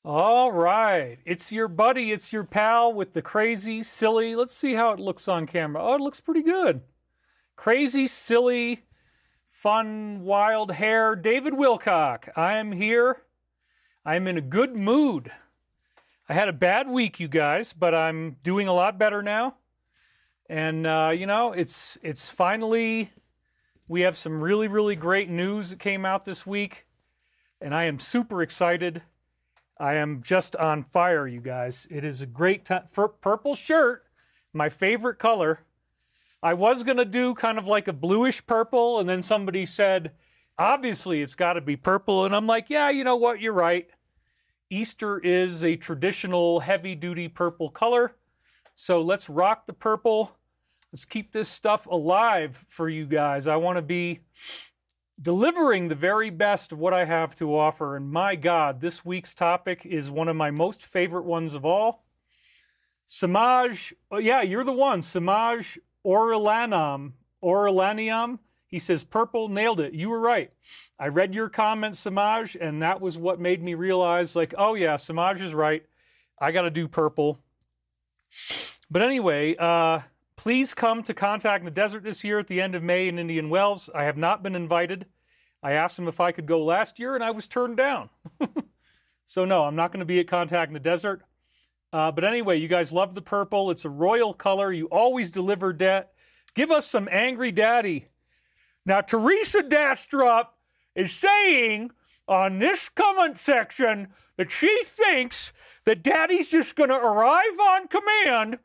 All right. It's your buddy, it's your pal with the crazy, silly. Let's see how it looks on camera. Oh, it looks pretty good. Crazy, silly, fun, wild hair, David Wilcock. I am here. I'm in a good mood. I had a bad week, you guys, but I'm doing a lot better now. And, it's finally, we have some really, really great news that came out this week. And I am super excited. I am just on fire, you guys. It is a great time. Purple shirt, my favorite color. I was going to do kind of like a bluish purple, and then somebody said, obviously it's got to be purple. And I'm like, yeah, you know what? You're right. Easter is a traditional heavy-duty purple color. So let's rock the purple. Let's keep this stuff alive for you guys. I want to be delivering the very best of what I have to offer. And my God, this week's topic is one of my most favorite ones of all. Samaj, oh yeah, you're the one. Samaj Orelaniam. He says, purple, nailed it. You were right. I read your comment, Samaj, and that was what made me realize, like, oh yeah, Samaj is right. I got to do purple. But anyway, please come to Contact in the Desert this year at the end of May in Indian Wells. I have not been invited. I asked them if I could go last year, and I was turned down. So no, I'm not going to be at Contact in the Desert. But anyway, you guys love the purple. It's a royal color. You always deliver Give us some angry daddy. Now, Teresa Dastrup is saying on this comment section that she thinks that daddy's just going to arrive on command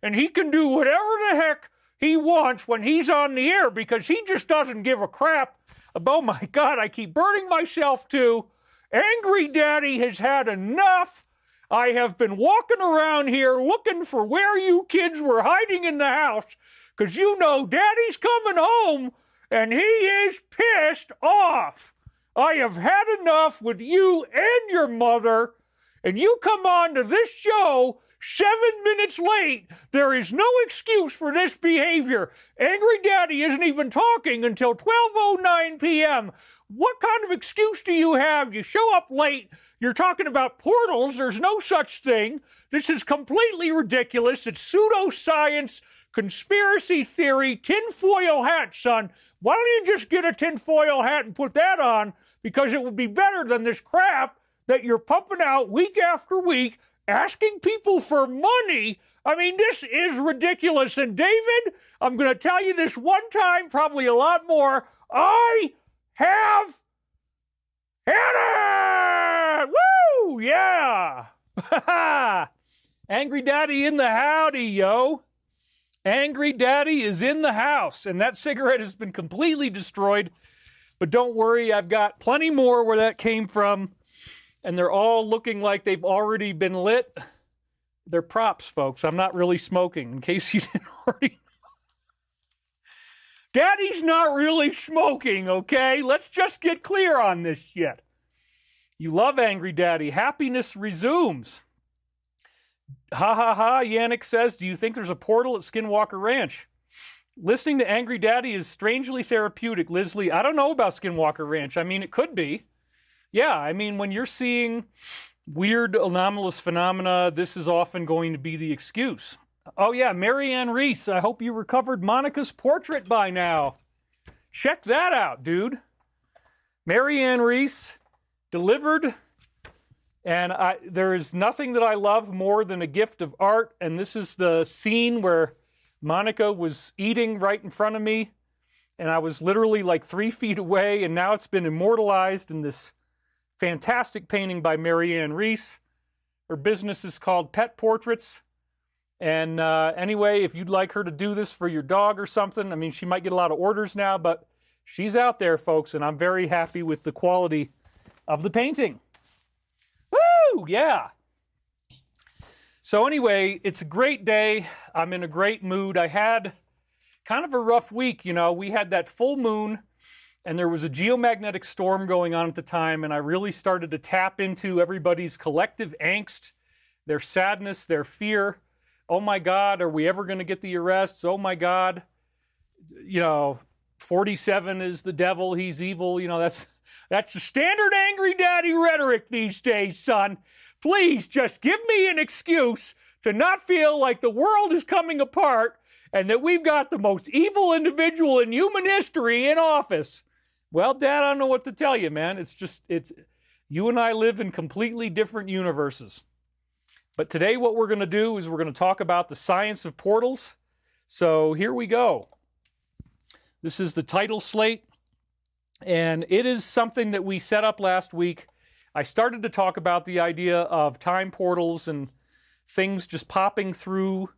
and he can do whatever the heck he wants when he's on the air because he just doesn't give a crap about, oh my God, I keep burning myself too. Angry daddy has had enough. I have been walking around here looking for where you kids were hiding in the house because you know daddy's coming home and he is pissed off. I have had enough with you and your mother, and you come on to this show 7 minutes late. There is no excuse for this behavior. Angry Daddy isn't even talking until 12:09 p.m. What kind of excuse do you have? You show up late. You're talking about portals. There's no such thing. This is completely ridiculous. It's pseudoscience, conspiracy theory, tinfoil hat, son. Why don't you just get a tinfoil hat and put that on? Because it would be better than this crap that you're pumping out week after week, asking people for money. I mean, this is ridiculous. And David, I'm going to tell you this one time, probably a lot more. I have had it! Woo! Yeah! Angry Daddy in the howdy, yo. Angry Daddy is in the house, and that cigarette has been completely destroyed. But don't worry, I've got plenty more where that came from, and they're all looking like they've already been lit. They're props, folks. I'm not really smoking, in case you didn't already know. Daddy's not really smoking, okay? Let's just get clear on this shit. You love Angry Daddy. Happiness resumes. Ha ha ha, Yannick says, do you think there's a portal at Skinwalker Ranch? Listening to Angry Daddy is strangely therapeutic, Lisley. I don't know about Skinwalker Ranch. I mean, it could be. Yeah, I mean, when you're seeing weird anomalous phenomena, this is often going to be the excuse. Oh yeah, Marianne Reese, I hope you recovered Monica's portrait by now. Check that out, dude. Marianne Reese delivered. And there is nothing that I love more than a gift of art. And this is the scene where Monica was eating right in front of me. And I was literally like 3 feet away. And now it's been immortalized in this fantastic painting by Marianne Reese. Her business is called Pet Portraits. And anyway, if you'd like her to do this for your dog or something, I mean, she might get a lot of orders now. But she's out there, folks. And I'm very happy with the quality of the painting. Woo! Yeah. So anyway, it's a great day. I'm in a great mood. I had kind of a rough week, you know. We had that full moon, and there was a geomagnetic storm going on at the time, and I really started to tap into everybody's collective angst, their sadness, their fear. Oh my God, are we ever going to get the arrests? Oh my God, 47 is the devil, he's evil. That's the standard Angry Daddy rhetoric these days, son. Please just give me an excuse to not feel like the world is coming apart and that we've got the most evil individual in human history in office. Well, Dad, I don't know what to tell you, man. It's you and I live in completely different universes. But today what we're going to do is we're going to talk about the science of portals. So here we go. This is the title slate, and it is something that we set up last week. I started to talk about the idea of time portals and things just popping through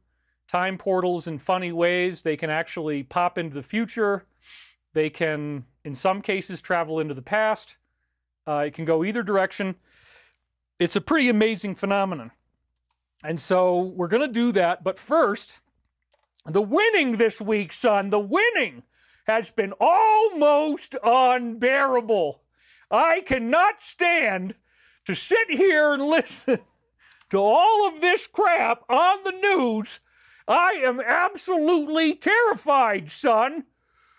time portals in funny ways. They can actually pop into the future. They can, in some cases, travel into the past. It can go either direction. It's a pretty amazing phenomenon. And so we're going to do that. But first, the winning this week, son, the winning has been almost unbearable. I cannot stand to sit here and listen to all of this crap on the news. I am absolutely terrified, son.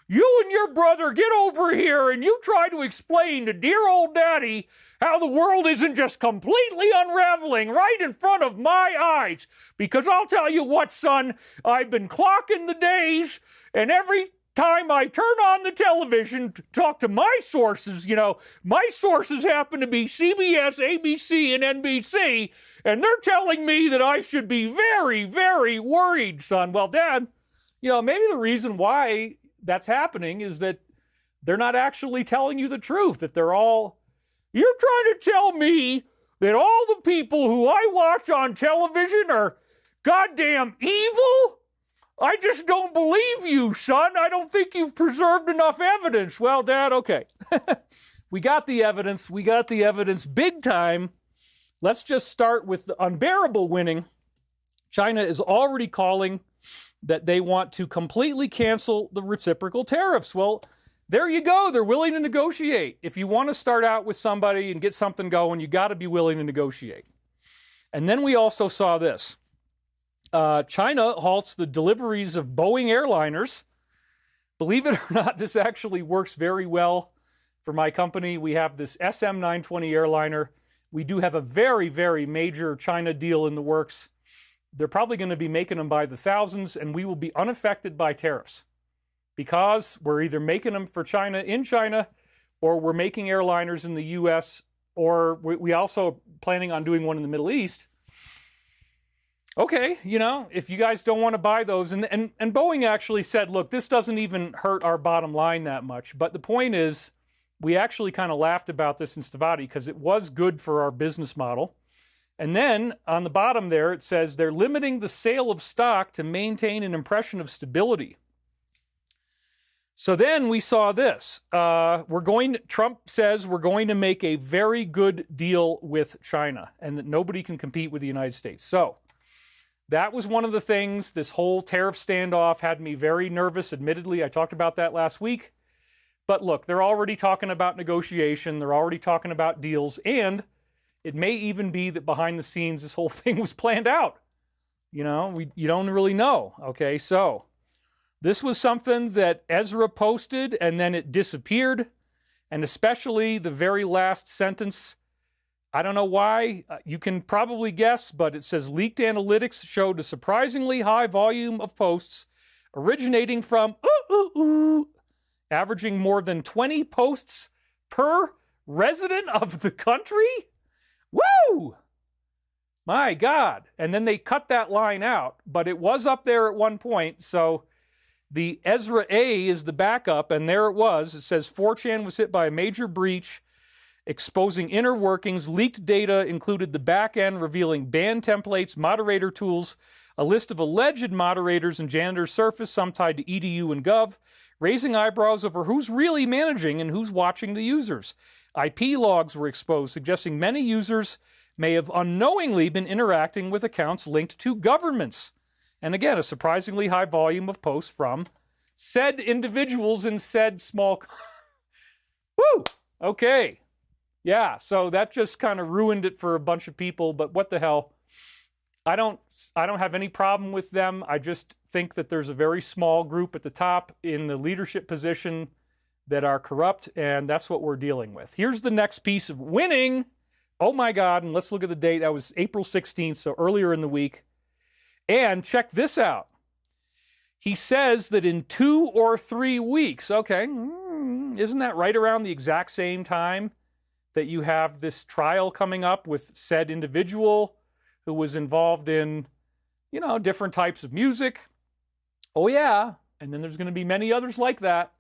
You and your brother get over here and you try to explain to dear old Daddy how the world isn't just completely unraveling right in front of my eyes. Because I'll tell you what, son, I've been clocking the days, and every time I turn on the television to talk to my sources, my sources happen to be CBS, ABC, and NBC, and they're telling me that I should be very, very worried, son. Well, Dad, maybe the reason why that's happening is that they're not actually telling you the truth, that you're trying to tell me that all the people who I watch on television are goddamn evil? I just don't believe you, son. I don't think you've preserved enough evidence. Well, Dad, okay. We got the evidence. We got the evidence big time. Let's just start with the unbearable winning. China is already calling that they want to completely cancel the reciprocal tariffs. Well, there you go. They're willing to negotiate. If you want to start out with somebody and get something going, you got to be willing to negotiate. And then we also saw this. China halts the deliveries of Boeing airliners. Believe it or not, this actually works very well for my company. We have this SM-920 airliner. We do have a very, very major China deal in the works. They're probably going to be making them by the thousands, and we will be unaffected by tariffs because we're either making them for China in China, or we're making airliners in the U.S., or we also planning on doing one in the Middle East. Okay, if you guys don't want to buy those, and Boeing actually said, look, this doesn't even hurt our bottom line that much. But the point is, we actually kind of laughed about this in Stavati because it was good for our business model. And then on the bottom there, it says they're limiting the sale of stock to maintain an impression of stability. So then we saw this. Trump says we're going to make a very good deal with China and that nobody can compete with the United States. So that was one of the things. This whole tariff standoff had me very nervous, admittedly. I talked about that last week. But look, they're already talking about negotiation. They're already talking about deals. And it may even be that behind the scenes, this whole thing was planned out. You don't really know. Okay, so this was something that Ezra posted and then it disappeared. And especially the very last sentence. I don't know why. You can probably guess, but it says leaked analytics showed a surprisingly high volume of posts originating from averaging more than 20 posts per resident of the country. Woo! My God. And then they cut that line out, but it was up there at one point. So the Ezra A is the backup, and there it was. It says 4chan was hit by a major breach exposing inner workings. Leaked data included the back end revealing ban templates, moderator tools, a list of alleged moderators and janitors surfaced, some tied to EDU and Gov, raising eyebrows over who's really managing and who's watching the users. IP logs were exposed, suggesting many users may have unknowingly been interacting with accounts linked to governments. And again, a surprisingly high volume of posts from said individuals in said small... Woo! Okay. Yeah, so that just kind of ruined it for a bunch of people, but what the hell? I don't have any problem with them. I just think that there's a very small group at the top in the leadership position that are corrupt, and that's what we're dealing with. Here's the next piece of winning. Oh my God, and let's look at the date. That was April 16th, so earlier in the week. And check this out. He says that in 2 or 3 weeks, okay, isn't that right around the exact same time that you have this trial coming up with said individual who was involved in, you know, different types of music? Oh yeah, and then there's going to be many others like that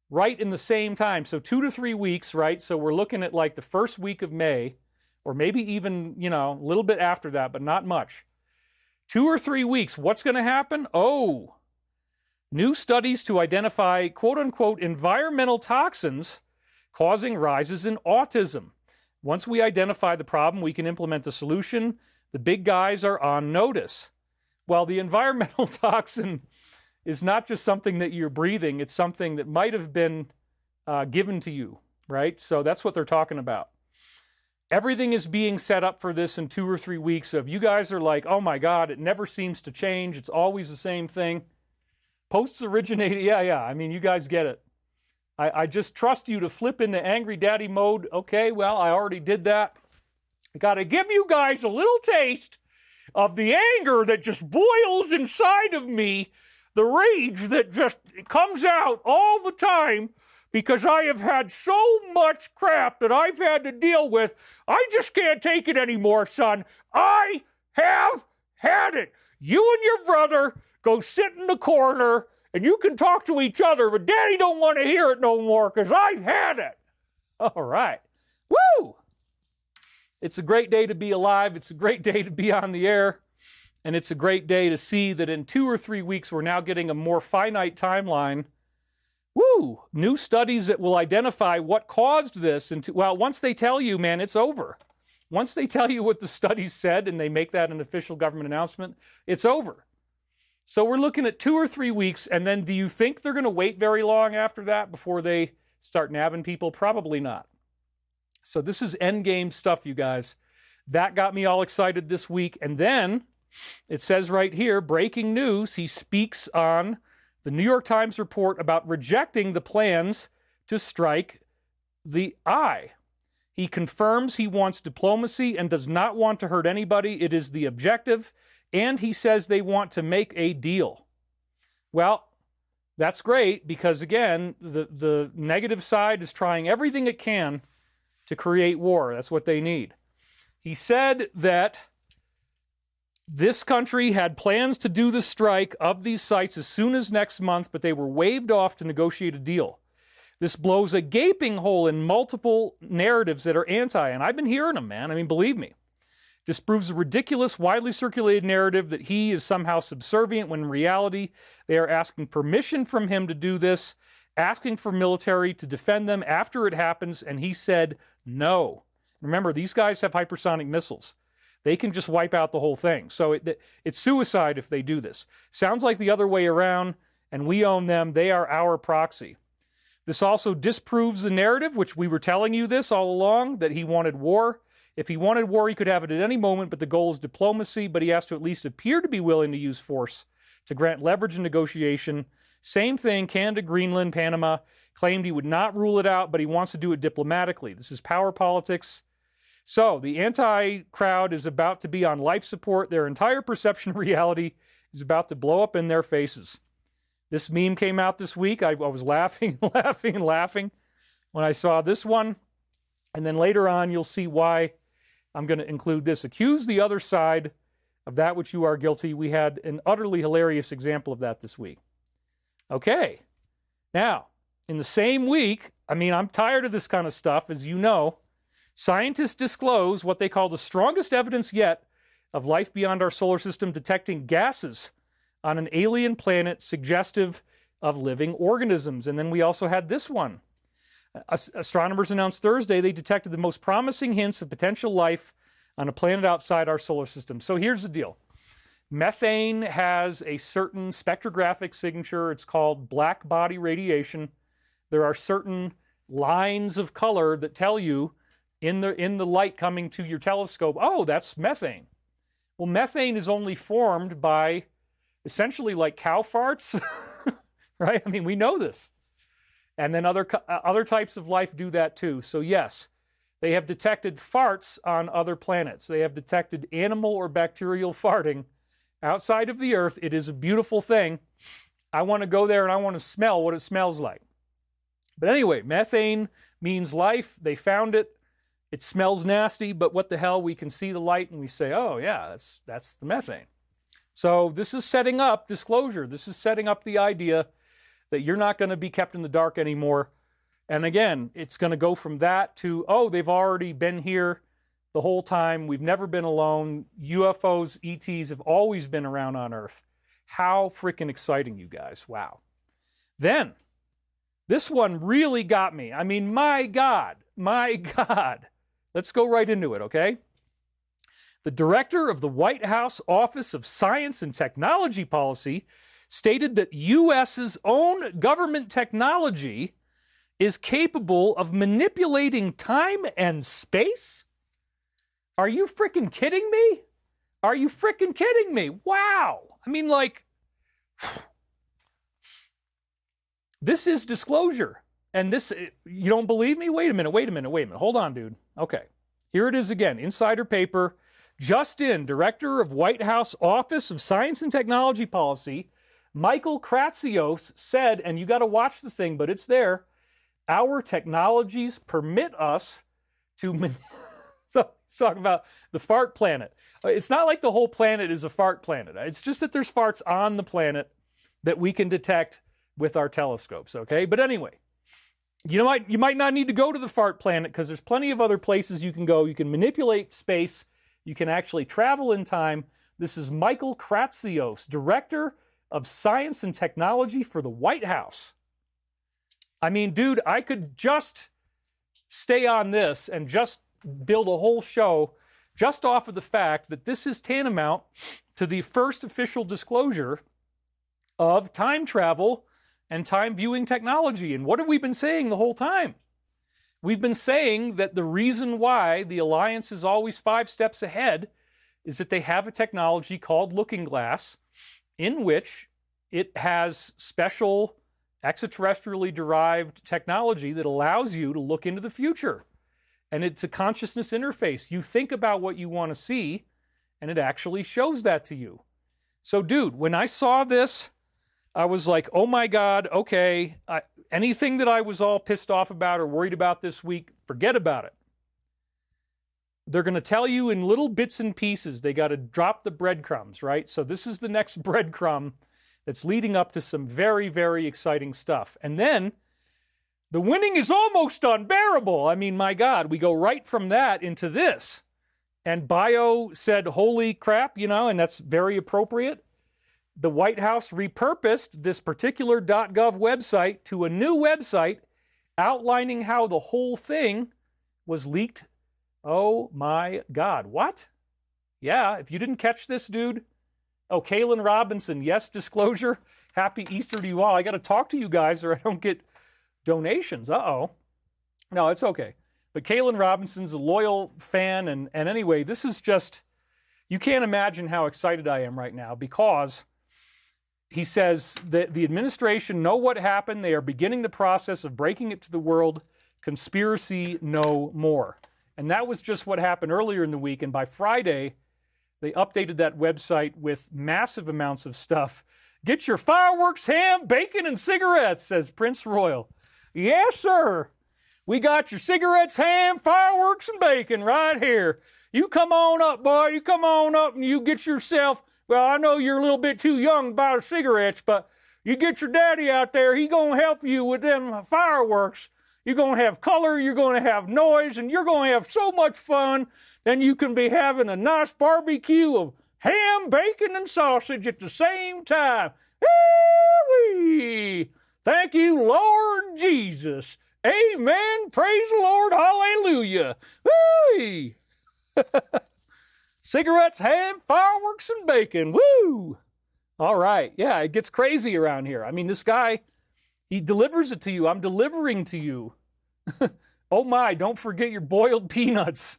right in the same time. So 2 to 3 weeks, right? So we're looking at like the first week of May, or maybe even, you know, a little bit after that, but not much. 2 or 3 weeks, what's going to happen? Oh, new studies to identify quote-unquote environmental toxins causing rises in autism. Once we identify the problem, we can implement the solution. The big guys are on notice. Well, the environmental toxin is not just something that you're breathing. It's something that might have been given to you, right? So that's what they're talking about. Everything is being set up for this in 2 or 3 weeks. So if you guys are like, oh my God, it never seems to change. It's always the same thing. Posts originated, yeah. I mean, you guys get it. I just trust you to flip into angry daddy mode. Okay, well, I already did that. I got to give you guys a little taste of the anger that just boils inside of me, the rage that just comes out all the time because I have had so much crap that I've had to deal with. I just can't take it anymore, son. I have had it. You and your brother go sit in the corner and you can talk to each other, but Daddy don't want to hear it no more because I've had it. All right. Woo! It's a great day to be alive. It's a great day to be on the air. And it's a great day to see that in 2 or 3 weeks, we're now getting a more finite timeline. Woo! New studies that will identify what caused this. Well, once they tell you, man, it's over. Once they tell you what the studies said and they make that an official government announcement, it's over. So we're looking at 2 or 3 weeks, and then do you think they're going to wait very long after that before they start nabbing people? Probably not. So this is endgame stuff, you guys. That got me all excited this week. And then it says right here, breaking news, he speaks on the New York Times report about rejecting the plans to strike the eye. He confirms he wants diplomacy and does not want to hurt anybody. It is the objective. And he says they want to make a deal. Well, that's great because, again, the negative side is trying everything it can to create war. That's what they need. He said that this country had plans to do the strike of these sites as soon as next month, but they were waved off to negotiate a deal. This blows a gaping hole in multiple narratives that are anti, and I've been hearing them, man. I mean, believe me. This proves a ridiculous, widely circulated narrative that he is somehow subservient when in reality they are asking permission from him to do this, asking for military to defend them after it happens, and he said no. Remember, these guys have hypersonic missiles. They can just wipe out the whole thing. So it's suicide if they do this. Sounds like the other way around, and we own them. They are our proxy. This also disproves the narrative, which we were telling you this all along, that he wanted war. If he wanted war, he could have it at any moment, but the goal is diplomacy, but he has to at least appear to be willing to use force to grant leverage and negotiation. Same thing, Canada, Greenland, Panama, claimed he would not rule it out, but he wants to do it diplomatically. This is power politics. So the anti-crowd is about to be on life support. Their entire perception of reality is about to blow up in their faces. This meme came out this week. I was laughing, laughing when I saw this one. And then later on, you'll see why I'm going to include this. Accuse the other side of that which you are guilty. We had an utterly hilarious example of that this week. Okay. Now, in the same week, I mean, I'm tired of this kind of stuff, as you know. Scientists disclose what they call the strongest evidence yet of life beyond our solar system detecting gases on an alien planet suggestive of living organisms. And then we also had this one. Astronomers announced Thursday they detected the most promising hints of potential life on a planet outside our solar system. So here's the deal. Methane has a certain spectrographic signature. It's called black body radiation. There are certain lines of color that tell you in the light coming to your telescope, oh, that's methane. Well, methane is only formed by essentially like cow farts, right? I mean, we know this. And then other types of life do that too. So yes, They have detected farts on other planets. They have detected animal or bacterial farting outside of the Earth. It is a beautiful thing. I want to go there and I want to smell what it smells like. But anyway, methane means life. They found it. It smells nasty, but what the hell? We can see the light and we say, oh yeah, that's the methane. So this is setting up disclosure. This is setting up the idea that you're not going to be kept in the dark anymore. And again, it's going to go from that to, oh, they've already been here the whole time. We've never been alone. UFOs, ETs have always been around on Earth. How freaking exciting, you guys. Wow. Then, this one really got me. I mean, my God. Let's go right into it, okay? The director of the White House Office of Science and Technology Policy stated that U.S.'s own government technology is capable of manipulating time and space? Are you freaking kidding me? Are you freaking kidding me? Wow. I mean, like, this is disclosure. And this, you don't believe me? Wait a minute. Hold on, dude. Okay. Here it is again. Insider paper. Just in, Director of White House Office of Science and Technology Policy, Michael Kratsios said, and you got to watch the thing, but it's there, our technologies permit us to... So let's talk about the fart planet. It's not like the whole planet is a fart planet. It's just that there's farts on the planet that we can detect with our telescopes, okay? But anyway, you might not need to go to the fart planet because there's plenty of other places you can go. You can manipulate space. You can actually travel in time. This is Michael Kratsios, Director of Science and Technology for the White House. I mean, dude, I could just stay on this and just build a whole show just off of the fact that this is tantamount to the first official disclosure of time travel and time viewing technology. And what have we been saying the whole time? We've been saying that the reason why the Alliance is always 5 steps ahead is that they have a technology called Looking Glass, in which it has special extraterrestrially derived technology that allows you to look into the future. And it's a consciousness interface. You think about what you want to see, and it actually shows that to you. So, dude, when I saw this, I was like, oh my God, okay, anything that I was all pissed off about or worried about this week, forget about it. They're going to tell you in little bits and pieces. They got to drop the breadcrumbs, right? So this is the next breadcrumb that's leading up to some very, very exciting stuff. And then the winning is almost unbearable. I mean, my God, we go right from that into this. And Bio said, holy crap, and that's very appropriate. The White House repurposed this particular .gov website to a new website outlining how the whole thing was leaked. Oh my God, what? Yeah, if you didn't catch this, dude. Oh, Kaylin Robinson, yes, disclosure. Happy Easter to you all. I got to talk to you guys or I don't get donations. Uh-oh. No, it's okay. But Kaylin Robinson's a loyal fan. And anyway, this is just, you can't imagine how excited I am right now because he says that the administration know what happened. They are beginning the process of breaking it to the world. Conspiracy no more. And that was just what happened earlier in the week. And by Friday, they updated that website with massive amounts of stuff. Get your fireworks, ham, bacon, and cigarettes, says Prince Royal. Yes, sir. We got your cigarettes, ham, fireworks, and bacon right here. You come on up, boy. You come on up and you get yourself, well, I know you're a little bit too young to buy the cigarettes, but you get your daddy out there. He going to help you with them fireworks. You're going to have color, you're going to have noise, and you're going to have so much fun. Then you can be having a nice barbecue of ham, bacon, and sausage at the same time. Woo-wee! Thank you, Lord Jesus. Amen. Praise the Lord. Hallelujah. Woo-wee! Cigarettes, ham, fireworks, and bacon. Woo! All right. Yeah, it gets crazy around here. I mean, this guy, he delivers it to you. I'm delivering to you. Oh my, don't forget your boiled peanuts.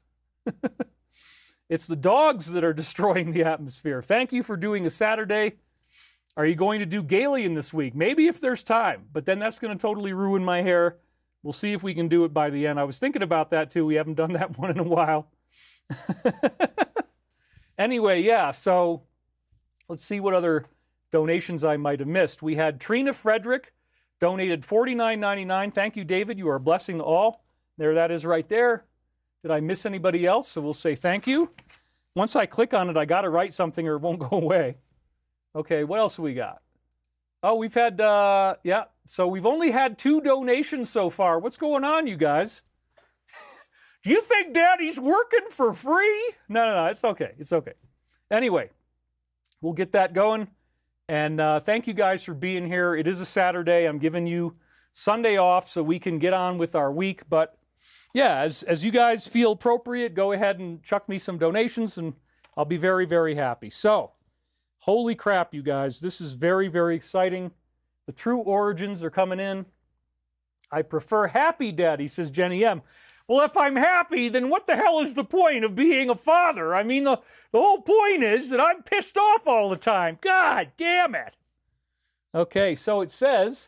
It's the dogs that are destroying the atmosphere. Thank you for doing a Saturday. Are you going to do Galilean this week? Maybe if there's time, but then that's going to totally ruin my hair. We'll see if we can do it by the end. I was thinking about that too. We haven't done that one in a while. Anyway, yeah, so let's see what other donations I might have missed. We had Trina Frederick donated $49.99. Thank you, David. You are a blessing to all. There, that is right there. Did I miss anybody else? So we'll say thank you. Once I click on it, I got to write something or it won't go away. Okay, what else have we got? Oh, we've had, yeah, so we've only had 2 donations so far. What's going on, you guys? Do you think Daddy's working for free? No, it's okay. It's okay. Anyway, we'll get that going. And thank you guys for being here. It is a Saturday. I'm giving you Sunday off so we can get on with our week. But yeah, as you guys feel appropriate, go ahead and chuck me some donations and I'll be very, very happy. So, holy crap, you guys. This is very, very exciting. The true origins are coming in. I prefer happy daddy, says Jenny M. Well, if I'm happy, then what the hell is the point of being a father? I mean, the whole point is that I'm pissed off all the time. God damn it. Okay, so it says,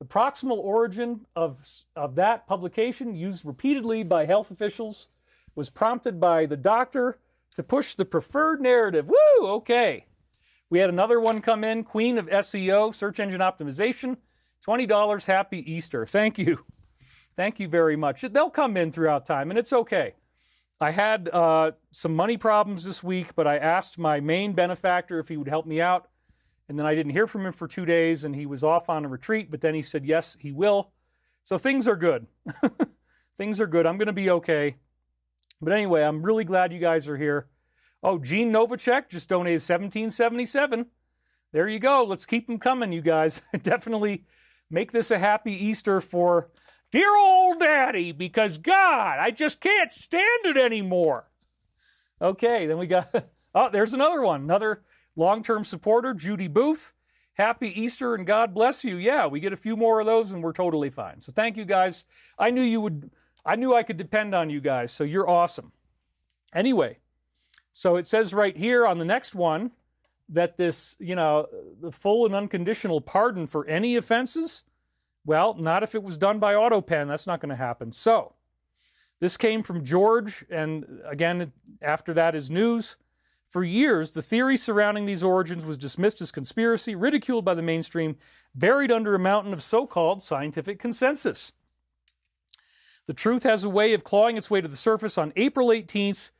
the proximal origin of that publication, used repeatedly by health officials, was prompted by the doctor to push the preferred narrative. Woo, okay. We had another one come in, Queen of SEO, Search Engine Optimization, $20, Happy Easter. Thank you. Thank you very much. They'll come in throughout time, and it's okay. I had some money problems this week, but I asked my main benefactor if he would help me out, and then I didn't hear from him for 2 days, and he was off on a retreat, but then he said, yes, he will. So things are good. Things are good. I'm going to be okay. But anyway, I'm really glad you guys are here. Oh, Gene Novacek just donated $17.77. There you go. Let's keep them coming, you guys. Definitely make this a happy Easter for dear old daddy, because God, I just can't stand it anymore. Okay, then we got, oh, there's another one. Another long-term supporter, Judy Booth. Happy Easter and God bless you. Yeah, we get a few more of those and we're totally fine. So thank you guys. I knew I could depend on you guys, so you're awesome. Anyway, so it says right here on the next one that this, the full and unconditional pardon for any offenses, well, not if it was done by AutoPen. That's not going to happen. So this came from George, and again, after that is news. For years, the theory surrounding these origins was dismissed as conspiracy, ridiculed by the mainstream, buried under a mountain of so-called scientific consensus. The truth has a way of clawing its way to the surface. On April 18th,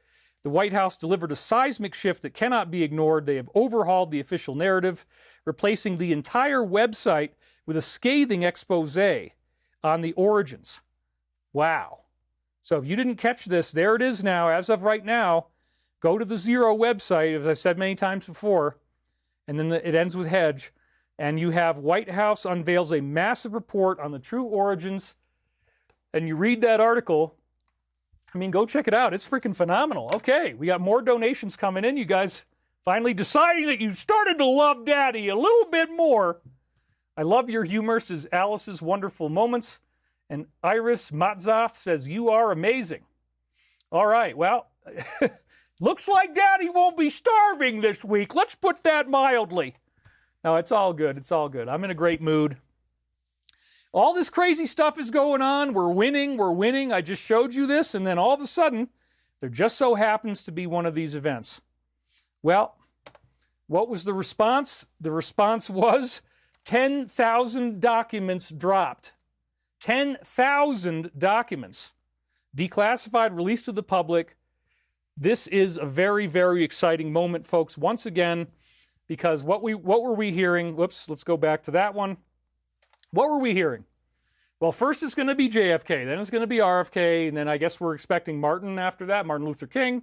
the White House delivered a seismic shift that cannot be ignored. They have overhauled the official narrative, replacing the entire website with a scathing expose on the origins. Wow. So if you didn't catch this, there it is now. As of right now, go to the Zero website, as I said many times before, and then it ends with Hedge, and you have White House unveils a massive report on the true origins, and you read that article. I mean, go check it out. It's freaking phenomenal. Okay, we got more donations coming in. You guys finally deciding that you started to love Daddy a little bit more. I love your humor, says Alice's Wonderful Moments. And Iris Matzoth says, you are amazing. All right, well, looks like Daddy won't be starving this week. Let's put that mildly. No, it's all good. It's all good. I'm in a great mood. All this crazy stuff is going on. We're winning. We're winning. I just showed you this. And then all of a sudden, there just so happens to be one of these events. Well, what was the response? The response was 10,000 documents dropped. 10,000 documents. Declassified, released to the public. This is a very, very exciting moment, folks. Once again, because what were we hearing? Whoops, let's go back to that one. What were we hearing? Well, first it's going to be JFK, then it's going to be RFK, and then I guess we're expecting Martin after that, Martin Luther King.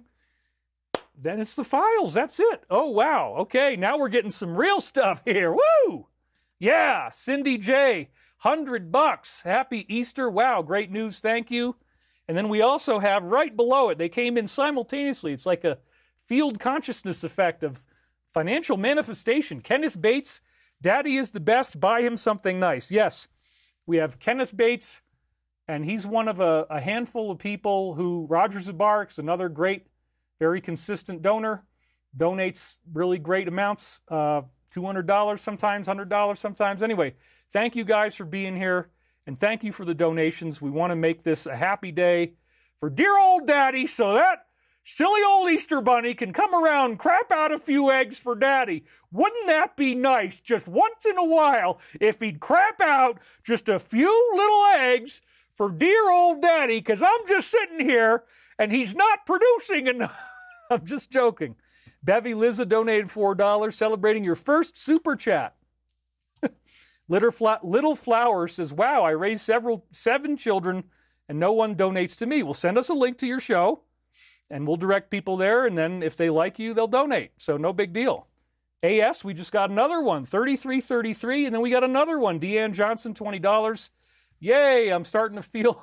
Then it's the files. That's it. Oh, wow. Okay, now we're getting some real stuff here. Woo! Yeah, Cindy J, $100. Happy Easter. Wow, great news. Thank you. And then we also have right below it, they came in simultaneously. It's like a field consciousness effect of financial manifestation. Kenneth Bates, Daddy is the best, buy him something nice. Yes, we have Kenneth Bates, and he's one of a handful of people who, Roger Zabarks, another great, very consistent donor, donates really great amounts, $200 sometimes, $100 sometimes. Anyway, thank you guys for being here. And thank you for the donations. We want to make this a happy day for dear old Daddy so that silly old Easter Bunny can come around and crap out a few eggs for Daddy. Wouldn't that be nice just once in a while if he'd crap out just a few little eggs for dear old Daddy, because I'm just sitting here and he's not producing enough. I'm just joking. Bevy Liza donated $4, celebrating your first super chat. Little Flower says, wow, I raised 7 children and no one donates to me. Well, send us a link to your show and we'll direct people there, and then if they like you, they'll donate. So no big deal. AS, we just got another one, 3333, and then we got another one, Deanne Johnson, $20. Yay, I'm starting to feel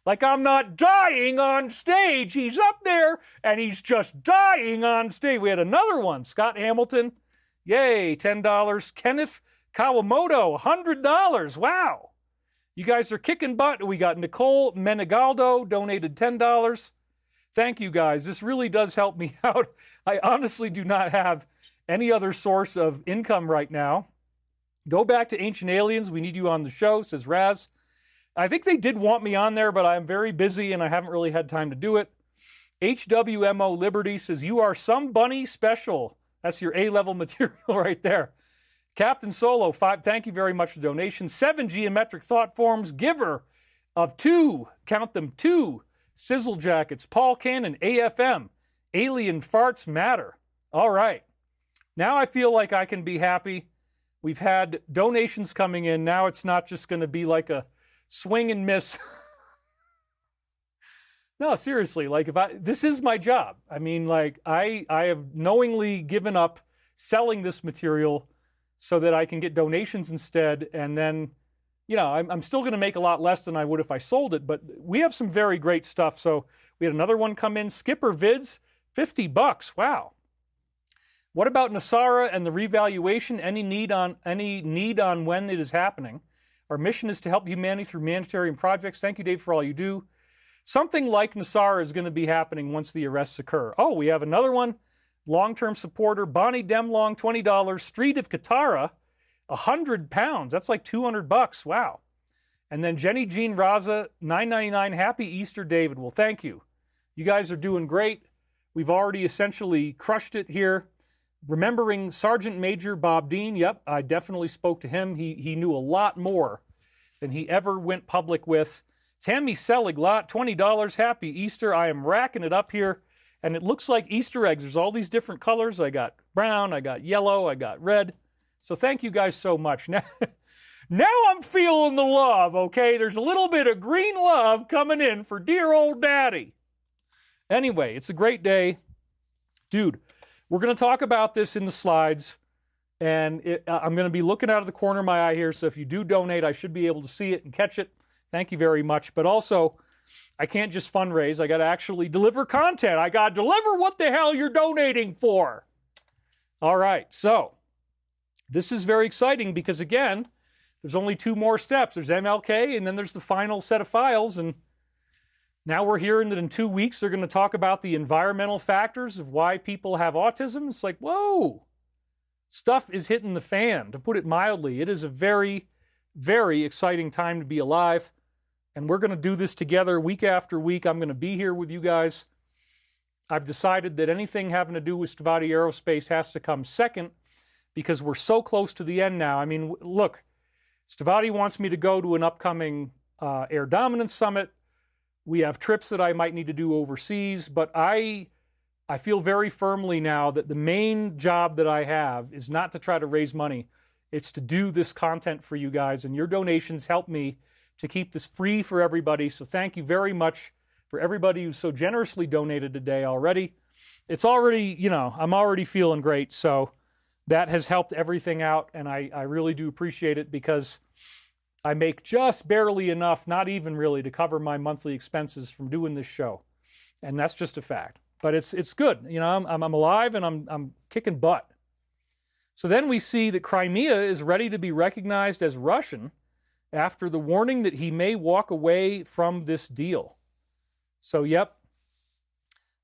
like I'm not dying on stage. He's up there and he's just dying on stage. We had another one, Scott Hamilton, yay, $10. Kenneth Kawamoto, $100. Wow. You guys are kicking butt. We got Nicole Menegaldo, donated $10. Thank you, guys. This really does help me out. I honestly do not have any other source of income right now. Go back to Ancient Aliens. We need you on the show, says Raz. I think they did want me on there, but I'm very busy and I haven't really had time to do it. HWMO Liberty says, you are some bunny special. That's your A-level material right there. Captain Solo, 5, thank you very much for the donation. 7 geometric thought forms, giver of 2, count them 2, sizzle jackets, Paul Cannon, AFM, alien farts matter. All right. Now I feel like I can be happy. We've had donations coming in. Now it's not just going to be like a swing and miss. No, seriously, like this is my job. I mean, like I have knowingly given up selling this material so that I can get donations instead. And then, you know, I'm still going to make a lot less than I would if I sold it, but we have some very great stuff. So we had another one come in, Skipper Vids, $50. Wow. What about Nasara and the revaluation? Any need on when it is happening? Our mission is to help humanity through humanitarian projects. Thank you, Dave, for all you do. Something like Nasara is going to be happening once the arrests occur. Oh, we have another one. Long-term supporter, Bonnie Demlong, $20. Street of Katara, 100 pounds. That's like $200. Wow. And then Jenny Jean Raza, $9.99. Happy Easter, David. Well, thank you. You guys are doing great. We've already essentially crushed it here. Remembering Sergeant Major Bob Dean, yep, I definitely spoke to him. He knew a lot more than he ever went public with. Tammy Selig, lot, $20. Happy Easter. I am racking it up here, and it looks like Easter eggs. There's all these different colors. I got brown, I got yellow, I got red. So thank you guys so much. Now I'm feeling the love, okay? There's a little bit of green love coming in for dear old Daddy. Anyway, it's a great day. Dude, we're going to talk about this in the slides, and I'm going to be looking out of the corner of my eye here, so if you do donate, I should be able to see it and catch it. Thank you very much. But also, I can't just fundraise. I got to actually deliver content. I got to deliver what the hell you're donating for. All right, so this is very exciting because, again, there's only 2 more steps. There's MLK, and then there's the final set of files, and now we're hearing that in 2 weeks they're going to talk about the environmental factors of why people have autism. It's like, whoa, stuff is hitting the fan, to put it mildly. It is a very, very exciting time to be alive, and we're going to do this together week after week. I'm going to be here with you guys. I've decided that anything having to do with Stavati Aerospace has to come second because we're so close to the end now. I mean, look, Stavati wants me to go to an upcoming Air Dominance Summit. We have trips that I might need to do overseas, but I feel very firmly now that the main job that I have is not to try to raise money. It's to do this content for you guys, and your donations help me to keep this free for everybody. So thank you very much for everybody who so generously donated today already. It's already, you know, I'm already feeling great, so that has helped everything out, and I really do appreciate it because I make just barely enough, not even really, to cover my monthly expenses from doing this show. And that's just a fact. But it's good. You know, I'm alive and I'm kicking butt. So then we see that Crimea is ready to be recognized as Russian after the warning that he may walk away from this deal. So, yep,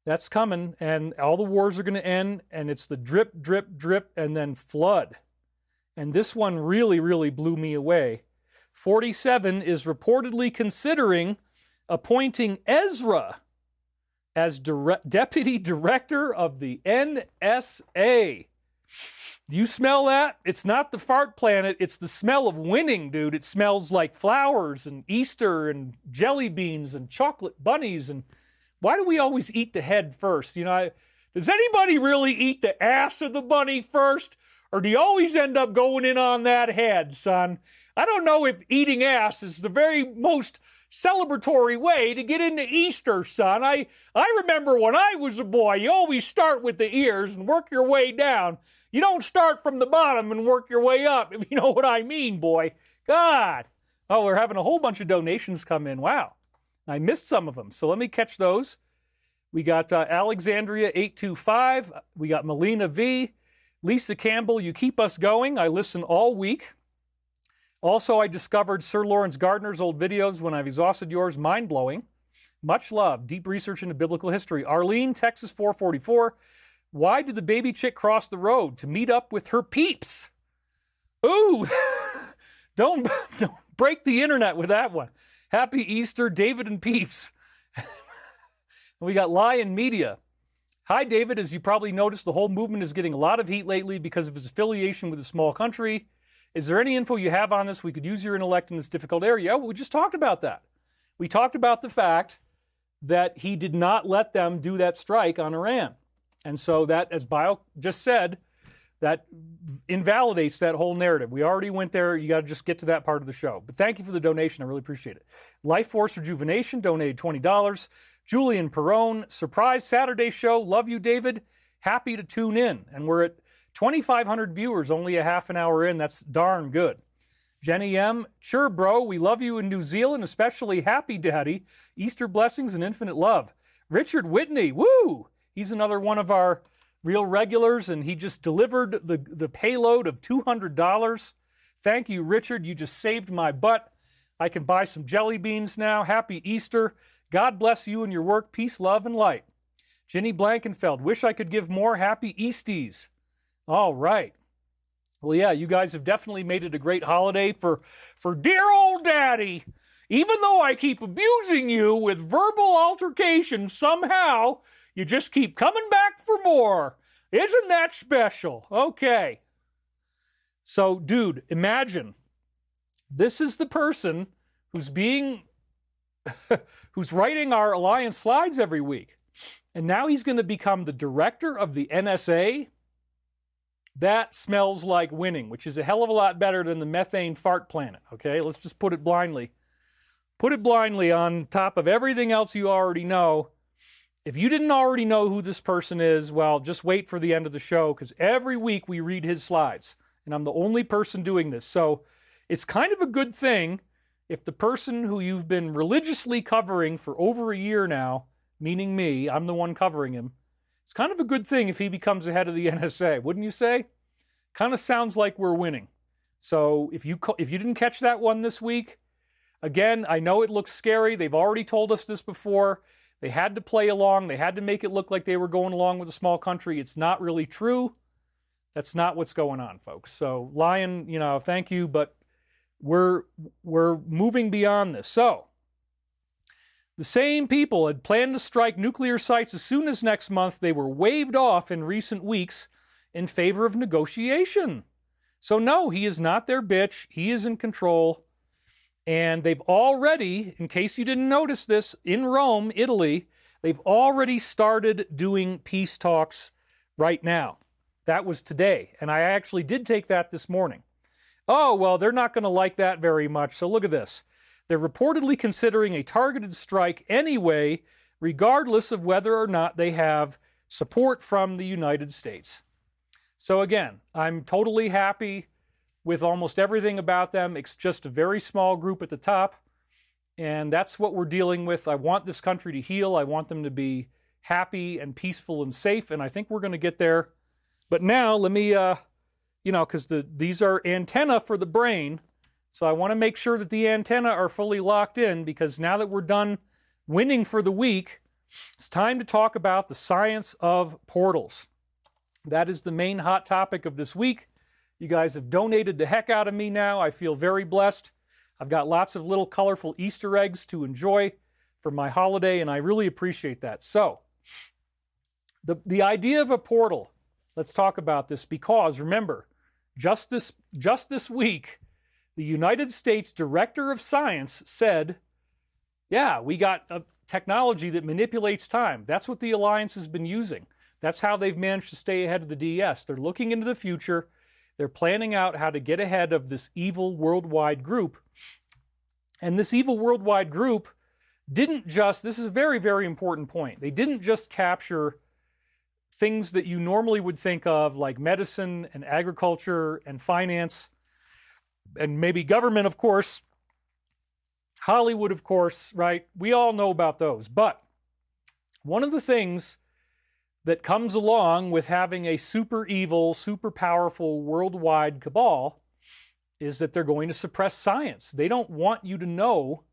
that's coming. And all the wars are going to end. And it's the drip, drip, drip, and then flood. And this one really, really blew me away. 47 is reportedly considering appointing Ezra as deputy director of the NSA. Do you smell that? It's not the fart planet. It's the smell of winning, dude. It smells like flowers and Easter and jelly beans and chocolate bunnies. And why do we always eat the head first? You know, does anybody really eat the ass of the bunny first? Or do you always end up going in on that head, son? I don't know if eating ass is the very most celebratory way to get into Easter, son. I remember when I was a boy, you always start with the ears and work your way down. You don't start from the bottom and work your way up, if you know what I mean, boy. God. Oh, we're having a whole bunch of donations come in. Wow. I missed some of them, so let me catch those. We got Alexandria 825. We got Melina V. Lisa Campbell, you keep us going. I listen all week. Also, I discovered Sir Lawrence Gardner's old videos when I've exhausted yours. Mind-blowing. Much love. Deep research into biblical history. Arlene, Texas 444. Why did the baby chick cross the road? To meet up with her peeps. Ooh. Don't break the internet with that one. Happy Easter, David and Peeps. We got Lion Media. Hi, David. As you probably noticed, the whole movement is getting a lot of heat lately because of his affiliation with a small country. Is there any info you have on this? We could use your intellect in this difficult area. Well, we just talked about that. We talked about the fact that he did not let them do that strike on Iran. And so that, as Bio just said, that invalidates that whole narrative. We already went there. You got to just get to that part of the show. But thank you for the donation. I really appreciate it. Life Force Rejuvenation donated $20. Julian Perrone, surprise Saturday show. Love you, David. Happy to tune in. And we're at 2,500 viewers, only a half an hour in. That's darn good. Jenny M. Sure, bro. We love you in New Zealand, especially happy daddy. Easter blessings and infinite love. Richard Whitney. Woo! He's another one of our real regulars, and he just delivered the payload of $200. Thank you, Richard. You just saved my butt. I can buy some jelly beans now. Happy Easter. God bless you and your work. Peace, love, and light. Ginny Blankenfeld. Wish I could give more. Happy Easties. All right. Well, yeah, you guys have definitely made it a great holiday for dear old daddy. Even though I keep abusing you with verbal altercations, somehow you just keep coming back for more. Isn't that special? Okay. So, dude, imagine this is the person who's who's writing our Alliance slides every week. And now he's going to become the director of the NSA. That smells like winning, which is a hell of a lot better than the methane fart planet, okay? Let's just put it blindly. Put it blindly on top of everything else you already know. If you didn't already know who this person is, well, just wait for the end of the show, because every week we read his slides, and I'm the only person doing this. So it's kind of a good thing if the person who you've been religiously covering for over a year now, meaning me, I'm the one covering him, it's kind of a good thing if he becomes the head of the NSA, wouldn't you say? Kind of sounds like we're winning. So if you didn't catch that one this week, again, I know it looks scary. They've already told us this before. They had to play along. They had to make it look like they were going along with a small country. It's not really true. That's not what's going on, folks. So, Lion, thank you, but we're moving beyond this. So, the same people had planned to strike nuclear sites as soon as next month. They were waved off in recent weeks in favor of negotiation. So, no, he is not their bitch. He is in control. And they've already, in case you didn't notice this, in Rome, Italy, they've already started doing peace talks right now. That was today. And I actually did take that this morning. Oh, well, they're not going to like that very much. So look at this. They're reportedly considering a targeted strike anyway, regardless of whether or not they have support from the United States. So again, I'm totally happy with almost everything about them. It's just a very small group at the top, and that's what we're dealing with. I want this country to heal. I want them to be happy and peaceful and safe, and I think we're going to get there. But now, let me, because these are antenna for the brain, so I want to make sure that the antenna are fully locked in, because now that we're done winning for the week, it's time to talk about the science of portals. That is the main hot topic of this week. You guys have donated the heck out of me now. I feel very blessed. I've got lots of little colorful Easter eggs to enjoy for my holiday, and I really appreciate that. So, the idea of a portal, let's talk about this, because remember, just this week, the United States Director of Science said, yeah, we got a technology that manipulates time. That's what the Alliance has been using. That's how they've managed to stay ahead of the DS. They're looking into the future. They're planning out how to get ahead of this evil worldwide group. And this evil worldwide group didn't just, this is a very, very important point, they didn't just capture things that you normally would think of, like medicine and agriculture and finance, and maybe government, of course, Hollywood, of course, right? We all know about those. But one of the things that comes along with having a super evil, super powerful worldwide cabal is that they're going to suppress science. They don't want you to know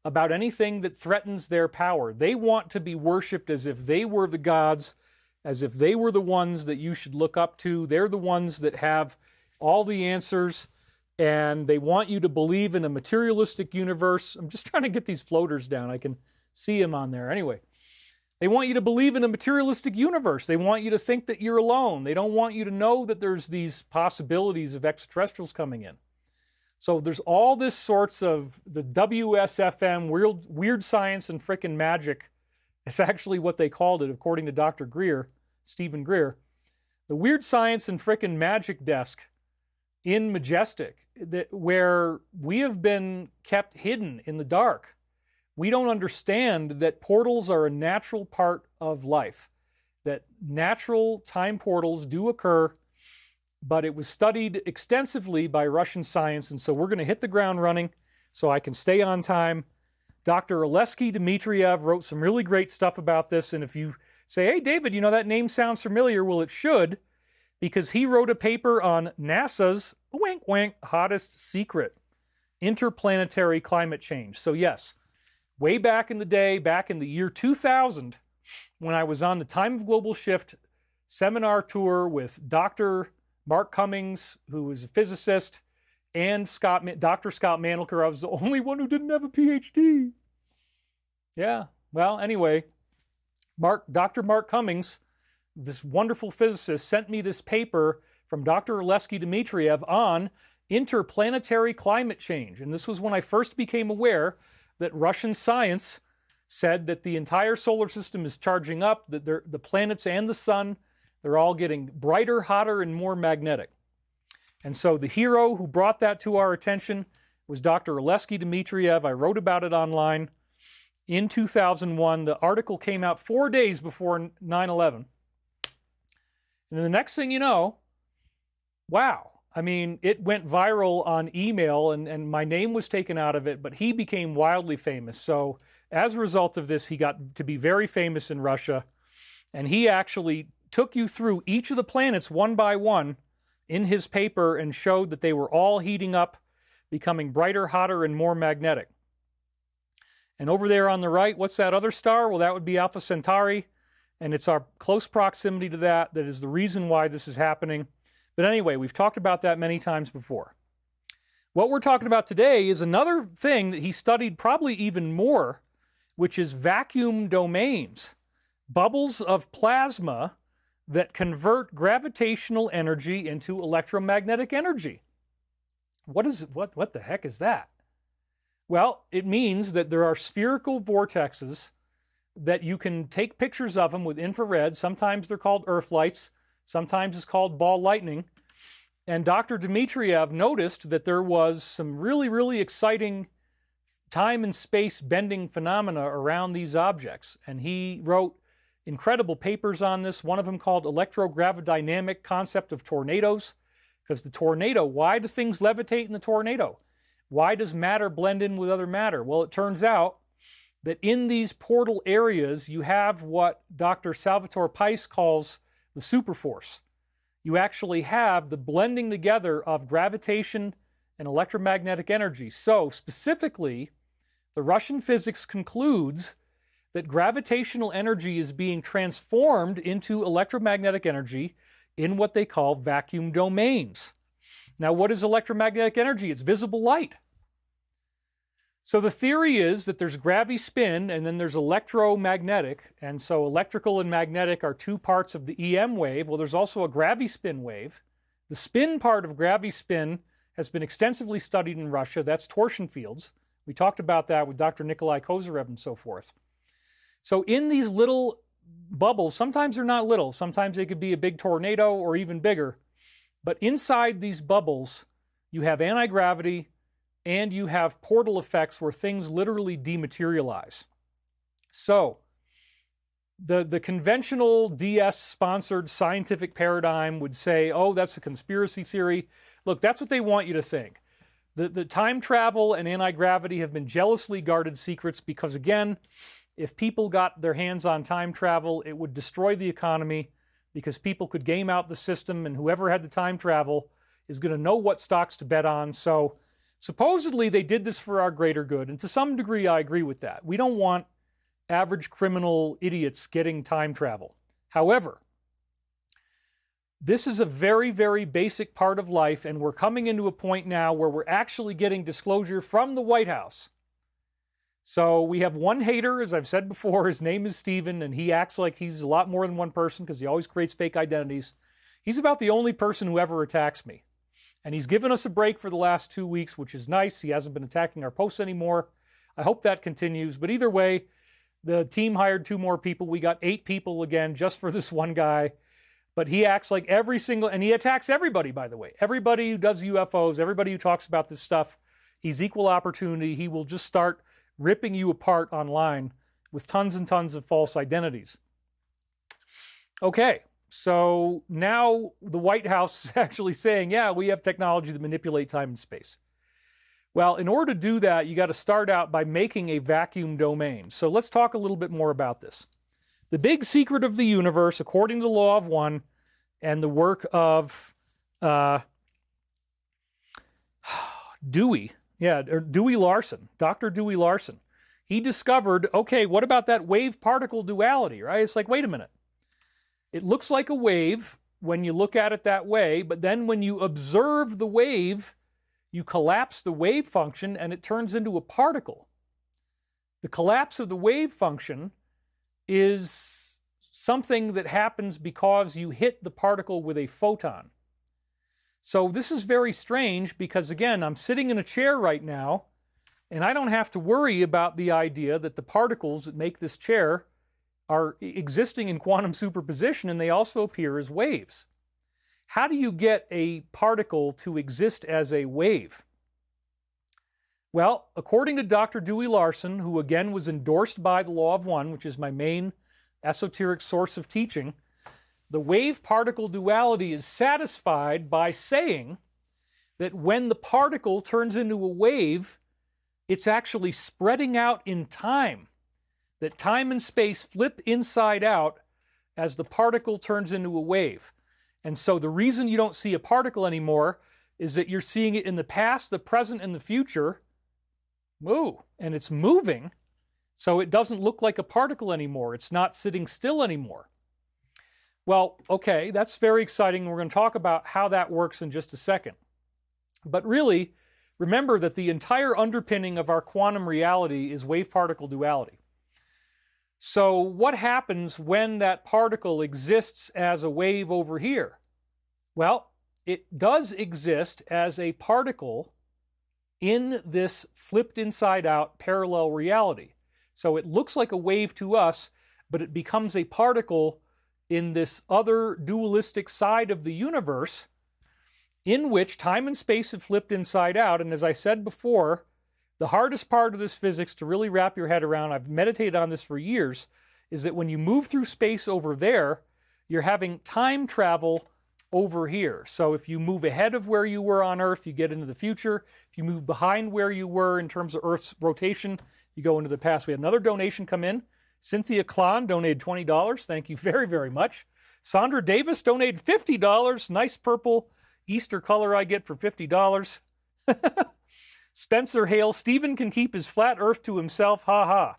about anything that threatens their power. They want to be worshipped as if they were the gods, as if they were the ones that you should look up to. They're the ones that have all the answers, and they want you to believe in a materialistic universe. I'm just trying to get these floaters down. I can see them on there. Anyway, they want you to believe in a materialistic universe. They want you to think that you're alone. They don't want you to know that there's these possibilities of extraterrestrials coming in. So there's all this sorts of the WSFM, weird science and frickin' magic. It's actually what they called it, according to Dr. Greer, Stephen Greer. The weird science and frickin' magic desk in Majestic, where we have been kept hidden in the dark. We don't understand that portals are a natural part of life, that natural time portals do occur, but it was studied extensively by Russian science, and so we're going to hit the ground running so I can stay on time. Dr. Aleskey Dmitriev wrote some really great stuff about this, and if you say, hey, David, you know, that name sounds familiar, well, it should, because he wrote a paper on NASA's, wink, wink, hottest secret, interplanetary climate change. So yes, way back in the day, back in the year 2000, when I was on the Time of Global Shift seminar tour with Dr. Mark Cummings, who was a physicist, and Dr. Scott Mandelker, I was the only one who didn't have a PhD. Yeah, well, anyway, Dr. Mark Cummings, this wonderful physicist, sent me this paper from Dr. Aleskey Dmitriev on interplanetary climate change. And this was when I first became aware that Russian science said that the entire solar system is charging up, that the planets and the sun, they're all getting brighter, hotter, and more magnetic. And so the hero who brought that to our attention was Dr. Aleskey Dmitriev. I wrote about it online in 2001. The article came out 4 days before 9/11. And the next thing you know, wow, I mean, it went viral on email, and my name was taken out of it, but he became wildly famous. So as a result of this, he got to be very famous in Russia, and he actually took you through each of the planets one by one in his paper and showed that they were all heating up, becoming brighter, hotter, and more magnetic. And over there on the right, what's that other star? Well, that would be Alpha Centauri, and it's our close proximity to that is the reason why this is happening. But anyway, we've talked about that many times before. What we're talking about today is another thing that he studied probably even more, which is vacuum domains, bubbles of plasma that convert gravitational energy into electromagnetic energy. What the heck is that? Well, it means that there are spherical vortexes that you can take pictures of them with infrared. Sometimes they're called earth lights. Sometimes it's called ball lightning. And Dr. Dmitriev noticed that there was some really, really exciting time and space bending phenomena around these objects. And he wrote incredible papers on this, one of them called Electrogravidynamic Concept of Tornadoes. Because the tornado, why do things levitate in the tornado? Why does matter blend in with other matter? Well, it turns out that in these portal areas, you have what Dr. Salvatore Pais calls the superforce. You actually have the blending together of gravitation and electromagnetic energy. So specifically, the Russian physics concludes that gravitational energy is being transformed into electromagnetic energy in what they call vacuum domains. Now, what is electromagnetic energy? It's visible light. So the theory is that there's gravi-spin and then there's electromagnetic. And so electrical and magnetic are two parts of the EM wave. Well, there's also a gravi-spin wave. The spin part of gravi-spin has been extensively studied in Russia. That's torsion fields. We talked about that with Dr. Nikolai Kozyrev and so forth. So in these little bubbles, sometimes they're not little. Sometimes they could be a big tornado or even bigger. But inside these bubbles, you have anti-gravity, and you have portal effects where things literally dematerialize. So, the conventional DS-sponsored scientific paradigm would say, oh, that's a conspiracy theory. Look, that's what they want you to think. The time travel and anti-gravity have been jealously guarded secrets because, again, if people got their hands on time travel, it would destroy the economy because people could game out the system, and whoever had the time travel is going to know what stocks to bet on. So, supposedly, they did this for our greater good, and to some degree, I agree with that. We don't want average criminal idiots getting time travel. However, this is a very, very basic part of life, and we're coming into a point now where we're actually getting disclosure from the White House. So we have one hater, as I've said before, his name is Steven, and he acts like he's a lot more than one person because he always creates fake identities. He's about the only person who ever attacks me. And he's given us a break for the last 2 weeks, which is nice. He hasn't been attacking our posts anymore. I hope that continues. But either way, the team hired 2 more people. We got 8 people again just for this one guy. But he acts like every single, and he attacks everybody, by the way. Everybody who does UFOs, everybody who talks about this stuff, he's equal opportunity. He will just start ripping you apart online with tons and tons of false identities. Okay. So now the White House is actually saying, yeah, we have technology to manipulate time and space. Well, in order to do that, you got to start out by making a vacuum domain. So let's talk a little bit more about this. The big secret of the universe, according to the law of one and the work of Dewey Larson, Dr. Dewey Larson, he discovered, okay, what about that wave-particle duality, right? It's like, wait a minute. It looks like a wave when you look at it that way, but then when you observe the wave, you collapse the wave function and it turns into a particle. The collapse of the wave function is something that happens because you hit the particle with a photon. So this is very strange because, again, I'm sitting in a chair right now and I don't have to worry about the idea that the particles that make this chair are existing in quantum superposition, and they also appear as waves. How do you get a particle to exist as a wave? Well, according to Dr. Dewey Larson, who again was endorsed by the Law of One, which is my main esoteric source of teaching, the wave-particle duality is satisfied by saying that when the particle turns into a wave, it's actually spreading out in time. That time and space flip inside out as the particle turns into a wave. And so the reason you don't see a particle anymore is that you're seeing it in the past, the present, and the future. Whoa, and it's moving, so it doesn't look like a particle anymore. It's not sitting still anymore. Well, okay, that's very exciting. We're going to talk about how that works in just a second. But really, remember that the entire underpinning of our quantum reality is wave-particle duality. So what happens when that particle exists as a wave over here? Well, it does exist as a particle in this flipped inside-out parallel reality. So it looks like a wave to us, but it becomes a particle in this other dualistic side of the universe in which time and space have flipped inside out. And as I said before, the hardest part of this physics to really wrap your head around, I've meditated on this for years, is that when you move through space over there, you're having time travel over here. So if you move ahead of where you were on Earth, you get into the future. If you move behind where you were in terms of Earth's rotation, you go into the past. We had another donation come in. Cynthia Klon donated $20. Thank you very, very much. Sandra Davis donated $50. Nice purple Easter color I get for $50. Spencer Hale, Stephen can keep his flat earth to himself, ha ha.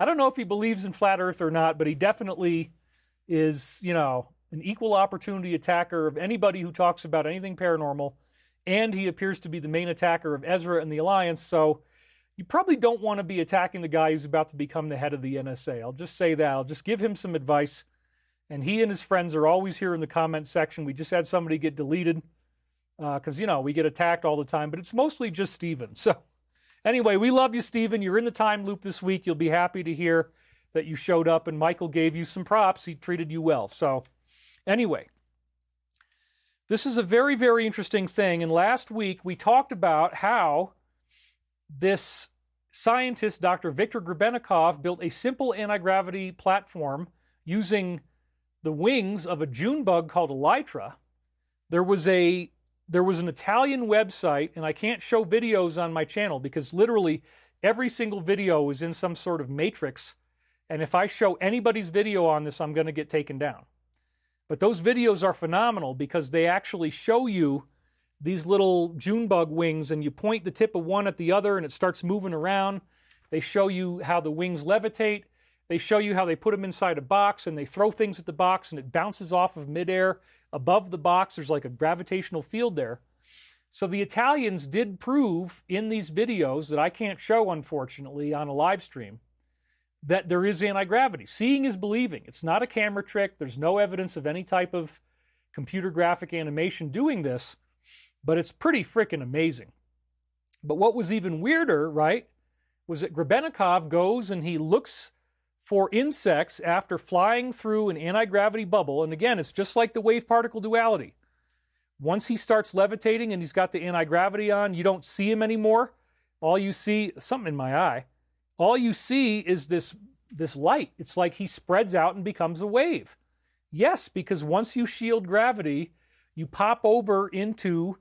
I don't know if he believes in flat earth or not, but he definitely is, an equal opportunity attacker of anybody who talks about anything paranormal, and he appears to be the main attacker of Ezra and the Alliance, so, you probably don't want to be attacking the guy who's about to become the head of the NSA. I'll just say that. I'll just give him some advice. And he and his friends are always here in the comment section. We just had somebody get deleted because, you know, we get attacked all the time. But it's mostly just Steven. So anyway, we love you, Steven. You're in the time loop this week. You'll be happy to hear that you showed up. And Michael gave you some props. He treated you well. So anyway, this is a very, very interesting thing. And last week, we talked about how this scientist, Dr. Viktor Grebennikov, built a simple anti-gravity platform using the wings of a June bug called elytra. There was an Italian website, and I can't show videos on my channel because literally every single video is in some sort of matrix. And if I show anybody's video on this, I'm going to get taken down. But those videos are phenomenal because they actually show you these little June bug wings, and you point the tip of one at the other and it starts moving around. They show you how the wings levitate. They show you how they put them inside a box and they throw things at the box and it bounces off of midair above the box. There's like a gravitational field there. So the Italians did prove in these videos that I can't show, unfortunately, on a live stream, that there is anti-gravity. Seeing is believing. It's not a camera trick. There's no evidence of any type of computer graphic animation doing this. But it's pretty freaking amazing. But what was even weirder, right, was that Grebennikov goes and he looks for insects after flying through an anti-gravity bubble. And again, it's just like the wave-particle duality. Once he starts levitating and he's got the anti-gravity on, you don't see him anymore. All you see, something in my eye, all you see is this light. It's like he spreads out and becomes a wave. Yes, because once you shield gravity, you pop over into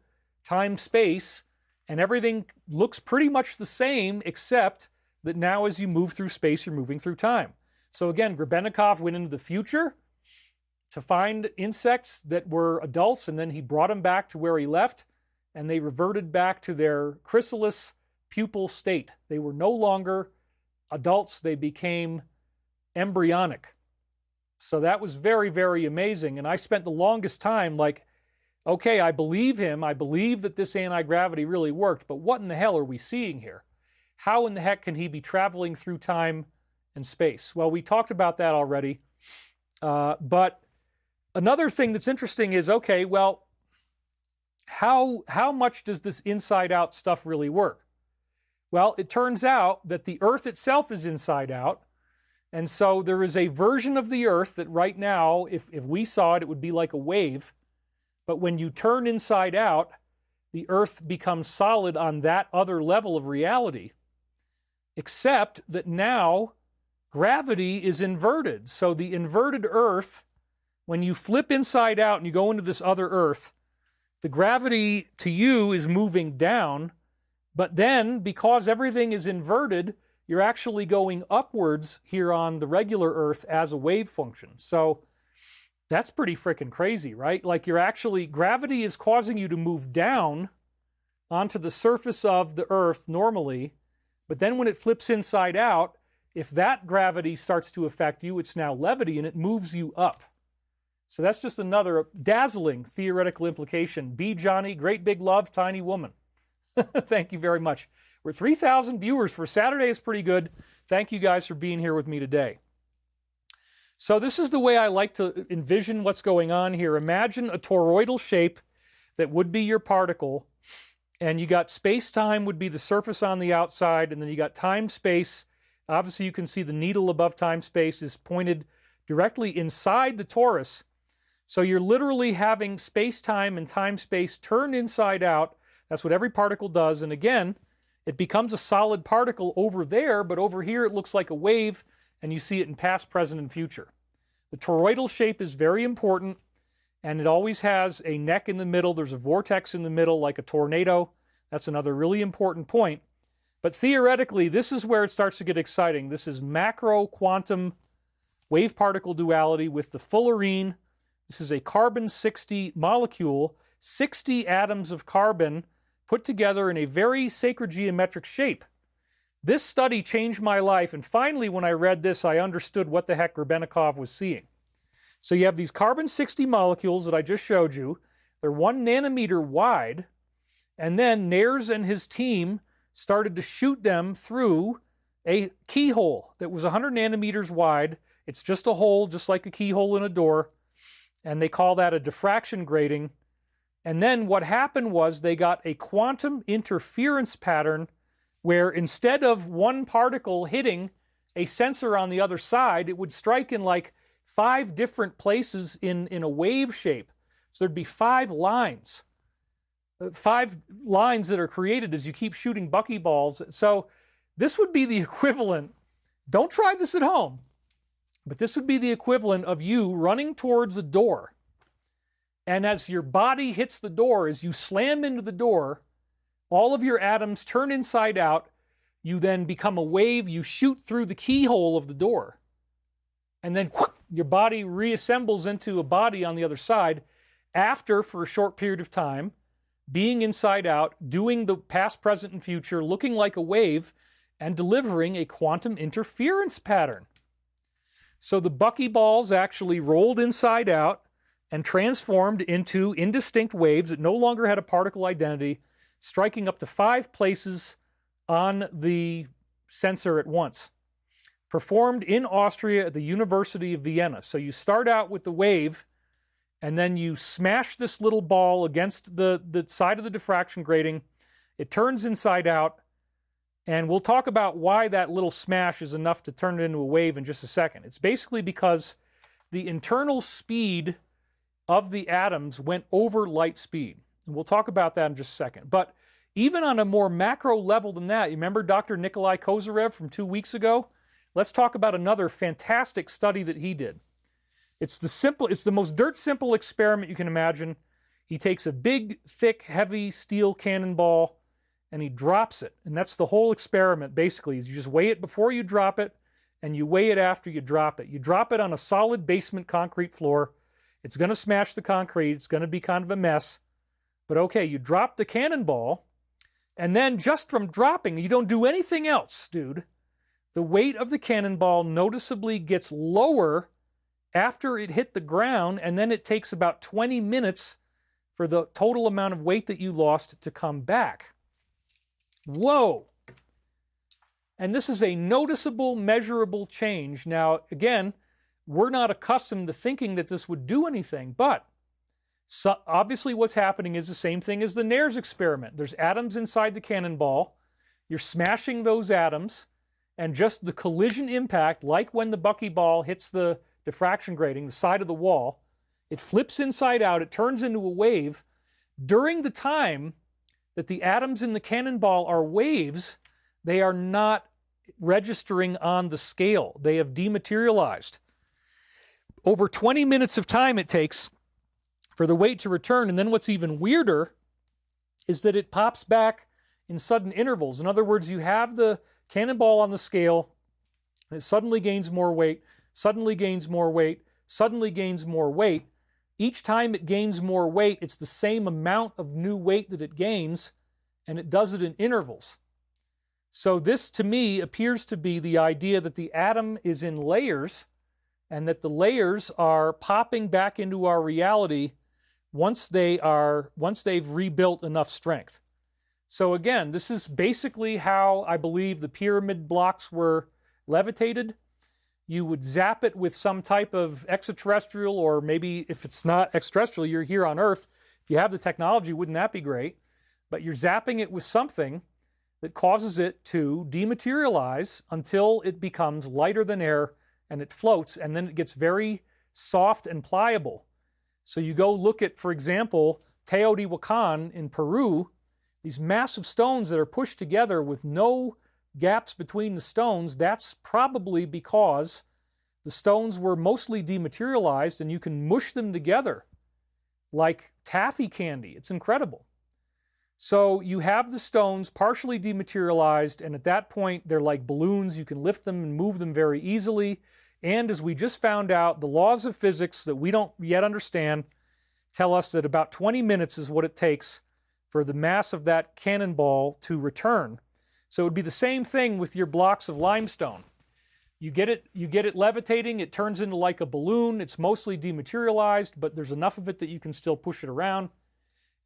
time-space, and everything looks pretty much the same, except that now as you move through space, you're moving through time. So again, Grebennikov went into the future to find insects that were adults, and then he brought them back to where he left, and they reverted back to their chrysalis pupal state. They were no longer adults, they became embryonic. So that was very, very amazing, and I spent the longest time like, okay, I believe him. I believe that this anti-gravity really worked, but what in the hell are we seeing here? How in the heck can he be traveling through time and space? Well, we talked about that already. But another thing that's interesting is, okay, well, how much does this inside-out stuff really work? Well, it turns out that the Earth itself is inside out, and so there is a version of the Earth that right now, if we saw it, it would be like a wave. But when you turn inside out, the Earth becomes solid on that other level of reality, except that now gravity is inverted. So the inverted Earth, when you flip inside out and you go into this other Earth, the gravity to you is moving down, but then because everything is inverted, you're actually going upwards here on the regular Earth as a wave function. So that's pretty freaking crazy, right? Like gravity is causing you to move down onto the surface of the Earth normally, but then when it flips inside out, if that gravity starts to affect you, it's now levity and it moves you up. So that's just another dazzling theoretical implication. B. Johnny, great big love, tiny woman. Thank you very much. We're 3,000 viewers for Saturday is pretty good. Thank you guys for being here with me today. So this is the way I like to envision what's going on here. Imagine a toroidal shape that would be your particle, and you got space-time would be the surface on the outside, and then you got time-space. Obviously, you can see the needle above time-space is pointed directly inside the torus. So you're literally having space-time and time-space turn inside out. That's what every particle does. And again, it becomes a solid particle over there, but over here it looks like a wave, and you see it in past, present, and future. The toroidal shape is very important, and it always has a neck in the middle. There's a vortex in the middle like a tornado. That's another really important point. But theoretically, this is where it starts to get exciting. This is macro quantum wave-particle duality with the fullerene. This is a carbon-60 molecule, 60 atoms of carbon put together in a very sacred geometric shape. This study changed my life, and finally when I read this, I understood what the heck Grebennikov was seeing. So you have these carbon-60 molecules that I just showed you. They're 1 nanometer wide, and then Nares and his team started to shoot them through a keyhole that was 100 nanometers wide. It's just a hole, just like a keyhole in a door, and they call that a diffraction grating. And then what happened was they got a quantum interference pattern where instead of one particle hitting a sensor on the other side, it would strike in like 5 different places in a wave shape. So there'd be 5 lines. 5 lines that are created as you keep shooting buckyballs. So this would be the equivalent, don't try this at home, but this would be the equivalent of you running towards a door. And as your body hits the door, as you slam into the door, all of your atoms turn inside out. You then become a wave. You shoot through the keyhole of the door. And then whoop, your body reassembles into a body on the other side after, for a short period of time, being inside out, doing the past, present, and future, looking like a wave, and delivering a quantum interference pattern. So the buckyballs actually rolled inside out and transformed into indistinct waves that no longer had a particle identity, striking up to 5 places on the sensor at once. Performed in Austria at the University of Vienna. So you start out with the wave, and then you smash this little ball against the side of the diffraction grating. It turns inside out, and we'll talk about why that little smash is enough to turn it into a wave in just a second. It's basically because the internal speed of the atoms went over light speed. And we'll talk about that in just a second. But even on a more macro level than that, you remember Dr. Nikolai Kozyrev from 2 weeks ago? Let's talk about another fantastic study that he did. It's the most dirt simple experiment you can imagine. He takes a big, thick, heavy steel cannonball and he drops it. And that's the whole experiment, basically, is you just weigh it before you drop it, and you weigh it after you drop it. You drop it on a solid basement concrete floor. It's going to smash the concrete. It's going to be kind of a mess. But okay, you drop the cannonball, and then just from dropping, you don't do anything else, dude. The weight of the cannonball noticeably gets lower after it hit the ground, and then it takes about 20 minutes for the total amount of weight that you lost to come back. Whoa! And this is a noticeable, measurable change. Now, again, we're not accustomed to thinking that this would do anything, but obviously what's happening is the same thing as the Nares experiment. There's atoms inside the cannonball. You're smashing those atoms, and just the collision impact, like when the buckyball hits the diffraction grating, the side of the wall, it flips inside out, it turns into a wave. During the time that the atoms in the cannonball are waves, they are not registering on the scale. They have dematerialized. Over 20 minutes of time it takes for the weight to return, and then what's even weirder is that it pops back in sudden intervals. In other words, you have the cannonball on the scale, and it suddenly gains more weight, suddenly gains more weight, suddenly gains more weight. Each time it gains more weight, it's the same amount of new weight that it gains, and it does it in intervals. So this, to me, appears to be the idea that the atom is in layers, and that the layers are popping back into our reality once they've rebuilt enough strength. So again, this is basically how I believe the pyramid blocks were levitated. You would zap it with some type of extraterrestrial, or maybe if it's not extraterrestrial, you're here on Earth. If you have the technology, wouldn't that be great? But you're zapping it with something that causes it to dematerialize until it becomes lighter than air and it floats, and then it gets very soft and pliable. So you go look at, for example, Teotihuacan in Peru, these massive stones that are pushed together with no gaps between the stones. That's probably because the stones were mostly dematerialized, and you can mush them together like taffy candy. It's incredible. So you have the stones partially dematerialized, and at that point they're like balloons. You can lift them and move them very easily. And as we just found out, the laws of physics that we don't yet understand tell us that about 20 minutes is what it takes for the mass of that cannonball to return. So it would be the same thing with your blocks of limestone. You get it levitating, it turns into like a balloon. It's mostly dematerialized, but there's enough of it that you can still push it around.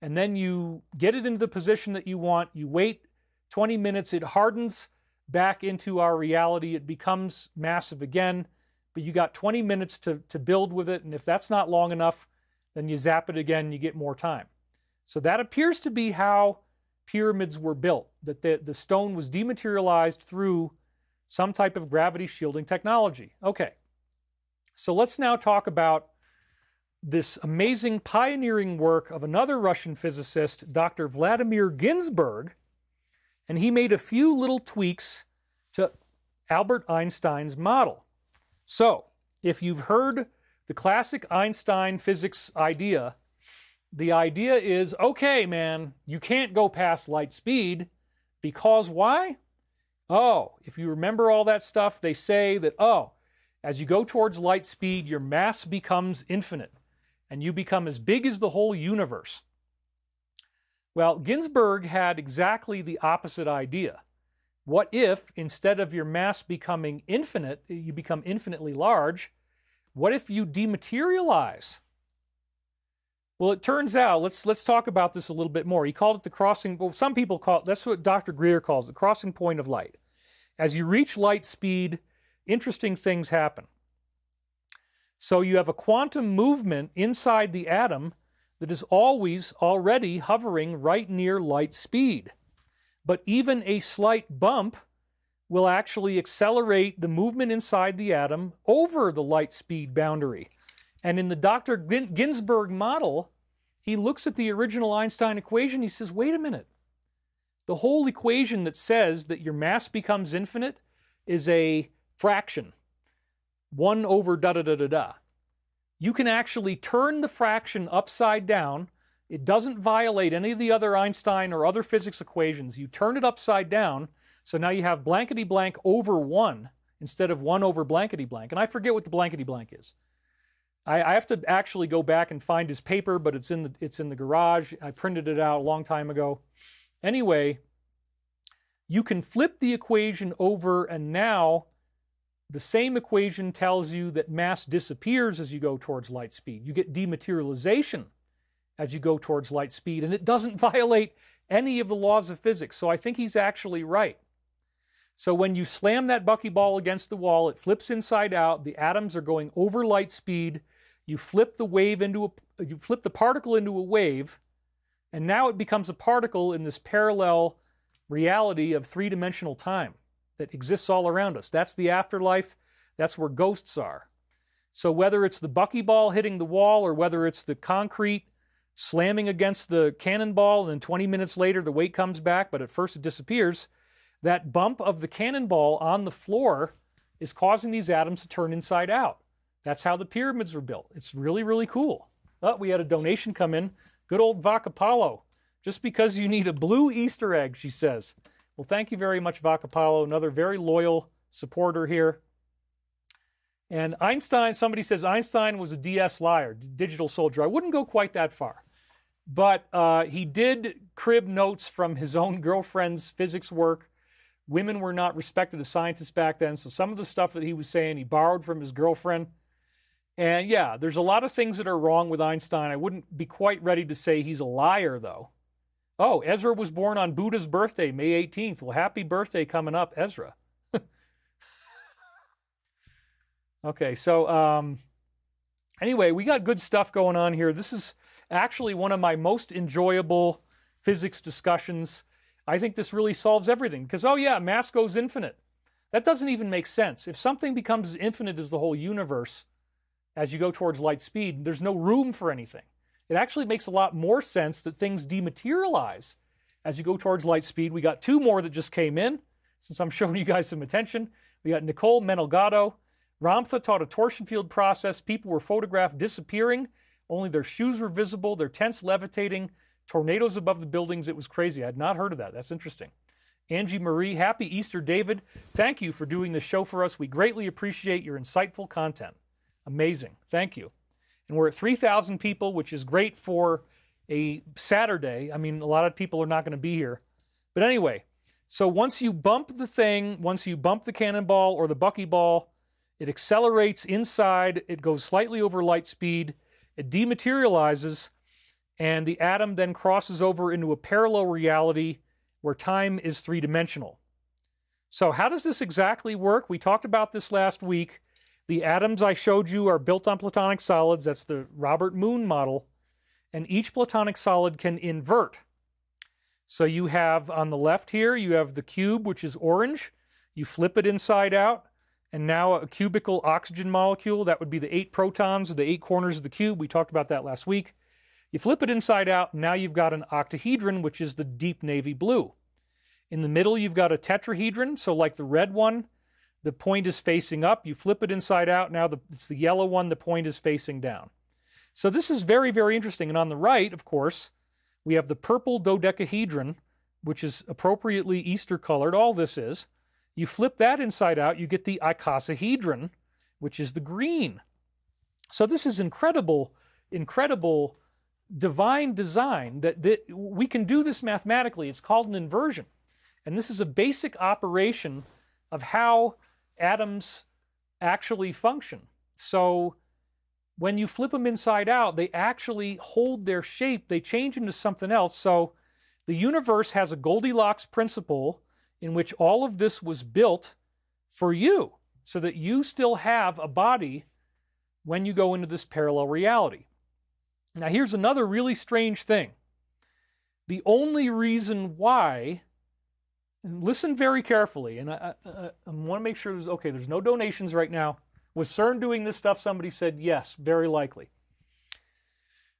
And then you get it into the position that you want. You wait 20 minutes, it hardens back into our reality. It becomes massive again, but you got 20 minutes to build with it. And if that's not long enough, then you zap it again, you get more time. So that appears to be how pyramids were built, that the stone was dematerialized through some type of gravity shielding technology. Okay, so let's now talk about this amazing pioneering work of another Russian physicist, Dr. Vladimir Ginzburg, and he made a few little tweaks to Albert Einstein's model. So, if you've heard the classic Einstein physics idea, the idea is, okay, man, you can't go past light speed, because why? Oh, if you remember all that stuff, they say that, as you go towards light speed, your mass becomes infinite, and you become as big as the whole universe. Well, Ginzburg had exactly the opposite idea. What if, instead of your mass becoming infinite, you become infinitely large? What if you dematerialize? Well, it turns out, let's talk about this a little bit more. He called it the crossing, well, some people call it, that's what Dr. Greer calls the crossing point of light. As you reach light speed, interesting things happen. So you have a quantum movement inside the atom that is always already hovering right near light speed. But even a slight bump will actually accelerate the movement inside the atom over the light speed boundary. And in the Dr. Ginzburg model, he looks at the original Einstein equation, he says, wait a minute. The whole equation that says that your mass becomes infinite is a fraction. 1 over da-da-da-da-da. You can actually turn the fraction upside down. It doesn't violate any of the other Einstein or other physics equations. You turn it upside down, so now you have blankety blank over 1 instead of 1 over blankety blank. And I forget what the blankety blank is. I have to actually go back and find his paper, but it's in the garage. I printed it out a long time ago. Anyway, you can flip the equation over, and now the same equation tells you that mass disappears as you go towards light speed. You get dematerialization as you go towards light speed, and it doesn't violate any of the laws of physics. So I think he's actually right. So when you slam that buckyball against the wall, it flips inside out. The atoms are going over light speed. You flip the particle into a wave, and now it becomes a particle in this parallel reality of three-dimensional time that exists all around us. That's the afterlife. That's where ghosts are. So whether it's the buckyball hitting the wall or whether it's the concrete slamming against the cannonball and then 20 minutes later the weight comes back, but at first it disappears, that bump of the cannonball on the floor is causing these atoms to turn inside out. That's how the pyramids were built. It's really, really cool. Oh, we had a donation come in. Good old Vacapalo. Just because you need a blue Easter egg, she says. Well, thank you very much, Vacapalo. Another very loyal supporter here. And Einstein, somebody says Einstein was a DS liar, digital soldier. I wouldn't go quite that far. But he did crib notes from his own girlfriend's physics work. Women were not respected as scientists back then, so some of the stuff that he was saying, he borrowed from his girlfriend. And yeah, there's a lot of things that are wrong with Einstein. I wouldn't be quite ready to say he's a liar, though. Oh, Ezra was born on Buddha's birthday, May 18th. Well, happy birthday coming up, Ezra. Okay, so anyway, we got good stuff going on here. This is actually one of my most enjoyable physics discussions. I think this really solves everything because, oh yeah, mass goes infinite. That doesn't even make sense. If something becomes as infinite as the whole universe as you go towards light speed, there's no room for anything. It actually makes a lot more sense that things dematerialize as you go towards light speed. We got two more that just came in, since I'm showing you guys some attention. We got Nicole Menelgado. Ramtha taught a torsion field process. People were photographed disappearing. Only their shoes were visible. Their tents levitating. Tornadoes above the buildings. It was crazy. I had not heard of that. That's interesting. Angie Marie, happy Easter, David. Thank you for doing this show for us. We greatly appreciate your insightful content. Amazing. Thank you. And we're at 3,000 people, which is great for a Saturday. I mean, a lot of people are not going to be here. But anyway, so once you bump the thing, once you bump the cannonball or the buckyball, it accelerates inside, it goes slightly over light speed, it dematerializes, and the atom then crosses over into a parallel reality where time is three-dimensional. So how does this exactly work? We talked about this last week. The atoms I showed you are built on platonic solids. That's the Robert Moon model. And each platonic solid can invert. So you have on the left here, you have the cube, which is orange. You flip it inside out, and now a cubical oxygen molecule, that would be the 8 protons of the 8 corners of the cube. We talked about that last week. You flip it inside out, and now you've got an octahedron, which is the deep navy blue. In the middle, you've got a tetrahedron, so like the red one, the point is facing up. You flip it inside out, now it's the yellow one, the point is facing down. So this is very, very interesting. And on the right, of course, we have the purple dodecahedron, which is appropriately Easter colored. All this is. You flip that inside out, you get the icosahedron, which is the green. So this is incredible, incredible divine design that we can do this mathematically. It's called an inversion. And this is a basic operation of how atoms actually function. So when you flip them inside out, they actually hold their shape. They change into something else. So the universe has a Goldilocks principle in which all of this was built for you so that you still have a body when you go into this parallel reality. Now, here's another really strange thing. The only reason why, and listen very carefully, and I want to make sure there's no donations right now. Was CERN doing this stuff? Somebody said yes, very likely.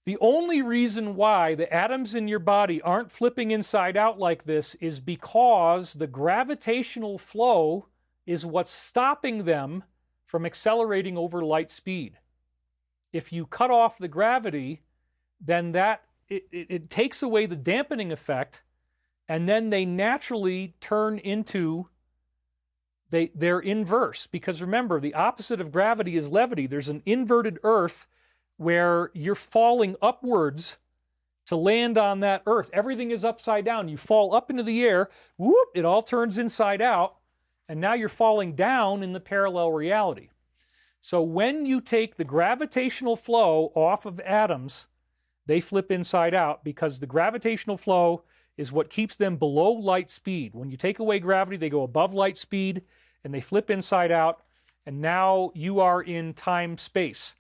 The only reason why the atoms in your body aren't flipping inside out like this is because the gravitational flow is what's stopping them from accelerating over light speed. If you cut off the gravity, then it takes away the dampening effect, and then they naturally turn into, they're inverse. Because remember, the opposite of gravity is levity. There's an inverted Earth where you're falling upwards to land on that Earth. Everything is upside down. You fall up into the air, whoop, it all turns inside out, and now you're falling down in the parallel reality. So when you take the gravitational flow off of atoms, they flip inside out because the gravitational flow is what keeps them below light speed. When you take away gravity, they go above light speed, and they flip inside out, and now you are in time-space.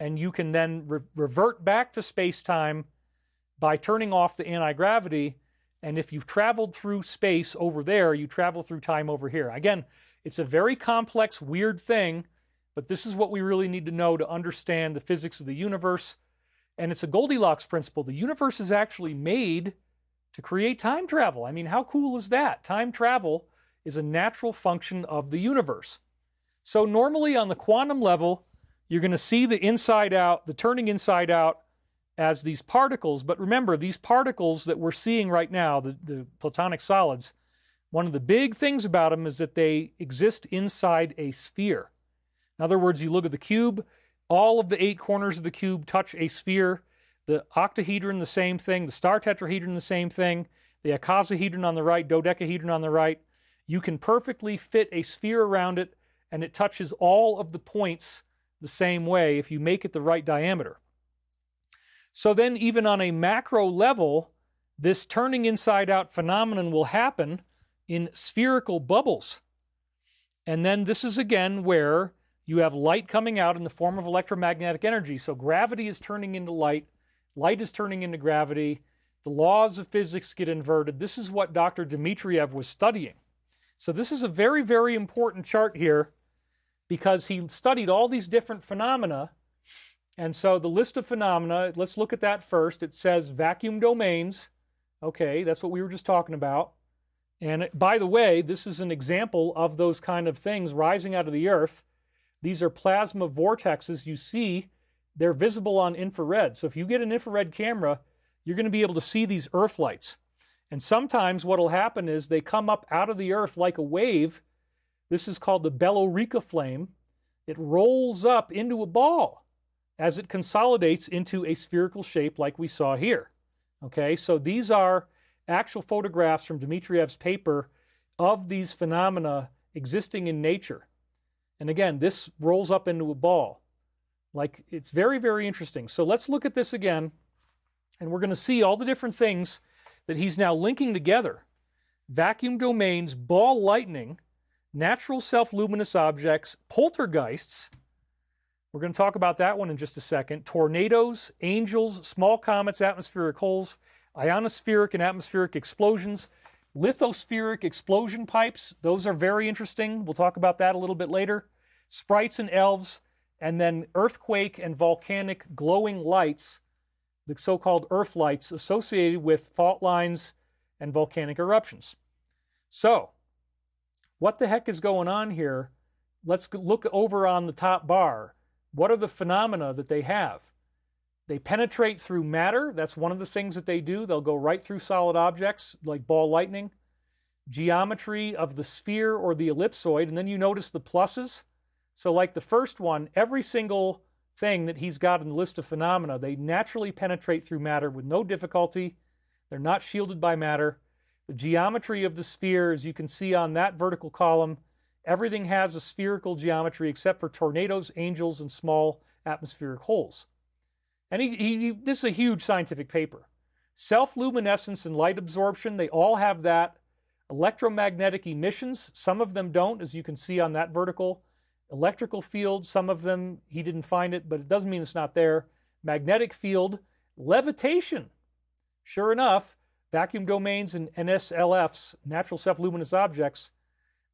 And you can then revert back to space-time by turning off the anti-gravity, and if you've traveled through space over there, you travel through time over here. Again, it's a very complex, weird thing, but this is what we really need to know to understand the physics of the universe, and it's a Goldilocks principle. The universe is actually made to create time travel. I mean, how cool is that? Time travel is a natural function of the universe. So normally on the quantum level, you're going to see the inside out, the turning inside out as these particles. But remember, these particles that we're seeing right now, the platonic solids, one of the big things about them is that they exist inside a sphere. In other words, you look at the cube, all of the 8 corners of the cube touch a sphere. The octahedron, the same thing. The star tetrahedron, the same thing. The icosahedron on the right, dodecahedron on the right. You can perfectly fit a sphere around it, and it touches all of the points the same way if you make it the right diameter. So then even on a macro level, this turning inside out phenomenon will happen in spherical bubbles. And then this is again where you have light coming out in the form of electromagnetic energy. So gravity is turning into light, light is turning into gravity, the laws of physics get inverted. This is what Dr. Dmitriev was studying. So this is a very, very important chart here, because he studied all these different phenomena. And so the list of phenomena, let's look at that first. It says vacuum domains. Okay, that's what we were just talking about. And by the way, this is an example of those kind of things rising out of the Earth. These are plasma vortexes. You see, they're visible on infrared. So if you get an infrared camera, you're going to be able to see these Earth lights. And sometimes what will happen is they come up out of the Earth like a wave. This is called the Bellorica flame. It rolls up into a ball as it consolidates into a spherical shape like we saw here. Okay, so these are actual photographs from Dmitriev's paper of these phenomena existing in nature. And again, this rolls up into a ball. Like, it's very, very interesting. So let's look at this again, and we're going to see all the different things that he's now linking together. vacuum domains, ball lightning, natural self-luminous objects, poltergeists. We're going to talk about that one in just a second. Tornadoes, angels, small comets, atmospheric holes, ionospheric and atmospheric explosions, lithospheric explosion pipes. Those are very interesting. We'll talk about that a little bit later. Sprites and elves, and then earthquake and volcanic glowing lights, the so-called earth lights associated with fault lines and volcanic eruptions. So, what the heck is going on here? Let's look over on the top bar. What are the phenomena that they have? They penetrate through matter. That's one of the things that they do. They'll go right through solid objects like ball lightning. Geometry of the sphere or the ellipsoid. And then you notice the pluses. So like the first one, every single thing that he's got in the list of phenomena, they naturally penetrate through matter with no difficulty. They're not shielded by matter. The geometry of the sphere, as you can see on that vertical column, everything has a spherical geometry except for tornadoes, angels, and small atmospheric holes. And this is a huge scientific paper. Self-luminescence and light absorption, they all have that. Electromagnetic emissions, some of them don't, as you can see on that vertical. Electrical field, some of them, he didn't find it, but it doesn't mean it's not there. Magnetic field, levitation. Sure enough, vacuum domains and NSLFs, natural self-luminous objects,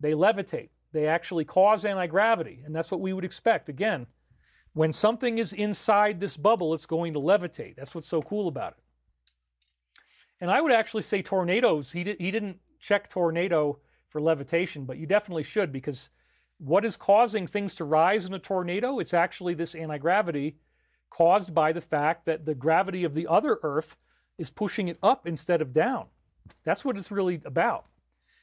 they levitate. They actually cause anti-gravity, and that's what we would expect. Again, when something is inside this bubble, it's going to levitate. That's what's so cool about it. And I would actually say tornadoes, he didn't check tornado for levitation, but you definitely should, because what is causing things to rise in a tornado? It's actually this anti-gravity caused by the fact that the gravity of the other Earth is pushing it up instead of down. That's what it's really about.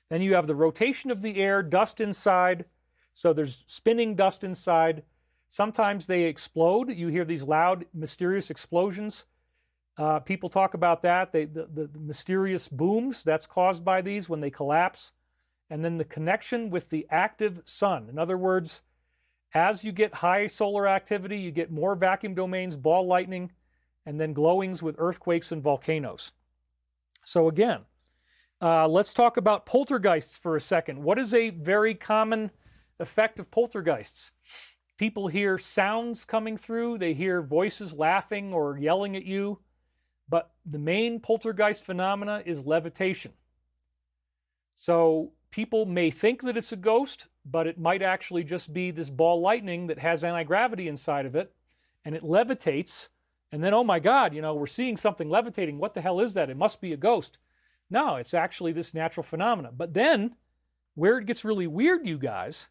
Then you have the rotation of the air, dust inside. So there's spinning dust inside. Sometimes they explode. You hear these loud, mysterious explosions. People talk about that. The mysterious booms, that's caused by these when they collapse. And then the connection with the active sun. In other words, as you get high solar activity, you get more vacuum domains, ball lightning, and then glowings with earthquakes and volcanoes. So again, let's talk about poltergeists for a second. What is a very common effect of poltergeists? People hear sounds coming through. They hear voices laughing or yelling at you. But the main poltergeist phenomena is levitation. So people may think that it's a ghost, but it might actually just be this ball lightning that has anti-gravity inside of it, and it levitates. And then, oh my God, we're seeing something levitating. What the hell is that? It must be a ghost. No, it's actually this natural phenomena. But then, where it gets really weird, you guys,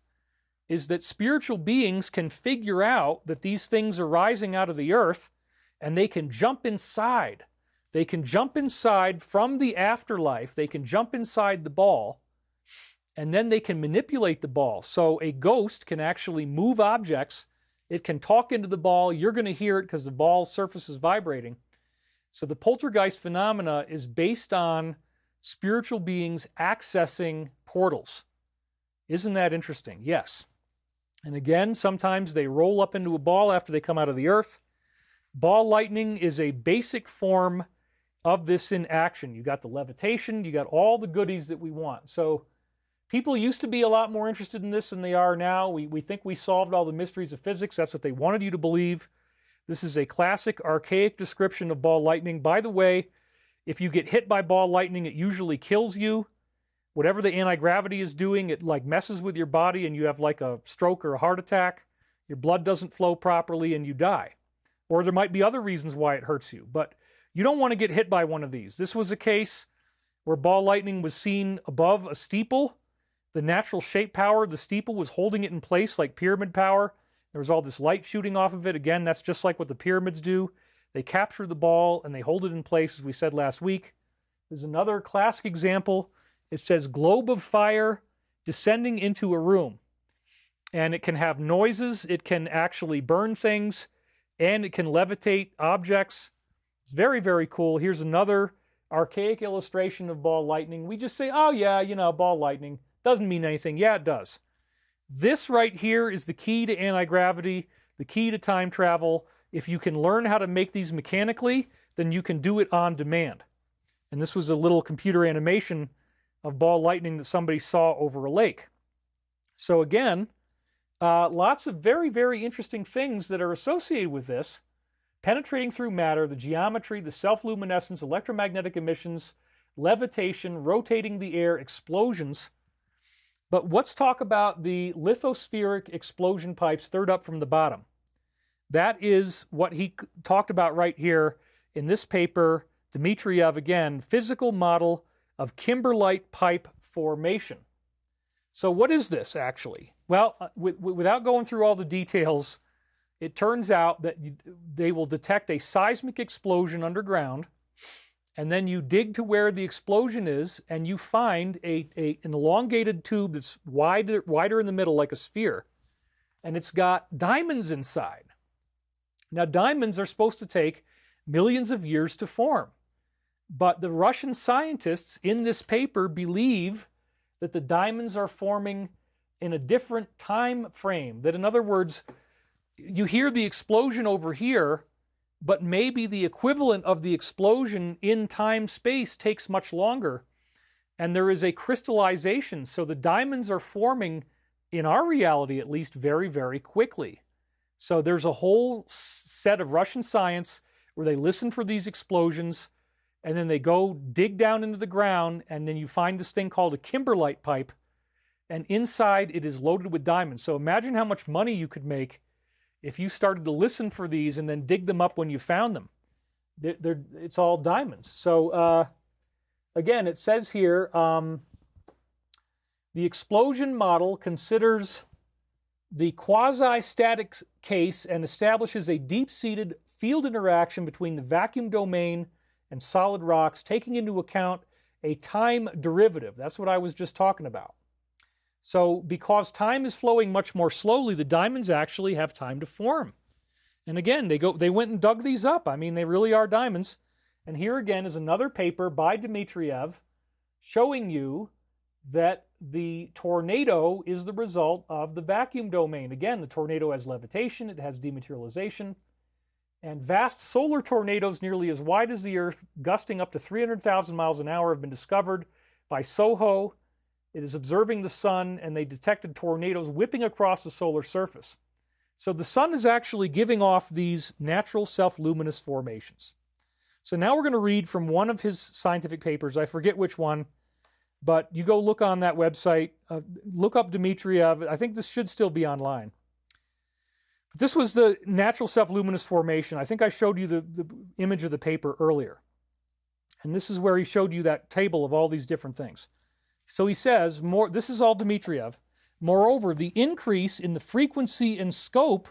is that spiritual beings can figure out that these things are rising out of the earth, and they can jump inside. They can jump inside from the afterlife. They can jump inside the ball, and then they can manipulate the ball. So a ghost can actually move objects. It can talk into the ball. You're going to hear it because the ball's surface is vibrating. So the poltergeist phenomena is based on spiritual beings accessing portals. Isn't that interesting? Yes. And again, sometimes they roll up into a ball after they come out of the earth. Ball lightning is a basic form of this in action. You got the levitation, you got all the goodies that we want. So people used to be a lot more interested in this than they are now. We think we solved all the mysteries of physics. That's what they wanted you to believe. This is a classic, archaic description of ball lightning. By the way, if you get hit by ball lightning, it usually kills you. Whatever the anti-gravity is doing, it like messes with your body and you have like a stroke or a heart attack. Your blood doesn't flow properly and you die. Or there might be other reasons why it hurts you. But you don't want to get hit by one of these. This was a case where ball lightning was seen above a steeple. The natural shape power of the steeple was holding it in place like pyramid power. There was all this light shooting off of it. Again, that's just like what the pyramids do. They capture the ball and they hold it in place, as we said last week. There's another classic example. It says globe of fire descending into a room. And it can have noises. It can actually burn things. And it can levitate objects. It's very, very cool. Here's another archaic illustration of ball lightning. We just say, oh yeah, ball lightning. Doesn't mean anything. Yeah, it does. This right here is the key to anti-gravity, the key to time travel. If you can learn how to make these mechanically, then you can do it on demand. And this was a little computer animation of ball lightning that somebody saw over a lake. So again, lots of very, very interesting things that are associated with this. Penetrating through matter, the geometry, the self-luminescence, electromagnetic emissions, levitation, rotating the air, explosions. But let's talk about the lithospheric explosion pipes, third up from the bottom. That is what he talked about right here in this paper, Dmitriev, again, physical model of kimberlite pipe formation. So what is this actually? Well, without going through all the details, it turns out that they will detect a seismic explosion underground, and then you dig to where the explosion is, and you find an elongated tube that's wider in the middle like a sphere, and it's got diamonds inside. Now, diamonds are supposed to take millions of years to form, but the Russian scientists in this paper believe that the diamonds are forming in a different time frame. That, in other words, you hear the explosion over here, but maybe the equivalent of the explosion in time-space takes much longer, and there is a crystallization. So the diamonds are forming, in our reality at least, very, very quickly. So there's a whole set of Russian science where they listen for these explosions, and then they go dig down into the ground, and then you find this thing called a kimberlite pipe, and inside it is loaded with diamonds. So imagine how much money you could make if you started to listen for these and then dig them up when you found them. It's all diamonds. So again, it says here, the explosion model considers the quasi-static case and establishes a deep-seated field interaction between the vacuum domain and solid rocks, taking into account a time derivative. That's what I was just talking about. So because time is flowing much more slowly, the diamonds actually have time to form. And again, they went and dug these up. I mean, they really are diamonds. And here again is another paper by Dmitriev showing you that the tornado is the result of the vacuum domain. Again, the tornado has levitation, it has dematerialization, and vast solar tornadoes nearly as wide as the Earth, gusting up to 300,000 miles an hour, have been discovered by SOHO. It is observing the sun, and they detected tornadoes whipping across the solar surface. So the sun is actually giving off these natural self-luminous formations. So now we're going to read from one of his scientific papers. I forget which one, but you go look on that website, look up Dmitriev. I think this should still be online. But this was the natural self-luminous formation. I think I showed you the image of the paper earlier. And this is where he showed you that table of all these different things. So he says, this is all Dmitriev, moreover, the increase in the frequency and scope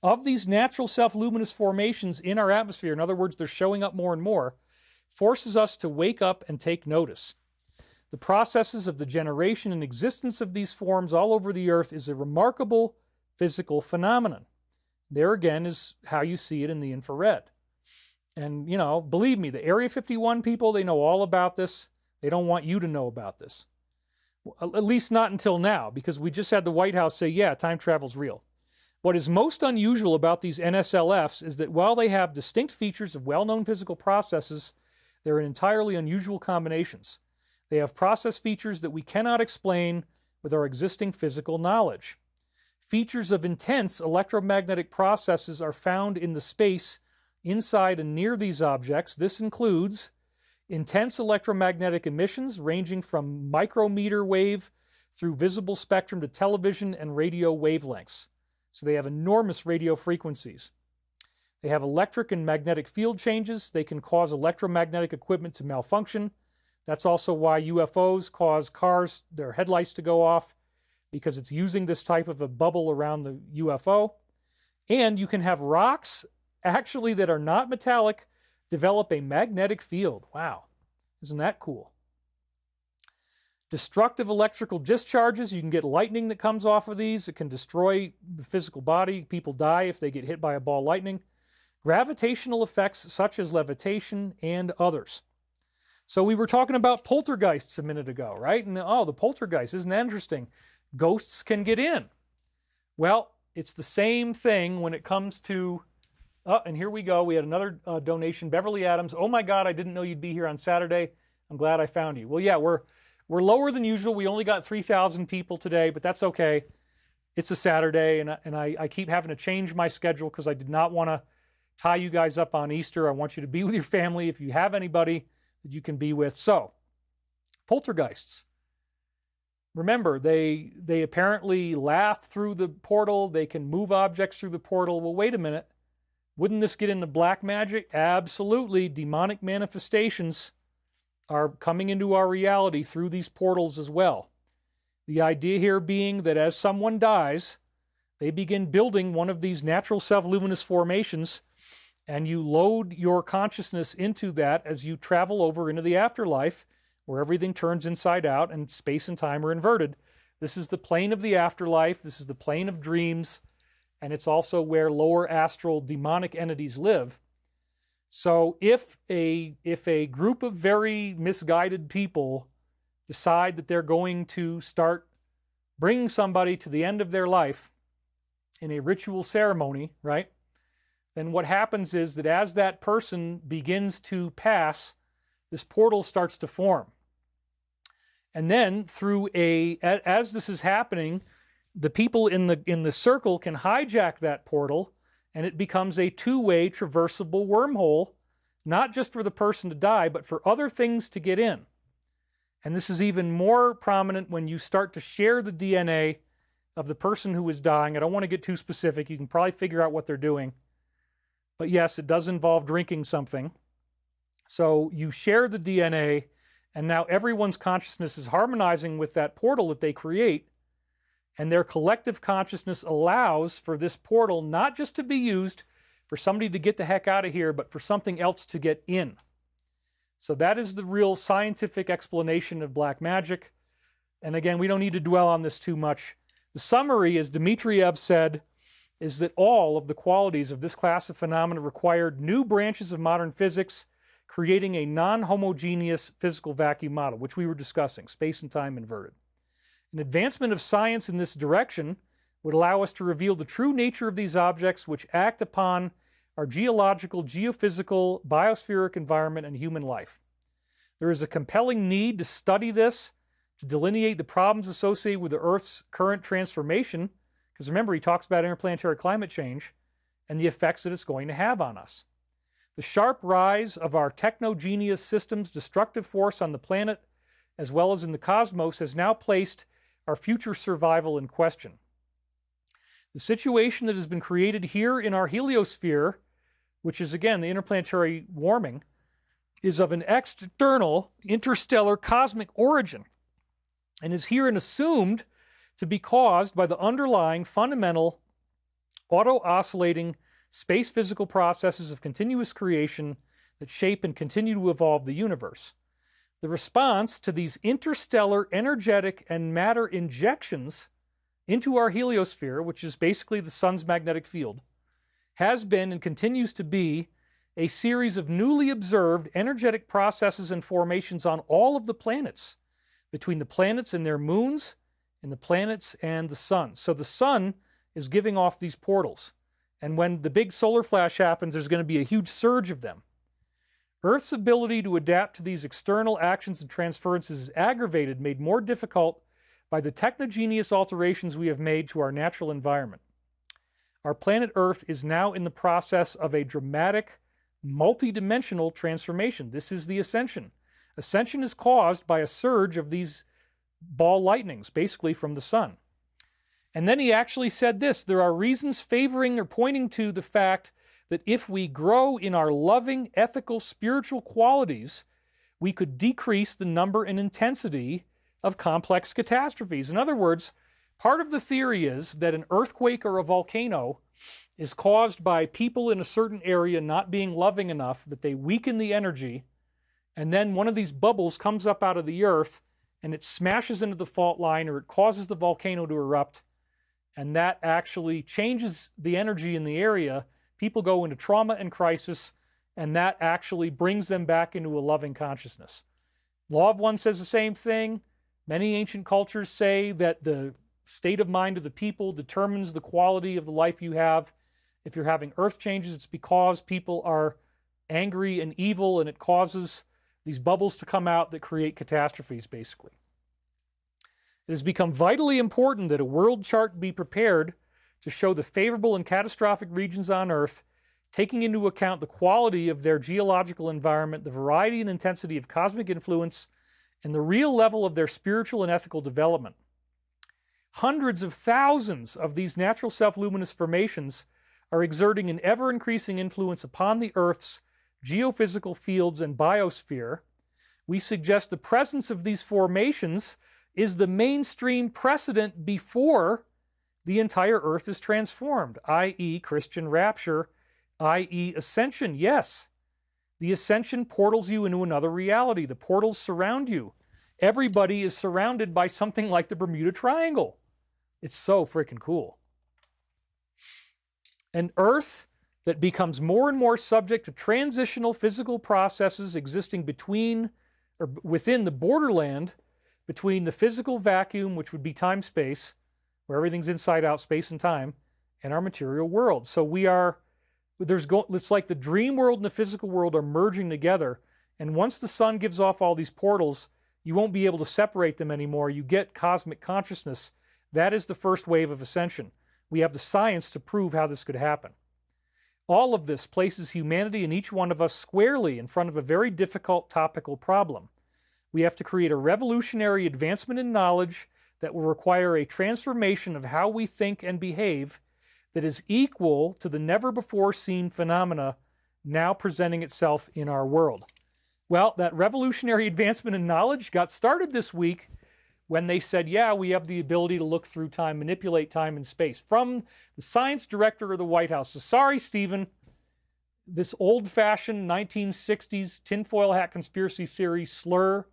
of these natural self-luminous formations in our atmosphere, in other words, they're showing up more and more, forces us to wake up and take notice. The processes of the generation and existence of these forms all over the Earth is a remarkable physical phenomenon. There again is how you see it in the infrared. And, you know, believe me, the Area 51 people, they know all about this. They don't want you to know about this. At least not until now, because we just had the White House say, yeah, time travel's real. What is most unusual about these NSLFs is that while they have distinct features of well-known physical processes, they're in entirely unusual combinations. They have process features that we cannot explain with our existing physical knowledge. Features of intense electromagnetic processes are found in the space inside and near these objects. This includes intense electromagnetic emissions ranging from micrometer wave through visible spectrum to television and radio wavelengths. So they have enormous radio frequencies. They have electric and magnetic field changes. They can cause electromagnetic equipment to malfunction. That's also why UFOs cause cars, their headlights to go off, because it's using this type of a bubble around the UFO. And you can have rocks, actually, that are not metallic, develop a magnetic field. Wow, isn't that cool? Destructive electrical discharges. You can get lightning that comes off of these. It can destroy the physical body. People die if they get hit by a ball of lightning. Gravitational effects such as levitation and others. So we were talking about poltergeists a minute ago, right? And oh, the poltergeist, isn't that interesting? Ghosts can get in. Well, it's the same thing when it comes to, and here we go. We had another donation. Beverly Adams. Oh my God, I didn't know you'd be here on Saturday. I'm glad I found you. Well, yeah, we're We're lower than usual. We only got 3,000 people today, but that's okay. It's a Saturday, and I keep having to change my schedule because I did not want to tie you guys up on Easter. I want you to be with your family if you have anybody that you can be with. So, poltergeists. Remember, they apparently laugh through the portal. They can move objects through the portal. Well, wait a minute. Wouldn't this get into black magic? Absolutely. Demonic manifestations are coming into our reality through these portals as well. The idea here being that as someone dies, they begin building one of these natural self-luminous formations, and you load your consciousness into that as you travel over into the afterlife, where everything turns inside out and space and time are inverted. This is the plane of the afterlife. This is the plane of dreams, and it's also where lower astral demonic entities live. So if a group of very misguided people decide that they're going to start bringing somebody to the end of their life in a ritual ceremony, right? Then what happens is that as that person begins to pass, this portal starts to form. And then as this is happening, the people in the circle can hijack that portal, and it becomes a two-way traversable wormhole, not just for the person to die, but for other things to get in. And this is even more prominent when you start to share the DNA of the person who is dying. I don't want to get too specific. You can probably figure out what they're doing. But yes, it does involve drinking something. So you share the DNA, and now everyone's consciousness is harmonizing with that portal that they create, and their collective consciousness allows for this portal not just to be used for somebody to get the heck out of here, but for something else to get in. So that is the real scientific explanation of black magic. And again, we don't need to dwell on this too much. The summary, as Dmitriev said, is that all of the qualities of this class of phenomena required new branches of modern physics, creating a non-homogeneous physical vacuum model, which we were discussing, space and time inverted. An advancement of science in this direction would allow us to reveal the true nature of these objects which act upon our geological, geophysical, biospheric environment and human life. There is a compelling need to study this, to delineate the problems associated with the Earth's current transformation, because remember, he talks about interplanetary climate change and the effects that it's going to have on us. The sharp rise of our technogenous system's destructive force on the planet, as well as in the cosmos, has now placed our future survival in question. The situation that has been created here in our heliosphere, which is again the interplanetary warming, is of an external, interstellar, cosmic origin, and is here and assumed to be caused by the underlying fundamental auto-oscillating space physical processes of continuous creation that shape and continue to evolve the universe. The response to these interstellar energetic and matter injections into our heliosphere, which is basically the sun's magnetic field, has been and continues to be a series of newly observed energetic processes and formations on all of the planets, between the planets and their moons, and the planets and the sun. So the sun is giving off these portals. And when the big solar flash happens, there's going to be a huge surge of them. Earth's ability to adapt to these external actions and transferences is aggravated, made more difficult by the technogenous alterations we have made to our natural environment. Our planet Earth is now in the process of a dramatic, multidimensional transformation. This is the Ascension. Ascension is caused by a surge of these ball lightnings, basically from the sun. And then he actually said this: there are reasons favoring or pointing to the fact that if we grow in our loving, ethical, spiritual qualities, we could decrease the number and intensity of complex catastrophes. In other words, part of the theory is that an earthquake or a volcano is caused by people in a certain area not being loving enough, that they weaken the energy, and then one of these bubbles comes up out of the earth and it smashes into the fault line, or it causes the volcano to erupt, and that actually changes the energy in the area. People go into trauma and crisis, and that actually brings them back into a loving consciousness. Law of One says the same thing. Many ancient cultures say that the state of mind of the people determines the quality of the life you have. If you're having earth changes, it's because people are angry and evil, and it causes these bubbles to come out that create catastrophes, basically. It has become vitally important that a world chart be prepared to show the favorable and catastrophic regions on Earth, taking into account the quality of their geological environment, the variety and intensity of cosmic influence, and the real level of their spiritual and ethical development. Hundreds of thousands of these natural self-luminous formations are exerting an ever-increasing influence upon the Earth's geophysical fields and biosphere. We suggest the presence of these formations is the mainstream precedent before the entire Earth is transformed, i.e. Christian rapture, i.e. Ascension. Yes, the Ascension portals you into another reality. The portals surround you. Everybody is surrounded by something like the Bermuda Triangle. It's so freaking cool. An Earth that becomes more and more subject to transitional physical processes existing between or within the borderland between the physical vacuum, which would be time-space, where everything's inside out, space and time, and our material world. So it's like the dream world and the physical world are merging together, and once the sun gives off all these portals, you won't be able to separate them anymore. You get cosmic consciousness. That is the first wave of ascension. We have the science to prove how this could happen. All of this places humanity and each one of us squarely in front of a very difficult topical problem. We have to create a revolutionary advancement in knowledge that will require a transformation of how we think and behave that is equal to the never-before-seen phenomena now presenting itself in our world. Well, that revolutionary advancement in knowledge got started this week when they said, yeah, we have the ability to look through time, manipulate time and space, from the science director of the White House. So sorry, Stephen, this old-fashioned 1960s tinfoil hat conspiracy theory slur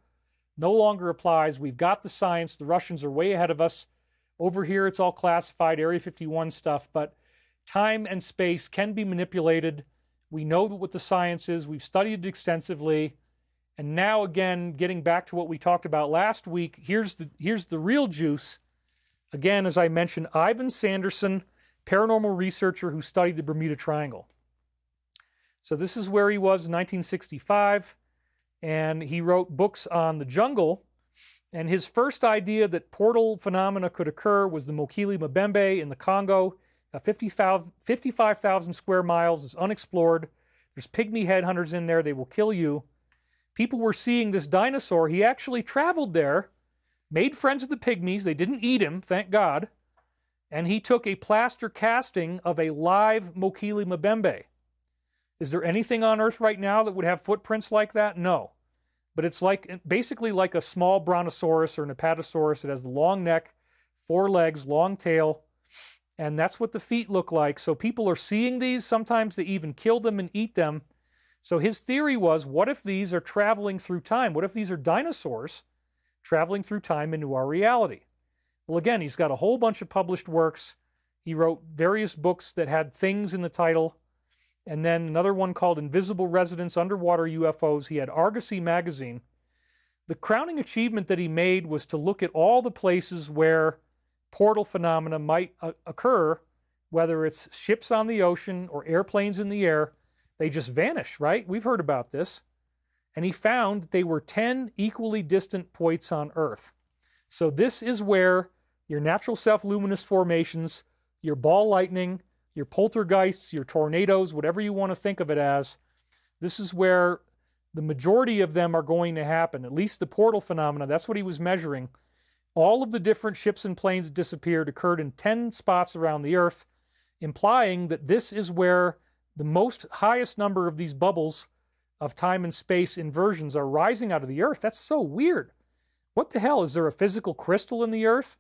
no longer applies. We've got the science. The Russians are way ahead of us. Over here, it's all classified, Area 51 stuff, but time and space can be manipulated. We know what the science is. We've studied it extensively. And now, again, getting back to what we talked about last week, here's the real juice. Again, as I mentioned, Ivan Sanderson, paranormal researcher who studied the Bermuda Triangle. So this is where he was in 1965, and he wrote books on the jungle. And his first idea that portal phenomena could occur was the Mokele Mbembe in the Congo. 55,000 square miles is unexplored. There's pygmy headhunters in there. They will kill you. People were seeing this dinosaur. He actually traveled there, made friends with the pygmies. They didn't eat him, thank God. And he took a plaster casting of a live Mokele Mbembe. Is there anything on Earth right now that would have footprints like that? No. But it's basically like a small brontosaurus or an apatosaurus. It has the long neck, 4 legs, long tail, and that's what the feet look like. So people are seeing these. Sometimes they even kill them and eat them. So his theory was, what if these are traveling through time? What if these are dinosaurs traveling through time into our reality? Well, again, he's got a whole bunch of published works. He wrote various books that had things in the title. And then another one called Invisible Residents, Underwater UFOs. He had Argosy magazine. The crowning achievement that he made was to look at all the places where portal phenomena might occur, whether it's ships on the ocean or airplanes in the air. They just vanish, right? We've heard about this. And he found that they were 10 equally distant points on Earth. So this is where your natural self-luminous formations, your ball lightning, your poltergeists, your tornadoes, whatever you want to think of it as, this is where the majority of them are going to happen, at least the portal phenomena. That's what he was measuring. All of the different ships and planes that disappeared occurred in 10 spots around the Earth, implying that this is where the highest number of these bubbles of time and space inversions are rising out of the Earth. That's so weird. What the hell? Is there a physical crystal in the Earth?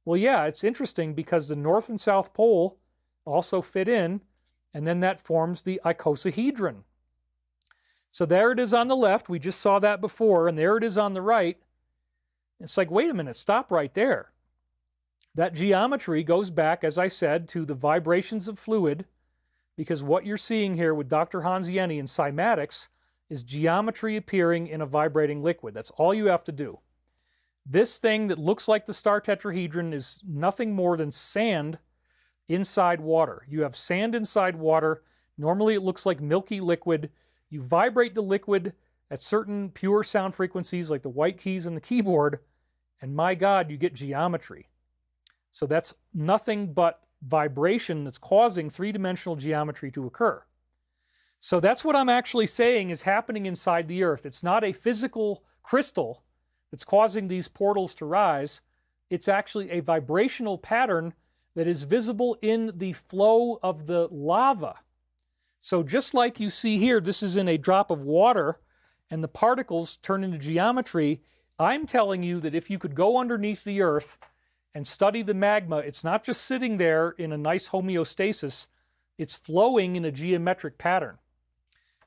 Well, yeah, it's interesting because the North and South Pole also fit in, and then that forms the icosahedron. So there it is on the left. We just saw that before, and there it is on the right. It's like, wait a minute, stop right there. That geometry goes back, as I said, to the vibrations of fluid, because what you're seeing here with Dr. Hans Jenny in cymatics is geometry appearing in a vibrating liquid. That's all you have to do. This thing that looks like the star tetrahedron is nothing more than sand inside water. You have sand inside water. Normally it looks like milky liquid. You vibrate the liquid at certain pure sound frequencies like the white keys in the keyboard, And my God, you get geometry. So that's nothing but vibration that's causing three-dimensional geometry to occur. So that's what I'm actually saying is happening inside the Earth. It's not a physical crystal that's causing these portals to rise. It's actually a vibrational pattern that is visible in the flow of the lava. So just like you see here, this is in a drop of water, and the particles turn into geometry. I'm telling you that if you could go underneath the Earth and study the magma, it's not just sitting there in a nice homeostasis, it's flowing in a geometric pattern.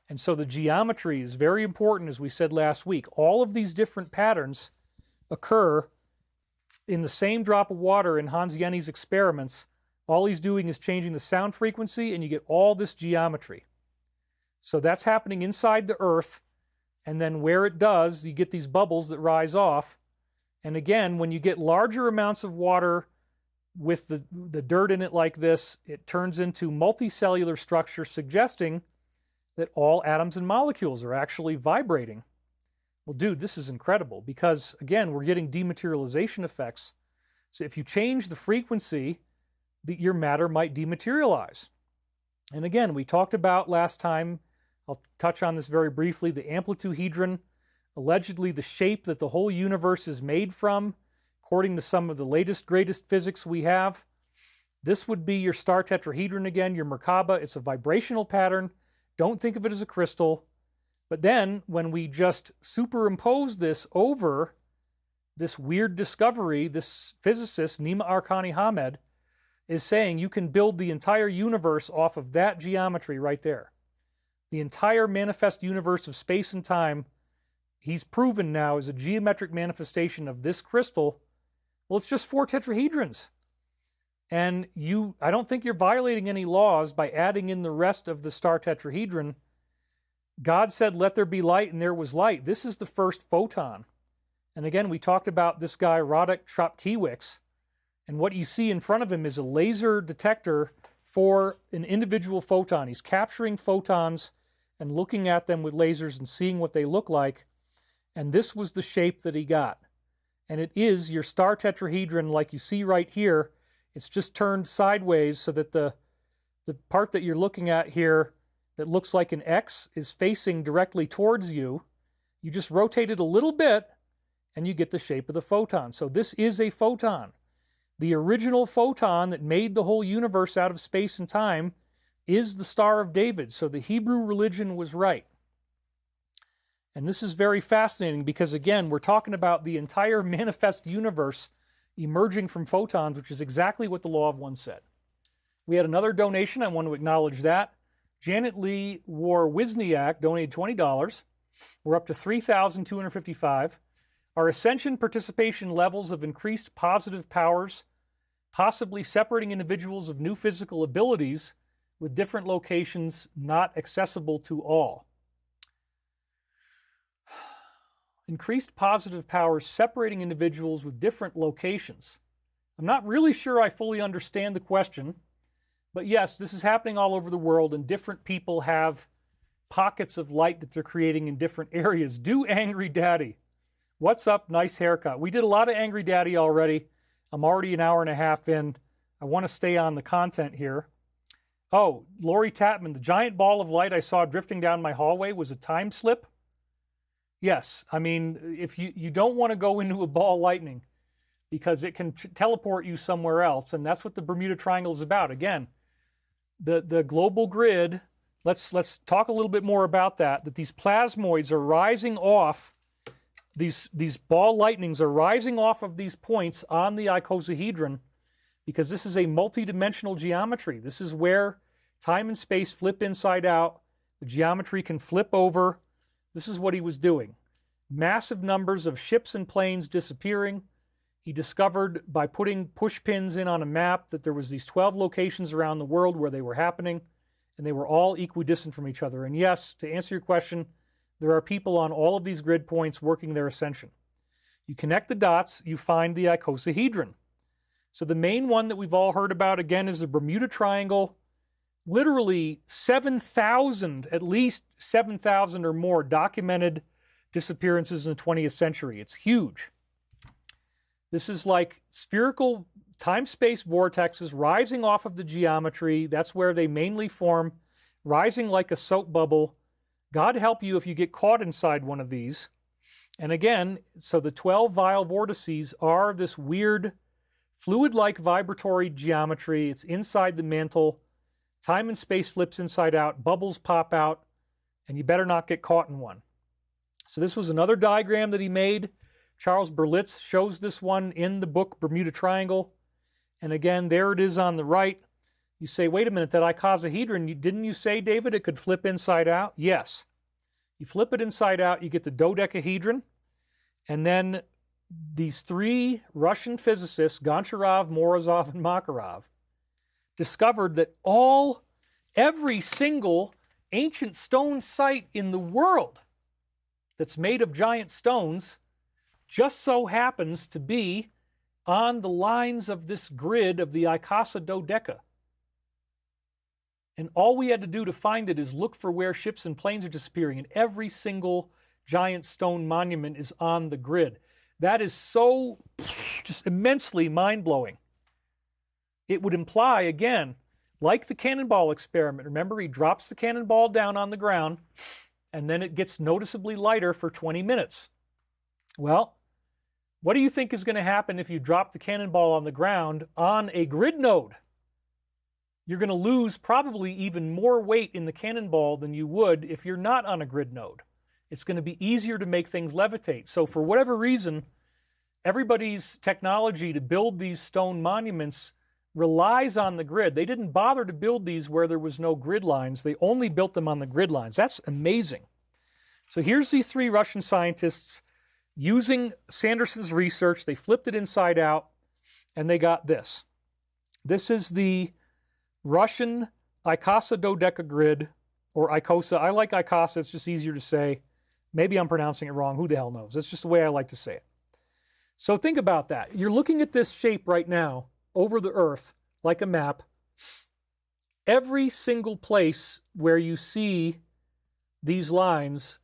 And so the geometry is very important, as we said last week. All of these different patterns occur in the same drop of water in Hans Jenny's experiments. All he's doing is changing the sound frequency, and you get all this geometry. So that's happening inside the Earth, and then where it does, you get these bubbles that rise off. And again, when you get larger amounts of water with the dirt in it like this, it turns into multicellular structure, suggesting that all atoms and molecules are actually vibrating. Well, dude, this is incredible because, again, we're getting dematerialization effects. So if you change the frequency, your matter might dematerialize. And again, we talked about last time, I'll touch on this very briefly, the amplituhedron, allegedly the shape that the whole universe is made from, according to some of the latest, greatest physics we have. This would be your star tetrahedron again, your Merkaba. It's a vibrational pattern. Don't think of it as a crystal. But then, when we just superimpose this over this weird discovery, this physicist, Nima Arkani Hamed, is saying you can build the entire universe off of that geometry right there. The entire manifest universe of space and time, he's proven now, is a geometric manifestation of this crystal. Well, it's just 4 tetrahedrons. And I don't think you're violating any laws by adding in the rest of the star tetrahedron. God said, let there be light, and there was light. This is the first photon. And again, we talked about this guy, Radek Chopkiewicz, and what you see in front of him is a laser detector for an individual photon. He's capturing photons and looking at them with lasers and seeing what they look like. And this was the shape that he got. And it is your star tetrahedron like you see right here. It's just turned sideways so that the part that you're looking at here that looks like an X is facing directly towards you. You just rotate it a little bit and you get the shape of the photon. So this is a photon. The original photon that made the whole universe out of space and time is the Star of David. So the Hebrew religion was right. And this is very fascinating because, again, we're talking about the entire manifest universe emerging from photons, which is exactly what the Law of One said. We had another donation. I want to acknowledge that. Janet Lee War-Wisniak donated $20. We're up to $3,255. Our Ascension participation levels of increased positive powers, possibly separating individuals of new physical abilities with different locations not accessible to all. Increased positive powers separating individuals with different locations. I'm not really sure I fully understand the question, but yes, this is happening all over the world, and different people have pockets of light that they're creating in different areas. Do Angry Daddy. What's up? Nice haircut. We did a lot of Angry Daddy already. I'm already an hour and a half in. I want to stay on the content here. Oh, Lori Tapman, the giant ball of light I saw drifting down my hallway was a time slip. Yes, I mean, if you don't want to go into a ball lightning because it can teleport you somewhere else, and that's what the Bermuda Triangle is about. Again, the global grid, let's talk a little bit more about that these plasmoids are rising off, these ball lightnings are rising off of these points on the icosahedron because this is a multidimensional geometry. This is where time and space flip inside out. The geometry can flip over. This is what he was doing. Massive numbers of ships and planes disappearing. He discovered by putting push pins in on a map that there was these 12 locations around the world where they were happening, and they were all equidistant from each other. And yes, to answer your question, there are people on all of these grid points working their ascension. You connect the dots, you find the icosahedron. So the main one that we've all heard about, again, is the Bermuda Triangle. Literally 7,000, at least 7,000 or more documented disappearances in the 20th century. It's huge. This is like spherical time-space vortexes rising off of the geometry. That's where they mainly form, rising like a soap bubble. God help you if you get caught inside one of these. And again, so the 12 vile vortices are this weird fluid-like vibratory geometry. It's inside the mantle. Time and space flips inside out. Bubbles pop out. And you better not get caught in one. So this was another diagram that he made. Charles Berlitz shows this one in the book Bermuda Triangle. And again, there it is on the right. You say, wait a minute, that icosahedron, didn't you say, David, it could flip inside out? Yes. You flip it inside out, you get the dodecahedron. And then these three Russian physicists, Goncharov, Morozov, and Makarov, discovered that every single ancient stone site in the world that's made of giant stones just so happens to be on the lines of this grid of the icosadodeca. And all we had to do to find it is look for where ships and planes are disappearing, and every single giant stone monument is on the grid. That is so just immensely mind-blowing. It would imply, again, like the cannonball experiment. Remember, he drops the cannonball down on the ground, and then it gets noticeably lighter for 20 minutes. Well, what do you think is going to happen if you drop the cannonball on the ground on a grid node? You're going to lose probably even more weight in the cannonball than you would if you're not on a grid node. It's going to be easier to make things levitate. So for whatever reason, everybody's technology to build these stone monuments relies on the grid. They didn't bother to build these where there was no grid lines. They only built them on the grid lines. That's amazing. So here's these three Russian scientists using Sanderson's research. They flipped it inside out, and they got this. This is the Russian icosadodeca grid, or icosa. I like icosa. It's just easier to say. Maybe I'm pronouncing it wrong. Who the hell knows? That's just the way I like to say it. So think about that. You're looking at this shape right now over the Earth like a map. Every single place where you see these lines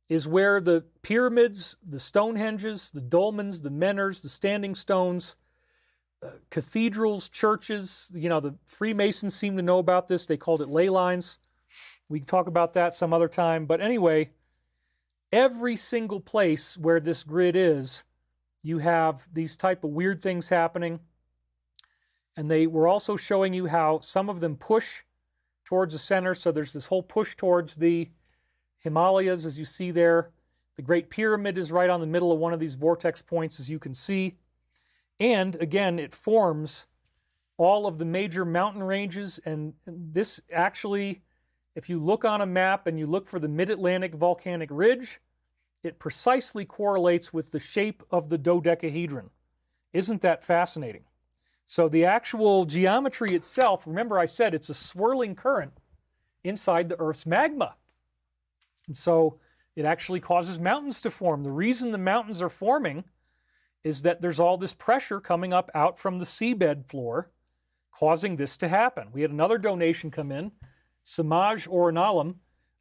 is where the pyramids, the Stonehenges, the dolmens, the menhirs, the standing stones, cathedrals, churches, the Freemasons seem to know about this. They called it ley lines. We can talk about that some other time. But anyway, every single place where this grid is, you have these type of weird things happening. And they were also showing you how some of them push towards the center. So there's this whole push towards the Himalayas, as you see there. The Great Pyramid is right on the middle of one of these vortex points, as you can see. And again, it forms all of the major mountain ranges. And this actually, if you look on a map and you look for the Mid-Atlantic volcanic ridge, it precisely correlates with the shape of the dodecahedron. Isn't that fascinating? So the actual geometry itself, remember I said it's a swirling current inside the Earth's magma. And so it actually causes mountains to form. The reason the mountains are forming is that there's all this pressure coming up out from the seabed floor, causing this to happen. We had another donation come in, Samaj Oranalam.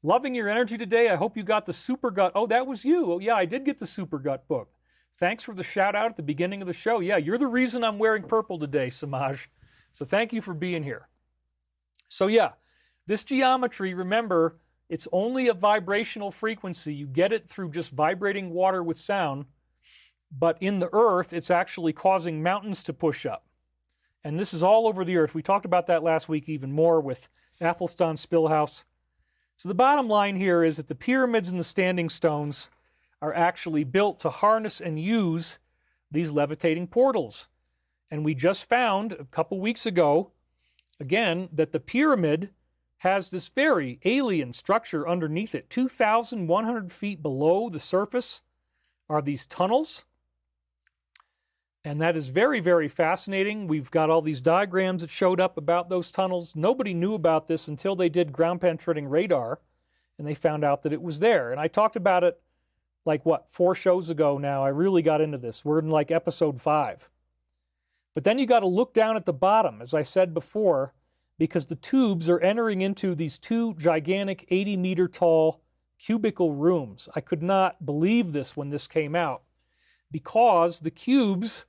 Loving your energy today. I hope you got the Super Gut. Oh, that was you. Oh, yeah, I did get the Super Gut book. Thanks for the shout out at the beginning of the show. Yeah, you're the reason I'm wearing purple today, Samaj. So thank you for being here. So yeah, this geometry, remember, it's only a vibrational frequency. You get it through just vibrating water with sound. But in the Earth, it's actually causing mountains to push up. And this is all over the Earth. We talked about that last week even more with Athelstan Spillhouse. So the bottom line here is that the pyramids and the standing stones are actually built to harness and use these levitating portals. And we just found a couple weeks ago, again, that the pyramid has this very alien structure underneath it. 2,100 feet below the surface are these tunnels. And that is very, very fascinating. We've got all these diagrams that showed up about those tunnels. Nobody knew about this until they did ground-penetrating radar, and they found out that it was there. And I talked about it, 4 shows ago now. I really got into this. We're in episode 5. But then you got to look down at the bottom, as I said before, because the tubes are entering into these 2 gigantic 80-meter tall cubicle rooms. I could not believe this when this came out, because the cubes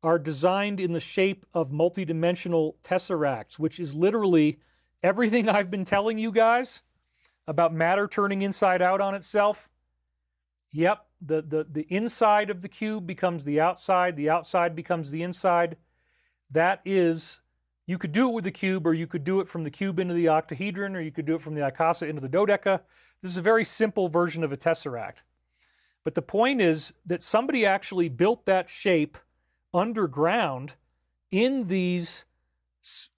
are designed in the shape of multidimensional tesseracts, which is literally everything I've been telling you guys about matter turning inside out on itself. Yep, the inside of the cube becomes the outside becomes the inside. That is, you could do it with the cube, or you could do it from the cube into the octahedron, or you could do it from the icasa into the dodeca. This is a very simple version of a tesseract. But the point is that somebody actually built that shape underground in these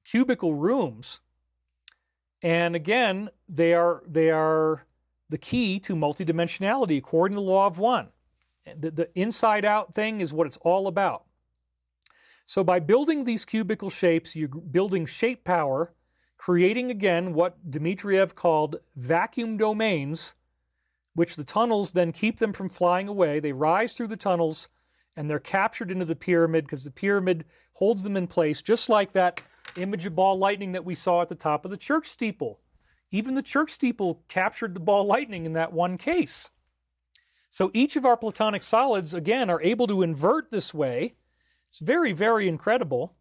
cubical rooms. And again, they are the key to multidimensionality according to the law of one. The inside out thing is what it's all about. So by building these cubical shapes, you're building shape power, creating again what Dmitriev called vacuum domains, which the tunnels then keep them from flying away. They rise through the tunnels and they're captured into the pyramid because the pyramid holds them in place, just like that image of ball lightning that we saw at the top of the church steeple. Even the church steeple captured the ball lightning in that one case. So each of our platonic solids, again, are able to invert this way. It's very, very incredible.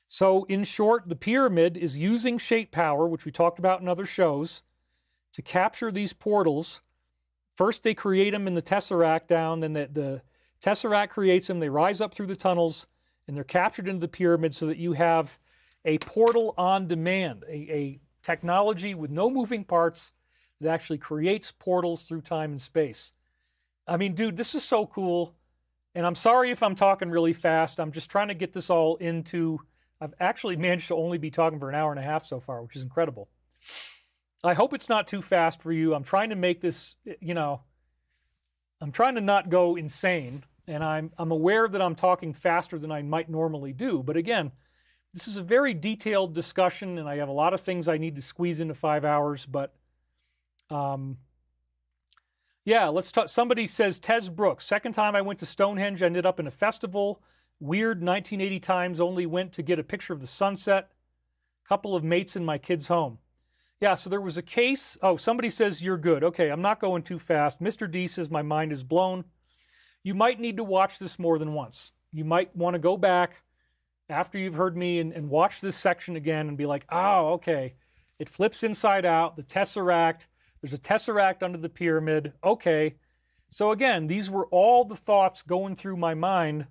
So in short, the pyramid is using shape power, which we talked about in other shows, to capture these portals. First, they create them in the tesseract down, then the tesseract creates them, they rise up through the tunnels, and they're captured into the pyramid so that you have a portal on demand, a technology with no moving parts that actually creates portals through time and space. I mean, dude, this is so cool. And I'm sorry if I'm talking really fast. I'm just trying to get this all into... I've actually managed to only be talking for an hour and a half so far, which is incredible. I hope it's not too fast for you. I'm trying to make this, I'm trying to not go insane. And I'm aware that I'm talking faster than I might normally do. But again, this is a very detailed discussion, and I have a lot of things I need to squeeze into 5 hours. But yeah, let's talk. Somebody says, Tez Brooks, second time I went to Stonehenge, ended up in a festival. Weird 1980 times, only went to get a picture of the sunset. Couple of mates in my kids' home. Yeah, so there was a case. Oh, somebody says, you're good. Okay, I'm not going too fast. Mr. D says, my mind is blown. You might need to watch this more than once. You might want to go back after you've heard me and watch this section again and be like, oh, okay. It flips inside out, the tesseract. There's a tesseract under the pyramid. Okay. So again, these were all the thoughts going through my mind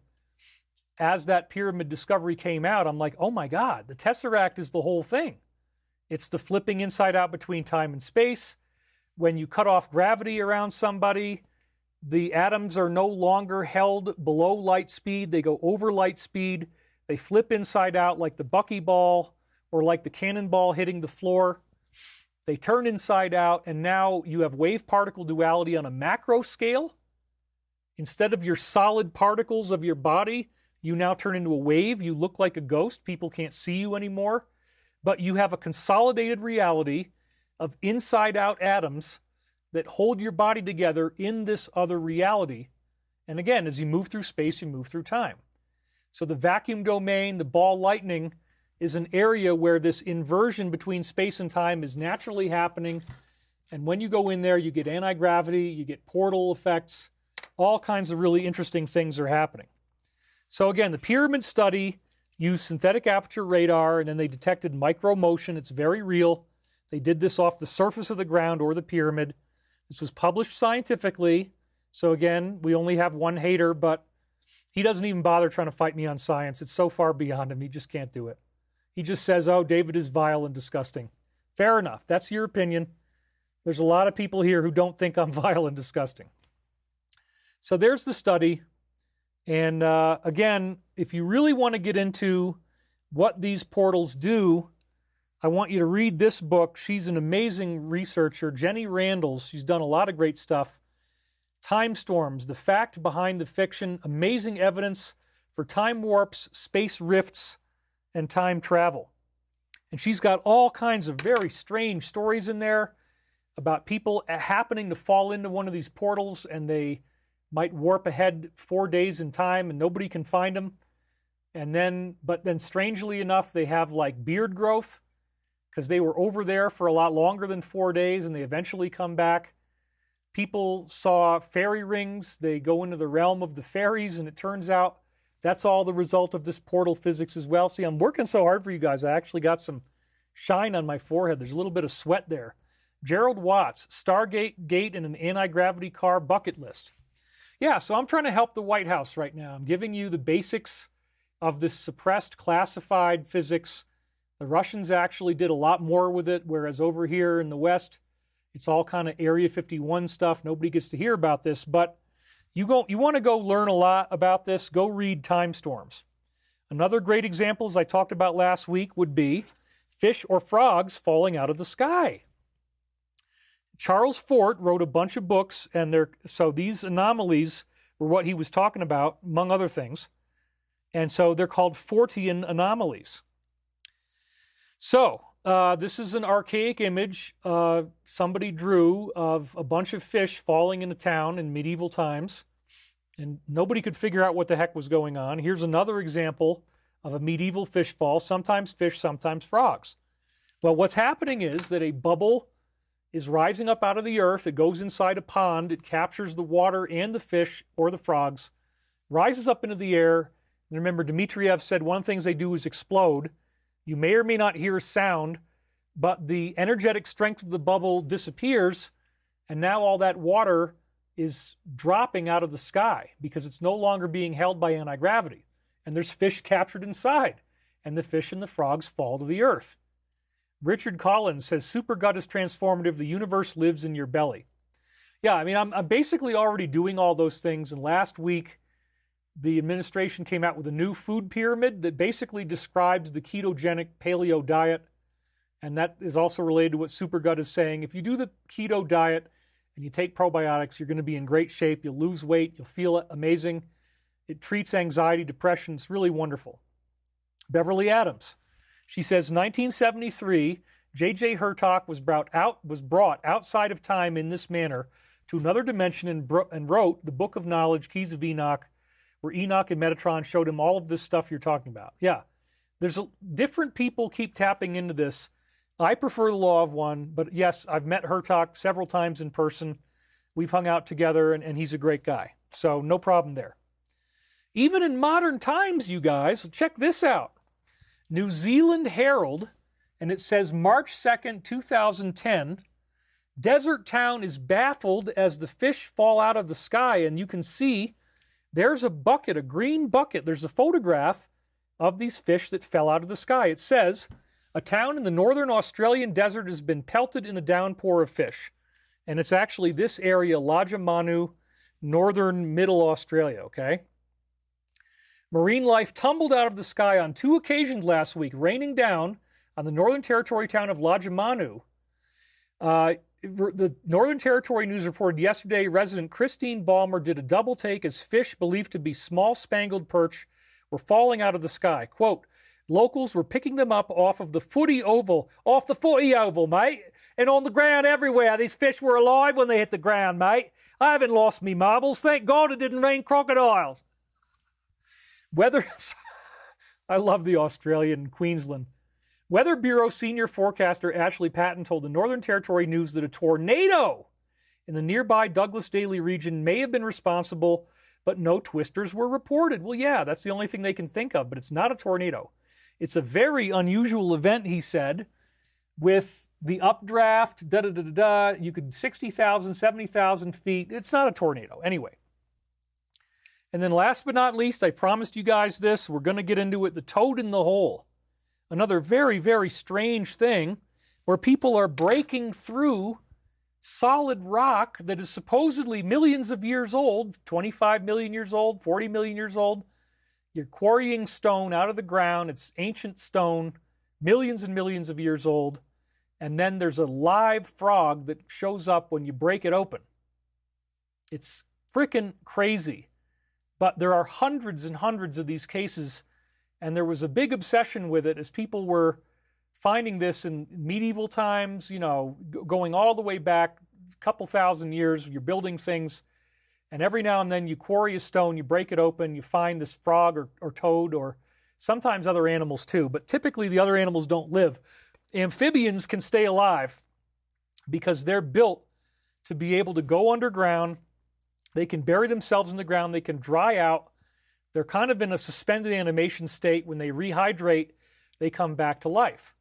as that pyramid discovery came out. I'm like, oh my God, the tesseract is the whole thing. It's the flipping inside out between time and space. When you cut off gravity around somebody, the atoms are no longer held below light speed. They go over light speed. They flip inside out like the buckyball or like the cannonball hitting the floor. They turn inside out, and now you have wave-particle duality on a macro scale. Instead of your solid particles of your body, you now turn into a wave. You look like a ghost. People can't see you anymore. But you have a consolidated reality of inside-out atoms that hold your body together in this other reality. And again, as you move through space, you move through time. So the vacuum domain, the ball lightning, is an area where this inversion between space and time is naturally happening. And when you go in there, you get anti-gravity, you get portal effects, all kinds of really interesting things are happening. So again, the pyramid study used synthetic aperture radar, and then they detected micro motion. It's very real. They did this off the surface of the ground or the pyramid. This was published scientifically. So again, we only have one hater, but he doesn't even bother trying to fight me on science. It's so far beyond him. He just can't do it. He just says, oh, David is vile and disgusting. Fair enough. That's your opinion. There's a lot of people here who don't think I'm vile and disgusting. So there's the study. And again, if you really want to get into what these portals do, I want you to read this book. She's an amazing researcher, Jenny Randles. She's done a lot of great stuff. Time Storms, the fact behind the fiction, amazing evidence for time warps, space rifts, and time travel. And she's got all kinds of very strange stories in there about people happening to fall into one of these portals, and they might warp ahead 4 days in time and nobody can find them. But then strangely enough, they have like beard growth because they were over there for a lot longer than 4 days and they eventually come back. People saw fairy rings. They go into the realm of the fairies, and it turns out That's all the result of this portal physics as well. See, I'm working so hard for you guys. I actually got some shine on my forehead. There's a little bit of sweat there. Gerald Watts, Stargate Gate and an Anti-Gravity Car Bucket List. Yeah, so I'm trying to help the White House right now. I'm giving you the basics of this suppressed, classified physics. The Russians actually did a lot more with it, whereas over here in the West, it's all kind of Area 51 stuff. Nobody gets to hear about this, but you want to go learn a lot about this, go read Time Storms. Another great example, as I talked about last week, would be fish or frogs falling out of the sky. Charles Fort wrote a bunch of books, and so these anomalies were what he was talking about, among other things. And so they're called Fortean anomalies. So this is an archaic image somebody drew of a bunch of fish falling in a town in medieval times, and nobody could figure out what the heck was going on. Here's another example of a medieval fish fall, sometimes fish, sometimes frogs. Well, what's happening is that a bubble is rising up out of the earth. It goes inside a pond. It captures the water and the fish or the frogs, rises up into the air. And remember, Dmitriev said one of the things they do is explode. You may or may not hear a sound, but the energetic strength of the bubble disappears, and now all that water is dropping out of the sky because it's no longer being held by anti-gravity. And there's fish captured inside, and the fish and the frogs fall to the earth. Richard Collins says, supergut is transformative. The universe lives in your belly. Yeah, I mean, I'm basically already doing all those things. And last week, the administration came out with a new food pyramid that basically describes the ketogenic paleo diet. And that is also related to what supergut is saying. If you do the keto diet and you take probiotics, you're going to be in great shape. You'll lose weight. You'll feel amazing. It treats anxiety, depression. It's really wonderful. Beverly Adams. She says, 1973, J.J. Hurtak was brought outside of time in this manner to another dimension and wrote the Book of Knowledge, Keys of Enoch, where Enoch and Metatron showed him all of this stuff you're talking about. Yeah, different people keep tapping into this. I prefer the Law of One, but yes, I've met Hurtak several times in person. We've hung out together, and he's a great guy. So no problem there. Even in modern times, you guys, check this out. New Zealand Herald, and it says March 2nd, 2010, desert town is baffled as the fish fall out of the sky, and you can see there's a bucket, a green bucket. There's a photograph of these fish that fell out of the sky. It says, a town in the northern Australian desert has been pelted in a downpour of fish. And it's actually this area, Lajamanu, northern middle Australia, okay? Marine life tumbled out of the sky on 2 occasions last week, raining down on the Northern Territory town of Lajamanu. The Northern Territory News reported yesterday resident Christine Ballmer did a double take as fish believed to be small spangled perch were falling out of the sky. Quote, locals were picking them up off the footy oval, mate, and on the ground everywhere. These fish were alive when they hit the ground, mate. I haven't lost me marbles. Thank God it didn't rain crocodiles. I love the Australian Queensland. Weather Bureau senior forecaster Ashley Patton told the Northern Territory News that a tornado in the nearby Douglas Daly region may have been responsible, but no twisters were reported. Well, yeah, that's the only thing they can think of, but it's not a tornado. It's a very unusual event, he said, with the updraft, you could 60,000, 70,000 feet. It's not a tornado. Anyway. And then last but not least, I promised you guys this. We're going to get into it. The toad in the hole. Another very, very strange thing where people are breaking through solid rock that is supposedly millions of years old, 25 million years old, 40 million years old. You're quarrying stone out of the ground. It's ancient stone, millions and millions of years old. And then there's a live frog that shows up when you break it open. It's freaking crazy. But there are hundreds and hundreds of these cases, and there was a big obsession with it as people were finding this in medieval times, going all the way back a couple thousand years. You're building things, and every now and then you quarry a stone, you break it open, you find this frog or toad, or sometimes other animals too, but typically the other animals don't live. Amphibians can stay alive because they're built to be able to go underground. They can bury themselves in the ground. They can dry out. They're kind of in a suspended animation state. When they rehydrate, they come back to life.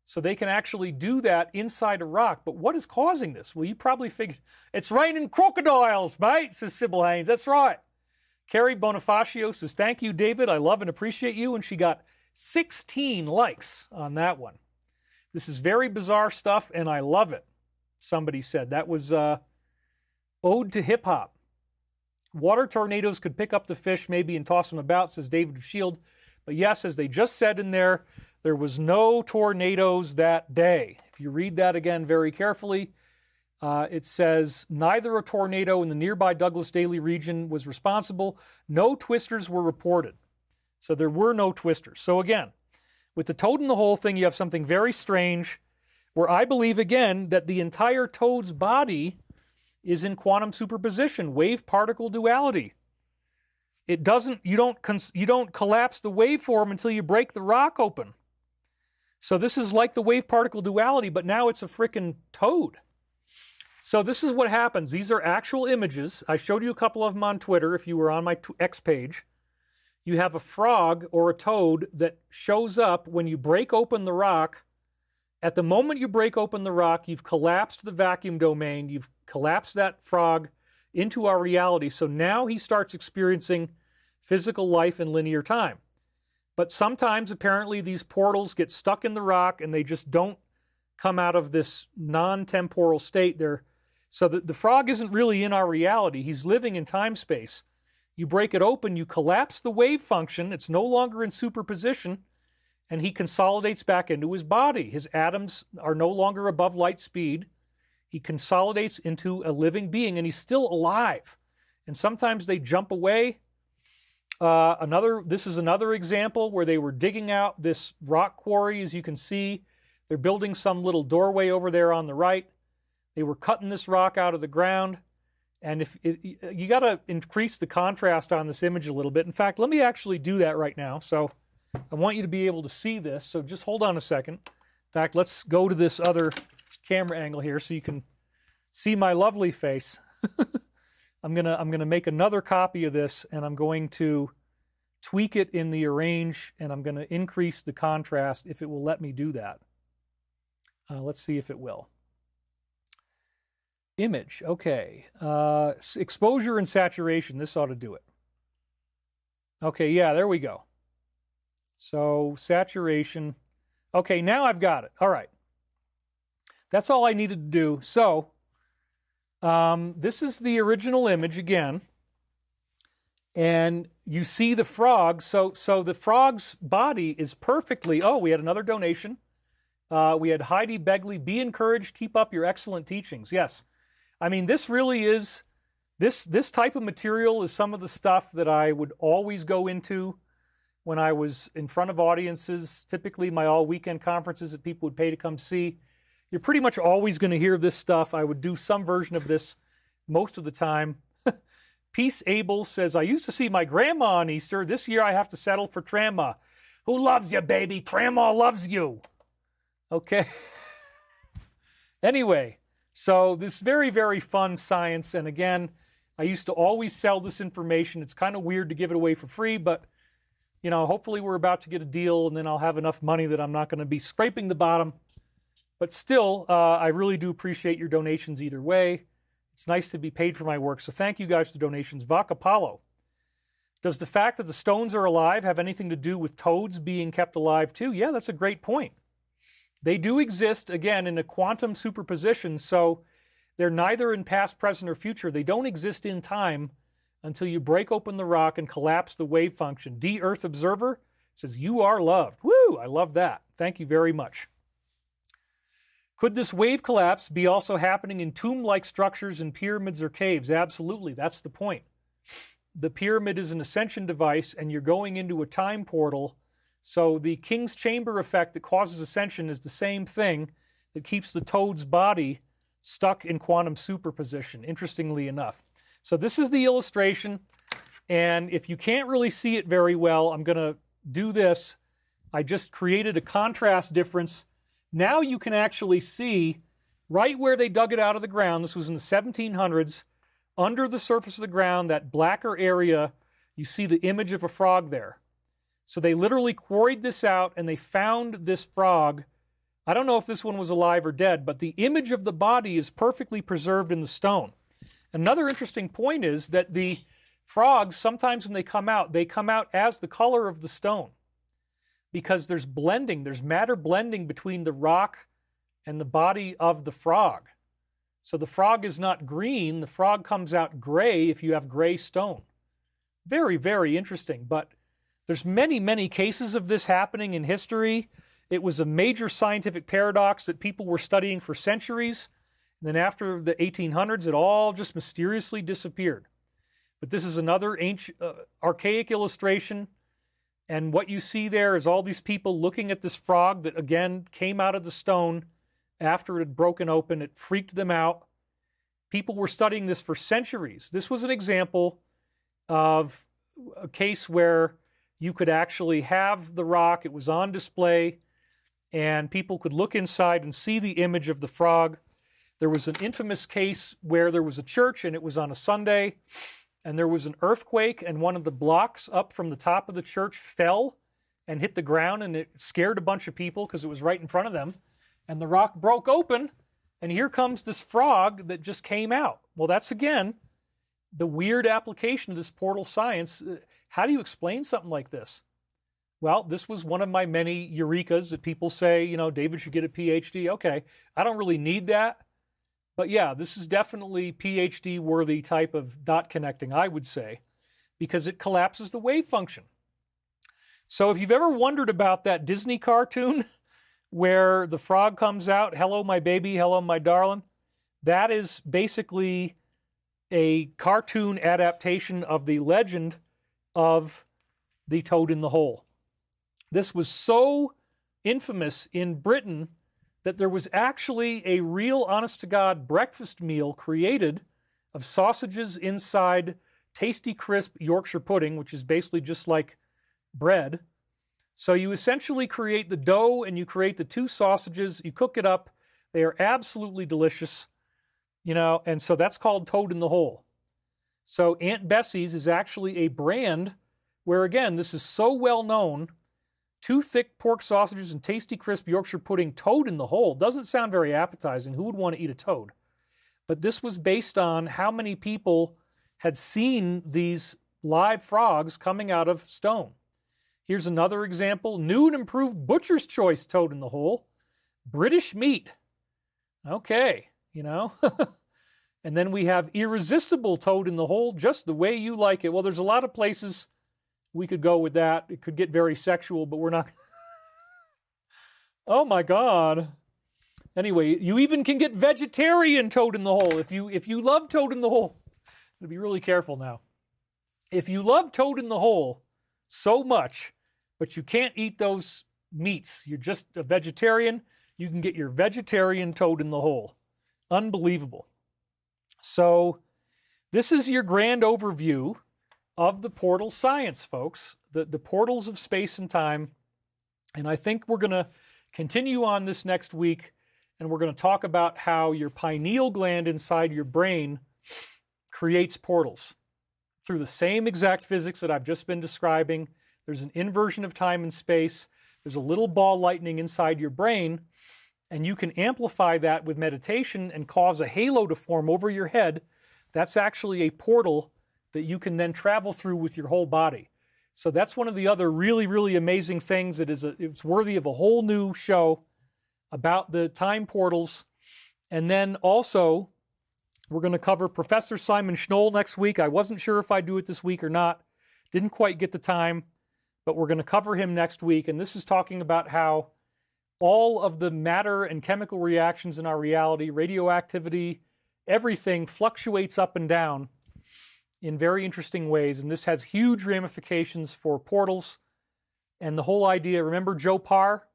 So they can actually do that inside a rock. But what is causing this? Well, you probably figured, it's raining crocodiles, mate, says Sybil Haynes. That's right. Carrie Bonifacio says, thank you, David. I love and appreciate you. And she got 16 likes on that one. This is very bizarre stuff, and I love it, somebody said. That was Ode to Hip Hop. Water tornadoes could pick up the fish maybe and toss them about, says David of Shield. But yes, as they just said in there was no tornadoes that day. If you read that again very carefully, it says, neither a tornado in the nearby Douglas Daly region was responsible. No twisters were reported. So there were no twisters. So again, with the toad in the hole thing, you have something very strange where I believe, again, that the entire toad's body is in quantum superposition, wave-particle duality. It doesn't, you don't collapse the waveform until you break the rock open. So this is like the wave-particle duality, but now it's a frickin' toad. So this is what happens. These are actual images. I showed you a couple of them on Twitter if you were on my X page. You have a frog or a toad that shows up when you break open the rock. At the moment you break open the rock, you've collapsed the vacuum domain. You've collapsed that frog into our reality. So now he starts experiencing physical life in linear time. But sometimes, apparently, these portals get stuck in the rock and they just don't come out of this non-temporal state. So the frog isn't really in our reality. He's living in time-space. You break it open, you collapse the wave function. It's no longer in superposition, and he consolidates back into his body. His atoms are no longer above light speed. He consolidates into a living being, and he's still alive. And sometimes they jump away. This is another example where they were digging out this rock quarry. As you can see, they're building some little doorway over there on the right. They were cutting this rock out of the ground. And you got to increase the contrast on this image a little bit. In fact, let me actually do that right now. So I want you to be able to see this. So just hold on a second. In fact, let's go to this other camera angle here so you can see my lovely face. I'm gonna make another copy of this, and I'm going to tweak it in the arrange, and I'm going to increase the contrast if it will let me do that. Let's see if it will. Image, okay. Exposure and saturation, this ought to do it. Okay, yeah, there we go. So saturation. Okay, now I've got it. All right. That's all I needed to do. So this is the original image again. And you see the frog. So the frog's body is perfectly... Oh, we had another donation. We had Heidi Begley. Be encouraged. Keep up your excellent teachings. Yes. I mean, this really is... This type of material is some of the stuff that I would always go into when I was in front of audiences, typically my all-weekend conferences that people would pay to come see. You're pretty much always going to hear this stuff. I would do some version of this most of the time. Peace Abel says, I used to see my grandma on Easter. This year I have to settle for Tramma. Who loves you, baby? Tramma loves you. Okay. Anyway, so this very, very fun science. And again, I used to always sell this information. It's kind of weird to give it away for free, but you know, hopefully we're about to get a deal and then I'll have enough money that I'm not going to be scraping the bottom. But still, I really do appreciate your donations either way. It's nice to be paid for my work. So thank you guys for the donations. Vak Apollo. Does the fact that the stones are alive have anything to do with toads being kept alive too? Yeah, that's a great point. They do exist, again, in a quantum superposition. So they're neither in past, present, or future. They don't exist in time until you break open the rock and collapse the wave function. D Earth Observer says, you are loved. Woo, I love that. Thank you very much. Could this wave collapse be also happening in tomb-like structures in pyramids or caves? Absolutely, that's the point. The pyramid is an ascension device and you're going into a time portal. So the King's Chamber effect that causes ascension is the same thing that keeps the toad's body stuck in quantum superposition, interestingly enough. So this is the illustration, and if you can't really see it very well, I'm going to do this. I just created a contrast difference. Now you can actually see right where they dug it out of the ground. This was in the 1700s. Under the surface of the ground, that blacker area, You see the image of a frog there. So they literally quarried this out and they found this frog. I don't know if this one was alive or dead, but the image of the body is perfectly preserved in the stone. Another interesting point is that the frogs, sometimes when they come out as the color of the stone, because there's blending, there's matter blending between the rock and the body of the frog. So the frog is not green, the frog comes out gray if you have gray stone. Very, very interesting, but there's many, many cases of this happening in history. It was a major scientific paradox that people were studying for centuries, and then after the 1800s, it all just mysteriously disappeared. But this is another ancient, archaic illustration, and what you see there is all these people looking at this frog that, again, came out of the stone after it had broken open. It freaked them out. People were studying this for centuries. This was an example of a case where you could actually have the rock. It was on display, and people could look inside and see the image of the frog. There was an infamous case where there was a church, and it was on a Sunday, and there was an earthquake, and one of the blocks up from the top of the church fell and hit the ground, and it scared a bunch of people because it was right in front of them. And the rock broke open, and here comes this frog that just came out. Well, that's, again, the weird application of this portal science. How do you explain something like this? Well, this was one of my many eurekas that people say, you know, David should get a PhD. Okay, I don't really need that. But yeah, this is definitely PhD-worthy type of dot connecting, I would say, because it collapses the wave function. So if you've ever wondered about that Disney cartoon where the frog comes out, hello, my baby, hello, my darling, that is basically a cartoon adaptation of the legend of the toad in the hole. This was so infamous in Britain that there was actually a real honest-to-God breakfast meal created of sausages inside tasty, crisp Yorkshire pudding, which is basically just like bread. So you essentially create the dough and you create the two sausages, you cook it up, they are absolutely delicious, you know, and so that's called Toad in the Hole. So Aunt Bessie's is actually a brand where, again, this is so well known. Two thick pork sausages and tasty crisp Yorkshire pudding, toad in the hole. Doesn't sound very appetizing. Who would want to eat a toad? But this was based on how many people had seen these live frogs coming out of stone. Here's another example. New and improved butcher's choice toad in the hole. British meat. Okay, you know. And then we have irresistible toad in the hole, just the way you like it. Well, there's a lot of places we could go with that. It could get very sexual, but we're not. Oh my God. Anyway, you even can get vegetarian toad in the hole. If you love toad in the hole, I'm gonna be really careful now. If you love toad in the hole so much, but you can't eat those meats, you're just a vegetarian, you can get your vegetarian toad in the hole. Unbelievable. So this is your grand overview of the portal science, folks, the portals of space and time. And I think we're going to continue on this next week, and we're going to talk about how your pineal gland inside your brain creates portals through the same exact physics that I've just been describing. There's an inversion of time and space. There's a little ball lightning inside your brain, and you can amplify that with meditation and cause a halo to form over your head. That's actually a portal that you can then travel through with your whole body. So that's one of the other really, really amazing things that it's worthy of a whole new show about the time portals. And then also, we're going to cover Professor Simon Shnoll next week. I wasn't sure if I'd do it this week or not. Didn't quite get the time, but we're going to cover him next week. And this is talking about how all of the matter and chemical reactions in our reality, radioactivity, everything fluctuates up and down in very interesting ways, and this has huge ramifications for portals and the whole idea. Remember Joe Parr?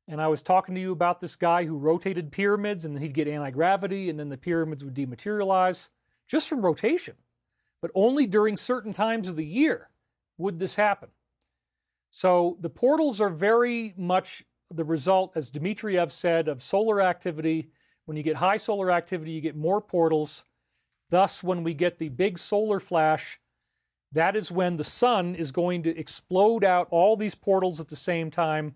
And I was talking to you about this guy who rotated pyramids, and he'd get anti-gravity, and then the pyramids would dematerialize just from rotation. But only during certain times of the year would this happen. So the portals are very much the result, as Dmitriev said, of solar activity. When you get high solar activity, you get more portals. Thus, when we get the big solar flash, that is when the sun is going to explode out all these portals at the same time.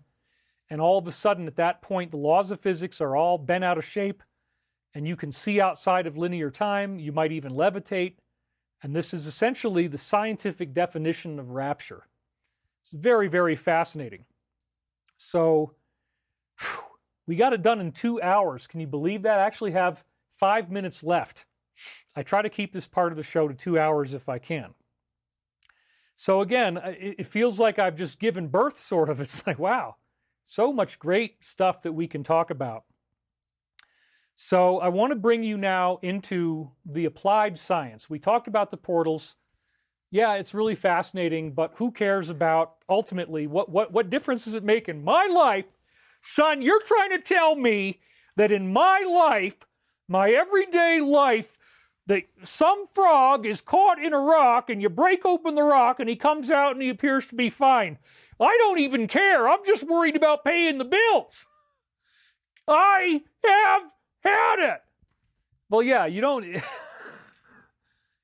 And all of a sudden, at that point, the laws of physics are all bent out of shape, and you can see outside of linear time. You might even levitate. And this is essentially the scientific definition of rapture. It's very, very fascinating. So we got it done in 2 hours. Can you believe that? I actually have 5 minutes left. I try to keep this part of the show to 2 hours if I can. So again, it feels like I've just given birth, sort of. It's like, wow, so much great stuff that we can talk about. So I want to bring you now into the applied science. We talked about the portals. Yeah, it's really fascinating, but who cares about, ultimately, what difference does it make in my life? Son, you're trying to tell me that in my life, my everyday life, that some frog is caught in a rock and you break open the rock and he comes out and he appears to be fine. I don't even care. I'm just worried about paying the bills. I have had it. Well, yeah, you don't...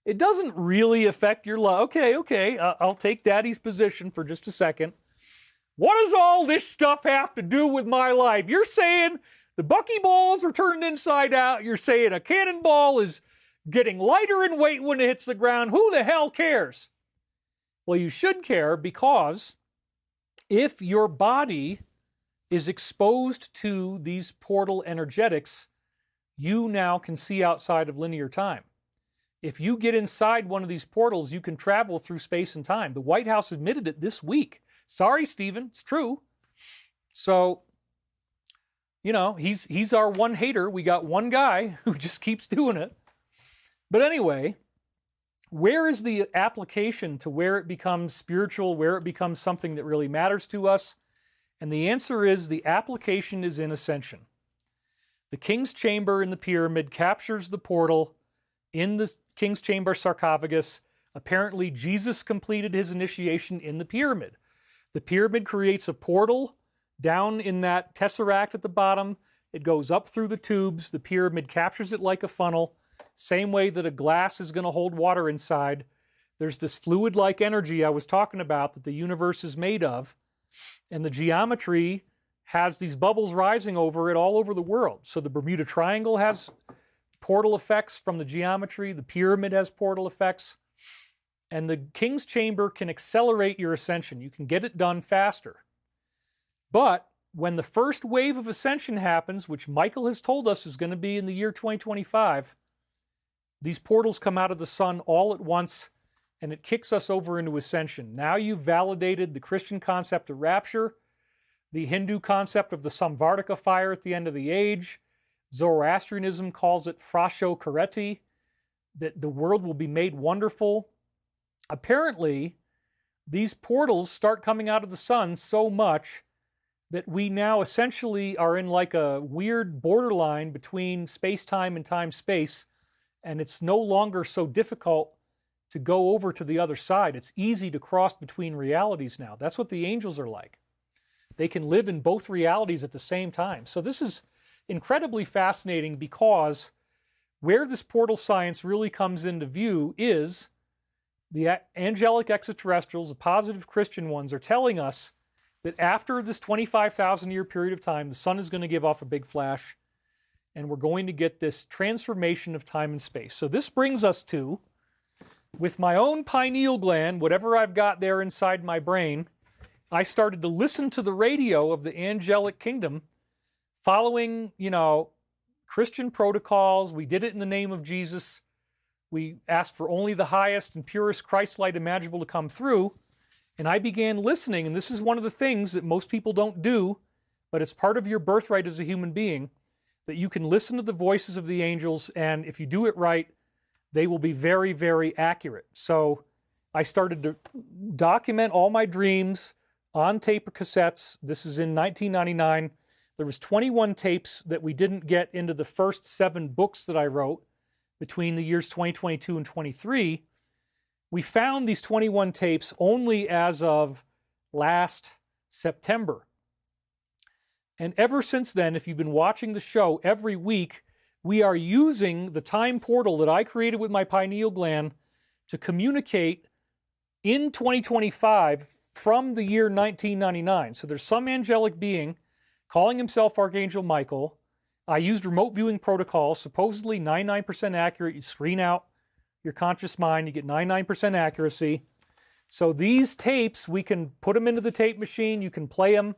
It doesn't really affect your life. Okay, I'll take Daddy's position for just a second. What does all this stuff have to do with my life? You're saying the buckyballs are turned inside out. You're saying a cannonball is getting lighter in weight when it hits the ground. Who the hell cares? Well, you should care, because if your body is exposed to these portal energetics, you now can see outside of linear time. If you get inside one of these portals, you can travel through space and time. The White House admitted it this week. Sorry, Stephen, it's true. So, you know, he's our one hater. We got one guy who just keeps doing it. But anyway, where is the application to where it becomes spiritual, where it becomes something that really matters to us? And the answer is the application is in Ascension. The King's Chamber in the pyramid captures the portal in the King's Chamber sarcophagus. Apparently, Jesus completed his initiation in the pyramid. The pyramid creates a portal down in that tesseract at the bottom. It goes up through the tubes. The pyramid captures it like a funnel. Same way that a glass is going to hold water inside. There's this fluid-like energy I was talking about that the universe is made of. And the geometry has these bubbles rising over it all over the world. So the Bermuda Triangle has portal effects from the geometry. The pyramid has portal effects. And the King's Chamber can accelerate your ascension. You can get it done faster. But when the first wave of ascension happens, which Michael has told us is going to be in the year 2025, these portals come out of the sun all at once, and it kicks us over into ascension. Now you've validated the Christian concept of rapture, the Hindu concept of the Samvartaka fire at the end of the age. Zoroastrianism calls it Frasho Kareti, that the world will be made wonderful. Apparently, these portals start coming out of the sun so much that we now essentially are in like a weird borderline between space-time and time-space, and it's no longer so difficult to go over to the other side. It's easy to cross between realities now. That's what the angels are like. They can live in both realities at the same time. So this is incredibly fascinating, because where this portal science really comes into view is the angelic extraterrestrials, the positive Christian ones, are telling us that after this 25,000-year period of time, the sun is going to give off a big flash, and we're going to get this transformation of time and space. So this brings us to, with my own pineal gland, whatever I've got there inside my brain, I started to listen to the radio of the angelic kingdom, following, Christian protocols. We did it in the name of Jesus. We asked for only the highest and purest Christ light imaginable to come through. And I began listening, and this is one of the things that most people don't do, but it's part of your birthright as a human being, that you can listen to the voices of the angels, and if you do it right, they will be very, very accurate. So I started to document all my dreams on tape or cassettes. This is in 1999. There was 21 tapes that we didn't get into the first 7 books that I wrote between the years 2022 and 23. We found these 21 tapes only as of last September. And ever since then, if you've been watching the show, every week we are using the time portal that I created with my pineal gland to communicate in 2025 from the year 1999. So there's some angelic being calling himself Archangel Michael. I used remote viewing protocols, supposedly 99% accurate. You screen out your conscious mind, you get 99% accuracy. So these tapes, we can put them into the tape machine, you can play them.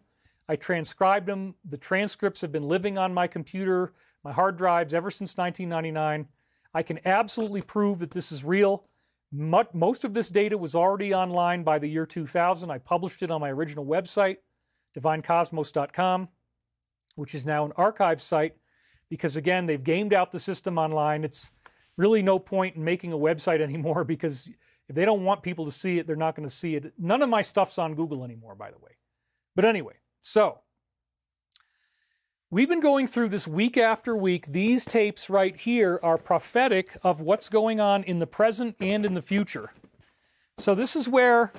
I transcribed them. The transcripts have been living on my computer, my hard drives, ever since 1999. I can absolutely prove that this is real. Most of this data was already online by the year 2000. I published it on my original website, divinecosmos.com, which is now an archive site, because again, they've gamed out the system online. It's really no point in making a website anymore, because if they don't want people to see it, they're not going to see it. None of my stuff's on Google anymore, by the way. But anyway, so we've been going through this week after week. These tapes right here are prophetic of what's going on in the present and in the future. So this is where,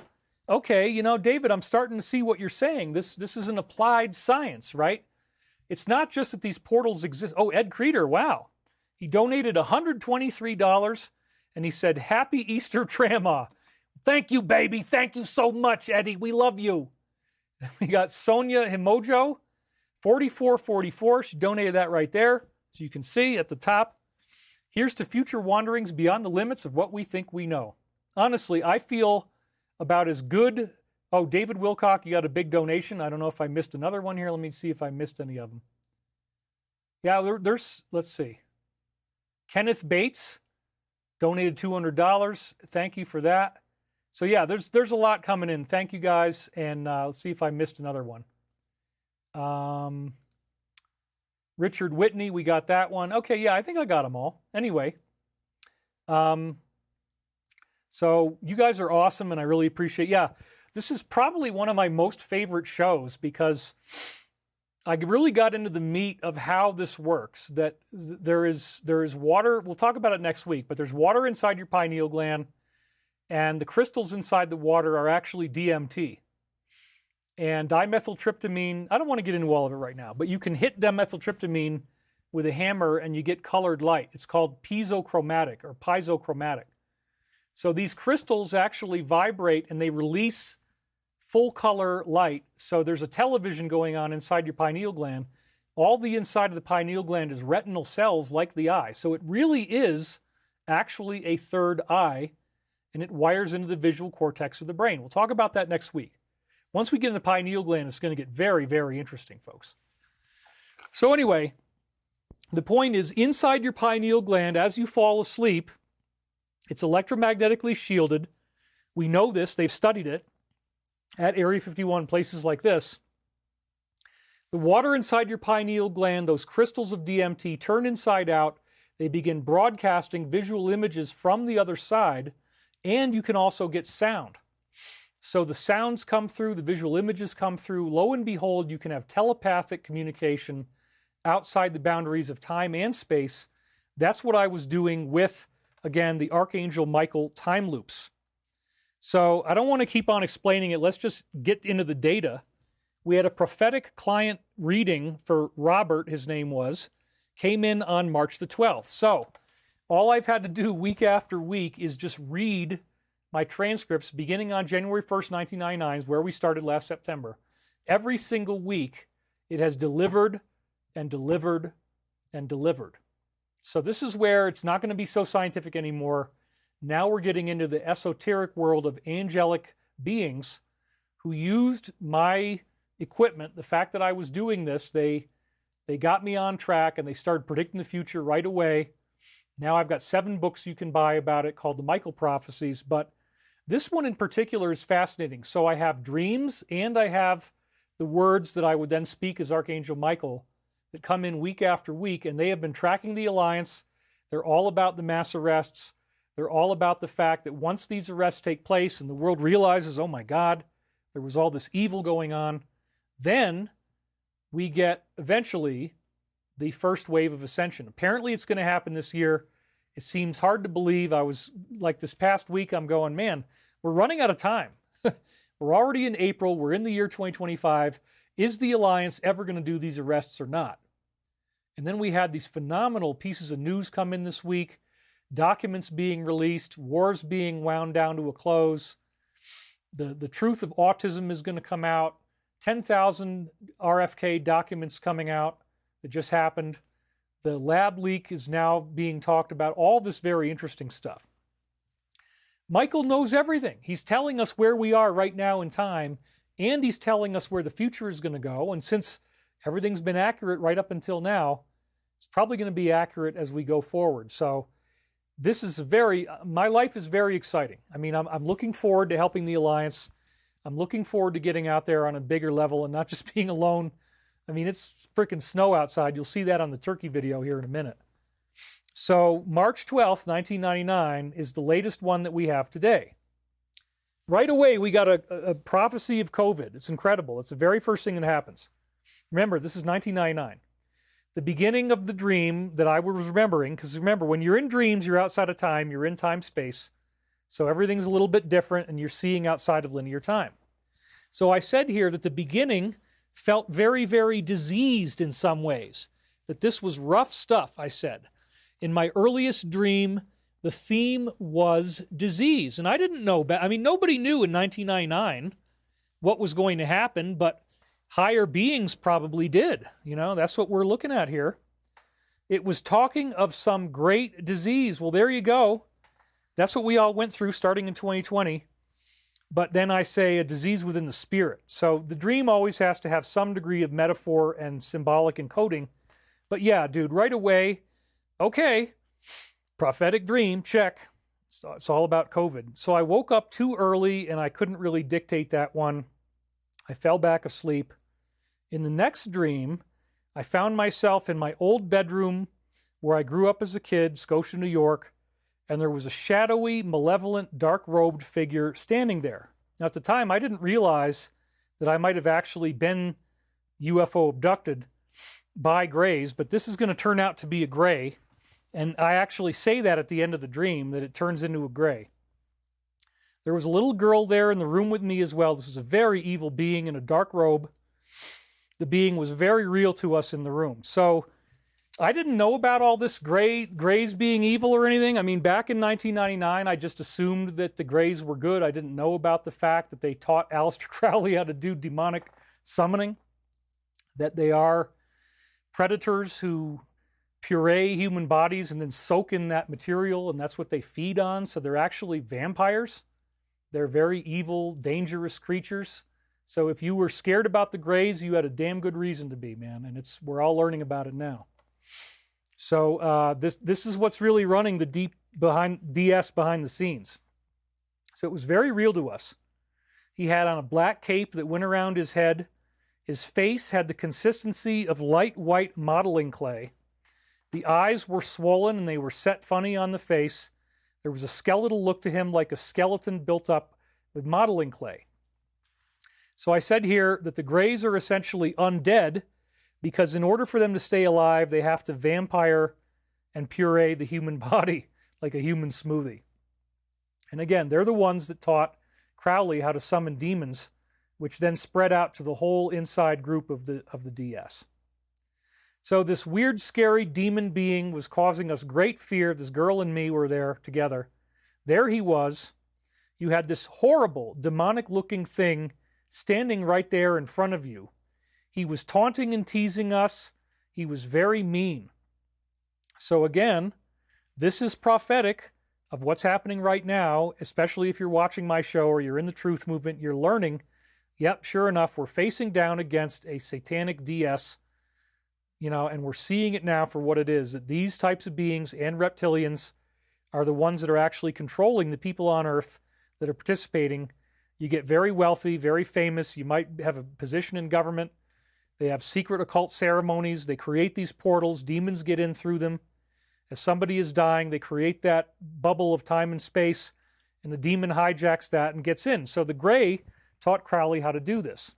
okay, you know, David, I'm starting to see what you're saying. This is an applied science, right? It's not just that these portals exist. Oh, Ed Creeder, wow. He donated $123, and he said, Happy Easter, Trama. Thank you, baby. Thank you so much, Eddie. We love you. We got Sonia Himojo, 4444. She donated that right there. So you can see at the top. Here's to future wanderings beyond the limits of what we think we know. Honestly, I feel about as good. Oh, David Wilcock, you got a big donation. I don't know if I missed another one here. Let me see if I missed any of them. Yeah, there's, let's see. Kenneth Bates donated $200. Thank you for that. So yeah, there's a lot coming in. Thank you guys. And let's see if I missed another one. Richard Whitney, we got that one. Okay, yeah, I think I got them all. Anyway, so you guys are awesome, and I really appreciate. Yeah, this is probably one of my most favorite shows, because I really got into the meat of how this works. That there is water. We'll talk about it next week, but there's water inside your pineal gland, and the crystals inside the water are actually DMT. And dimethyltryptamine, I don't want to get into all of it right now, but you can hit dimethyltryptamine with a hammer and you get colored light. It's called piezochromatic or piezochromatic. So these crystals actually vibrate and they release full color light. So there's a television going on inside your pineal gland. All the inside of the pineal gland is retinal cells like the eye. So it really is actually a third eye, and it wires into the visual cortex of the brain. We'll talk about that next week. Once we get in the pineal gland, it's going to get very, very interesting, folks. So anyway, the point is, inside your pineal gland, as you fall asleep, it's electromagnetically shielded. We know this. They've studied it at Area 51, places like this. The water inside your pineal gland, those crystals of DMT, turn inside out. They begin broadcasting visual images from the other side, and you can also get sound. So the sounds come through, the visual images come through. Lo and behold, you can have telepathic communication outside the boundaries of time and space. That's what I was doing with, again, the Archangel Michael time loops. So I don't want to keep on explaining it. Let's just get into the data. We had a prophetic client reading for Robert, his name was, came in on March the 12th. So all I've had to do week after week is just read my transcripts beginning on January 1st, 1999, where we started last September. Every single week, it has delivered and delivered and delivered. So this is where it's not going to be so scientific anymore. Now we're getting into the esoteric world of angelic beings who used my equipment. The fact that I was doing this, they got me on track, and they started predicting the future right away. Now I've got 7 books you can buy about it called the Michael Prophecies, but this one in particular is fascinating. So I have dreams, and I have the words that I would then speak as Archangel Michael that come in week after week, and they have been tracking the Alliance. They're all about the mass arrests. They're all about the fact that once these arrests take place and the world realizes, oh my God, there was all this evil going on, then we get eventually the first wave of Ascension. Apparently it's going to happen this year. It seems hard to believe. I was like this past week, I'm going, man, we're running out of time. We're already in April. We're in the year 2025. Is the Alliance ever going to do these arrests or not? And then we had these phenomenal pieces of news come in this week. Documents being released, wars being wound down to a close. The truth of autism is going to come out. 10,000 RFK documents coming out that just happened. The lab leak is now being talked about. All this very interesting stuff. Michael knows everything. He's telling us where we are right now in time, and he's telling us where the future is going to go. And since everything's been accurate right up until now, it's probably going to be accurate as we go forward. So this is my life is very exciting. I mean, I'm looking forward to helping the Alliance. I'm looking forward to getting out there on a bigger level and not just being alone. I mean, it's freaking snow outside. You'll see that on the turkey video here in a minute. So March 12th, 1999 is the latest one that we have today. Right away, we got a prophecy of COVID. It's incredible. It's the very first thing that happens. Remember, this is 1999. The beginning of the dream that I was remembering, because remember, when you're in dreams, you're outside of time, you're in time-space. So everything's a little bit different, and you're seeing outside of linear time. So I said here that the beginning felt very, very diseased in some ways, that this was rough stuff, I said. In my earliest dream, the theme was disease. And I didn't know, I mean, nobody knew in 1999 what was going to happen, but higher beings probably did. You know, that's what we're looking at here. It was talking of some great disease. Well, there you go. That's what we all went through starting in 2020. But then I say a disease within the spirit. So the dream always has to have some degree of metaphor and symbolic encoding. But yeah, dude, right away, okay, prophetic dream, check. So it's all about COVID. So I woke up too early and I couldn't really dictate that one. I fell back asleep. In the next dream, I found myself in my old bedroom where I grew up as a kid, Scotia, New York, and there was a shadowy, malevolent, dark-robed figure standing there. Now, at the time, I didn't realize that I might have actually been UFO abducted by grays, but this is going to turn out to be a gray, and I actually say that at the end of the dream, that it turns into a gray. There was a little girl there in the room with me as well. This was a very evil being in a dark robe. The being was very real to us in the room. So I didn't know about all this grays being evil or anything. I mean, back in 1999, I just assumed that the grays were good. I didn't know about the fact that they taught Aleister Crowley how to do demonic summoning, that they are predators who puree human bodies and then soak in that material, and that's what they feed on. So they're actually vampires. They're very evil, dangerous creatures. So if you were scared about the grays, you had a damn good reason to be, man. And we're all learning about it now. So this is what's really running the DS behind the scenes. So it was very real to us. He had on a black cape that went around his head. His face had the consistency of light white modeling clay. The eyes were swollen and they were set funny on the face. There was a skeletal look to him, like a skeleton built up with modeling clay. So I said here that the grays are essentially undead because in order for them to stay alive, they have to vampire and puree the human body like a human smoothie. And again, they're the ones that taught Crowley how to summon demons, which then spread out to the whole inside group of the DS. So this weird, scary demon being was causing us great fear. This girl and me were there together. There he was. You had this horrible, demonic-looking thing standing right there in front of you. He was taunting and teasing us. He was very mean. So again, this is prophetic of what's happening right now, especially if you're watching my show or you're in the truth movement, you're learning, yep, sure enough, we're facing down against a satanic DS, and we're seeing it now for what it is, that these types of beings and reptilians are the ones that are actually controlling the people on Earth that are participating. You get very wealthy, very famous. You might have a position in government. They have secret occult ceremonies. They create these portals. Demons get in through them. As somebody is dying, they create that bubble of time and space, and the demon hijacks that and gets in. So the gray taught Crowley how to do this.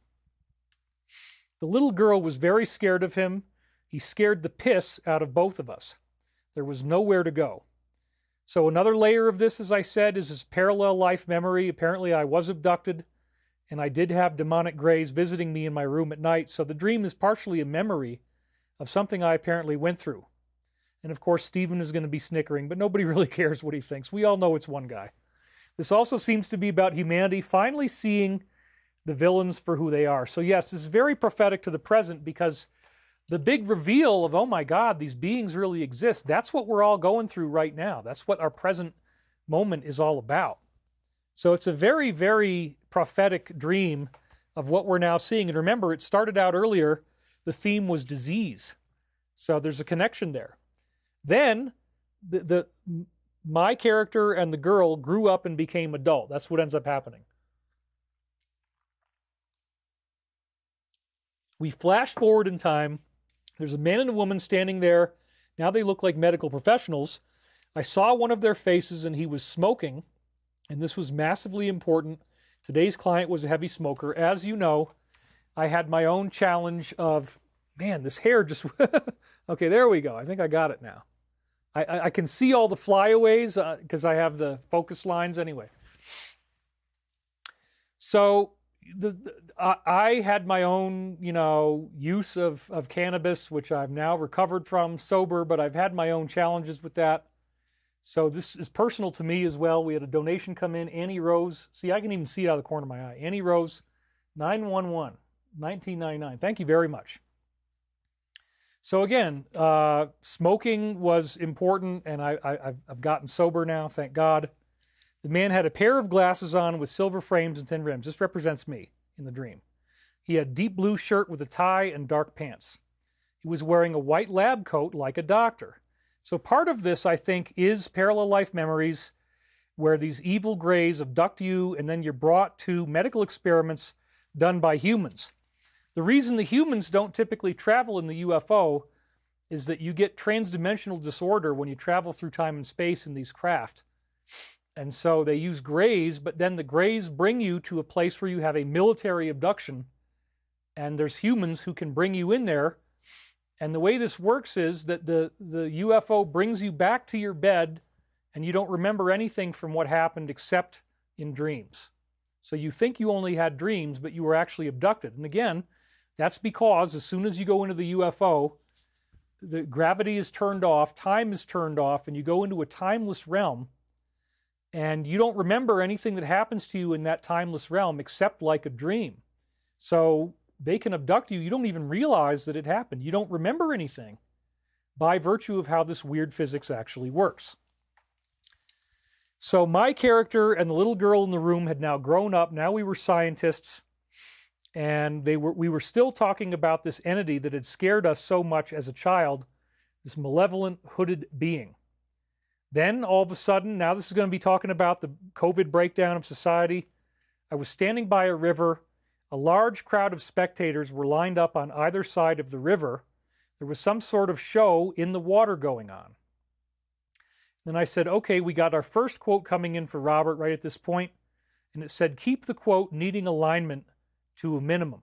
The little girl was very scared of him. He scared the piss out of both of us. There was nowhere to go. So another layer of this, as I said, is his parallel life memory. Apparently I was abducted, and I did have demonic grays visiting me in my room at night. So the dream is partially a memory of something I apparently went through. And of course, Stephen is going to be snickering, but nobody really cares what he thinks. We all know it's one guy. This also seems to be about humanity finally seeing the villains for who they are. So yes, this is very prophetic to the present, because the big reveal of, oh my God, these beings really exist, that's what we're all going through right now. That's what our present moment is all about. So it's a very, very prophetic dream of what we're now seeing. And remember, it started out earlier, the theme was disease. So there's a connection there. Then my character and the girl grew up and became adult. That's what ends up happening. We flash forward in time. There's a man and a woman standing there. Now they look like medical professionals. I saw one of their faces and he was smoking, and this was massively important. Today's client was a heavy smoker. As you know, I had my own challenge of, man, this hair just... Okay, there we go. I think I got it now. I can see all the flyaways because I have the focus lines anyway. So I had my own, use of cannabis, which I've now recovered from sober, but I've had my own challenges with that. So this is personal to me as well. We had a donation come in. Annie Rose. See, I can even see it out of the corner of my eye. Annie Rose, 911, 1999. Thank you very much. So again, smoking was important, and I've gotten sober now, thank God. The man had a pair of glasses on with silver frames and tin rims. This represents me in the dream. He had deep blue shirt with a tie and dark pants. He was wearing a white lab coat like a doctor. So part of this, I think, is parallel life memories, where these evil greys abduct you and then you're brought to medical experiments done by humans. The reason the humans don't typically travel in the UFO is that you get transdimensional disorder when you travel through time and space in these craft. And so they use greys, but then the greys bring you to a place where you have a military abduction, and there's humans who can bring you in there. And the way this works is that the UFO brings you back to your bed, and you don't remember anything from what happened except in dreams. So you think you only had dreams, but you were actually abducted. And again, that's because as soon as you go into the UFO, the gravity is turned off, time is turned off, and you go into a timeless realm, and you don't remember anything that happens to you in that timeless realm except like a dream. So they can abduct you. You don't even realize that it happened. You don't remember anything by virtue of how this weird physics actually works. So my character and the little girl in the room had now grown up. Now we were scientists, and we were still talking about this entity that had scared us so much as a child, this malevolent hooded being. Then all of a sudden, now this is going to be talking about the COVID breakdown of society. I was standing by a river. A large crowd of spectators were lined up on either side of the river. There was some sort of show in the water going on. Then I said, okay, we got our first quote coming in for Robert right at this point, and it said, keep the quote needing alignment to a minimum.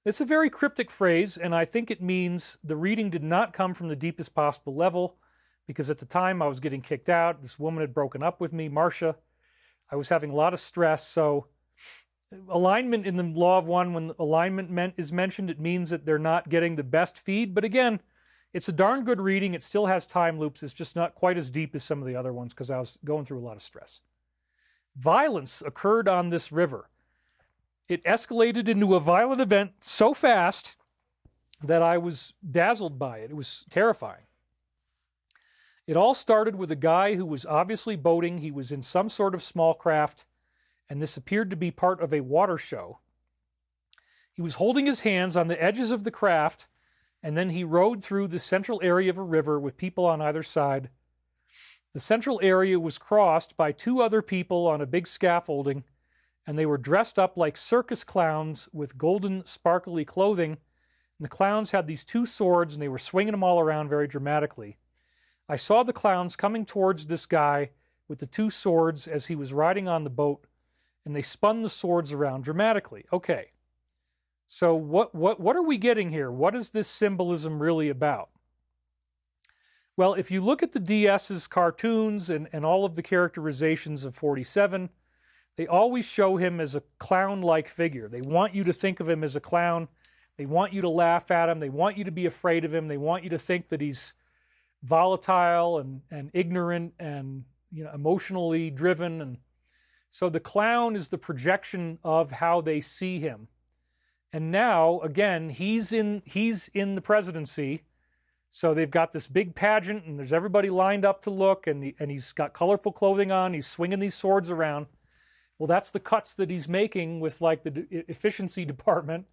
It's a very cryptic phrase, and I think it means the reading did not come from the deepest possible level, because at the time I was getting kicked out. This woman had broken up with me, Marcia. I was having a lot of stress, so alignment in the law of one, when alignment is mentioned, it means that they're not getting the best feed. But again, it's a darn good reading. It still has time loops. It's just not quite as deep as some of the other ones because I was going through a lot of stress. Violence occurred on this river. It escalated into a violent event so fast that I was dazzled by it. It was terrifying. It all started with a guy who was obviously boating. He was in some sort of small craft, and this appeared to be part of a water show. He was holding his hands on the edges of the craft, and then he rowed through the central area of a river with people on either side. The central area was crossed by two other people on a big scaffolding, and they were dressed up like circus clowns with golden, sparkly clothing. And the clowns had these two swords, and they were swinging them all around very dramatically. I saw the clowns coming towards this guy with the two swords as he was riding on the boat, and they spun the swords around dramatically. Okay, so what are we getting here? What is this symbolism really about? Well, if you look at the DS's cartoons and all of the characterizations of 47, they always show him as a clown-like figure. They want you to think of him as a clown. They want you to laugh at him. They want you to be afraid of him. They want you to think that he's volatile and ignorant and emotionally driven. And so the clown is the projection of how they see him. And now, again, he's in the presidency. So they've got this big pageant, and there's everybody lined up to look, and he's got colorful clothing on. He's swinging these swords around. Well, that's the cuts that he's making with like the efficiency department.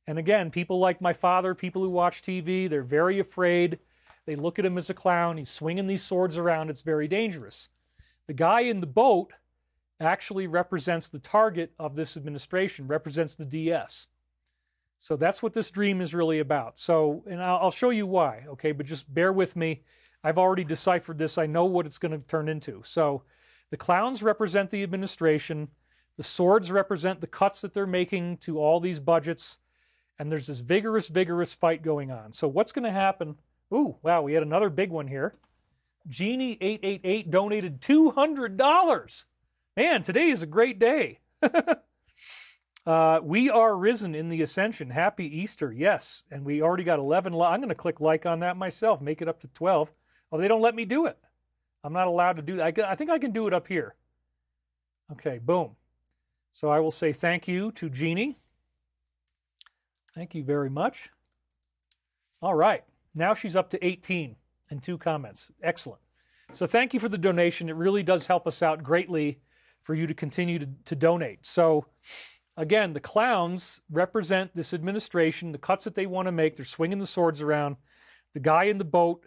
And again, people like my father, people who watch TV, they're very afraid. They look at him as a clown. He's swinging these swords around. It's very dangerous. The guy in the boat actually represents the target of this administration, represents the DS. So that's what this dream is really about. So, and I'll show you why, okay? But just bear with me. I've already deciphered this. I know what it's going to turn into. So the clowns represent the administration. The swords represent the cuts that they're making to all these budgets. And there's this vigorous fight going on. So what's going to happen? Ooh, wow, we had another big one here. Genie888 donated $200. Man, today is a great day. We are risen in the Ascension. Happy Easter, yes. And we already got 11. I'm going to click like on that myself, make it up to 12. Oh, they don't let me do it. I'm not allowed to do that. I think I can do it up here. Okay, boom. So I will say thank you to Jeannie. Thank you very much. All right. Now she's up to 18 and 2 comments. Excellent. So thank you for the donation. It really does help us out greatly for you to continue to donate. So again, the clowns represent this administration, the cuts that they want to make. They're swinging the swords around. The guy in the boat,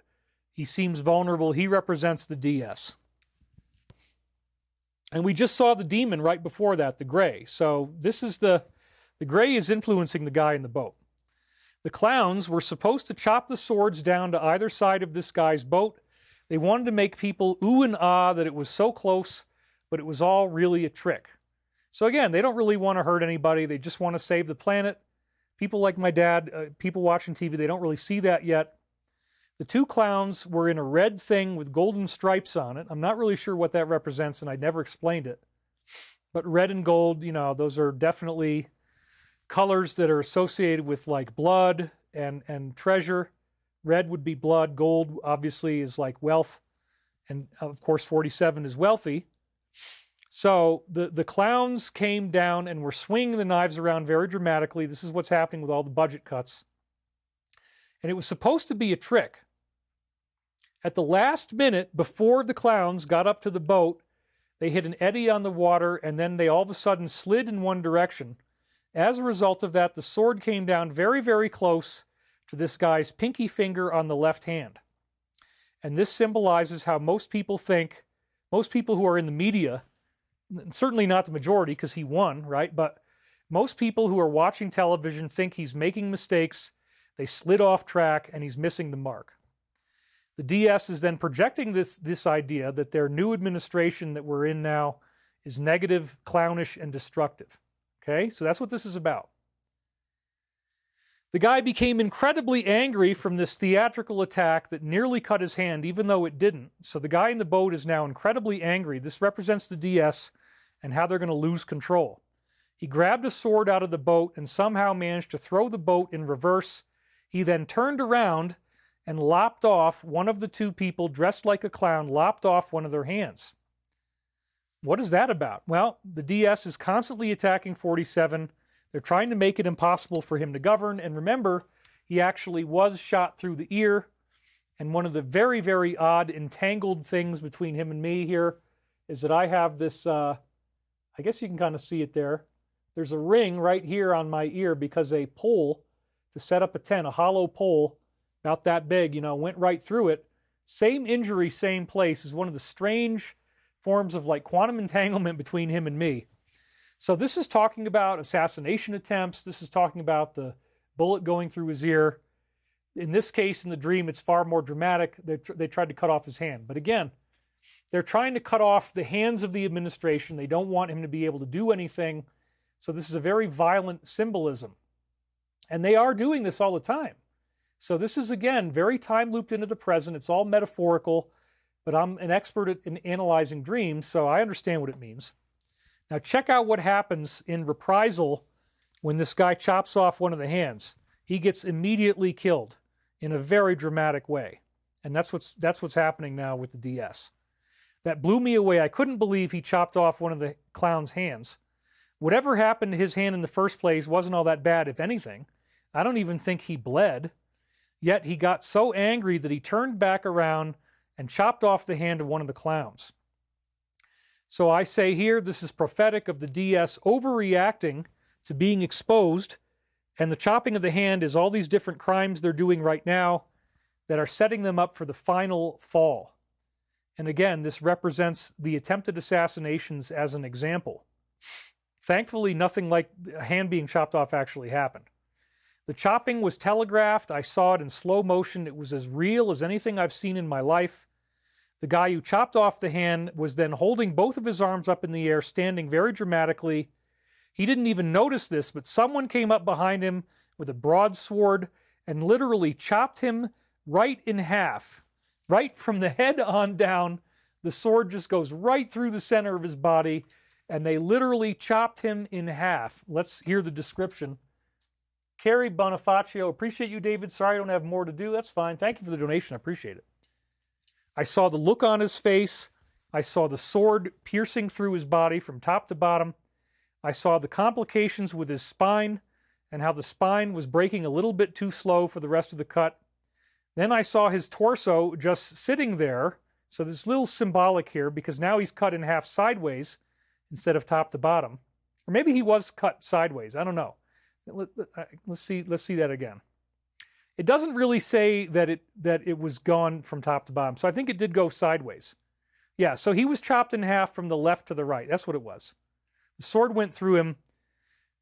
he seems vulnerable. He represents the DS. And we just saw the demon right before that, the gray. So this is the gray is influencing the guy in the boat. The clowns were supposed to chop the swords down to either side of this guy's boat. They wanted to make people ooh and ah that it was so close, but it was all really a trick. So again, they don't really want to hurt anybody. They just want to save the planet. People like my dad, people watching TV, they don't really see that yet. The 2 clowns were in a red thing with golden stripes on it. I'm not really sure what that represents, and I never explained it. But red and gold, those are definitely colors that are associated with like blood and treasure. Red would be blood. Gold obviously is like wealth. And of course, 47 is wealthy. So the clowns came down and were swinging the knives around very dramatically. This is what's happening with all the budget cuts. And it was supposed to be a trick. At the last minute, before the clowns got up to the boat, they hit an eddy on the water, and then they all of a sudden slid in one direction. As a result of that, the sword came down very close to this guy's pinky finger on the left hand. And this symbolizes how most people think, most people who are in the media, certainly not the majority because he won, right? But most people who are watching television think he's making mistakes, they slid off track, and he's missing the mark. The DS is then projecting this idea that their new administration that we're in now is negative, clownish, and destructive. Okay, so that's what this is about. The guy became incredibly angry from this theatrical attack that nearly cut his hand, even though it didn't. So the guy in the boat is now incredibly angry. This represents the DS and how they're going to lose control. He grabbed a sword out of the boat and somehow managed to throw the boat in reverse. He then turned around and lopped off one of the 2 people dressed like a clown, lopped off one of their hands. What is that about? Well, the DS is constantly attacking 47. They're trying to make it impossible for him to govern. And remember, he actually was shot through the ear. And one of the very odd entangled things between him and me here is that I have this, I guess you can kind of see it there. There's a ring right here on my ear because a pole to set up a tent, a hollow pole about that big, went right through it. Same injury, same place is one of the strange forms of like quantum entanglement between him and me. So this is talking about assassination attempts. This is talking about the bullet going through his ear. In this case, in the dream, it's far more dramatic. They tried to cut off his hand. But again, they're trying to cut off the hands of the administration. They don't want him to be able to do anything. So this is a very violent symbolism. And they are doing this all the time. So this is, again, very time looped into the present. It's all metaphorical. But I'm an expert in analyzing dreams, so I understand what it means. Now check out what happens in reprisal when this guy chops off one of the hands. He gets immediately killed in a very dramatic way. And that's what's happening now with the DS. That blew me away. I couldn't believe he chopped off one of the clown's hands. Whatever happened to his hand in the first place wasn't all that bad, if anything. I don't even think he bled. Yet he got so angry that he turned back around and chopped off the hand of one of the clowns. So I say here, this is prophetic of the DS overreacting to being exposed, and the chopping of the hand is all these different crimes they're doing right now that are setting them up for the final fall. And again, this represents the attempted assassinations as an example. Thankfully, nothing like a hand being chopped off actually happened. The chopping was telegraphed. I saw it in slow motion. It was as real as anything I've seen in my life. The guy who chopped off the hand was then holding both of his arms up in the air, standing very dramatically. He didn't even notice this, but someone came up behind him with a broadsword and literally chopped him right in half. Right from the head on down, the sword just goes right through the center of his body, and they literally chopped him in half. Let's hear the description. Carrie Bonifacio, appreciate you, David. Sorry I don't have more to do. That's fine. Thank you for the donation. I appreciate it. I saw the look on his face. I saw the sword piercing through his body from top to bottom. I saw the complications with his spine and how the spine was breaking a little bit too slow for the rest of the cut. Then I saw his torso just sitting there. So there's a little symbolic here because now he's cut in half sideways instead of top to bottom. Or maybe he was cut sideways. I don't know. Let's see that again. It doesn't really say that it was gone from top to bottom. So I think it did go sideways. Yeah, so he was chopped in half from the left to the right. That's what it was. The sword went through him.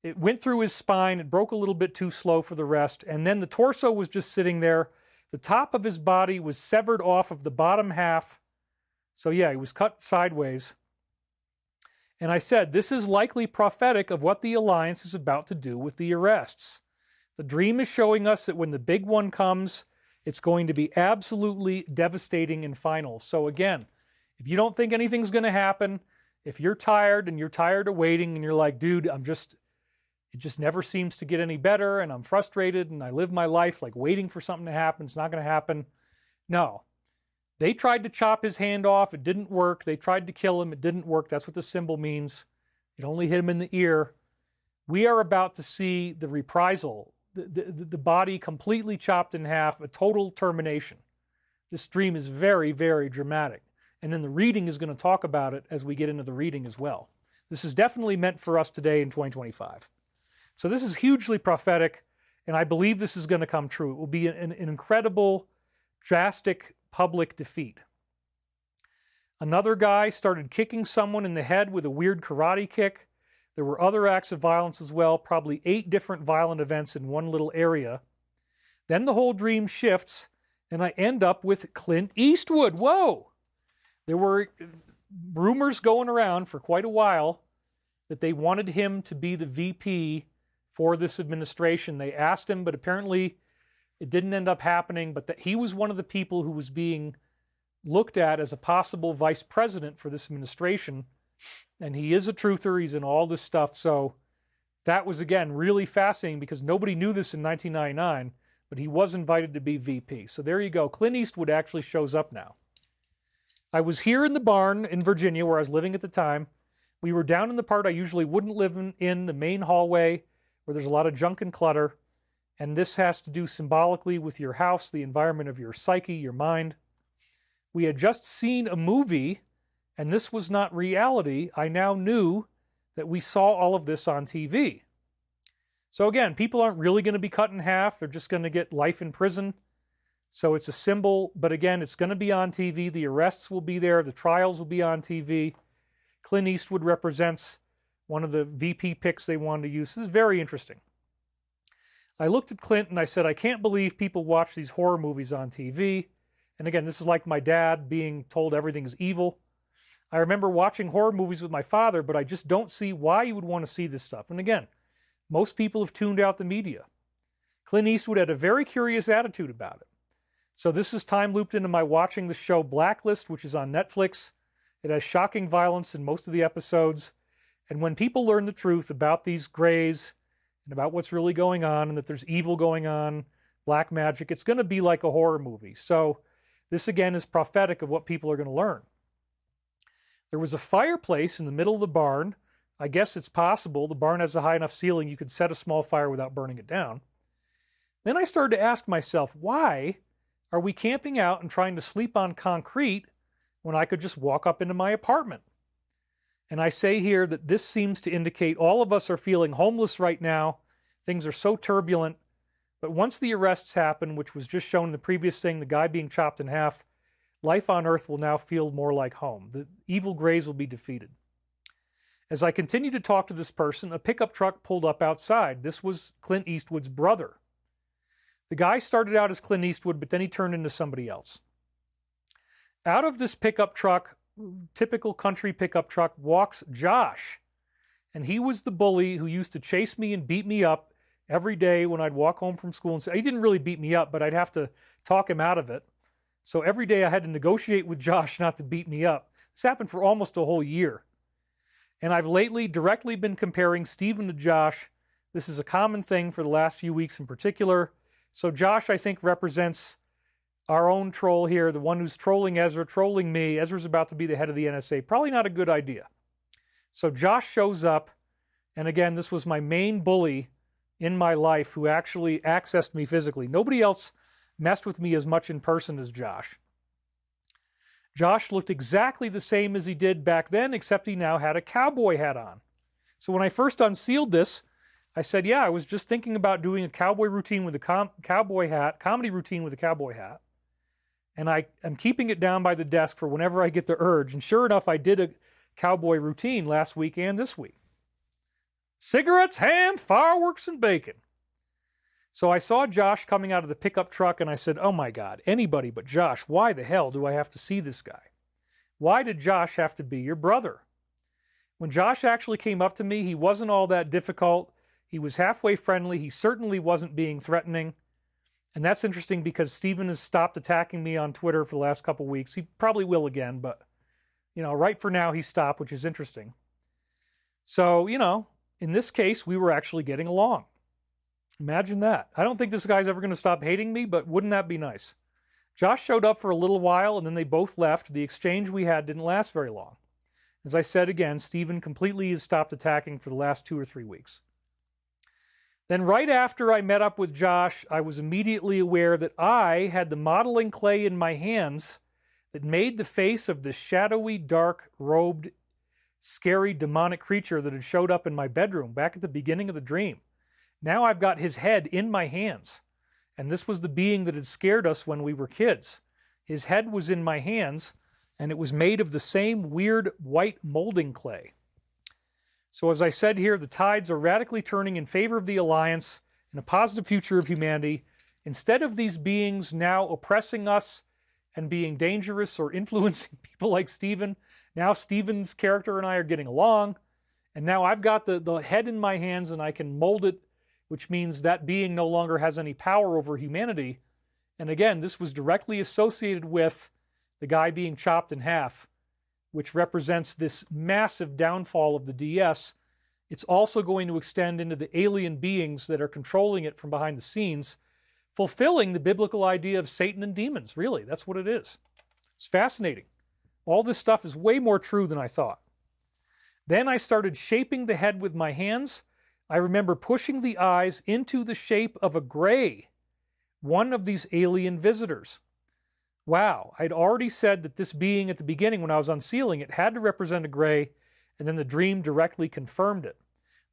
It went through his spine. It broke a little bit too slow for the rest. And then the torso was just sitting there. The top of his body was severed off of the bottom half. So yeah, he was cut sideways. And I said, this is likely prophetic of what the Alliance is about to do with the arrests. The dream is showing us that when the big one comes, it's going to be absolutely devastating and final. So again, if you don't think anything's going to happen, if you're tired and you're tired of waiting and you're like, dude, it just never seems to get any better and I'm frustrated and I live my life like waiting for something to happen, it's not going to happen. No. They tried to chop his hand off. It didn't work. They tried to kill him. It didn't work. That's what the symbol means. It only hit him in the ear. We are about to see the reprisal, the body completely chopped in half, a total termination. This dream is very, very dramatic. And then the reading is going to talk about it as we get into the reading as well. This is definitely meant for us today in 2025. So this is hugely prophetic, and I believe this is going to come true. It will be an incredible, drastic public defeat. Another guy started kicking someone in the head with a weird karate kick. There were other acts of violence as well, probably 8 different violent events in one little area. Then the whole dream shifts, and I end up with Clint Eastwood. Whoa! There were rumors going around for quite a while that they wanted him to be the VP for this administration. They asked him, but apparently it didn't end up happening, but that he was one of the people who was being looked at as a possible vice president for this administration. And he is a truther. He's in all this stuff. So that was, again, really fascinating because nobody knew this in 1999, but he was invited to be VP. So there you go. Clint Eastwood actually shows up now. I was here in the barn in Virginia where I was living at the time. We were down in the part I usually wouldn't live in the main hallway where there's a lot of junk and clutter. And this has to do symbolically with your house, the environment of your psyche, your mind. We had just seen a movie, and this was not reality. I now knew that we saw all of this on TV. So again, people aren't really going to be cut in half. They're just going to get life in prison. So it's a symbol, but again, it's going to be on TV. The arrests will be there. The trials will be on TV. Clint Eastwood represents one of the VP picks they wanted to use. This is very interesting. I looked at Clint and I said, I can't believe people watch these horror movies on TV. And again, this is like my dad being told everything's evil. I remember watching horror movies with my father, but I just don't see why you would want to see this stuff. And again, most people have tuned out the media. Clint Eastwood had a very curious attitude about it. So this is time looped into my watching the show Blacklist, which is on Netflix. It has shocking violence in most of the episodes. And when people learn the truth about these grays and about what's really going on and that there's evil going on, black magic, it's going to be like a horror movie. So this, again, is prophetic of what people are going to learn. There was a fireplace in the middle of the barn. I guess it's possible. The barn has a high enough ceiling you could set a small fire without burning it down. Then I started to ask myself, why are we camping out and trying to sleep on concrete when I could just walk up into my apartment? And I say here that this seems to indicate all of us are feeling homeless right now. Things are so turbulent. But once the arrests happen, which was just shown in the previous thing, the guy being chopped in half, life on Earth will now feel more like home. The evil grays will be defeated. As I continued to talk to this person, a pickup truck pulled up outside. This was Clint Eastwood's brother. The guy started out as Clint Eastwood, but then he turned into somebody else. Out of this pickup truck, typical country pickup truck, walks Josh. And he was the bully who used to chase me and beat me up every day when I'd walk home from school. And say, he didn't really beat me up, but I'd have to talk him out of it. So every day I had to negotiate with Josh not to beat me up. This happened for almost a whole year. And I've lately directly been comparing Stephen to Josh. This is a common thing for the last few weeks in particular. So Josh, I think, represents our own troll here, the one who's trolling Ezra, trolling me. Ezra's about to be the head of the NSA. Probably not a good idea. So Josh shows up, and again, this was my main bully in my life who actually accessed me physically. Nobody else messed with me as much in person as Josh. Josh looked exactly the same as he did back then, except he now had a cowboy hat on. So when I first unsealed this, I said, yeah, I was just thinking about doing a cowboy routine with a cowboy hat, comedy routine with a cowboy hat. And I'm keeping it down by the desk for whenever I get the urge. And sure enough, I did a cowboy routine last week and this week. Cigarettes, ham, fireworks, and bacon. So I saw Josh coming out of the pickup truck and I said, oh my God, anybody but Josh, why the hell do I have to see this guy? Why did Josh have to be your brother? When Josh actually came up to me, he wasn't all that difficult. He was halfway friendly. He certainly wasn't being threatening. And that's interesting because Stephen has stopped attacking me on Twitter for the last couple of weeks. He probably will again, but, right for now he stopped, which is interesting. So, in this case, we were actually getting along. Imagine that. I don't think this guy's ever going to stop hating me, but wouldn't that be nice? Josh showed up for a little while, and then they both left. The exchange we had didn't last very long. As I said again, Stephen completely has stopped attacking for the last 2 or 3 weeks. Then right after I met up with Josh, I was immediately aware that I had the modeling clay in my hands that made the face of this shadowy, dark, robed, scary, demonic creature that had showed up in my bedroom back at the beginning of the dream. Now I've got his head in my hands. And this was the being that had scared us when we were kids. His head was in my hands, and it was made of the same weird white molding clay. So as I said here, the tides are radically turning in favor of the Alliance and a positive future of humanity. Instead of these beings now oppressing us and being dangerous or influencing people like Stephen, now Stephen's character and I are getting along. And now I've got the head in my hands and I can mold it, which means that being no longer has any power over humanity. And again, this was directly associated with the guy being chopped in half, which represents this massive downfall of the DS. It's also going to extend into the alien beings that are controlling it from behind the scenes, fulfilling the biblical idea of Satan and demons. Really, that's what it is. It's fascinating. All this stuff is way more true than I thought. Then I started shaping the head with my hands. I remember pushing the eyes into the shape of a gray, one of these alien visitors. Wow, I'd already said that this being at the beginning when I was unsealing it had to represent a gray, and then the dream directly confirmed it.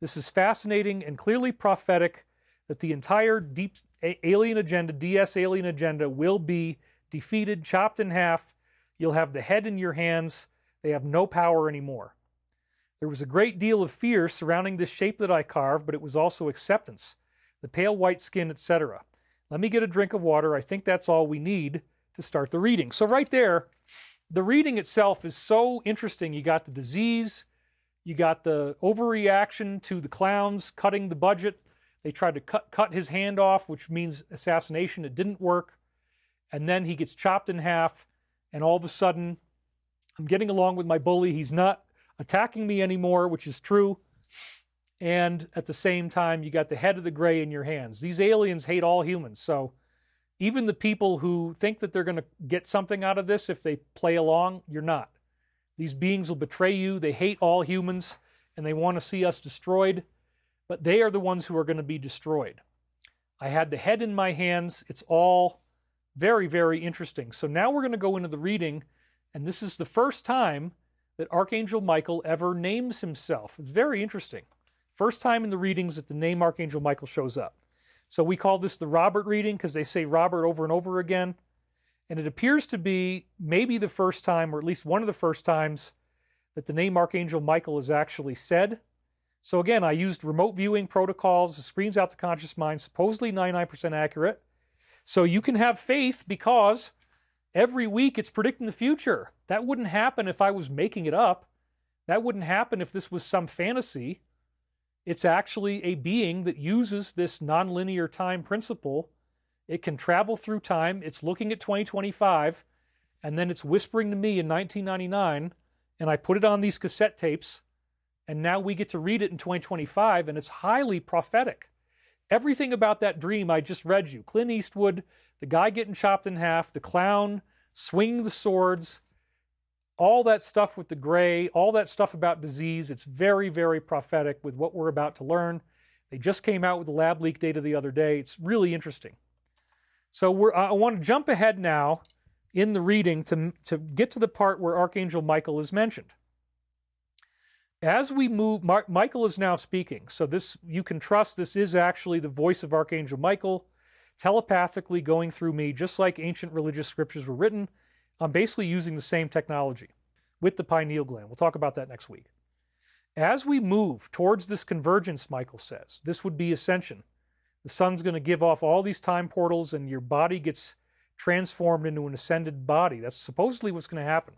This is fascinating and clearly prophetic that the entire deep alien agenda, DS alien agenda, will be defeated, chopped in half. You'll have the head in your hands. They have no power anymore. There was a great deal of fear surrounding this shape that I carved, but it was also acceptance, the pale white skin, etc. Let me get a drink of water. I think that's all we need to start the reading. So right there, the reading itself is so interesting. You got the disease, you got the overreaction to the clowns cutting the budget. They tried to cut his hand off, which means assassination. It didn't work. And then he gets chopped in half, and all of a sudden, I'm getting along with my bully. He's not attacking me anymore, which is true. And at the same time, you got the head of the gray in your hands. These aliens hate all humans, so even the people who think that they're going to get something out of this if they play along, you're not. These beings will betray you. They hate all humans, and they want to see us destroyed, but they are the ones who are going to be destroyed. I had the head in my hands. It's all very, very interesting. So now we're going to go into the reading, and this is the first time that Archangel Michael ever names himself. It's very interesting. First time in the readings that the name Archangel Michael shows up. So we call this the Robert reading because they say Robert over and over again. And it appears to be maybe the first time, or at least one of the first times, that the name Archangel Michael is actually said. So again, I used remote viewing protocols, the screens out the conscious mind, supposedly 99% accurate. So you can have faith because every week it's predicting the future. That wouldn't happen if I was making it up. That wouldn't happen if this was some fantasy. It's actually a being that uses this nonlinear time principle. It can travel through time. It's looking at 2025, and then it's whispering to me in 1999, and I put it on these cassette tapes, and now we get to read it in 2025, and it's highly prophetic. Everything about that dream I just read you, Clint Eastwood, the guy getting chopped in half, the clown, swinging the swords, all that stuff with the gray, all that stuff about disease, it's very, very prophetic with what we're about to learn. They just came out with the lab leak data the other day. It's really interesting. So I want to jump ahead now in the reading to get to the part where Archangel Michael is mentioned. As we move, Michael is now speaking. So this, you can trust this is actually the voice of Archangel Michael, telepathically going through me, just like ancient religious scriptures were written. I'm basically using the same technology with the pineal gland. We'll talk about that next week. As we move towards this convergence, Michael says, this would be ascension. The sun's going to give off all these time portals and your body gets transformed into an ascended body. That's supposedly what's going to happen.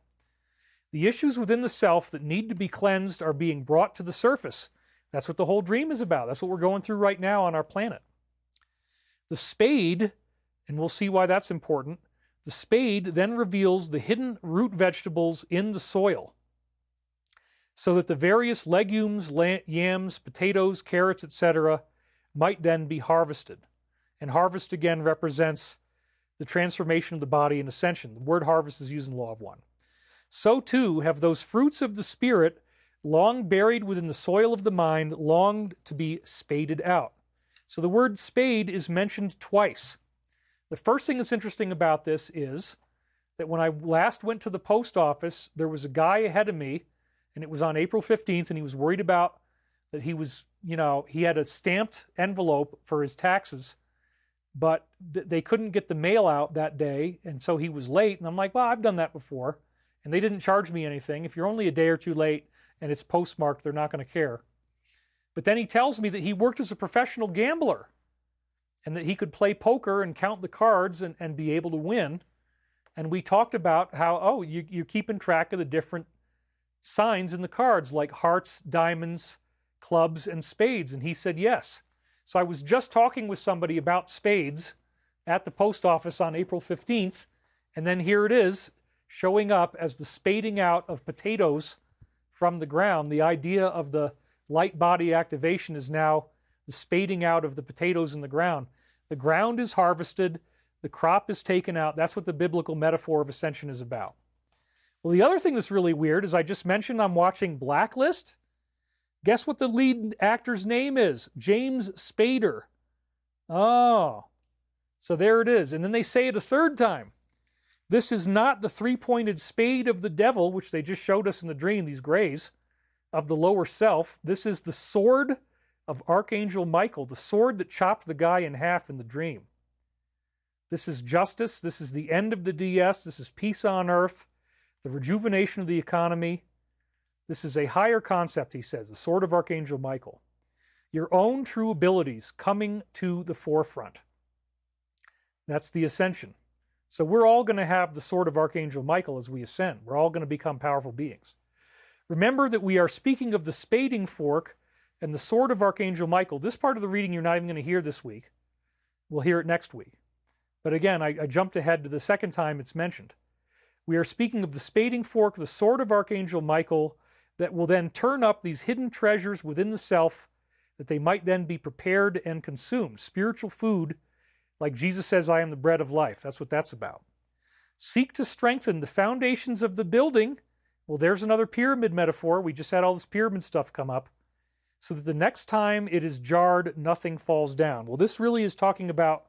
The issues within the self that need to be cleansed are being brought to the surface. That's what the whole dream is about. That's what we're going through right now on our planet. The spade, and we'll see why that's important, the spade then reveals the hidden root vegetables in the soil so that the various legumes, yams, potatoes, carrots, etc. might then be harvested. And harvest again represents the transformation of the body in ascension. The word harvest is used in Law of One. So too have those fruits of the Spirit, long buried within the soil of the mind, longed to be spaded out. So the word spade is mentioned twice. The first thing that's interesting about this is that when I last went to the post office, there was a guy ahead of me, and it was on April 15th, and he was worried about that he was, he had a stamped envelope for his taxes, but they couldn't get the mail out that day, and so he was late. And I'm like, well, I've done that before, and they didn't charge me anything. If you're only a day or two late and it's postmarked, they're not going to care. But then he tells me that he worked as a professional gambler and that he could play poker and count the cards and be able to win. And we talked about how, you're keeping track of the different signs in the cards, like hearts, diamonds, clubs, and spades. And he said yes. So I was just talking with somebody about spades at the post office on April 15th, and then here it is showing up as the spading out of potatoes from the ground. The idea of the light body activation is now the spading out of the potatoes in the ground. The ground is harvested, the crop is taken out. That's what the biblical metaphor of ascension is about. Well, the other thing that's really weird is I just mentioned I'm watching Blacklist. Guess what the lead actor's name is? James Spader. Oh, so there it is. And then they say it a third time. This is not the three-pointed spade of the devil, which they just showed us in the dream, these grays, of the lower self. This is the sword of Archangel Michael, the sword that chopped the guy in half in the dream. This is justice. This is the end of the DS. This is peace on earth, the rejuvenation of the economy. This is a higher concept, he says, the sword of Archangel Michael. Your own true abilities coming to the forefront. That's the ascension. So we're all going to have the sword of Archangel Michael as we ascend. We're all going to become powerful beings. Remember that we are speaking of the spading fork and the sword of Archangel Michael. This part of the reading you're not even going to hear this week. We'll hear it next week. But again, I jumped ahead to the second time it's mentioned. We are speaking of the spading fork, the sword of Archangel Michael, that will then turn up these hidden treasures within the self that they might then be prepared and consumed. Spiritual food, like Jesus says, I am the bread of life. That's what that's about. Seek to strengthen the foundations of the building Well, there's another pyramid metaphor. We just had all this pyramid stuff come up. So that the next time it is jarred, nothing falls down. Well, this really is talking about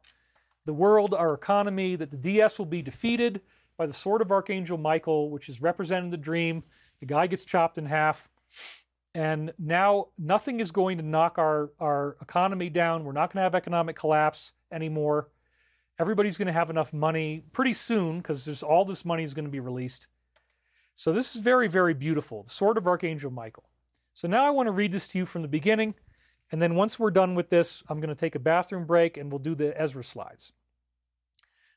the world, our economy, that the DS will be defeated by the sword of Archangel Michael, which is represented in the dream. The guy gets chopped in half. And now nothing is going to knock our economy down. We're not going to have economic collapse anymore. Everybody's going to have enough money pretty soon because all this money is going to be released. So this is very, very beautiful. The sword of Archangel Michael. So now I want to read this to you from the beginning. And then once we're done with this, I'm going to take a bathroom break and we'll do the Ezra slides.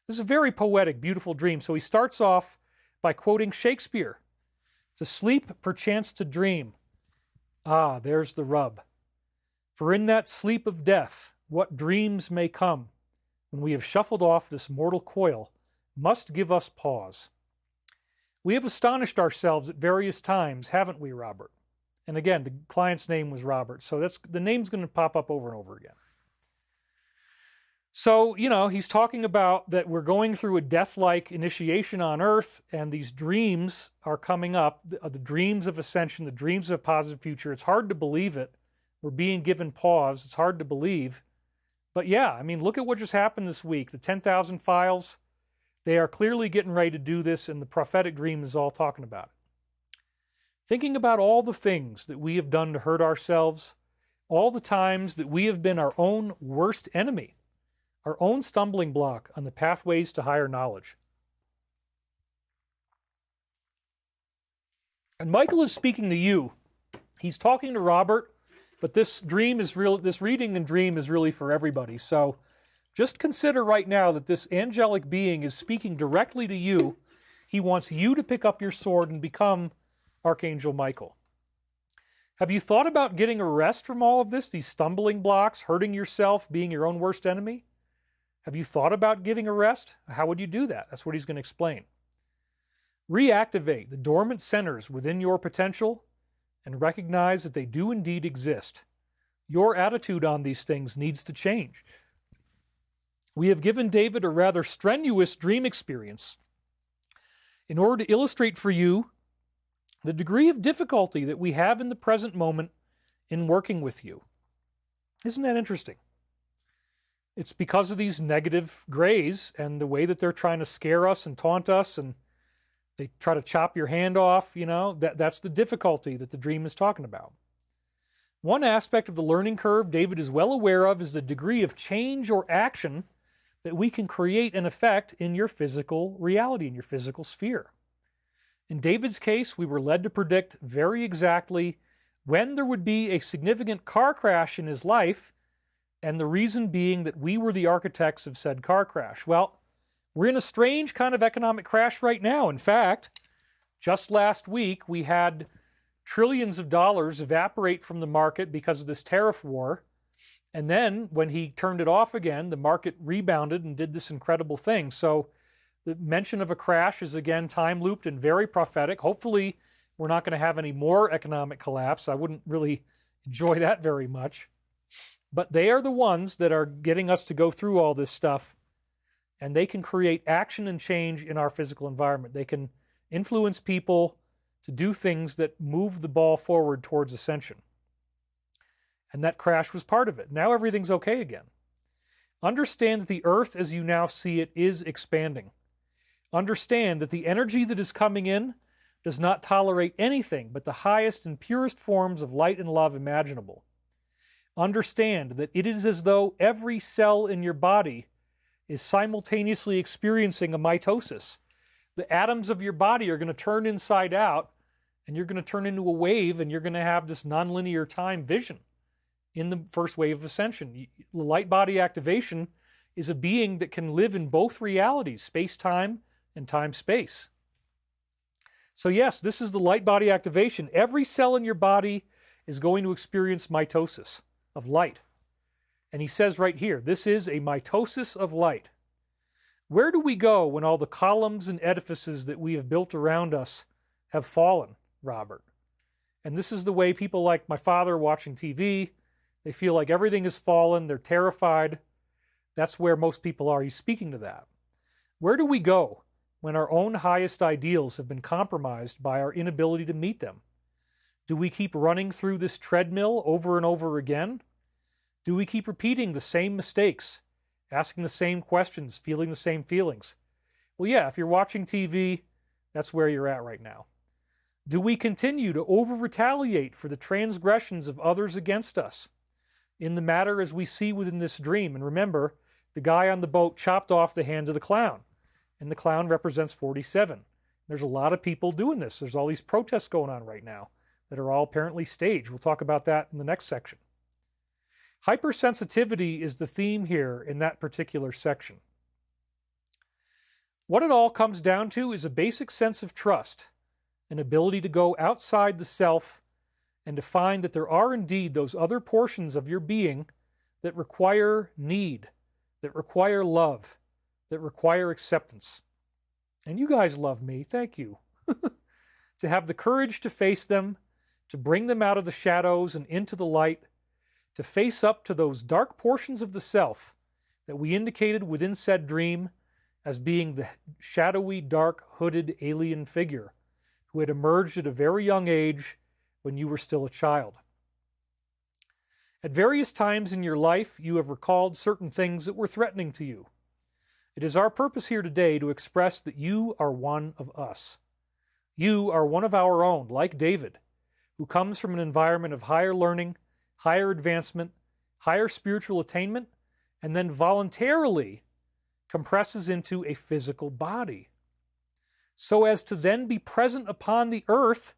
This is a very poetic, beautiful dream. So he starts off by quoting Shakespeare. To sleep, perchance to dream. Ah, there's the rub. For in that sleep of death, what dreams may come, when we have shuffled off this mortal coil, must give us pause. We have astonished ourselves at various times, haven't we, Robert? And again, the client's name was Robert, so the name's going to pop up over and over again. So, he's talking about that we're going through a death-like initiation on Earth, and these dreams are coming up, the dreams of ascension, the dreams of a positive future. It's hard to believe it. We're being given pause. It's hard to believe. But yeah, look at what just happened this week. The 10,000 files, they are clearly getting ready to do this, and the prophetic dream is all talking about it. Thinking about all the things that we have done to hurt ourselves, all the times that we have been our own worst enemy, our own stumbling block on the pathways to higher knowledge. And Michael is speaking to you. He's talking to Robert, but this dream is real. This reading and dream is really for everybody. So just consider right now that this angelic being is speaking directly to you. He wants you to pick up your sword and become Archangel Michael. Have you thought about getting a rest from all of this, these stumbling blocks, hurting yourself, being your own worst enemy? Have you thought about getting a rest? How would you do that? That's what he's going to explain. Reactivate the dormant centers within your potential and recognize that they do indeed exist. Your attitude on these things needs to change. We have given David a rather strenuous dream experience in order to illustrate for you the degree of difficulty that we have in the present moment in working with you. Isn't that interesting? It's because of these negative grays and the way that they're trying to scare us and taunt us, and they try to chop your hand off, that's the difficulty that the dream is talking about. One aspect of the learning curve David is well aware of is the degree of change or action that we can create and effect in your physical reality, in your physical sphere. In David's case, we were led to predict very exactly when there would be a significant car crash in his life, and the reason being that we were the architects of said car crash. Well, we're in a strange kind of economic crash right now. In fact, just last week, we had trillions of dollars evaporate from the market because of this tariff war. And then when he turned it off again, the market rebounded and did this incredible thing. So the mention of a crash is again time-looped and very prophetic. Hopefully, we're not going to have any more economic collapse. I wouldn't really enjoy that very much. But they are the ones that are getting us to go through all this stuff, and they can create action and change in our physical environment. They can influence people to do things that move the ball forward towards ascension. And that crash was part of it. Now everything's okay again. Understand that the earth as you now see it is expanding. Understand that the energy that is coming in does not tolerate anything but the highest and purest forms of light and love imaginable. Understand that it is as though every cell in your body is simultaneously experiencing a mitosis. The atoms of your body are going to turn inside out, and you're going to turn into a wave, and you're going to have this nonlinear time vision in the first wave of ascension. The light body activation is a being that can live in both realities, space-time and time-space. So yes, this is the light body activation. Every cell in your body is going to experience mitosis of light. And he says right here, this is a mitosis of light. Where do we go when all the columns and edifices that we have built around us have fallen, Robert? And this is the way people like my father watching TV, they feel like everything has fallen, they're terrified. That's where most people are. He's speaking to that. Where do we go when our own highest ideals have been compromised by our inability to meet them? Do we keep running through this treadmill over and over again? Do we keep repeating the same mistakes, asking the same questions, feeling the same feelings? Well, yeah, if you're watching TV, that's where you're at right now. Do we continue to over-retaliate for the transgressions of others against us in the matter as we see within this dream? And remember, the guy on the boat chopped off the hand of the clown, and the clown represents 47. There's a lot of people doing this. There's all these protests going on right now that are all apparently staged. We'll talk about that in the next section. Hypersensitivity is the theme here in that particular section. What it all comes down to is a basic sense of trust, an ability to go outside the self and to find that there are indeed those other portions of your being that require need, that require love, that require acceptance. And you guys love me, thank you. To have the courage to face them, to bring them out of the shadows and into the light, to face up to those dark portions of the self that we indicated within said dream as being the shadowy, dark, hooded alien figure who had emerged at a very young age when you were still a child. At various times in your life, you have recalled certain things that were threatening to you. It is our purpose here today to express that you are one of us. You are one of our own, like David, who comes from an environment of higher learning, higher advancement, higher spiritual attainment, and then voluntarily compresses into a physical body, so as to then be present upon the earth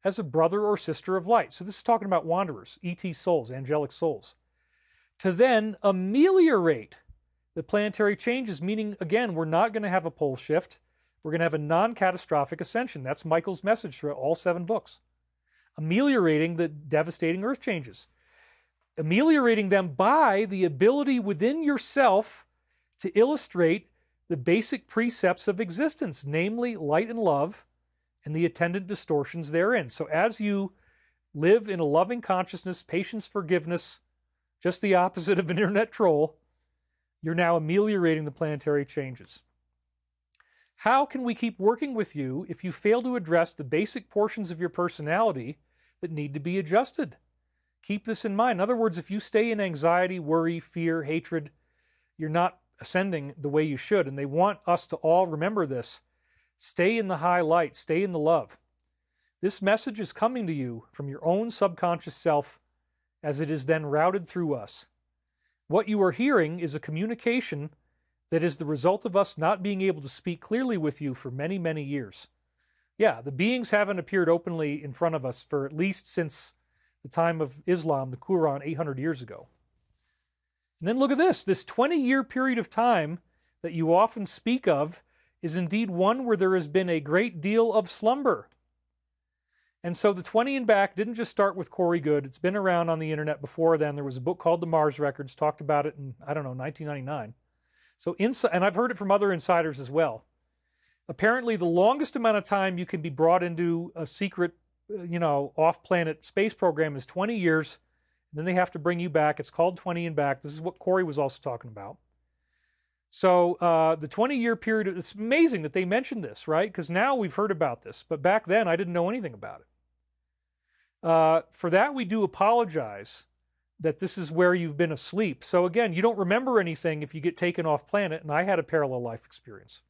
as a brother or sister of light. So this is talking about wanderers, ET souls, angelic souls. To then ameliorate the planetary changes, meaning, again, we're not going to have a pole shift. We're going to have a non-catastrophic ascension. That's Michael's message throughout all 7 books. Ameliorating the devastating earth changes. Ameliorating them by the ability within yourself to illustrate the basic precepts of existence, namely light and love, and the attendant distortions therein. So as you live in a loving consciousness, patience, forgiveness, just the opposite of an internet troll, you're now ameliorating the planetary changes. How can we keep working with you if you fail to address the basic portions of your personality that need to be adjusted? Keep this in mind. In other words, if you stay in anxiety, worry, fear, hatred, you're not ascending the way you should. And they want us to all remember this. Stay in the high light. Stay in the love. This message is coming to you from your own subconscious self as it is then routed through us. What you are hearing is a communication that is the result of us not being able to speak clearly with you for many, many years. Yeah, the beings haven't appeared openly in front of us for at least since the time of Islam, the Quran, 800 years ago. And then look at this 20-year period of time that you often speak of is indeed one where there has been a great deal of slumber. And so the 20 and back didn't just start with Corey Goode. It's been around on the internet before then. There was a book called The Mars Records, talked about it in, 1999. So, and I've heard it from other insiders as well. Apparently, the longest amount of time you can be brought into a secret, off-planet space program is 20 years. And then they have to bring you back. It's called 20 and back. This is what Corey was also talking about. So the 20-year period, it's amazing that they mentioned this, right? Because now we've heard about this. But back then, I didn't know anything about it. For that, we do apologize that this is where you've been asleep. So again, you don't remember anything if you get taken off planet, and I had a parallel life experience.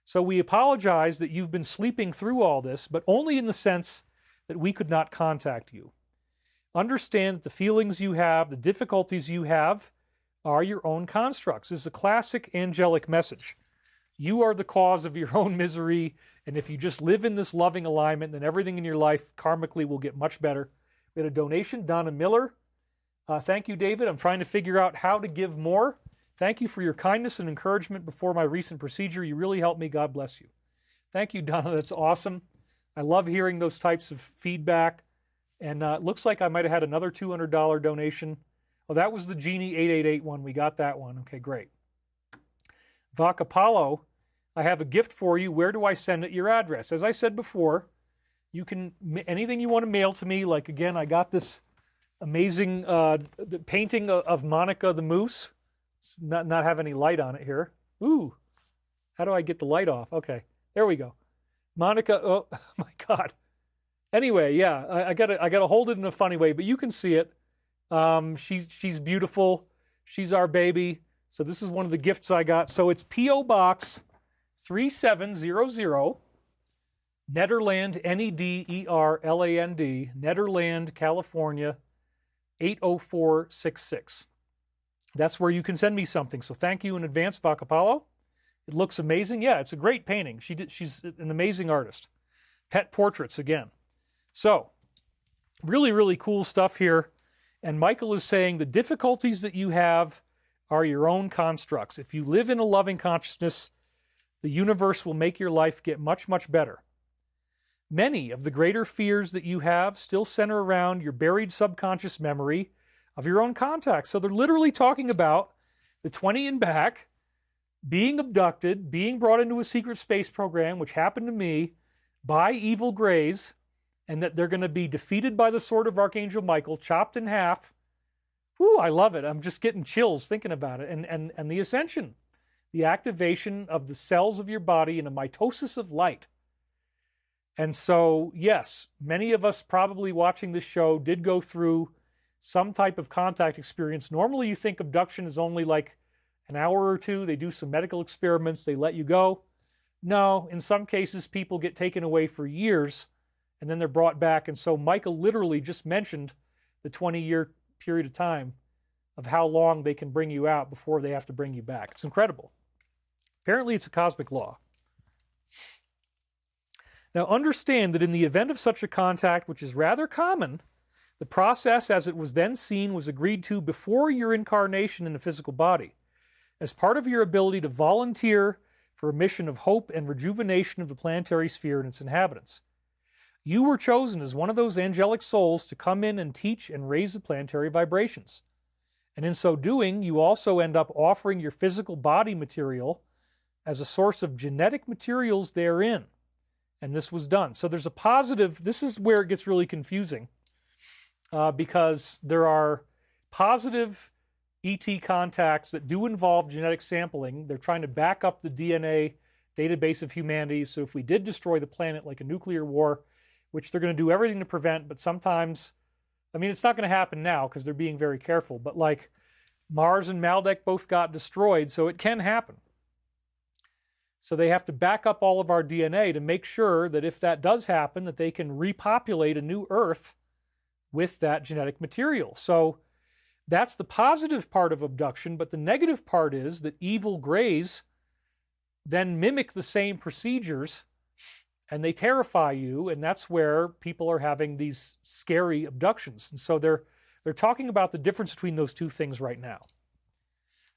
So we apologize that you've been sleeping through all this, but only in the sense that we could not contact you. Understand that the feelings you have, the difficulties you have, are your own constructs. This is a classic angelic message. You are the cause of your own misery, and if you just live in this loving alignment, then everything in your life karmically will get much better. We had a donation, Donna Miller. Thank you, David. I'm trying to figure out how to give more. Thank you for your kindness and encouragement before my recent procedure. You really helped me. God bless you. Thank you, Donna. That's awesome. I love hearing those types of feedback. And it looks like I might have had another $200 donation. Oh, that was the Genie 888 one. We got that one. Okay, great. Vak Apollo, I have a gift for you. Where do I send it? Your address. As I said before, you can, anything you want to mail to me, like again, I got this amazing the painting of Monica the Moose. It's not have any light on it here. Ooh, How do I get the light off? Okay, there we go. Monica, oh my God. Anyway, yeah, I gotta hold it in a funny way, but you can see it. She's beautiful. She's our baby. So this is one of the gifts I got. So it's P.O. Box 3700, Nederland, Nederland, Nederland, California, 80466. That's where you can send me something. So thank you in advance, Vacapalo. It looks amazing. Yeah, it's a great painting. She's an amazing artist. Pet portraits again. So really, really cool stuff here. And Michael is saying the difficulties that you have are your own constructs. If you live in a loving consciousness, the universe will make your life get much, much better. Many of the greater fears that you have still center around your buried subconscious memory of your own contacts. So they're literally talking about the 20 and back, being abducted, being brought into a secret space program, which happened to me, by evil grays, and that they're going to be defeated by the sword of Archangel Michael, chopped in half. Whew, I love it. I'm just getting chills thinking about it. And the Ascension, the activation of the cells of your body in a mitosis of light. And so, yes, many of us probably watching this show did go through some type of contact experience. Normally you think abduction is only like an hour or two. They do some medical experiments. They let you go. No, in some cases, people get taken away for years, and then they're brought back. And so Michael literally just mentioned the 20-year period of time of how long they can bring you out before they have to bring you back. It's incredible. Apparently, it's a cosmic law. Now, understand that in the event of such a contact, which is rather common, the process as it was then seen was agreed to before your incarnation in a physical body, as part of your ability to volunteer for a mission of hope and rejuvenation of the planetary sphere and its inhabitants. You were chosen as one of those angelic souls to come in and teach and raise the planetary vibrations. And in so doing, you also end up offering your physical body material as a source of genetic materials therein. And this was done. So there's a positive, this is where it gets really confusing, because there are positive ET contacts that do involve genetic sampling. They're trying to back up the DNA database of humanity. So if we did destroy the planet like a nuclear war, which they're going to do everything to prevent, but sometimes, I mean, it's not going to happen now because they're being very careful, but like Mars and Maldek both got destroyed, so it can happen. So they have to back up all of our DNA to make sure that if that does happen, that they can repopulate a new Earth with that genetic material. So that's the positive part of abduction, but the negative part is that evil grays then mimic the same procedures and they terrify you, and that's where people are having these scary abductions. And so they're talking about the difference between those two things right now.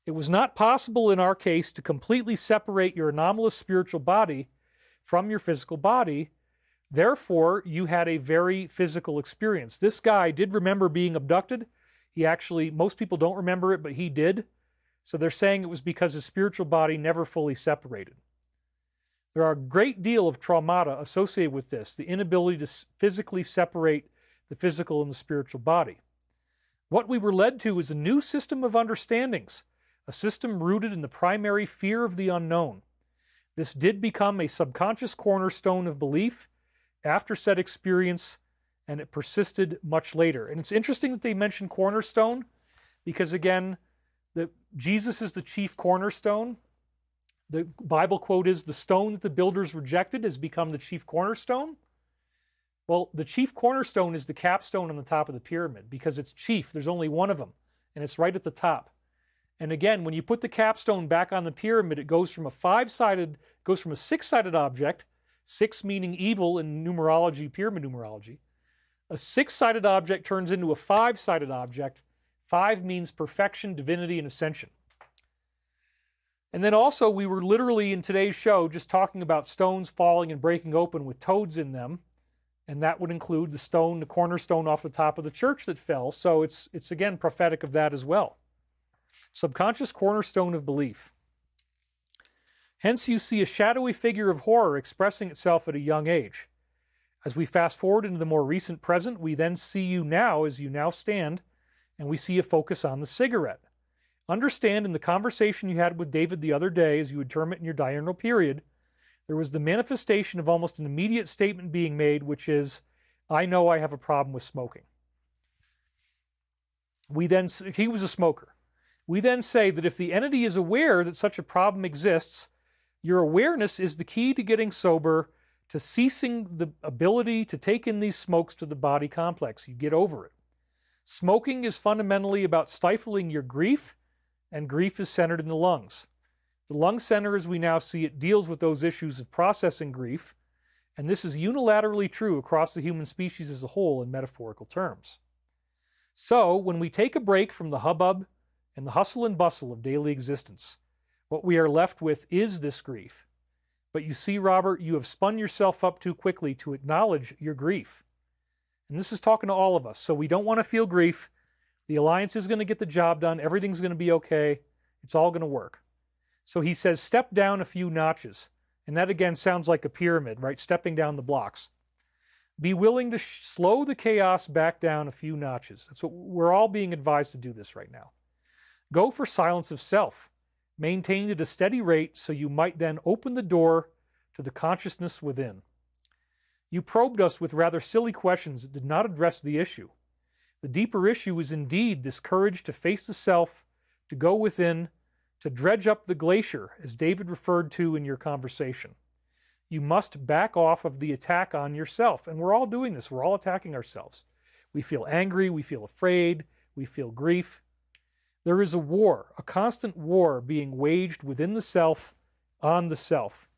It was not possible in our case to completely separate your anomalous spiritual body from your physical body. Therefore, you had a very physical experience. This guy did remember being abducted. He actually, most people don't remember it, but he did. So they're saying it was because his spiritual body never fully separated. There are a great deal of traumata associated with this, the inability to physically separate the physical and the spiritual body. What we were led to is a new system of understandings, a system rooted in the primary fear of the unknown. This did become a subconscious cornerstone of belief after said experience, and it persisted much later. And it's interesting that they mention cornerstone, because again, Jesus is the chief cornerstone. The Bible quote is, the stone that the builders rejected has become the chief cornerstone. Well, the chief cornerstone is the capstone on the top of the pyramid, because it's chief. There's only one of them, and it's right at the top. And again, when you put the capstone back on the pyramid, it goes from a six-sided object, six meaning evil in numerology, pyramid numerology. A six-sided object turns into a five-sided object. Five means perfection, divinity, and ascension. And then also, we were literally in today's show just talking about stones falling and breaking open with toads in them. And that would include the stone, the cornerstone off the top of the church that fell. So it's again prophetic of that as well. Subconscious cornerstone of belief. Hence you see a shadowy figure of horror expressing itself at a young age. As we fast forward into the more recent present, we then see you now as you now stand, and we see a focus on the cigarette. Understand in the conversation you had with David the other day, as you would term it in your diurnal period, there was the manifestation of almost an immediate statement being made, which is, I know I have a problem with smoking. He was a smoker. We then say that if the entity is aware that such a problem exists, your awareness is the key to getting sober, to ceasing the ability to take in these smokes to the body complex. You get over it. Smoking is fundamentally about stifling your grief, and grief is centered in the lungs. The lung center, as we now see it, deals with those issues of processing grief, and this is unilaterally true across the human species as a whole in metaphorical terms. So, when we take a break from the hubbub and the hustle and bustle of daily existence, what we are left with is this grief. But you see, Robert, you have spun yourself up too quickly to acknowledge your grief. And this is talking to all of us. So we don't want to feel grief. The Alliance is going to get the job done. Everything's going to be okay. It's all going to work. So he says, step down a few notches. And that again sounds like a pyramid, right? Stepping down the blocks. Be willing to slow the chaos back down a few notches. That's what we're all being advised to do this right now. Go for silence of self. Maintain it at a steady rate so you might then open the door to the consciousness within. You probed us with rather silly questions that did not address the issue. The deeper issue is indeed this courage to face the self, to go within, to dredge up the glacier, as David referred to in your conversation. You must back off of the attack on yourself. And we're all doing this. We're all attacking ourselves. We feel angry. We feel afraid. We feel grief. There is a war, a constant war being waged within the self, on the self.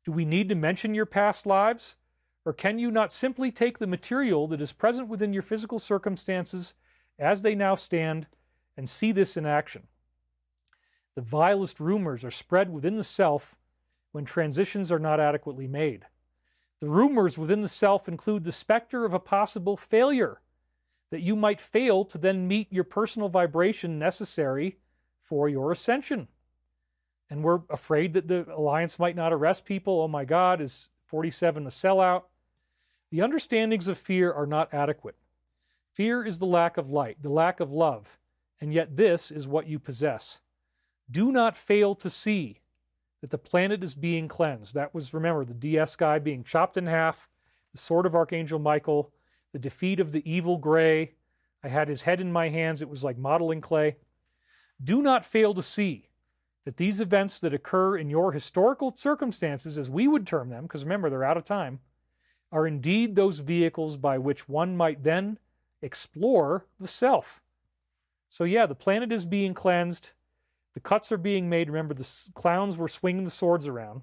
Do we need to mention your past lives? Or can you not simply take the material that is present within your physical circumstances as they now stand and see this in action? The vilest rumors are spread within the self when transitions are not adequately made. The rumors within the self include the specter of a possible failure, that you might fail to then meet your personal vibration necessary for your ascension. And we're afraid that the Alliance might not arrest people. Oh my God, is 47 a sellout? The understandings of fear are not adequate. Fear is the lack of light, the lack of love, and yet this is what you possess. Do not fail to see that the planet is being cleansed. That was, remember, the DS guy being chopped in half, the sword of Archangel Michael, the defeat of the evil gray. I had his head in my hands. It was like modeling clay. Do not fail to see that these events that occur in your historical circumstances, as we would term them, because remember, they're out of time, are indeed those vehicles by which one might then explore the self. So yeah, the planet is being cleansed. The cuts are being made. Remember, the clowns were swinging the swords around.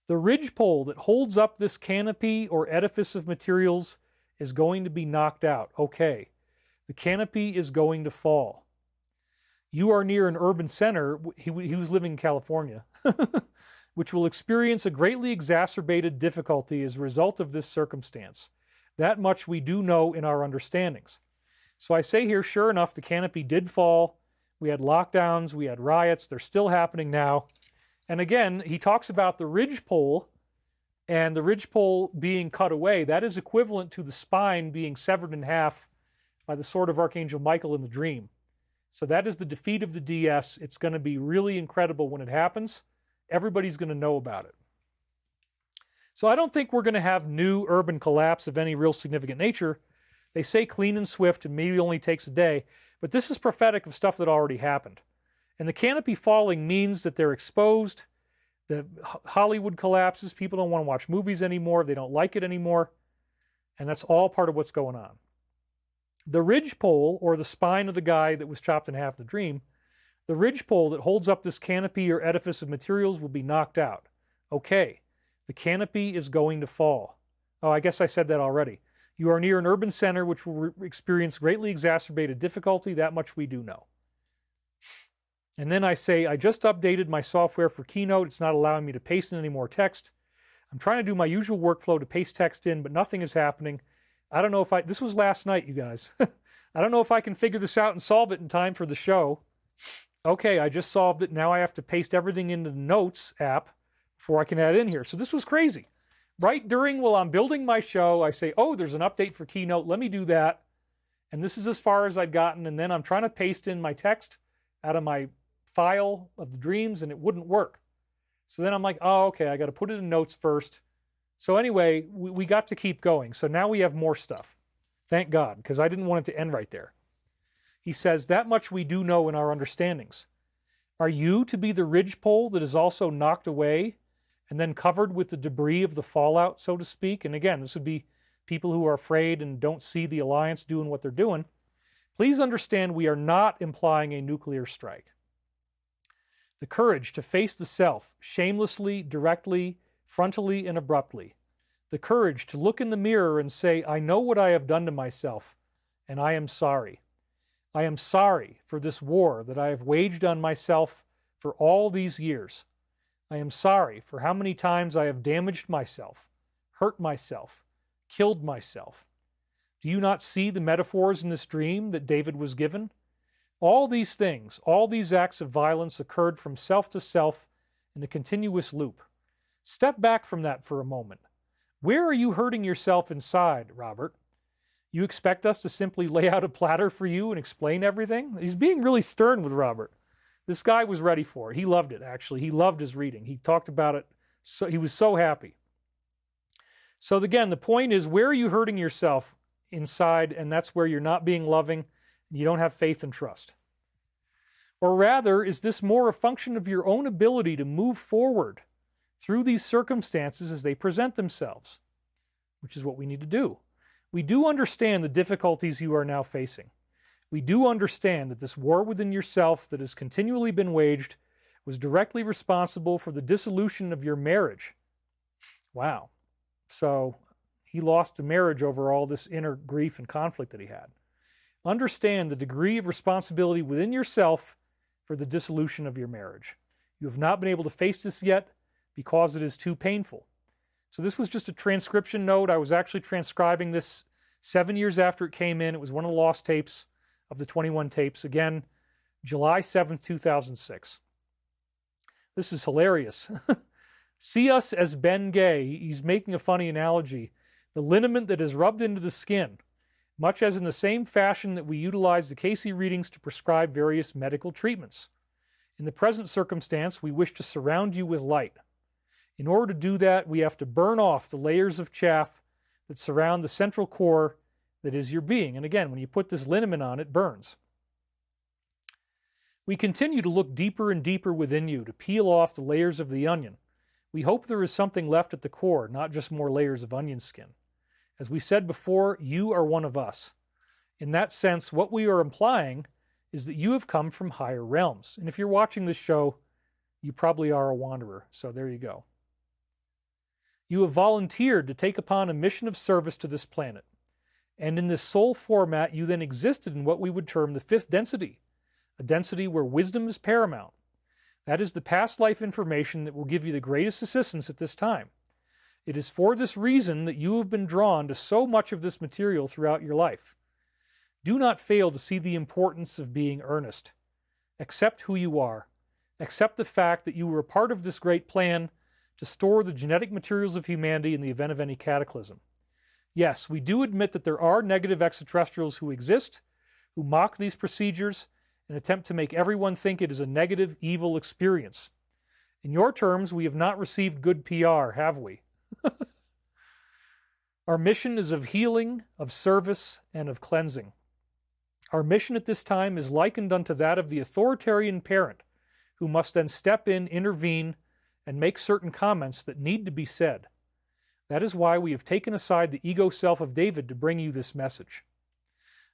The ridgepole that holds up this canopy or edifice of materials is going to be knocked out. Okay, the canopy is going to fall. You are near an urban center. He was living in California, which will experience a greatly exacerbated difficulty as a result of this circumstance. That much we do know in our understandings. So I say here, sure enough, the canopy did fall. We had lockdowns, we had riots. They're still happening now. And again, he talks about the ridgepole and the ridgepole being cut away. That is equivalent to the spine being severed in half by the sword of Archangel Michael in the dream. So that is the defeat of the DS. It's going to be really incredible when it happens. Everybody's going to know about it. So I don't think we're going to have new urban collapse of any real significant nature. They say clean and swift and maybe only takes a day, but this is prophetic of stuff that already happened. And the canopy falling means that they're exposed. The Hollywood collapses. People don't want to watch movies anymore. They don't like it anymore. And that's all part of what's going on. The ridgepole, or the spine of the guy that was chopped in half in the dream, the ridgepole that holds up this canopy or edifice of materials will be knocked out. Okay, the canopy is going to fall. Oh, I guess I said that already. You are near an urban center which will experience greatly exacerbated difficulty. That much we do know. And then I say, I just updated my software for Keynote. It's not allowing me to paste in any more text. I'm trying to do my usual workflow to paste text in, but nothing is happening. I don't know if this was last night, you guys. I don't know if I can figure this out and solve it in time for the show. Okay, I just solved it. Now I have to paste everything into the Notes app before I can add it in here. So this was crazy. Right while I'm building my show, I say, oh, there's an update for Keynote. Let me do that. And this is as far as I'd gotten. And then I'm trying to paste in my text out of my file of the dreams and it wouldn't work. So then I'm like, oh, okay, I got to put it in notes first. So anyway, we got to keep going. So now we have more stuff. Thank God, because I didn't want it to end right there. He says, that much we do know in our understandings. Are you to be the ridgepole that is also knocked away and then covered with the debris of the fallout, so to speak? And again, this would be people who are afraid and don't see the Alliance doing what they're doing. Please understand we are not implying a nuclear strike. The courage to face the self, shamelessly, directly, frontally, and abruptly. The courage to look in the mirror and say, I know what I have done to myself, and I am sorry. I am sorry for this war that I have waged on myself for all these years. I am sorry for how many times I have damaged myself, hurt myself, killed myself. Do you not see the metaphors in this dream that David was given? All these things, all these acts of violence occurred from self to self in a continuous loop. Step back from that for a moment. Where are you hurting yourself inside, Robert? You expect us to simply lay out a platter for you and explain everything? He's being really stern with Robert. This guy was ready for it. He loved it, actually. He loved his reading. He talked about it. So he was so happy. So again, the point is, where are you hurting yourself inside? And that's where you're not being loving. And you don't have faith and trust. Or rather, is this more a function of your own ability to move forward through these circumstances as they present themselves? Which is what we need to do. We do understand the difficulties you are now facing. We do understand that this war within yourself that has continually been waged was directly responsible for the dissolution of your marriage. Wow. So he lost a marriage over all this inner grief and conflict that he had. Understand the degree of responsibility within yourself for the dissolution of your marriage. You have not been able to face this yet because it is too painful. So this was just a transcription note. I was actually transcribing this 7 years after it came in. It was one of the lost tapes of the 21 tapes. Again, July 7th, 2006. This is hilarious. See us as Ben Gay. He's making a funny analogy. The liniment that is rubbed into the skin, much as in the same fashion that we utilize the Casey readings to prescribe various medical treatments. In the present circumstance, we wish to surround you with light. In order to do that, we have to burn off the layers of chaff that surround the central core that is your being. And again, when you put this liniment on, it burns. We continue to look deeper and deeper within you to peel off the layers of the onion. We hope there is something left at the core, not just more layers of onion skin. As we said before, you are one of us. In that sense, what we are implying is that you have come from higher realms. And if you're watching this show, you probably are a wanderer. So there you go. You have volunteered to take upon a mission of service to this planet. And in this soul format, you then existed in what we would term the fifth density, a density where wisdom is paramount. That is the past life information that will give you the greatest assistance at this time. It is for this reason that you have been drawn to so much of this material throughout your life. Do not fail to see the importance of being earnest. Accept who you are. Accept the fact that you were a part of this great plan to store the genetic materials of humanity in the event of any cataclysm. Yes, we do admit that there are negative extraterrestrials who exist, who mock these procedures and attempt to make everyone think it is a negative, evil experience. In your terms, we have not received good PR, have we? Our mission is of healing, of service, and of cleansing. Our mission at this time is likened unto that of the authoritarian parent, who must then step in, intervene, and make certain comments that need to be said. That is why we have taken aside the ego self of David to bring you this message.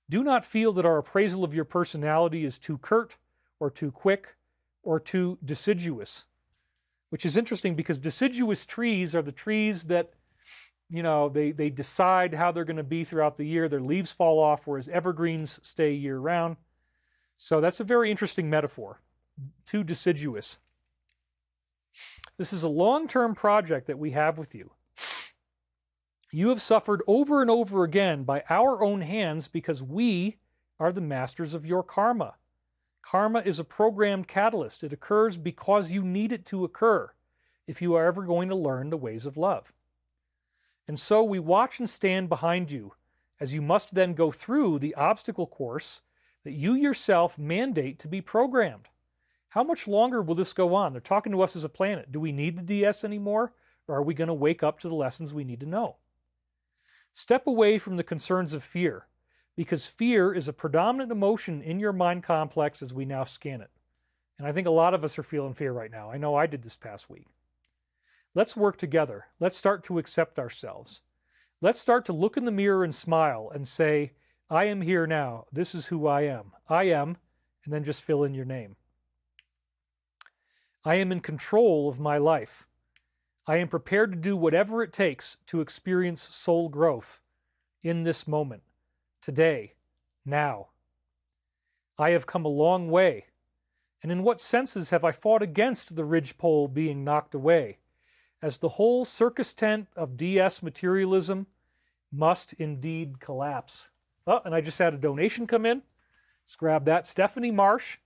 Do not feel that our appraisal of your personality is too curt, or too quick, or too deciduous. Which is interesting because deciduous trees are the trees that, you know, they decide how they're going to be throughout the year. Their leaves fall off, whereas evergreens stay year-round. So that's a very interesting metaphor. Too deciduous. This is a long-term project that we have with you. You have suffered over and over again by our own hands because we are the masters of your karma. Karma is a programmed catalyst. It occurs because you need it to occur if you are ever going to learn the ways of love. And so we watch and stand behind you as you must then go through the obstacle course that you yourself mandate to be programmed. How much longer will this go on? They're talking to us as a planet. Do we need the DS anymore, or are we going to wake up to the lessons we need to know? Step away from the concerns of fear, because fear is a predominant emotion in your mind complex as we now scan it. And I think a lot of us are feeling fear right now. I know I did this past week. Let's work together. Let's start to accept ourselves. Let's start to look in the mirror and smile and say, I am here now. This is who I am. I am, and then just fill in your name. I am in control of my life. I am prepared to do whatever it takes to experience soul growth in this moment, today, now. I have come a long way. And in what senses have I fought against the ridgepole being knocked away, as the whole circus tent of DS materialism must indeed collapse? Oh, and I just had a donation come in. Let's grab that. Stephanie Marsh.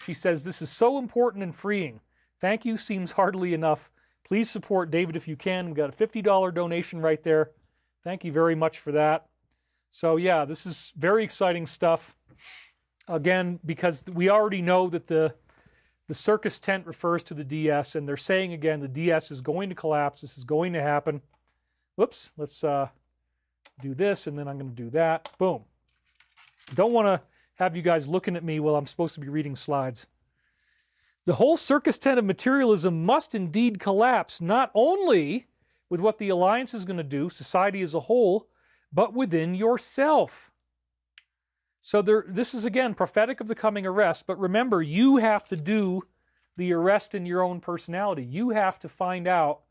She says, this is so important and freeing. Thank you seems hardly enough. Please support David if you can. We've got a $50 donation right there. Thank you very much for that. So yeah, this is very exciting stuff. Again, because we already know that the circus tent refers to the DS, and they're saying again the DS is going to collapse. This is going to happen. Whoops, let's do this, and then I'm going to do that. Boom. Don't want to have you guys looking at me while I'm supposed to be reading slides. The whole circus tent of materialism must indeed collapse, not only with what the Alliance is going to do, society as a whole, but within yourself. So this is, again, prophetic of the coming arrest, but remember, you have to do the arrest in your own personality. You have to find out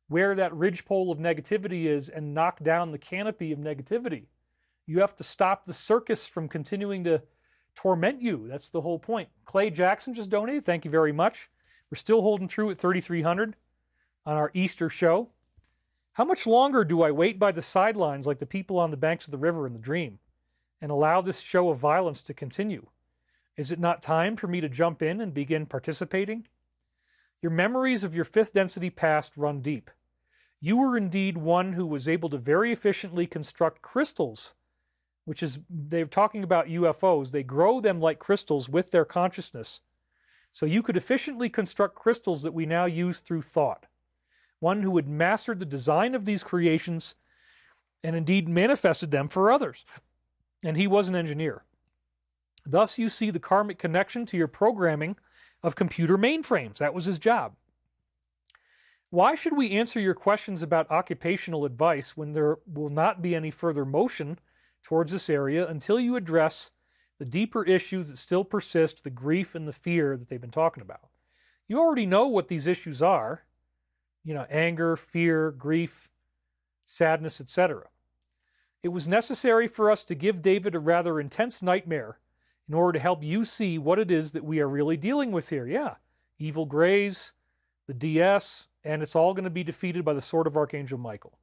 where that ridgepole of negativity is and knock down the canopy of negativity. You have to stop the circus from continuing to torment you. That's the whole point. Clay Jackson just donated. Thank you very much. We're still holding true at 3,300 on our Easter show. How much longer do I wait by the sidelines like the people on the banks of the river in the dream and allow this show of violence to continue? Is it not time for me to jump in and begin participating? Your memories of your fifth density past run deep. You were indeed one who was able to very efficiently construct crystals, which is, they're talking about UFOs. They grow them like crystals with their consciousness. So you could efficiently construct crystals that we now use through thought. One who had mastered the design of these creations and indeed manifested them for others. And he was an engineer. Thus you see the karmic connection to your programming of computer mainframes. That was his job. Why should we answer your questions about occupational advice when there will not be any further motion towards this area until you address the deeper issues that still persist, the grief and the fear that they've been talking about? You already know what these issues are. You know, anger, fear, grief, sadness, etc. It was necessary for us to give David a rather intense nightmare in order to help you see what it is that we are really dealing with here. Yeah, evil grays, the DS, and it's all going to be defeated by the sword of Archangel Michael.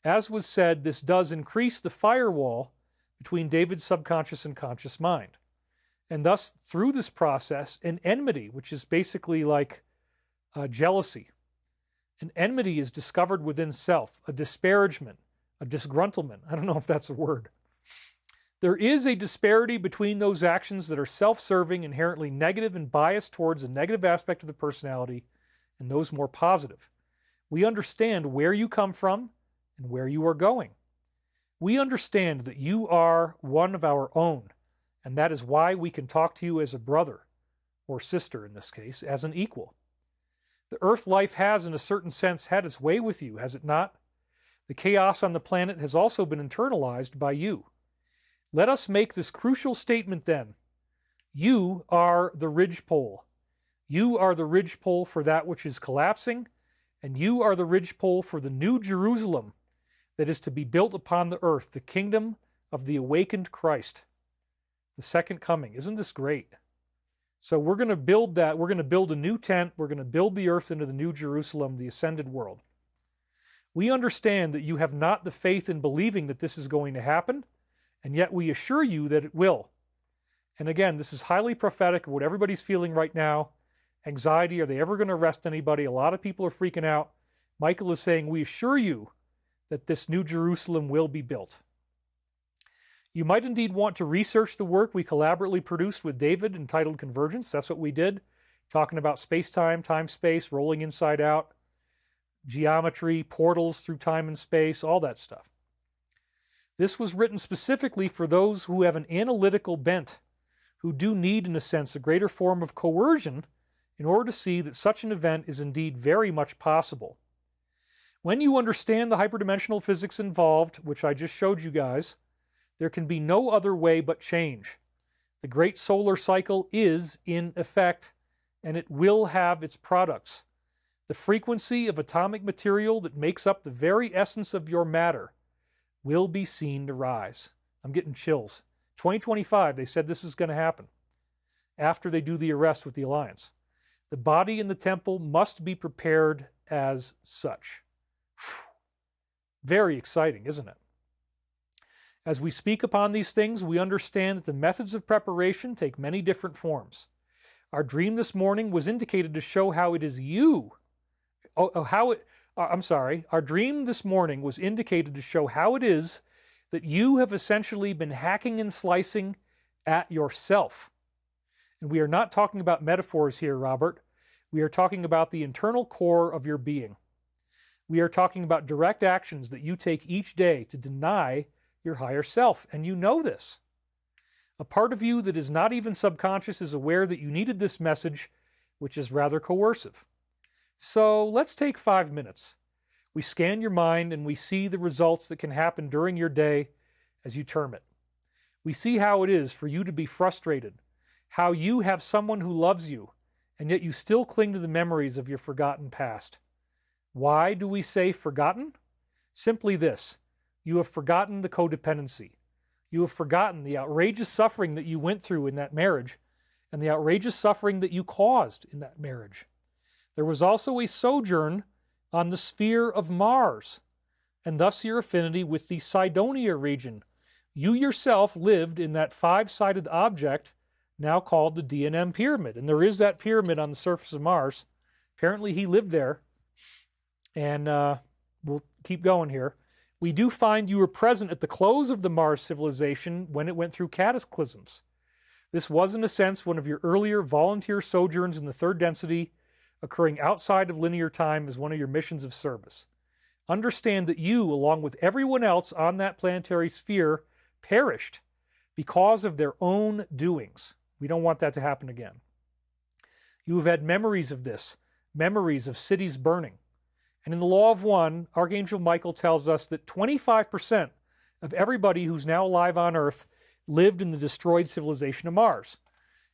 As was said, this does increase the firewall between David's subconscious and conscious mind. And thus, through this process, an enmity, which is basically like jealousy, an enmity is discovered within self, a disparagement, a disgruntlement. I don't know if that's a word. There is a disparity between those actions that are self-serving, inherently negative and biased towards a negative aspect of the personality, and those more positive. We understand where you come from and where you are going. We understand that you are one of our own, and that is why we can talk to you as a brother, or sister in this case, as an equal. The Earth life has, in a certain sense, had its way with you, has it not? The chaos on the planet has also been internalized by you. Let us make this crucial statement then. You are the ridgepole. You are the ridgepole for that which is collapsing, and you are the ridgepole for the new Jerusalem that is to be built upon the earth, the kingdom of the awakened Christ, the second coming. Isn't this great? So we're going to build that. We're going to build a new tent. We're going to build the earth into the new Jerusalem, the ascended world. We understand that you have not the faith in believing that this is going to happen, and yet we assure you that it will. And again, this is highly prophetic of what everybody's feeling right now. Anxiety, are they ever going to arrest anybody? A lot of people are freaking out. Michael is saying, we assure you that this new Jerusalem will be built. You might indeed want to research the work we collaboratively produced with David entitled Convergence. That's what we did, talking about space-time, time-space, rolling inside out, geometry, portals through time and space, all that stuff. This was written specifically for those who have an analytical bent, who do need, in a sense, a greater form of coercion in order to see that such an event is indeed very much possible. When you understand the hyperdimensional physics involved, which I just showed you guys, there can be no other way but change. The great solar cycle is in effect, and it will have its products. The frequency of atomic material that makes up the very essence of your matter will be seen to rise. I'm getting chills. 2025, they said this is going to happen after they do the arrest with the Alliance. The body in the temple must be prepared as such. Very exciting, isn't it? As we speak upon these things, we understand that the methods of preparation take many different forms. Our dream this morning was indicated to show how it is you. Our dream this morning was indicated to show how it is that you have essentially been hacking and slicing at yourself. And we are not talking about metaphors here, Robert. We are talking about the internal core of your being. We are talking about direct actions that you take each day to deny your higher self, and you know this. A part of you that is not even subconscious is aware that you needed this message, which is rather coercive. So let's take 5 minutes. We scan your mind and we see the results that can happen during your day, as you term it. We see how it is for you to be frustrated, how you have someone who loves you, and yet you still cling to the memories of your forgotten past. Why do we say forgotten? Simply this: you have forgotten the codependency. You have forgotten the outrageous suffering that you went through in that marriage and the outrageous suffering that you caused in that marriage. There was also a sojourn on the sphere of Mars, and thus your affinity with the Cydonia region. You yourself lived in that 5-sided object now called the D&M pyramid, and there is that pyramid on the surface of Mars. Apparently he lived there, and we'll keep going here. We do find you were present at the close of the Mars civilization when it went through cataclysms. This was, in a sense, one of your earlier volunteer sojourns in the third density, occurring outside of linear time as one of your missions of service. Understand that you, along with everyone else on that planetary sphere, perished because of their own doings. We don't want that to happen again. You have had memories of this, memories of cities burning. And in the Law of One, Archangel Michael tells us that 25% of everybody who's now alive on Earth lived in the destroyed civilization of Mars.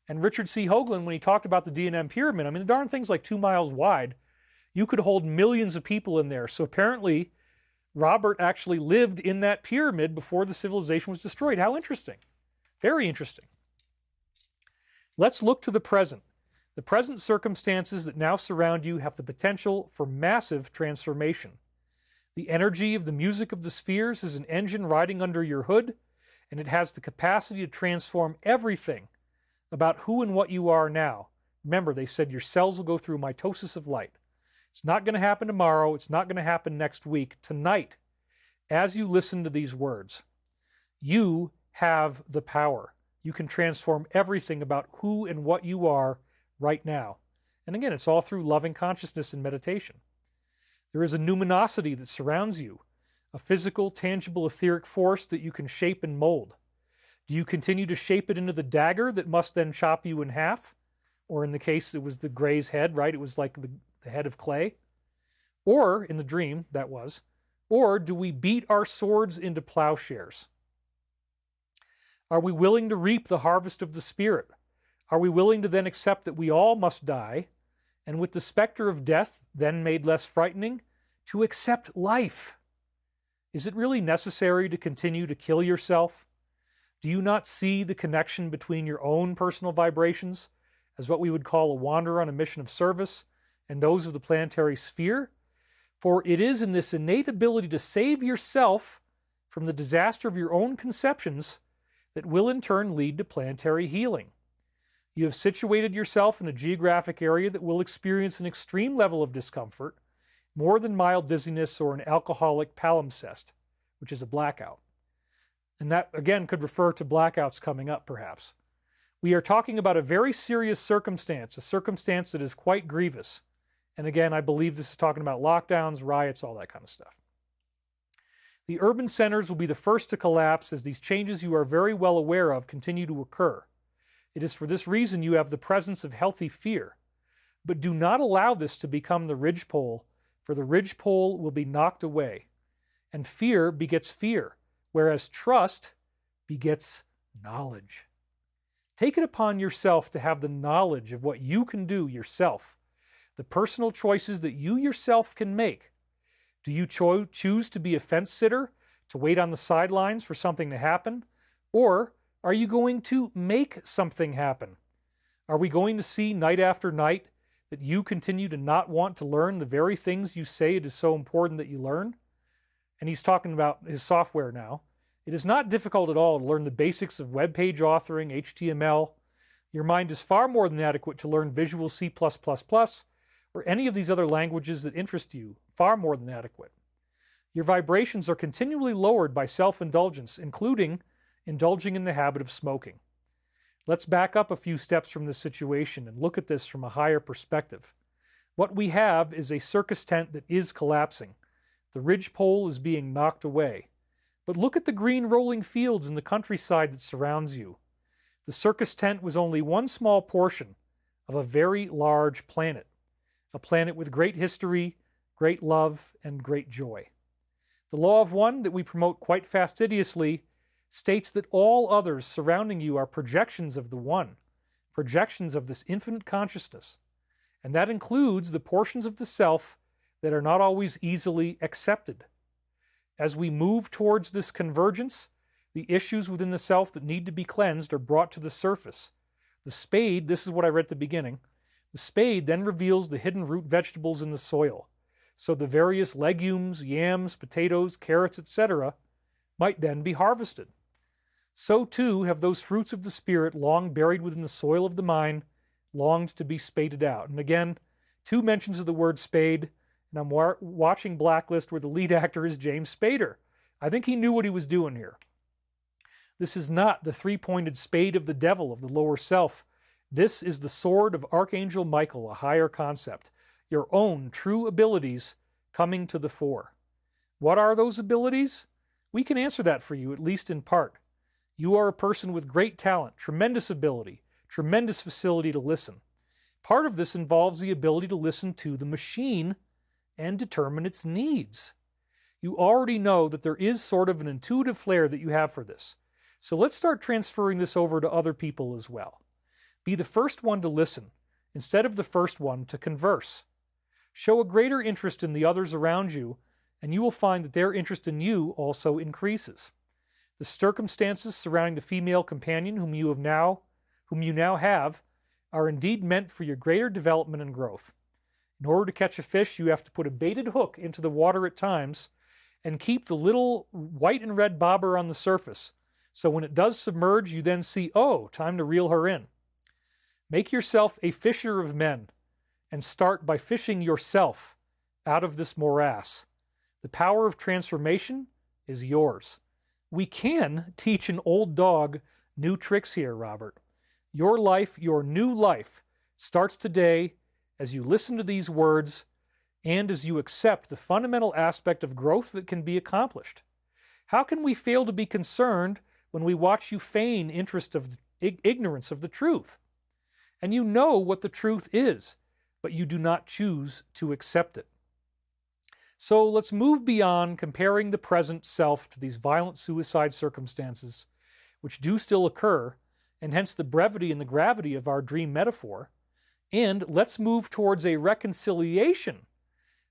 And Richard C. Hoagland, when he talked about the D&M pyramid, I mean, the darn thing's like 2 miles wide. You could hold millions of people in there. So apparently, Robert actually lived in that pyramid before the civilization was destroyed. How interesting. Very interesting. Let's look to the present. The present circumstances that now surround you have the potential for massive transformation. The energy of the music of the spheres is an engine riding under your hood, and it has the capacity to transform everything about who and what you are now. Remember, they said your cells will go through mitosis of light. It's not going to happen tomorrow. It's not going to happen next week. Tonight, as you listen to these words, you have the power. You can transform everything about who and what you are right now. And again, it's all through loving consciousness and meditation. There is a numinosity that surrounds you, a physical, tangible, etheric force that you can shape and mold. Do you continue to shape it into the dagger that must then chop you in half? Or in the case, it was the Gray's head, right? It was like the head of clay. Or, in the dream, that was. Or do we beat our swords into plowshares? Are we willing to reap the harvest of the Spirit? Are we willing to then accept that we all must die, and with the specter of death then made less frightening, to accept life? Is it really necessary to continue to kill yourself? Do you not see the connection between your own personal vibrations, as what we would call a wanderer on a mission of service, and those of the planetary sphere? For it is in this innate ability to save yourself from the disaster of your own conceptions that will in turn lead to planetary healing. You have situated yourself in a geographic area that will experience an extreme level of discomfort, more than mild dizziness or an alcoholic palimpsest, which is a blackout. And that, again, could refer to blackouts coming up, perhaps. We are talking about a very serious circumstance, a circumstance that is quite grievous. And again, I believe this is talking about lockdowns, riots, all that kind of stuff. The urban centers will be the first to collapse as these changes you are very well aware of continue to occur. It is for this reason you have the presence of healthy fear. But do not allow this to become the ridgepole, for the ridgepole will be knocked away. And fear begets fear, whereas trust begets knowledge. Take it upon yourself to have the knowledge of what you can do yourself, the personal choices that you yourself can make. Do you choose to be a fence sitter, to wait on the sidelines for something to happen? Or are you going to make something happen? Are we going to see night after night that you continue to not want to learn the very things you say it is so important that you learn? And he's talking about his software now. It is not difficult at all to learn the basics of web page authoring, HTML. Your mind is far more than adequate to learn Visual C++, or any of these other languages that interest you, far more than adequate. Your vibrations are continually lowered by self-indulgence, including indulging in the habit of smoking. Let's back up a few steps from this situation and look at this from a higher perspective. What we have is a circus tent that is collapsing. The ridgepole is being knocked away. But look at the green rolling fields in the countryside that surrounds you. The circus tent was only one small portion of a very large planet, a planet with great history, great love, and great joy. The law of one that we promote quite fastidiously states that all others surrounding you are projections of the one, projections of this infinite consciousness, and that includes the portions of the self that are not always easily accepted. As we move towards this convergence, the issues within the self that need to be cleansed are brought to the surface. The spade, this is what I read at the beginning, the spade then reveals the hidden root vegetables in the soil. So the various legumes, yams, potatoes, carrots, etc. might then be harvested. So too have those fruits of the Spirit long buried within the soil of the mind longed to be spaded out. And again, 2 mentions of the word spade, and I'm watching Blacklist where the lead actor is James Spader. I think he knew what he was doing here. This is not the 3-pointed spade of the devil of the lower self. This is the sword of Archangel Michael, a higher concept, your own true abilities coming to the fore. What are those abilities? We can answer that for you, at least in part. You are a person with great talent, tremendous ability, tremendous facility to listen. Part of this involves the ability to listen to the machine and determine its needs. You already know that there is sort of an intuitive flair that you have for this. So let's start transferring this over to other people as well. Be the first one to listen, instead of the first one to converse. Show a greater interest in the others around you, and you will find that their interest in you also increases. The circumstances surrounding the female companion whom you now have are indeed meant for your greater development and growth. In order to catch a fish, you have to put a baited hook into the water at times and keep the little white and red bobber on the surface. So when it does submerge, you then see, oh, time to reel her in. Make yourself a fisher of men and start by fishing yourself out of this morass. The power of transformation is yours. We can teach an old dog new tricks here, Robert. Your life, your new life, starts today as you listen to these words and as you accept the fundamental aspect of growth that can be accomplished. How can we fail to be concerned when we watch you feign interest of ignorance of the truth? And you know what the truth is, but you do not choose to accept it. So let's move beyond comparing the present self to these violent suicide circumstances, which do still occur, and hence the brevity and the gravity of our dream metaphor, and let's move towards a reconciliation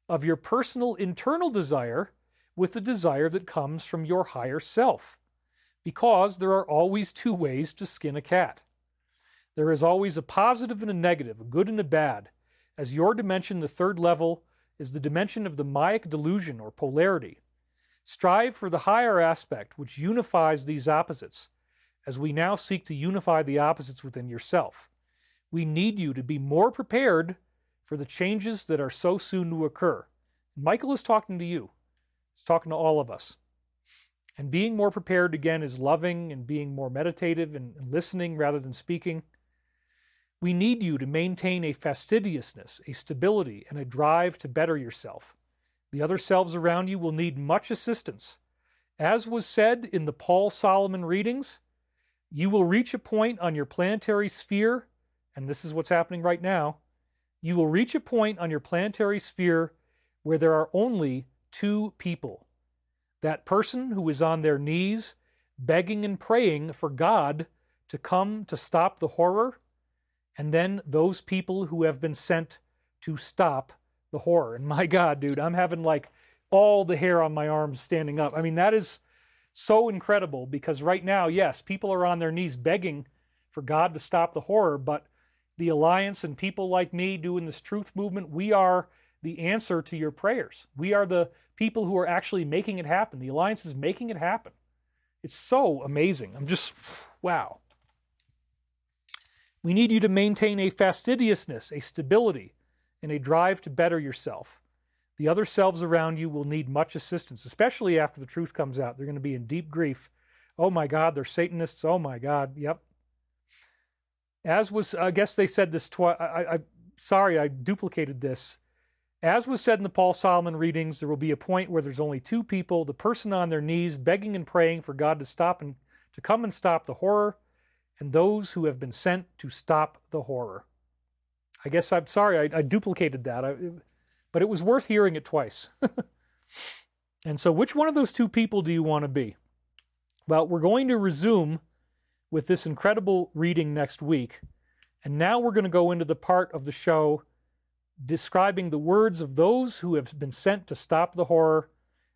of your personal internal desire with the desire that comes from your higher self. Because there are always 2 ways to skin a cat. There is always a positive and a negative, a good and a bad, as your dimension, the 3rd level, is the dimension of the Mayic delusion or polarity. Strive for the higher aspect which unifies these opposites, as we now seek to unify the opposites within yourself. We need you to be more prepared for the changes that are so soon to occur. Michael is talking to you. He's talking to all of us. And being more prepared, again, is loving and being more meditative and listening rather than speaking. We need you to maintain a fastidiousness, a stability, and a drive to better yourself. The other selves around you will need much assistance. As was said in the Paul Solomon readings, you will reach a point on your planetary sphere, and this is what's happening right now, you will reach a point on your planetary sphere where there are only two people. That person who is on their knees, begging and praying for God to come to stop the horror, and then those people who have been sent to stop the horror. And my God, dude, I'm having like all the hair on my arms standing up. I mean, that is so incredible because right now, yes, people are on their knees begging for God to stop the horror, but the Alliance and people like me doing this truth movement, we are the answer to your prayers. We are the people who are actually making it happen. The Alliance is making it happen. It's so amazing. I'm just, wow. We need you to maintain a fastidiousness, a stability, and a drive to better yourself. The other selves around you will need much assistance, especially after the truth comes out. They're going to be in deep grief. Oh my God, they're Satanists. Oh my God, yep. As was, I guess they said this twice. Sorry, I duplicated this. As was said in the Paul Solomon readings, there will be a point where there's only two people, the person on their knees begging and praying for God to stop and to come and stop the horror, and those who have been sent to stop the horror. I guess I'm sorry, I duplicated that, but it was worth hearing it twice. And so which one of those two people do you want to be? Well, we're going to resume with this incredible reading next week. And now we're going to go into the part of the show describing the words of those who have been sent to stop the horror.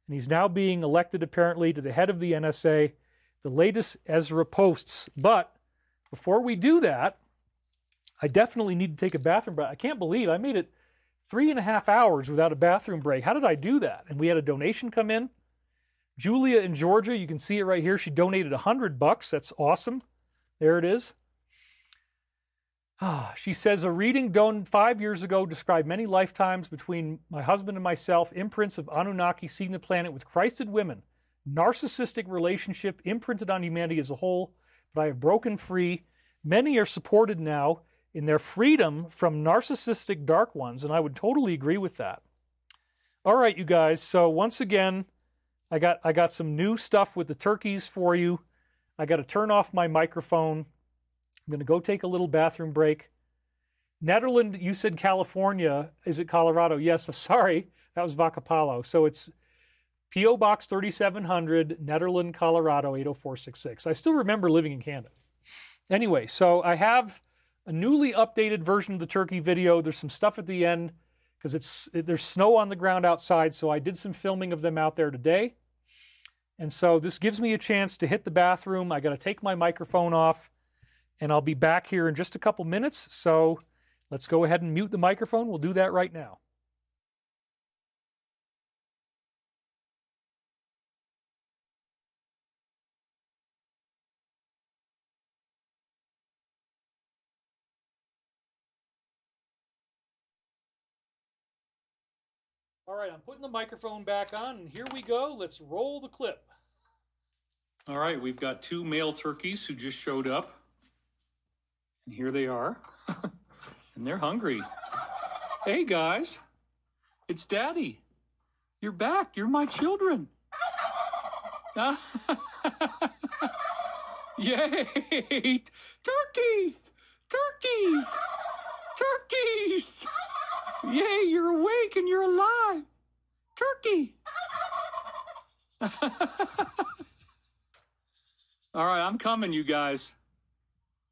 And he's now being elected, apparently, to the head of the NSA, the latest Ezra posts. But before we do that, I definitely need to take a bathroom break. I can't believe I made it 3.5 hours without a bathroom break. How did I do that? And we had a donation come in. Julia in Georgia, you can see it right here. She donated $100. That's awesome. There it is. She says, a reading done 5 years ago described many lifetimes between my husband and myself, imprints of Anunnaki seeing the planet with Christed women, narcissistic relationship imprinted on humanity as a whole, but I have broken free. Many are supported now in their freedom from narcissistic dark ones, and I would totally agree with that. All right, you guys, so once again, I got some new stuff with the turkeys for you. I got to turn off my microphone. I'm going to go take a little bathroom break. Netherlands, you said California. Is it Colorado? Yes, I'm sorry. That was Vacapalo. So it's P.O. Box 3700, Netherlands, Colorado, 80466. I still remember living in Canada. Anyway, so I have a newly updated version of the turkey video. There's some stuff at the end because there's snow on the ground outside, so I did some filming of them out there today. And so this gives me a chance to hit the bathroom. I got to take my microphone off, and I'll be back here in just a couple minutes. So let's go ahead and mute the microphone. We'll do that right now. All right, I'm putting the microphone back on, and here we go. Let's roll the clip. All right, we've got two male turkeys who just showed up. And here they are. And they're hungry. Hey, guys. It's Daddy. You're back. You're my children. Yay! Turkeys! Turkeys! Turkeys! Yay, you're awake and you're alive. Turkey. All right, I'm coming, you guys.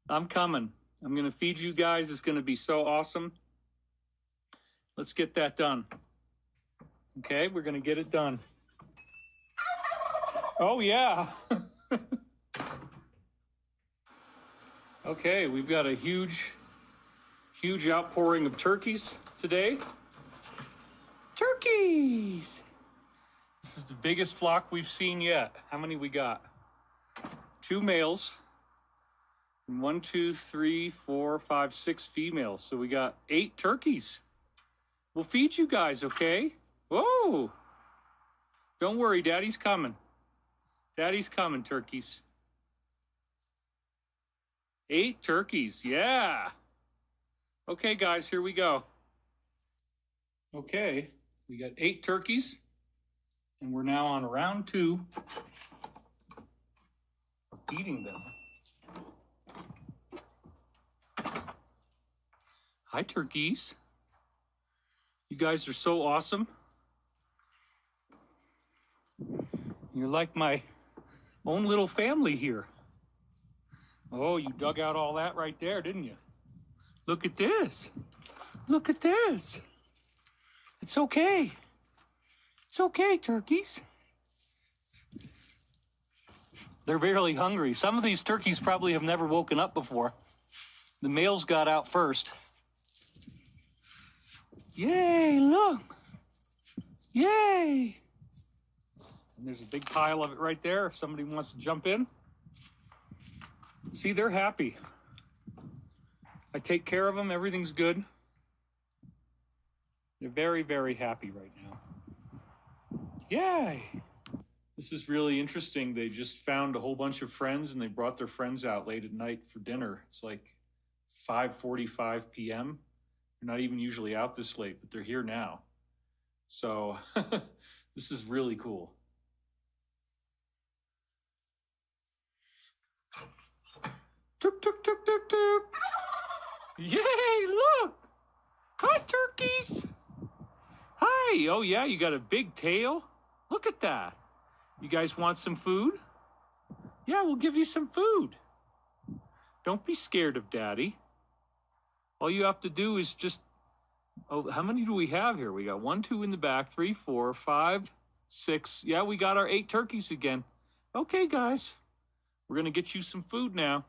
I'm coming. I'm going to feed you guys. It's going to be so awesome. Let's get that done. Okay, we're going to get it done. Oh, yeah. Okay, we've got a huge outpouring of turkeys today. Turkeys! This is the biggest flock we've seen yet. How many we got? 2 males. And 1, 2, 3, 4, 5, 6 females. So we got 8 turkeys. We'll feed you guys, okay? Whoa! Don't worry, Daddy's coming. Daddy's coming, turkeys. 8 turkeys, yeah. Okay, guys, here we go. Okay, we got 8 turkeys, and we're now on round 2 of feeding them. Hi, turkeys. You guys are so awesome. You're like my own little family here. Oh, you dug out all that right there, didn't you? Look at this. Look at this. It's okay. It's okay, turkeys. They're really hungry. Some of these turkeys probably have never woken up before. The males got out first. Yay, look. Yay. And there's a big pile of it right there if somebody wants to jump in. See, they're happy. I take care of them. Everything's good. They're very, very happy right now. Yay. This is really interesting. They just found a whole bunch of friends and they brought their friends out late at night for dinner. It's like 5:45 p.m. They're not even usually out this late, but they're here now. So this is really cool. Tuk, tuk, tuk, tuk, tuk. Yay, look. Hi, turkeys. Hi. Oh, yeah, you got a big tail. Look at that. You guys want some food? Yeah, we'll give you some food. Don't be scared of Daddy. All you have to do is just, oh, how many do we have here? We got 1, 2 in the back, 3, 4, 5, 6. Yeah, we got our 8 turkeys again. Okay, guys, we're going to get you some food now.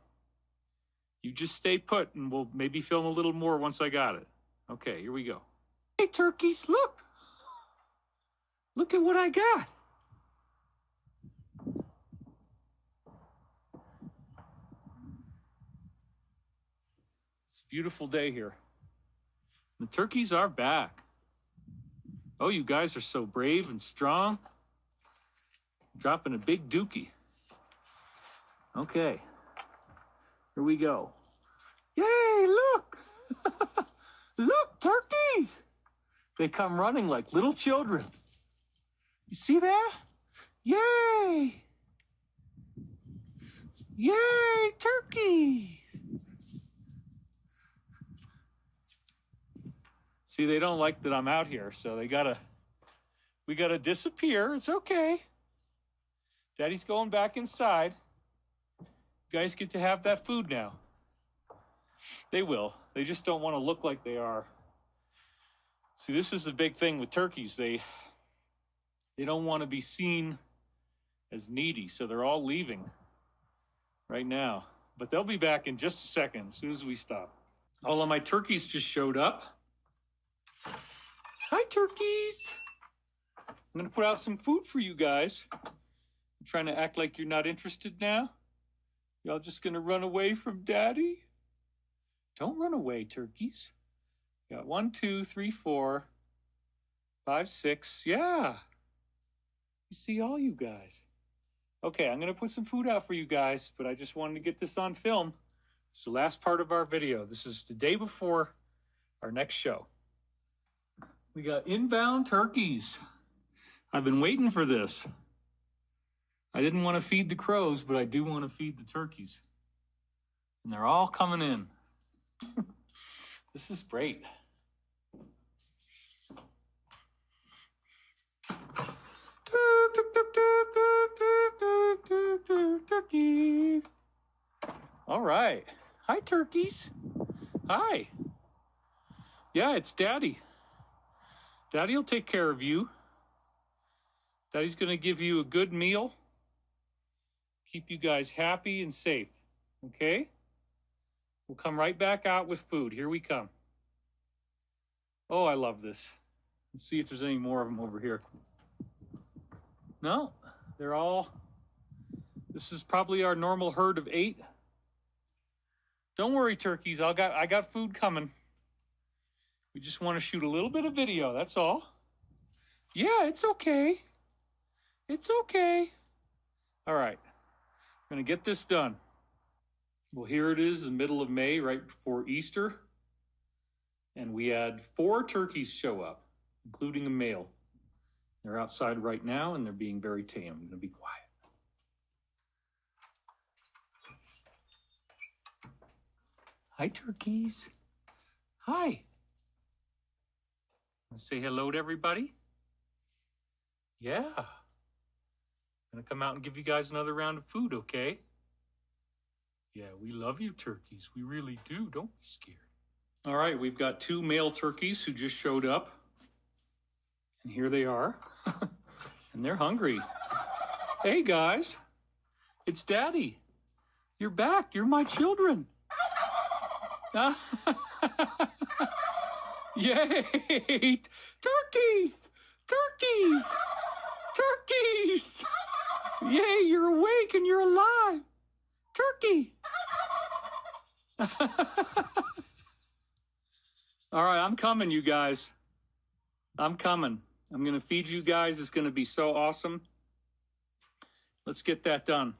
You just stay put and we'll maybe film a little more once I got it. Okay, here we go. Hey, turkeys, look. Look at what I got. It's a beautiful day here. The turkeys are back. Oh, you guys are so brave and strong. Dropping a big dookie. Okay. Here we go. Yay, look! Look, turkeys! They come running like little children. You see that? Yay! Yay, turkeys! See, they don't like that I'm out here, so we gotta disappear. It's okay. Daddy's going back inside. You guys get to have that food now. They will. They just don't want to look like they are. See, this is the big thing with turkeys. They don't want to be seen as needy, so they're all leaving right now. But they'll be back in just a second, as soon as we stop. All of my turkeys just showed up. Hi, turkeys. I'm going to put out some food for you guys. I'm trying to act like you're not interested now. Y'all just gonna run away from Daddy? Don't run away, turkeys. Got 1, 2, 3, 4, 5, 6. Yeah. You see all you guys. Okay, I'm gonna put some food out for you guys, but I just wanted to get this on film. It's the last part of our video. This is the day before our next show. We got inbound turkeys. I've been waiting for this. I didn't want to feed the crows, but I do want to feed the turkeys. And they're all coming in. This is great. Turkeys. All right. Hi, turkeys. Hi. Yeah, it's Daddy. Daddy will take care of you. Daddy's going to give you a good meal. Keep you guys happy and safe, okay? We'll come right back out with food. Here we come. Oh, I love this. Let's see if there's any more of them over here. No, they're all, this is probably our normal herd of 8. Don't worry, turkeys, I got food coming. We just want to shoot a little bit of video, that's all. Yeah, it's okay. It's okay. All right, I'm going to get this done. Well, here it is, the middle of May, right before Easter. And we had 4 turkeys show up, including a male. They're outside right now, and they're being very tame. I'm going to be quiet. Hi, turkeys. Hi. Let's say hello to everybody. Yeah. I'm going to come out and give you guys another round of food, okay? Yeah, we love you, turkeys. We really do. Don't be scared. All right, we've got 2 male turkeys who just showed up. And here they are. And they're hungry. Hey, guys. It's Daddy. You're back. You're my children. Yay! Turkeys! Turkeys! Turkeys! Yay, you're awake and you're alive! Turkey! All right, I'm coming, you guys. I'm coming. I'm going to feed you guys. It's going to be so awesome. Let's get that done.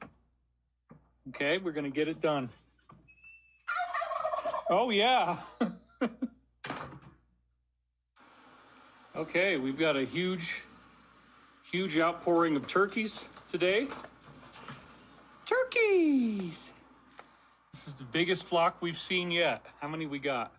Okay, we're going to get it done. Oh, yeah. Okay, we've got a huge outpouring of turkeys today. Turkeys! This is the biggest flock we've seen yet. How many we got?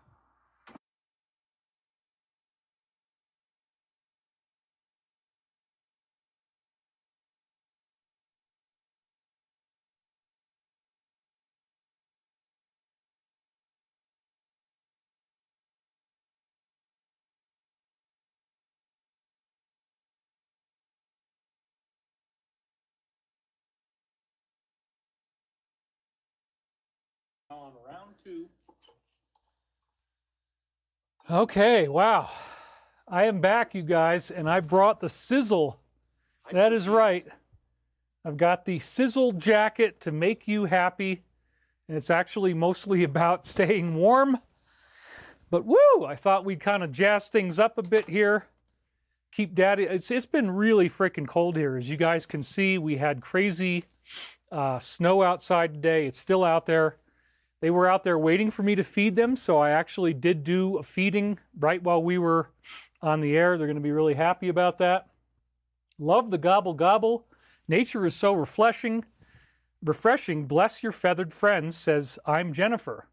On round 2. Okay, wow. I am back, you guys, and I brought the sizzle. That is right. I've got the sizzle jacket to make you happy, and it's actually mostly about staying warm. But woo, I thought we'd kind of jazz things up a bit here. Keep Daddy. It's been really freaking cold here. As you guys can see, we had crazy snow outside today. It's still out there. They were out there waiting for me to feed them, so I actually did do a feeding right while we were on the air. They're going to be really happy about that. Love the gobble gobble. Nature is so refreshing. Bless your feathered friends, says I'm Jennifer.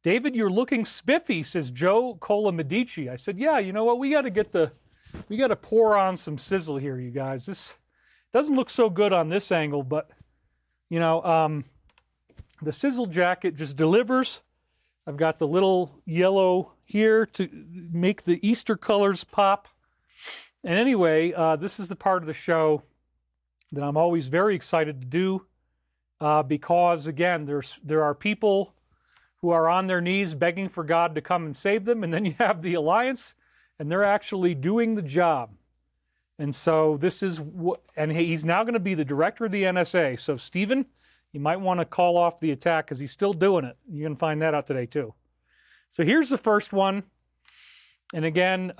David, you're looking spiffy, says Joe Medici. I said, yeah, you know what? We got to pour on some sizzle here, you guys. This doesn't look so good on this angle, but you know, the sizzle jacket just delivers. I've got the little yellow here to make the Easter colors pop. And anyway, this is the part of the show that I'm always very excited to do because, again, there are people who are on their knees begging for God to come and save them, and then you have the Alliance, and they're actually doing the job. And so this is and he's now going to be the director of the NSA. So, Stephen, you might want to call off the attack because he's still doing it. You can find that out today, too. So here's the first one. And again,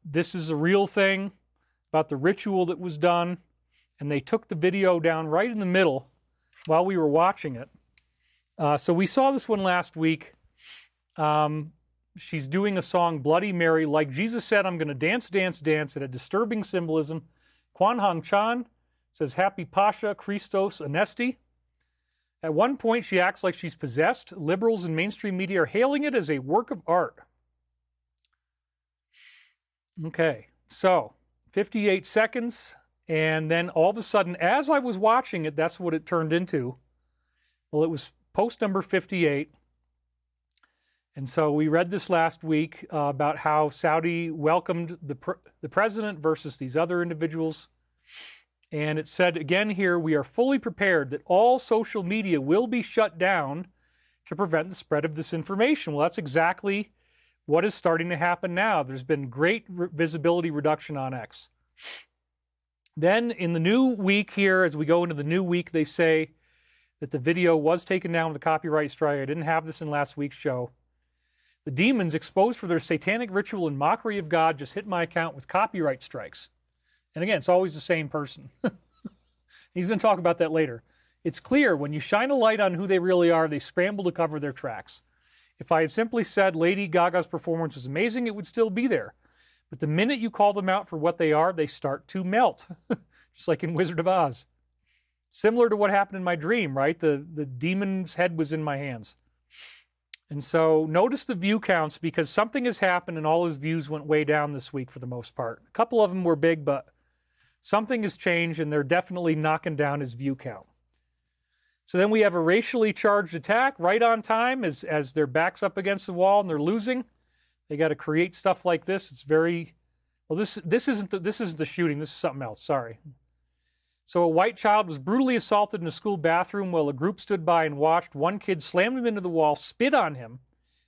this is a real thing about the ritual that was done. And they took the video down right in the middle while we were watching it. So we saw this one last week. She's doing a song, Bloody Mary. Like Jesus said, I'm going to dance, dance, dance. It had disturbing symbolism. Kwan Hong Chan says, Happy Pascha Christos Anesti. At one point, she acts like she's possessed. Liberals and mainstream media are hailing it as a work of art. Okay, so 58 seconds, and then all of a sudden, as I was watching it, that's what it turned into. Well, it was post number 58. And so we read this last week about how Saudi welcomed the president versus these other individuals. And it said again here, we are fully prepared that all social media will be shut down to prevent the spread of this information. Well, that's exactly what is starting to happen now. There's been great visibility reduction on X. Then in the new week here, as we go into the new week, they say that the video was taken down with a copyright strike. I didn't have this in last week's show. The demons exposed for their satanic ritual and mockery of God just hit my account with copyright strikes. And again, it's always the same person. He's going to talk about that later. It's clear when you shine a light on who they really are, they scramble to cover their tracks. If I had simply said Lady Gaga's performance was amazing, it would still be there. But the minute you call them out for what they are, they start to melt, just like in Wizard of Oz. Similar to what happened in my dream, right? The demon's head was in my hands. And so notice the view counts, because something has happened and all his views went way down this week for the most part. A couple of them were big, but something has changed and they're definitely knocking down his view count. So then we have a racially charged attack right on time as their back's up against the wall and they're losing. They got to create stuff like this. It's very, well, this isn't the shooting. This is something else. Sorry. So a white child was brutally assaulted in a school bathroom while a group stood by and watched. One kid slammed him into the wall, spit on him.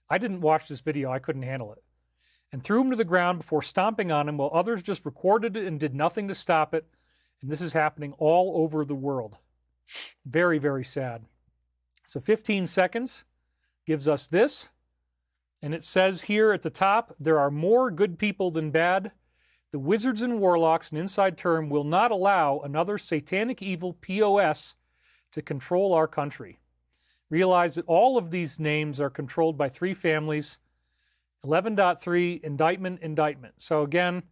I didn't watch this video. I couldn't handle it. And threw him to the ground before stomping on him, while others just recorded it and did nothing to stop it. And this is happening all over the world. Very, very sad. So 15 seconds gives us this. And it says here at the top, there are more good people than bad. The wizards and warlocks, an inside term, will not allow another satanic evil POS to control our country. Realize that all of these names are controlled by three families. 11.3, indictment. So again,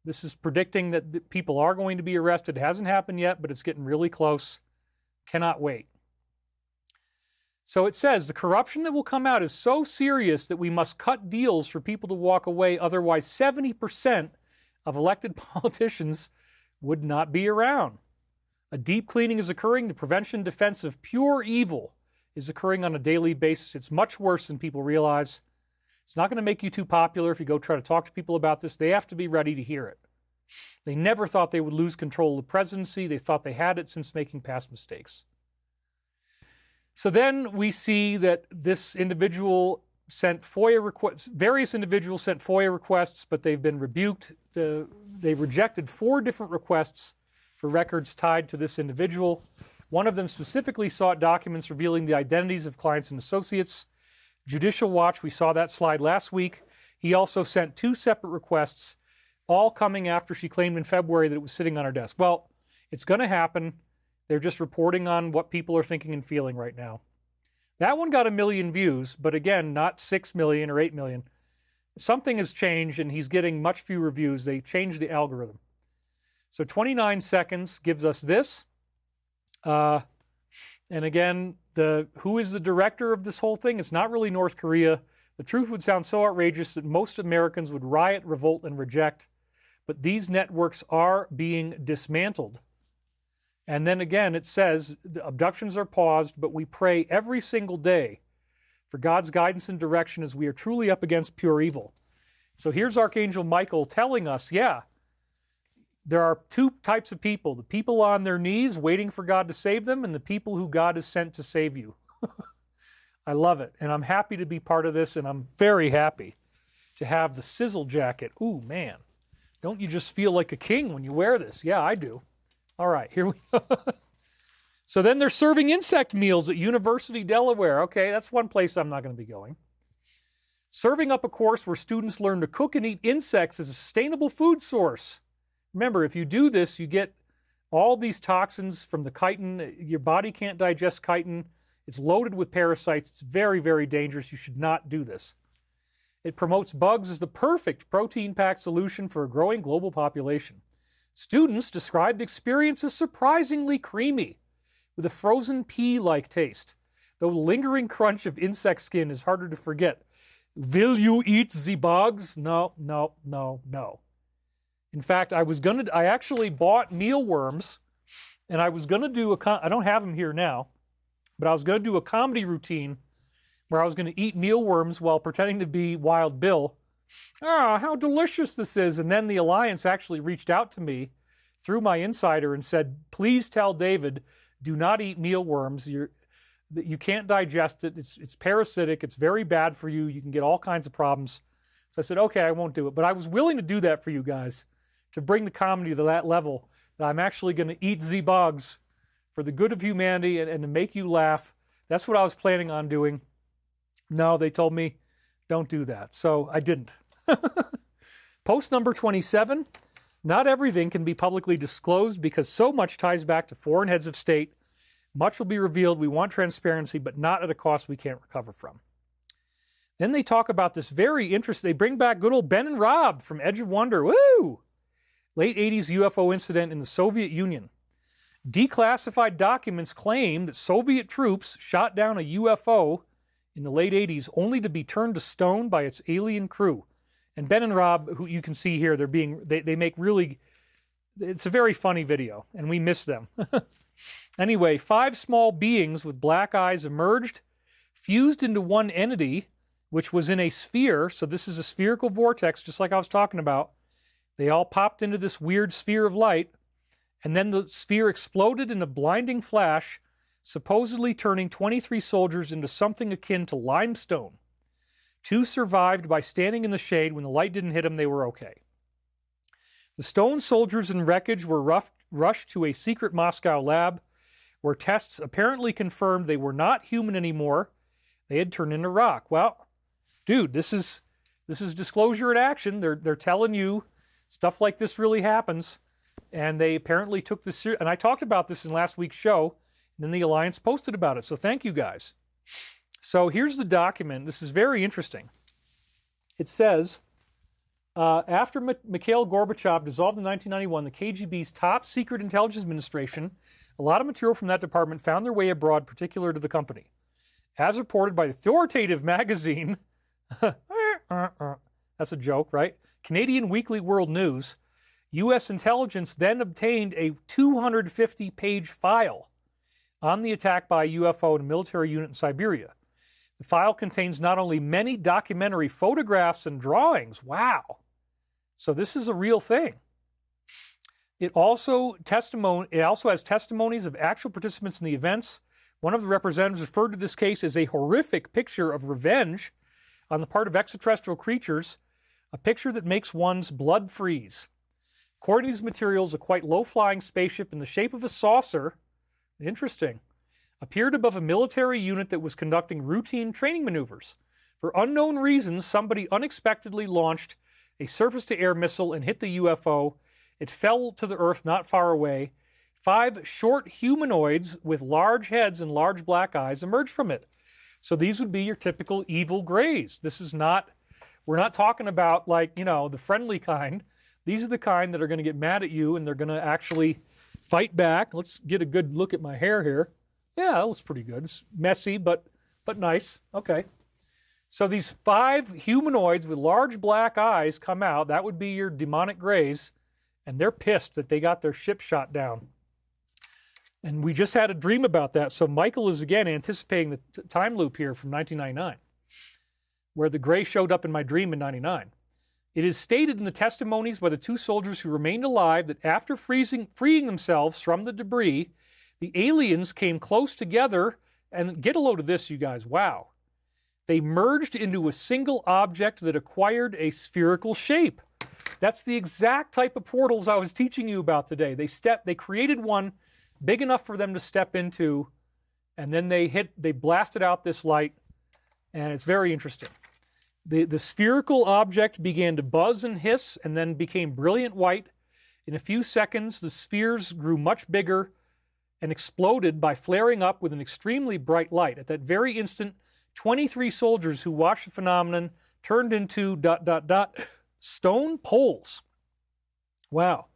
this is predicting that people are going to be arrested. It hasn't happened yet, but it's getting really close. Cannot wait. So it says, the corruption that will come out is so serious that we must cut deals for people to walk away. Otherwise, 70% of elected politicians would not be around. A deep cleaning is occurring. The prevention defense of pure evil is occurring on a daily basis. It's much worse than people realize. It's not going to make you too popular if you go try to talk to people about this. They have to be ready to hear it. They never thought they would lose control of the presidency. They thought they had it since making past mistakes. So then we see that this individual sent FOIA requests. Various individuals sent FOIA requests, but they've been rebuked. They rejected 4 different requests for records tied to this individual. One of them specifically sought documents revealing the identities of clients and associates. Judicial Watch, we saw that slide last week. He also sent 2 separate requests, all coming after she claimed in February that it was sitting on her desk. Well, it's going to happen. They're just reporting on what people are thinking and feeling right now. That one got 1 million views, but again, not 6 million or 8 million. Something has changed, and he's getting much fewer views. They changed the algorithm. So 29 seconds gives us this. And again, who is the director of this whole thing? It's not really North Korea. The truth would sound so outrageous that most Americans would riot, revolt, and reject. But these networks are being dismantled. And then again, it says the abductions are paused, but we pray every single day for God's guidance and direction as we are truly up against pure evil. So here's Archangel Michael telling us, yeah, there are 2 types of people. The people on their knees waiting for God to save them, and the people who God has sent to save you. I love it. And I'm happy to be part of this, and I'm very happy to have the sizzle jacket. Ooh, man. Don't you just feel like a king when you wear this? Yeah, I do. All right, here we go. So then they're serving insect meals at University, Delaware. Okay, that's one place I'm not going to be going. Serving up a course where students learn to cook and eat insects as a sustainable food source. Remember, if you do this, you get all these toxins from the chitin. Your body can't digest chitin. It's loaded with parasites. It's very, very dangerous. You should not do this. It promotes bugs as the perfect protein-packed solution for a growing global population. Students described the experience as surprisingly creamy, with a frozen pea-like taste, though the lingering crunch of insect skin is harder to forget. Will you eat the bugs? No. In fact, I actually bought mealworms, and I was going to do I don't have them here now, but I was going to do a comedy routine where I was going to eat mealworms while pretending to be Wild Bill. Ah, how delicious this is. And then the Alliance actually reached out to me through my insider and said, please tell David, do not eat mealworms. You can't digest it. It's parasitic. It's very bad for you. You can get all kinds of problems. So I said, okay, I won't do it. But I was willing to do that for you guys, to bring the comedy to that level, that I'm actually going to eat the bugs for the good of humanity and to make you laugh. That's what I was planning on doing. No, they told me, don't do that. So I didn't. Post number 27. Not everything can be publicly disclosed because so much ties back to foreign heads of state. Much will be revealed. We want transparency, but not at a cost we can't recover from. Then they talk about this very interesting, they bring back good old Ben and Rob from Edge of Wonder. Woo! Late 80s UFO incident in the Soviet Union. Declassified documents claim that Soviet troops shot down a UFO in the late 80s only to be turned to stone by its alien crew. And Ben and Rob, who you can see here, they make really, it's a very funny video, and we miss them. Anyway, 5 small beings with black eyes emerged, fused into one entity, which was in a sphere. So this is a spherical vortex, just like I was talking about. They all popped into this weird sphere of light, and then the sphere exploded in a blinding flash, supposedly turning 23 soldiers into something akin to limestone. 2 survived by standing in the shade. When the light didn't hit them, they were okay. The stone soldiers and wreckage were rushed to a secret Moscow lab, where tests apparently confirmed they were not human anymore. They had turned into rock. Well, dude, this is disclosure in action. They're telling you stuff like this really happens, and they apparently took this serious. And I talked about this in last week's show, and then the Alliance posted about it. So thank you guys. So here's the document. This is very interesting. It says, after Mikhail Gorbachev dissolved in 1991, the KGB's top secret intelligence administration, a lot of material from that department found their way abroad, particular to the company. As reported by the authoritative magazine, that's a joke, right? Canadian Weekly World News, U.S. intelligence then obtained a 250-page file on the attack by a UFO in a military unit in Siberia. The file contains not only many documentary photographs and drawings, wow, so this is a real thing. It also has testimonies of actual participants in the events. One of the representatives referred to this case as a horrific picture of revenge on the part of extraterrestrial creatures, a picture that makes one's blood freeze. According to these materials, a quite low-flying spaceship in the shape of a saucer, interesting, appeared above a military unit that was conducting routine training maneuvers. For unknown reasons, somebody unexpectedly launched a surface-to-air missile and hit the UFO. It fell to the earth not far away. 5 short humanoids with large heads and large black eyes emerged from it. So these would be your typical evil grays. This is not, we're not talking about like, the friendly kind. These are the kind that are going to get mad at you and they're going to actually fight back. Let's get a good look at my hair here. Yeah, that looks pretty good. It's messy, but nice. Okay. So these 5 humanoids with large black eyes come out. That would be your demonic grays. And they're pissed that they got their ship shot down. And we just had a dream about that. So Michael is again anticipating the time loop here from 1999, where the gray showed up in my dream in 99. It is stated in the testimonies by the 2 soldiers who remained alive that after freeing themselves from the debris, the aliens came close together, and get a load of this, you guys, wow. They merged into a single object that acquired a spherical shape. That's the exact type of portals I was teaching you about today. They created one big enough for them to step into, and then they blasted out this light, and it's very interesting. The spherical object began to buzz and hiss and then became brilliant white. In a few seconds, the spheres grew much bigger and exploded by flaring up with an extremely bright light. At that very instant, 23 soldiers who watched the phenomenon turned into ... stone poles. Wow.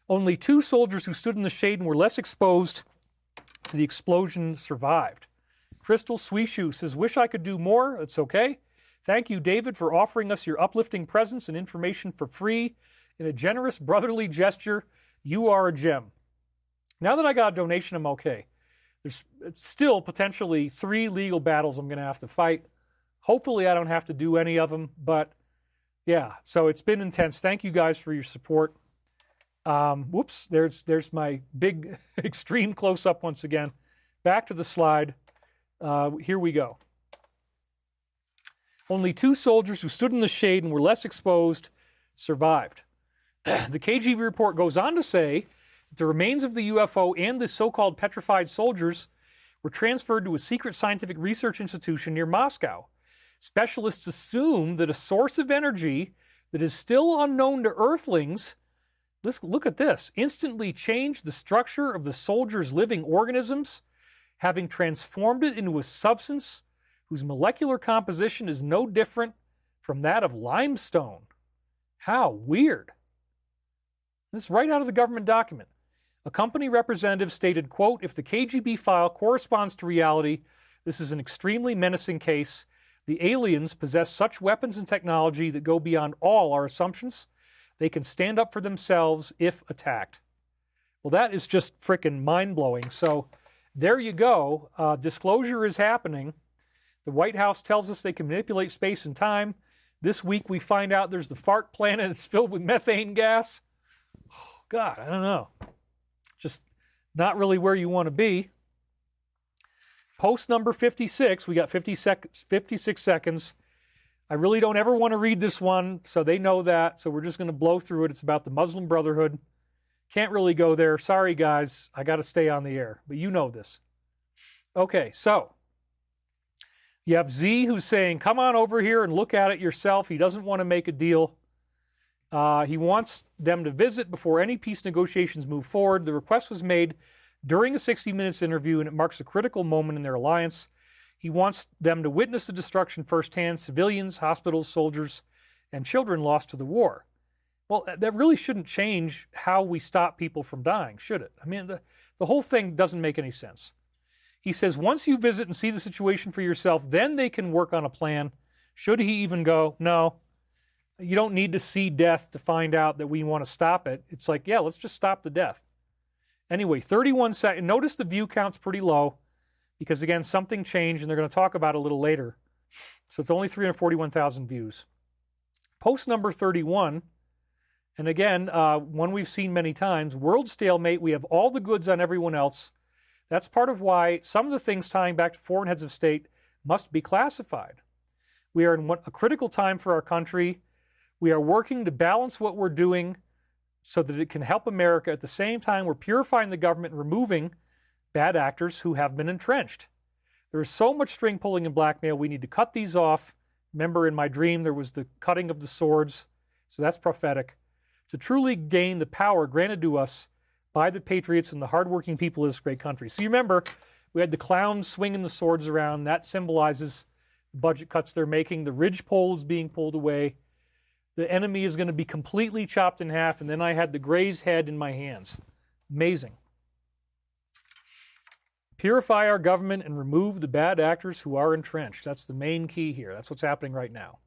Only 2 soldiers who stood in the shade and were less exposed to the explosion survived. Crystal Sweeshoe says, wish I could do more. It's okay. Thank you, David, for offering us your uplifting presence and information for free. In a generous brotherly gesture, you are a gem. Now that I got a donation, I'm okay. There's still potentially 3 legal battles I'm going to have to fight. Hopefully I don't have to do any of them, but yeah, so it's been intense. Thank you guys for your support. Whoops, there's my big extreme close-up once again. Back to the slide. Here we go. Only 2 soldiers who stood in the shade and were less exposed survived. The KGB report goes on to say that the remains of the UFO and the so-called petrified soldiers were transferred to a secret scientific research institution near Moscow. Specialists assume that a source of energy that is still unknown to Earthlings Let's look at this. Instantly changed the structure of the soldier's living organisms, having transformed it into a substance whose molecular composition is no different from that of limestone. How weird. This is right out of the government document. A company representative stated, quote, if the KGB file corresponds to reality, this is an extremely menacing case. The aliens possess such weapons and technology that go beyond all our assumptions. They can stand up for themselves if attacked. Well, that is just frickin' mind-blowing. So there you go. Disclosure is happening. The White House tells us they can manipulate space and time. This week we find out there's the fart planet that's filled with methane gas. Oh, God, I don't know. Just not really where you want to be. Post number 56, we got 56 seconds. I really don't ever want to read this one, so they know that, so we're just going to blow through it. It's about the Muslim Brotherhood. Can't really go there. Sorry, guys. I got to stay on the air, but you know this. Okay, so you have Z who's saying, come on over here and look at it yourself. He doesn't want to make a deal. He wants them to visit before any peace negotiations move forward. The request was made during a 60 Minutes interview, and it marks a critical moment in their alliance. He wants them to witness the destruction firsthand, civilians, hospitals, soldiers, and children lost to the war. Well, that really shouldn't change how we stop people from dying, should it? I mean, the whole thing doesn't make any sense. He says, once you visit and see the situation for yourself, then they can work on a plan. Should he even go? No. You don't need to see death to find out that we want to stop it. It's like, yeah, let's just stop the death. Anyway, 31 seconds. Notice the view count's pretty low because, again, something changed, and they're going to talk about it a little later. So it's only 341,000 views. Post number 31, and again, one we've seen many times, world stalemate. We have all the goods on everyone else. That's part of why some of the things tying back to foreign heads of state must be classified. We are in a critical time for our country. We are working to balance what we're doing so that it can help America. At the same time, we're purifying the government and removing bad actors who have been entrenched. There is so much string pulling and blackmail. We need to cut these off. Remember, in my dream, there was the cutting of the swords. So that's prophetic. To truly gain the power granted to us by the patriots and the hardworking people of this great country. So you remember, we had the clowns swinging the swords around. That symbolizes the budget cuts they're making. The ridgepole is being pulled away. The enemy is going to be completely chopped in half. And then I had the Gray's head in my hands. Amazing. Purify our government and remove the bad actors who are entrenched. That's the main key here. That's what's happening right now.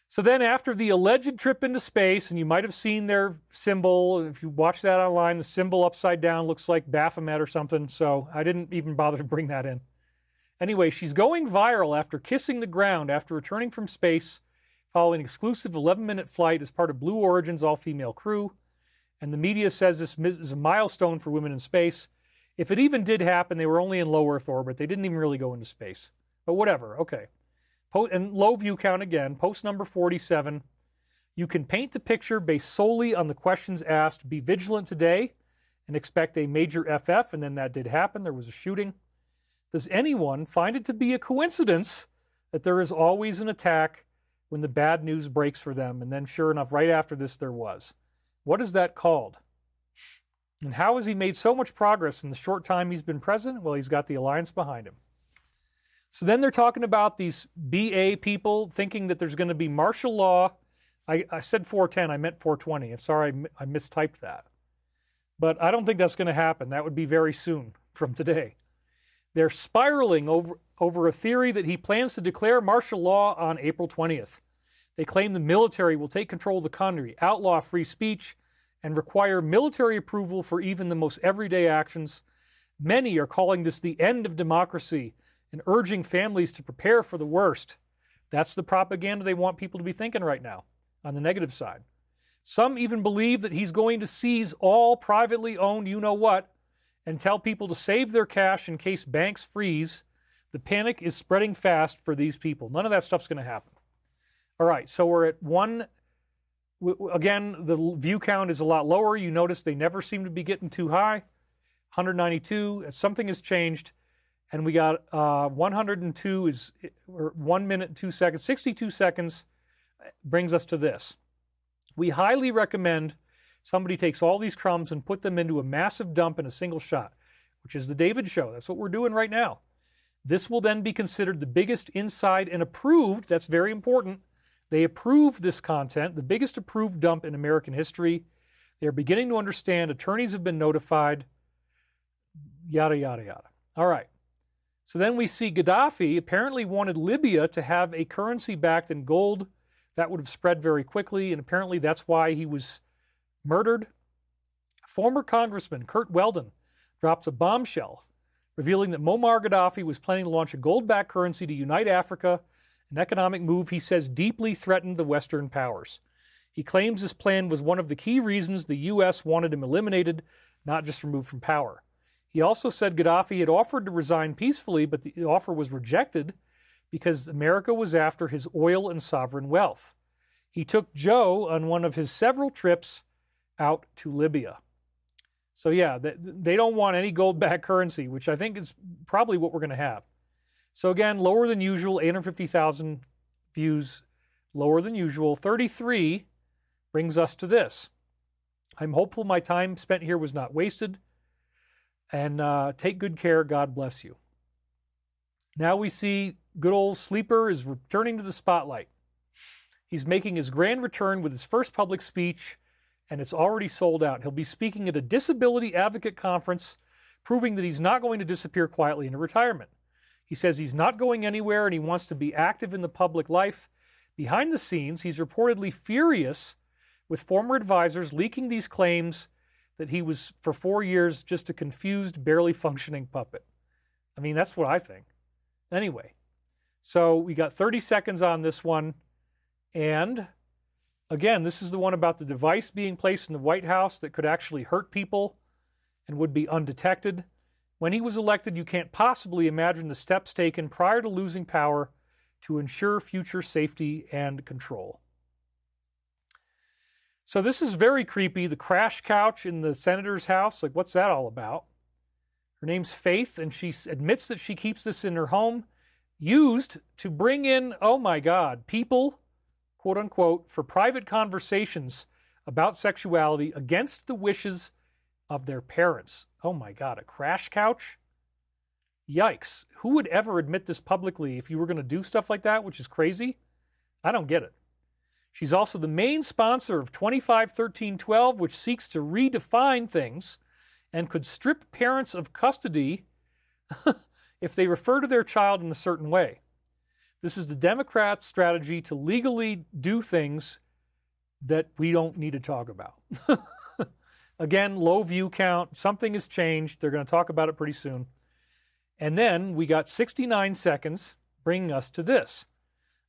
So then after the alleged trip into space, and you might have seen their symbol, if you watch that online, the symbol upside down looks like Baphomet or something, so I didn't even bother to bring that in. Anyway, she's going viral after kissing the ground after returning from space following an exclusive 11-minute flight as part of Blue Origin's all-female crew, and the media says this is a milestone for women in space. If it even did happen, they were only in low Earth orbit. They didn't even really go into space. But whatever, okay. And low view count again, post number 47. You can paint the picture based solely on the questions asked. Be vigilant today and expect a major FF, and then that did happen. There was a shooting. Does anyone find it to be a coincidence that there is always an attack when the bad news breaks for them? And then sure enough, right after this, there was. What is that called? And how has he made so much progress in the short time he's been president? Well, he's got the alliance behind him. So then they're talking about these BA people thinking that there's going to be martial law. I said 410, I meant 420. I'm sorry, I mistyped that. But I don't think that's going to happen. That would be very soon from today. They're spiraling over a theory that he plans to declare martial law on April 20th. They claim the military will take control of the country, outlaw free speech, and require military approval for even the most everyday actions. Many are calling this the end of democracy and urging families to prepare for the worst. That's the propaganda they want people to be thinking right now, on the negative side. Some even believe that he's going to seize all privately owned you-know-what and tell people to save their cash in case banks freeze. The panic is spreading fast for these people. None of that stuff's going to happen. All right, so we're at one. Again, the view count is a lot lower. You notice they never seem to be getting too high. 192, something has changed. And we got 102 is 1 minute and 2 seconds. 62 seconds brings us to this. We highly recommend somebody takes all these crumbs and put them into a massive dump in a single shot, which is the David Show. That's what we're doing right now. This will then be considered the biggest inside and approved, that's very important. They approved this content, the biggest approved dump in American history. They're beginning to understand, attorneys have been notified, yada, yada, yada. All right. So then we see Gaddafi apparently wanted Libya to have a currency backed in gold. That would have spread very quickly, and apparently that's why he was murdered. Former Congressman Kurt Weldon drops a bombshell revealing that Muammar Gaddafi was planning to launch a gold-backed currency to unite Africa, an economic move he says deeply threatened the Western powers. He claims this plan was one of the key reasons the U.S. wanted him eliminated, not just removed from power. He also said Gaddafi had offered to resign peacefully, but the offer was rejected because America was after his oil and sovereign wealth. He took Joe on one of his several trips out to Libya. So yeah, they don't want any gold-backed currency, which I think is probably what we're going to have. So again, lower than usual, 850,000 views, lower than usual. 33 brings us to this. I'm hopeful my time spent here was not wasted. And take good care. God bless you. Now we see good old Sleeper is returning to the spotlight. He's making his grand return with his first public speech, and it's already sold out. He'll be speaking at a disability advocate conference, proving that he's not going to disappear quietly into retirement. He says he's not going anywhere and he wants to be active in the public life. Behind the scenes, he's reportedly furious with former advisors leaking these claims that he was, for 4 years, just a confused, barely functioning puppet. I mean, that's what I think. Anyway, so we got 30 seconds on this one. And again, this is the one about the device being placed in the White House that could actually hurt people and would be undetected. When he was elected, you can't possibly imagine the steps taken prior to losing power to ensure future safety and control. So this is very creepy. The crash couch in the senator's house, like what's that all about? Her name's Faith, and she admits that she keeps this in her home, used to bring in, oh my God, people, quote unquote, for private conversations about sexuality against the wishes of their parents. Oh my God, a crash couch? Yikes. Who would ever admit this publicly if you were going to do stuff like that, which is crazy? I don't get it. She's also the main sponsor of 251312, which seeks to redefine things and could strip parents of custody if they refer to their child in a certain way. This is the Democrats' strategy to legally do things that we don't need to talk about. Again, low view count. Something has changed. They're going to talk about it pretty soon. And then we got 69 seconds, bringing us to this.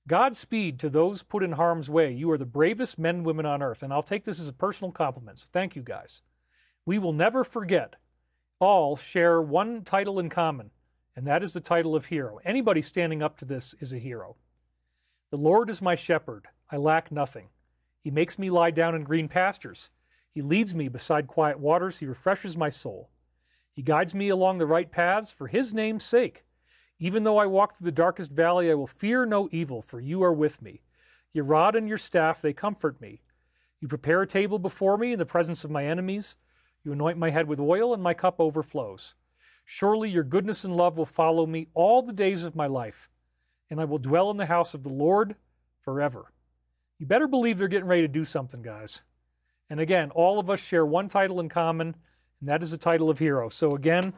Godspeed to those put in harm's way. You are the bravest men and women on earth. And I'll take this as a personal compliment. So thank you, guys. We will never forget. All share one title in common, and that is the title of hero. Anybody standing up to this is a hero. The Lord is my shepherd. I lack nothing. He makes me lie down in green pastures. He leads me beside quiet waters. He refreshes my soul. He guides me along the right paths for his name's sake. Even though I walk through the darkest valley, I will fear no evil, for you are with me. Your rod and your staff, they comfort me. You prepare a table before me in the presence of my enemies. You anoint my head with oil, and my cup overflows. Surely your goodness and love will follow me all the days of my life, and I will dwell in the house of the Lord forever. You better believe they're getting ready to do something, guys. And again, all of us share one title in common, and that is the title of hero. So again,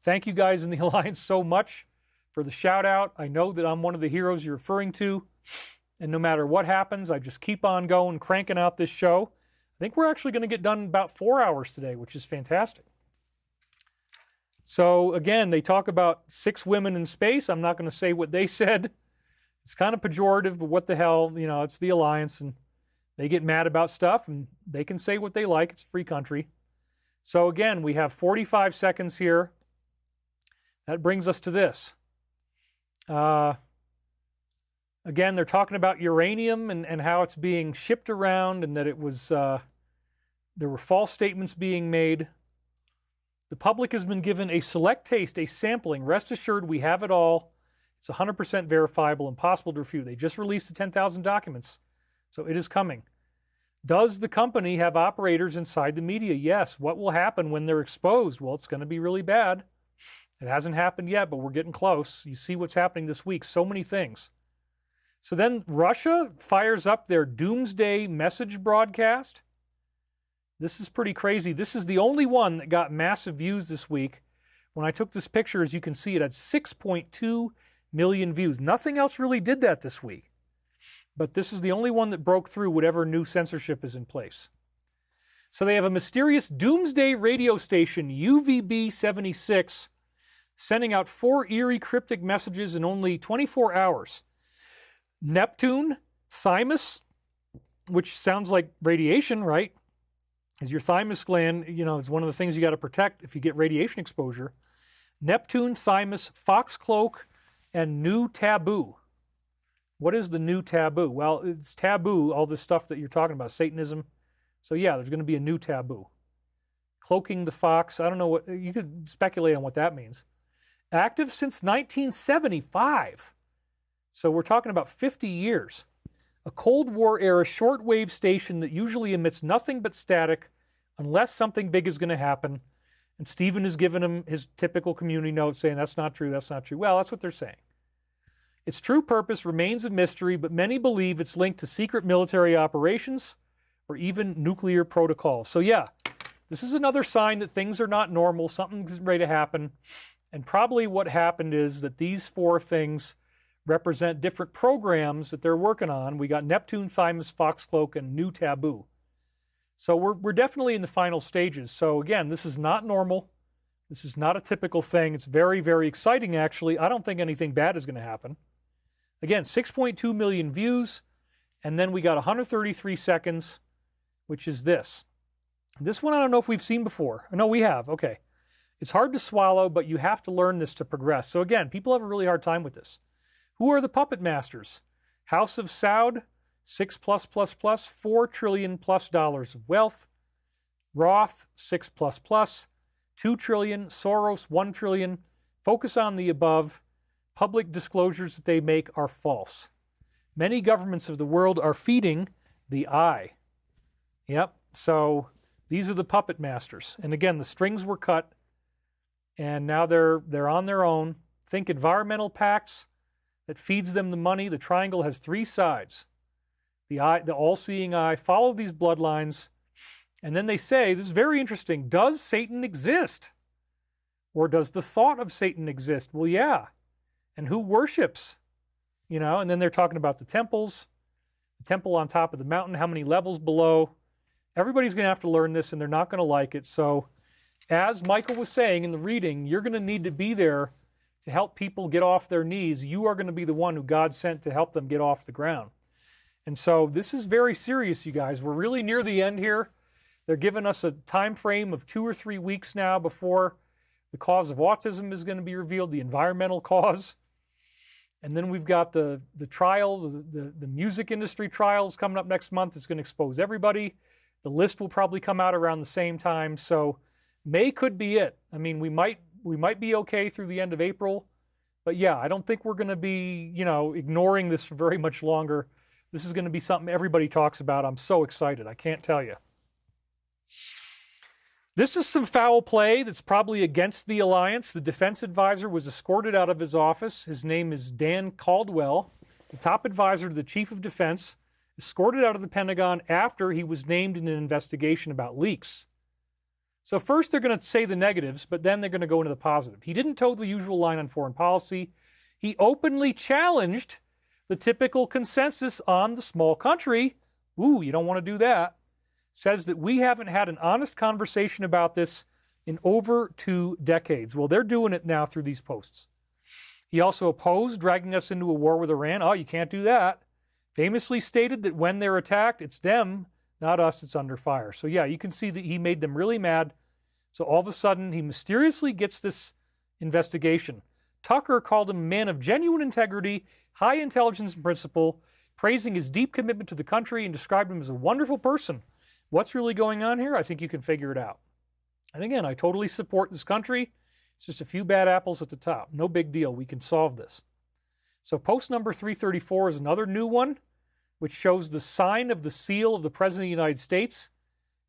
thank you guys in the Alliance so much for the shout out. I know that I'm one of the heroes you're referring to, and no matter what happens, I just keep on going, cranking out this show. I think we're actually going to get done in about 4 hours today, which is fantastic. So again, they talk about 6 women in space. I'm not going to say what they said. It's kind of pejorative, but what the hell, you know, it's the Alliance, and they get mad about stuff, and they can say what they like. It's a free country. So again, we have 45 seconds here. That brings us to this. Again, they're talking about uranium and how it's being shipped around, and that it was, there were false statements being made. The public has been given a select taste, a sampling. Rest assured, we have it all. It's 100% verifiable, impossible to refute. They just released the 10,000 documents, so it is coming. Does the company have operators inside the media? Yes. What will happen when they're exposed? Well, it's going to be really bad. It hasn't happened yet, but we're getting close. You see what's happening this week. So many things. So then Russia fires up their doomsday message broadcast. This is pretty crazy. This is the only one that got massive views this week. When I took this picture, as you can see, it had 6.2 million views. Nothing else really did that this week. But this is the only one that broke through whatever new censorship is in place. So they have a mysterious doomsday radio station, UVB-76, sending out 4 eerie cryptic messages in only 24 hours. Neptune, thymus, which sounds like radiation, right? Because your thymus gland, is one of the things you got to protect if you get radiation exposure. Neptune, thymus, foxcloak, and new taboo. What is the new taboo? Well, it's taboo, all this stuff that you're talking about, Satanism. So yeah, there's going to be a new taboo. Cloaking the fox, I don't know what, you could speculate on what that means. Active since 1975. So we're talking about 50 years. A Cold War era shortwave station that usually emits nothing but static unless something big is going to happen. And Stephen has given him his typical community note saying, that's not true, that's not true. Well, that's what they're saying. Its true purpose remains a mystery, but many believe it's linked to secret military operations or even nuclear protocols. So yeah, this is another sign that things are not normal, something's ready to happen. And probably what happened is that these 4 things represent different programs that they're working on. We got Neptune, Thymus, Foxcloak, and New Taboo. So we're definitely in the final stages. So again, this is not normal. This is not a typical thing. It's very, very exciting, actually. I don't think anything bad is going to happen. Again, 6.2 million views, and then we got 133 seconds, which is this. This one I don't know if we've seen before. No, we have. Okay. It's hard to swallow, but you have to learn this to progress. So again, people have a really hard time with this. Who are the puppet masters? House of Saud, 6+++, 4 trillion plus dollars of wealth. Roth, 6++, 2 trillion. Soros, 1 trillion. Focus on the above. Public disclosures that they make are false. Many governments of the world are feeding the eye. Yep, so these are the puppet masters. And again, the strings were cut, and now they're on their own. Think environmental pacts that feeds them the money. The triangle has 3 sides. The eye, the all-seeing eye. Follow these bloodlines. And then they say, this is very interesting, does Satan exist? Or does the thought of Satan exist? Well, yeah. And who worships? And then they're talking about the temples, the temple on top of the mountain, how many levels below. Everybody's going to have to learn this, and they're not going to like it. So as Michael was saying in the reading, you're going to need to be there to help people get off their knees. You are going to be the one who God sent to help them get off the ground. And so this is very serious, you guys. We're really near the end here. They're giving us a time frame of 2 or 3 weeks now before the cause of autism is going to be revealed, the environmental cause. And then we've got the trials, the music industry trials coming up next month. It's going to expose everybody. The list will probably come out around the same time. So May could be it. I mean, we might be okay through the end of April. But yeah, I don't think we're going to be, ignoring this for very much longer. This is going to be something everybody talks about. I'm so excited. I can't tell you. This is some foul play that's probably against the alliance. The defense advisor was escorted out of his office. His name is Dan Caldwell, the top advisor to the chief of defense, escorted out of the Pentagon after he was named in an investigation about leaks. So first they're going to say the negatives, but then they're going to go into the positive. He didn't toe the usual line on foreign policy. He openly challenged the typical consensus on the small country. Ooh, you don't want to do that. Says that we haven't had an honest conversation about this in over 2 decades. Well, they're doing it now through these posts. He also opposed dragging us into a war with Iran. Oh, you can't do that. Famously stated that when they're attacked, it's them, not us, it's under fire. So yeah, you can see that he made them really mad. So all of a sudden, he mysteriously gets this investigation. Tucker called him a man of genuine integrity, high intelligence and principle, praising his deep commitment to the country and described him as a wonderful person. What's really going on here? I think you can figure it out. And again, I totally support this country. It's just a few bad apples at the top. No big deal. We can solve this. So post number 334 is another new one. which shows the sign of the seal of the President of the United States,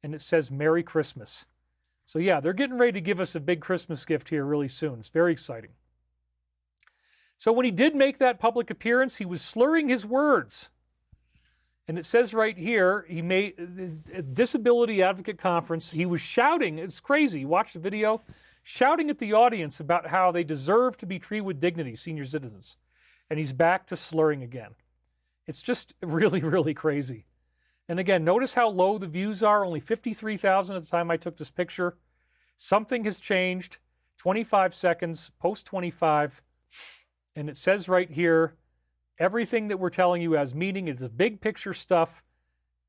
and it says Merry Christmas. So yeah, they're getting ready to give us a big Christmas gift here really soon. It's very exciting. So when he did make that public appearance, he was slurring his words. And it says right here, he made a disability advocate conference. He was shouting, it's crazy, watch the video, shouting at the audience about how they deserve to be treated with dignity, senior citizens. And he's back to slurring again. It's just really, really crazy. And again, notice how low the views are, only 53,000 at the time I took this picture. Something has changed, 25 seconds, post 25. And it says right here, everything that we're telling you has meaning. It's big picture stuff.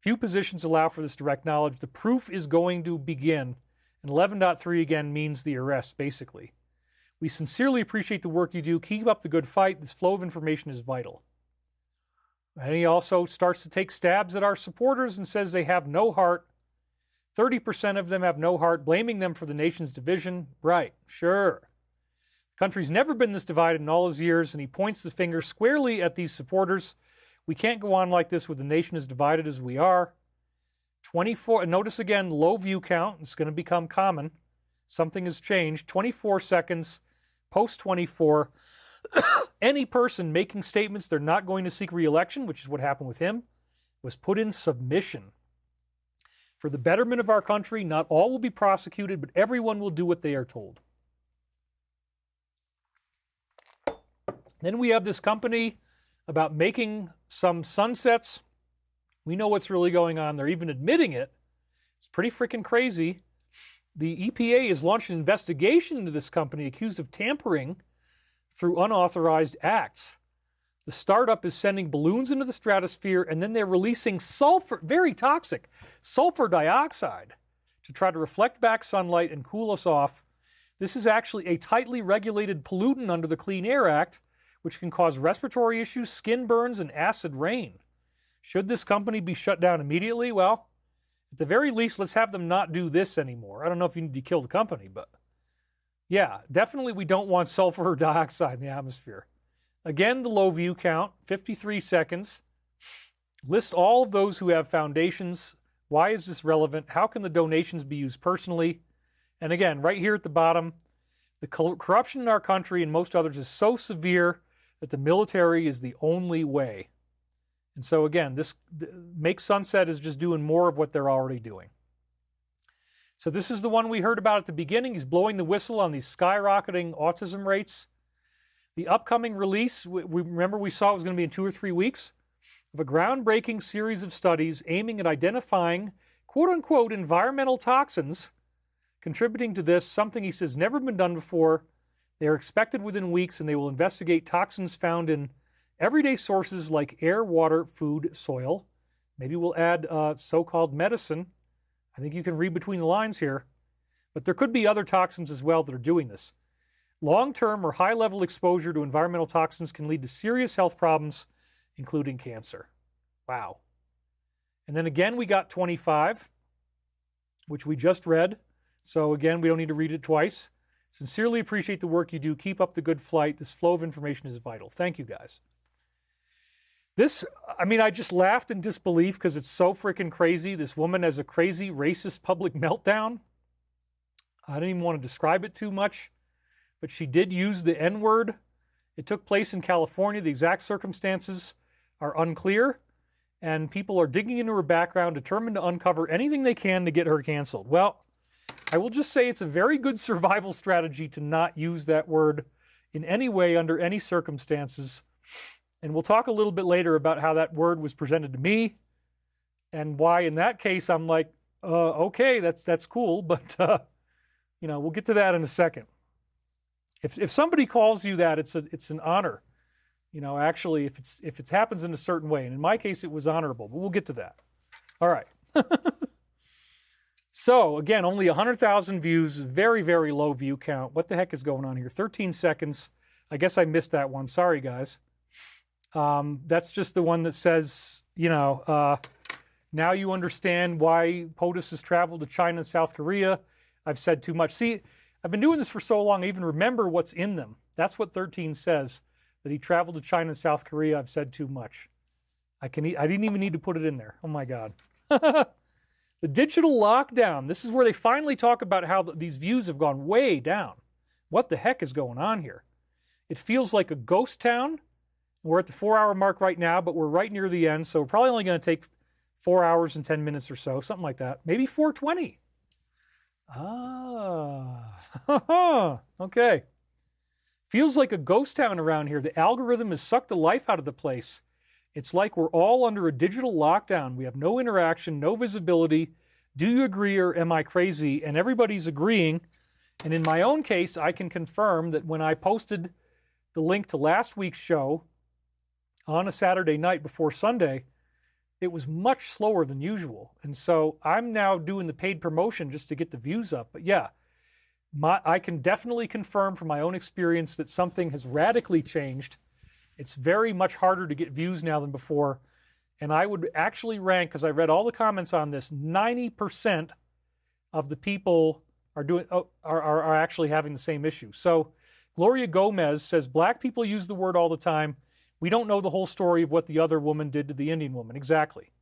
Few positions allow for this direct knowledge. The proof is going to begin. And 11.3 again means the arrest, basically. We sincerely appreciate the work you do. Keep up the good fight. This flow of information is vital. And he also starts to take stabs at our supporters and says they have no heart. 30% of them have no heart, blaming them for the nation's division. Right, sure. The country's never been this divided in all his years, and he points the finger squarely at these supporters. We can't go on like this with the nation as divided as we are. 24, and notice again, low view count. It's going to become common. Something has changed. 24 seconds, post 24. Any person making statements they're not going to seek re-election, which is what happened with him, was put in submission. For the betterment of our country, not all will be prosecuted, but everyone will do what they are told. Then we have this company about making some sunsets. We know what's really going on. They're even admitting it. It's pretty freaking crazy. The EPA has launched an investigation into this company accused of tampering through unauthorized acts. The startup is sending balloons into the stratosphere, and then they're releasing sulfur, very toxic, sulfur dioxide to try to reflect back sunlight and cool us off. This is actually a tightly regulated pollutant under the Clean Air Act, which can cause respiratory issues, skin burns, and acid rain. Should this company be shut down immediately? Well, at the very least, let's have them not do this anymore. I don't know if you need to kill the company, but yeah, definitely we don't want sulfur dioxide in the atmosphere. Again, the low view count, 53 seconds. List all of those who have foundations. Why is this relevant? How can the donations be used personally? And again, right here at the bottom, the corruption in our country and most others is so severe that the military is the only way. And so again, this Make Sunset is just doing more of what they're already doing. So this is the one we heard about at the beginning. He's blowing the whistle on these skyrocketing autism rates. The upcoming release, remember we saw it was going to be in 2 or 3 weeks, of a groundbreaking series of studies aiming at identifying quote-unquote environmental toxins contributing to this, something he says never been done before. They are expected within weeks, and they will investigate toxins found in everyday sources like air, water, food, soil. Maybe we'll add so-called medicine. I think you can read between the lines here. But there could be other toxins as well that are doing this. Long-term or high-level exposure to environmental toxins can lead to serious health problems, including cancer. Wow. And then again, we got 25, which we just read. So again, we don't need to read it twice. Sincerely appreciate the work you do. Keep up the good fight. This flow of information is vital. Thank you, guys. I just laughed in disbelief because it's so freaking crazy. This woman has a crazy, racist public meltdown. I didn't even want to describe it too much, but she did use the N-word. It took place in California. The exact circumstances are unclear, and people are digging into her background, determined to uncover anything they can to get her canceled. Well, I will just say it's a very good survival strategy to not use that word in any way under any circumstances. And we'll talk a little bit later about how that word was presented to me and why in that case I'm like, okay, that's cool, but we'll get to that in a second. If somebody calls you that, it's an honor. Actually, if it happens in a certain way, and in my case it was honorable, but we'll get to that. All right. So again, only 100,000 views, very, very low view count. What the heck is going on here? 13 seconds. I guess I missed that one. Sorry, guys. That's just the one that says, now you understand why POTUS has traveled to China and South Korea. I've said too much. See, I've been doing this for so long, I even remember what's in them. That's what 13 says, that he traveled to China and South Korea. I've said too much. I didn't even need to put it in there. Oh my God. The digital lockdown. This is where they finally talk about how these views have gone way down. What the heck is going on here? It feels like a ghost town. We're at the 4-hour mark right now, but we're right near the end, so we're probably only going to take 4 hours and 10 minutes or so, something like that. Maybe 4:20. Ah, okay. Feels like a ghost town around here. The algorithm has sucked the life out of the place. It's like we're all under a digital lockdown. We have no interaction, no visibility. Do you agree or am I crazy? And everybody's agreeing. And in my own case, I can confirm that when I posted the link to last week's show on a Saturday night before Sunday, it was much slower than usual. And so I'm now doing the paid promotion just to get the views up. But yeah, I can definitely confirm from my own experience that something has radically changed. It's very much harder to get views now than before. And I would actually rank, because I read all the comments on this, 90% of the people are actually having the same issue. So Gloria Gomez says, black people use the word all the time. We don't know the whole story of what the other woman did to the Indian woman. Exactly.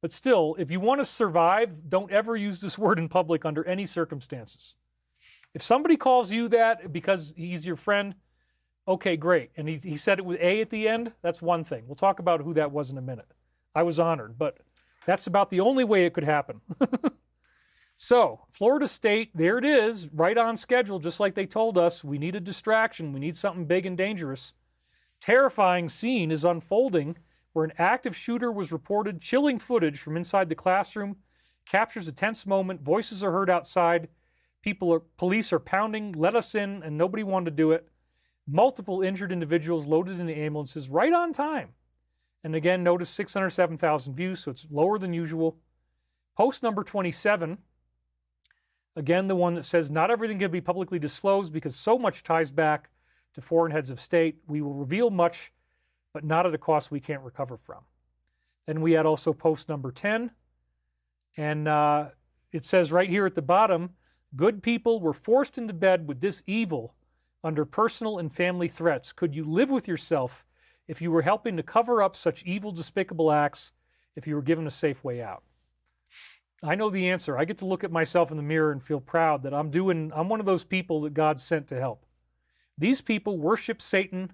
But still, if you want to survive, don't ever use this word in public under any circumstances. If somebody calls you that because he's your friend, okay, great. And he said it with A at the end, that's one thing. We'll talk about who that was in a minute. I was honored, but that's about the only way it could happen. So, Florida State, there it is, right on schedule, just like they told us. We need a distraction. We need something big and dangerous. Terrifying scene is unfolding where an active shooter was reported. Chilling footage from inside the classroom captures a tense moment. Voices are heard outside. Police are pounding, let us in, and nobody wanted to do it. Multiple injured individuals loaded into ambulances right on time. And again, notice 607,000 views, so it's lower than usual. Post number 27, again, the one that says, not everything can be publicly disclosed because so much ties back to foreign heads of state. We will reveal much, but not at a cost we can't recover from. Then we had also post number 10, and it says right here at the bottom, good people were forced into bed with this evil under personal and family threats. Could you live with yourself if you were helping to cover up such evil, despicable acts if you were given a safe way out? I know the answer. I get to look at myself in the mirror and feel proud that I'm one of those people that God sent to help. These people worship Satan,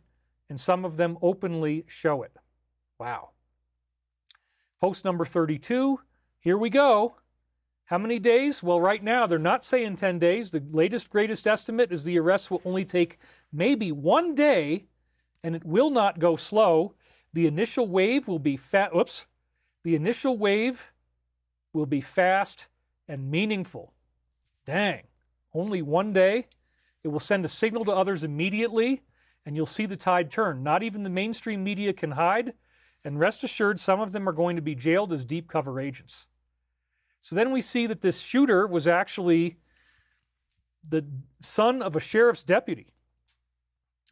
and some of them openly show it. Wow. Post number 32, here we go. How many days? Well, right now, they're not saying 10 days. The latest, greatest estimate is the arrests will only take maybe 1 day, and it will not go slow. The initial wave will be The initial wave will be fast and meaningful. Dang. Only 1 day? It will send a signal to others immediately, and you'll see the tide turn. Not even the mainstream media can hide, and rest assured, some of them are going to be jailed as deep cover agents. So then we see that this shooter was actually the son of a sheriff's deputy.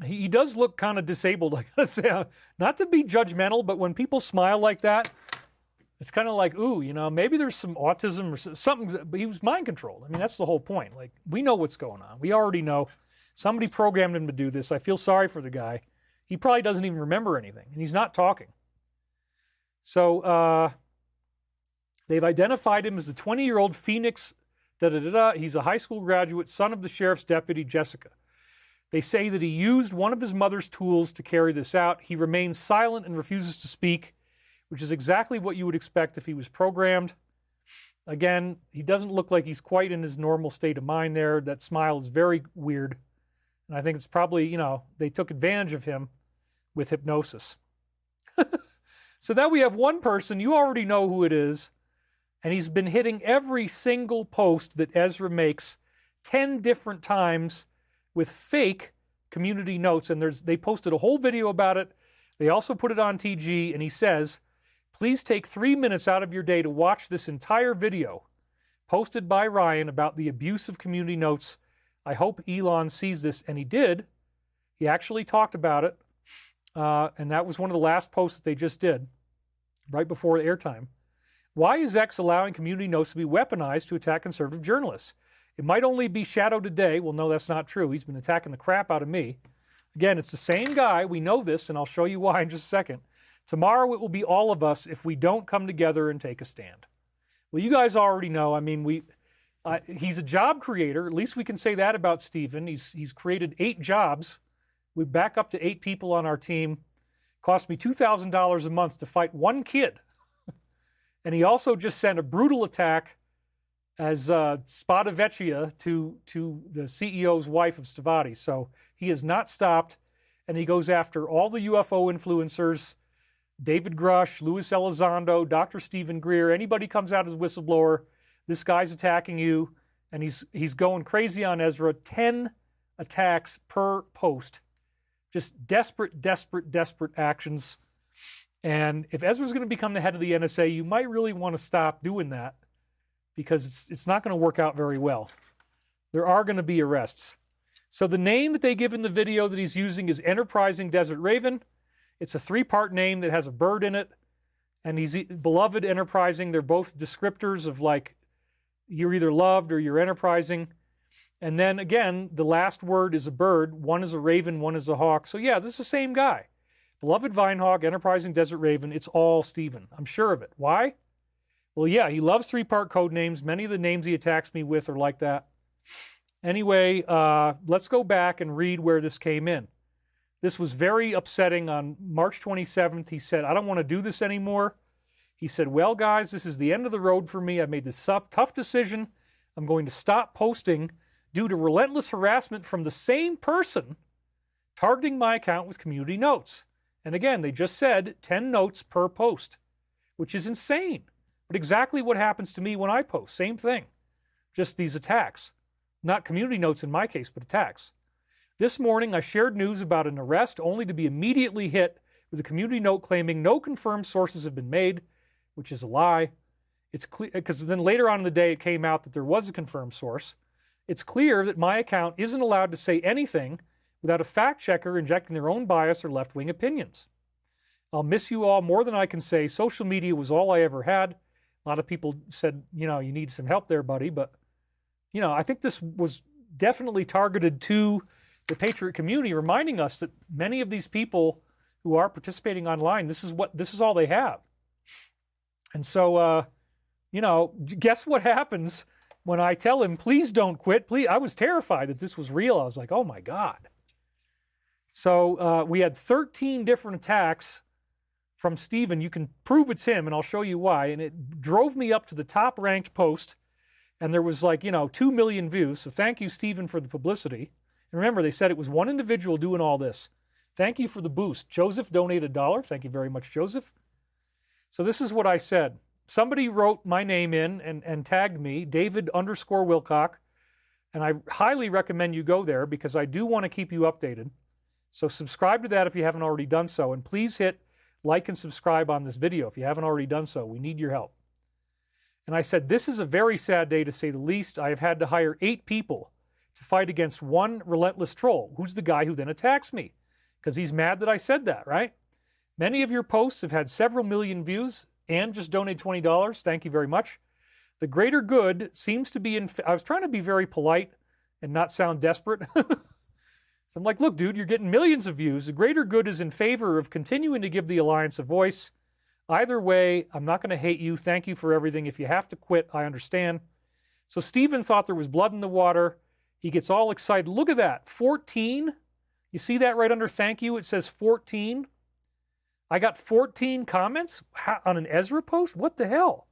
He does look kind of disabled, I gotta say. Not to be judgmental, but when people smile like that, it's kind of like, ooh, maybe there's some autism or something, but he was mind controlled. I mean, that's the whole point. Like, we know what's going on. We already know. Somebody programmed him to do this. I feel sorry for the guy. He probably doesn't even remember anything, and he's not talking. So, they've identified him as the 20-year-old Phoenix, He's a high school graduate, son of the sheriff's deputy, Jessica. They say that he used one of his mother's tools to carry this out. He remains silent and refuses to speak, which is exactly what you would expect if he was programmed. Again, he doesn't look like he's quite in his normal state of mind there. That smile is very weird. And I think it's probably, they took advantage of him with hypnosis. So now we have one person, you already know who it is, and he's been hitting every single post that Ezra makes 10 different times with fake community notes. And they posted a whole video about it. They also put it on TG, and he says, please take 3 minutes out of your day to watch this entire video posted by Ryan about the abuse of community notes. I hope Elon sees this, and he did. He actually talked about it, and that was one of the last posts that they just did, right before airtime. Why is X allowing community notes to be weaponized to attack conservative journalists? It might only be Shadow today. Well, no, that's not true. He's been attacking the crap out of me. Again, it's the same guy. We know this, and I'll show you why in just a second. Tomorrow it will be all of us if we don't come together and take a stand. Well, you guys already know. I mean, he's a job creator. At least we can say that about Stephen. He's created 8 jobs. We're back up to 8 people on our team. Cost me $2,000 a month to fight 1 kid. And he also just sent a brutal attack as spada vecchia to the CEO's wife of Stavati. So he has not stopped, and he goes after all the UFO influencers, David Grush, Luis Elizondo, Dr. Stephen Greer. Anybody comes out as a whistleblower, this guy's attacking you, and he's going crazy on Ezra. 10 attacks per post. Just desperate, desperate, desperate actions. And if Ezra's going to become the head of the NSA, you might really want to stop doing that, because it's not going to work out very well. There are going to be arrests. So the name that they give in the video that he's using is Enterprising Desert Raven. It's a 3-part name that has a bird in it. And he's beloved, enterprising. They're both descriptors of, like, you're either loved or you're enterprising. And then again, the last word is a bird. One is a raven, one is a hawk. So yeah, this is the same guy. Beloved Vinehawk, Enterprising Desert Raven. It's all Stephen. I'm sure of it. Why? Well, yeah, he loves 3-part code names. Many of the names he attacks me with are like that. Anyway, let's go back and read where this came in. This was very upsetting. On March 27th, he said, I don't want to do this anymore. He said, well, guys, this is the end of the road for me. I made this tough decision. I'm going to stop posting due to relentless harassment from the same person targeting my account with community notes. And again, they just said 10 notes per post, which is insane. But exactly what happens to me when I post. Same thing. Just these attacks. Not community notes in my case, but attacks. This morning, I shared news about an arrest only to be immediately hit with a community note claiming no confirmed sources have been made, which is a lie. It's clear, because then later on in the day, it came out that there was a confirmed source. It's clear that my account isn't allowed to say anything without a fact checker injecting their own bias or left-wing opinions. I'll miss you all more than I can say. Social media was all I ever had. A lot of people said, you know, you need some help there, buddy. But, you know, I think this was definitely targeted to the Patriot community, reminding us that many of these people who are participating online, this is all they have. And so, you know, guess what happens when I tell him, please don't quit. Please. I was terrified that this was real. I was like, oh my God. So we had 13 different attacks from Stephen. You can prove it's him, and I'll show you why. And it drove me up to the top ranked post, and there was, like, you know, 2 million views. So thank you, Stephen, for the publicity. And remember, they said it was one individual doing all this. Thank you for the boost. Joseph donated $1. Thank you very much, Joseph. So this is what I said. Somebody wrote my name in and tagged me, David_Wilcock, and I highly recommend you go there because I do want to keep you updated. So subscribe to that if you haven't already done so, and please hit like and subscribe on this video if you haven't already done so. We need your help. And I said, this is a very sad day to say the least. I have had to hire 8 people to fight against one relentless troll, who's the guy who then attacks me, because he's mad that I said that, right? Many of your posts have had several million views and just donate $20. Thank you very much. The greater good seems to be I was trying to be very polite and not sound desperate. So I'm like, look, dude, you're getting millions of views. The greater good is in favor of continuing to give the Alliance a voice. Either way, I'm not going to hate you. Thank you for everything. If you have to quit, I understand. So Stephen thought there was blood in the water. He gets all excited. Look at that, 14. You see that right under thank you? It says 14. I got 14 comments on an Ezra post? What the hell?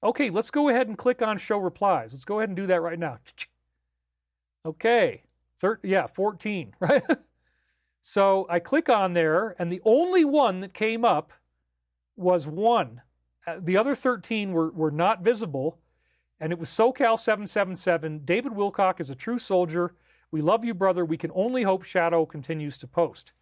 Okay, let's go ahead and click on show replies. Let's go ahead and do that right now. Okay, 14, right? So I click on there, and the only one that came up was 1. The other 13 were not visible, and it was SoCal777. David Wilcock is a true soldier. We love you, brother. We can only hope Shadow continues to post.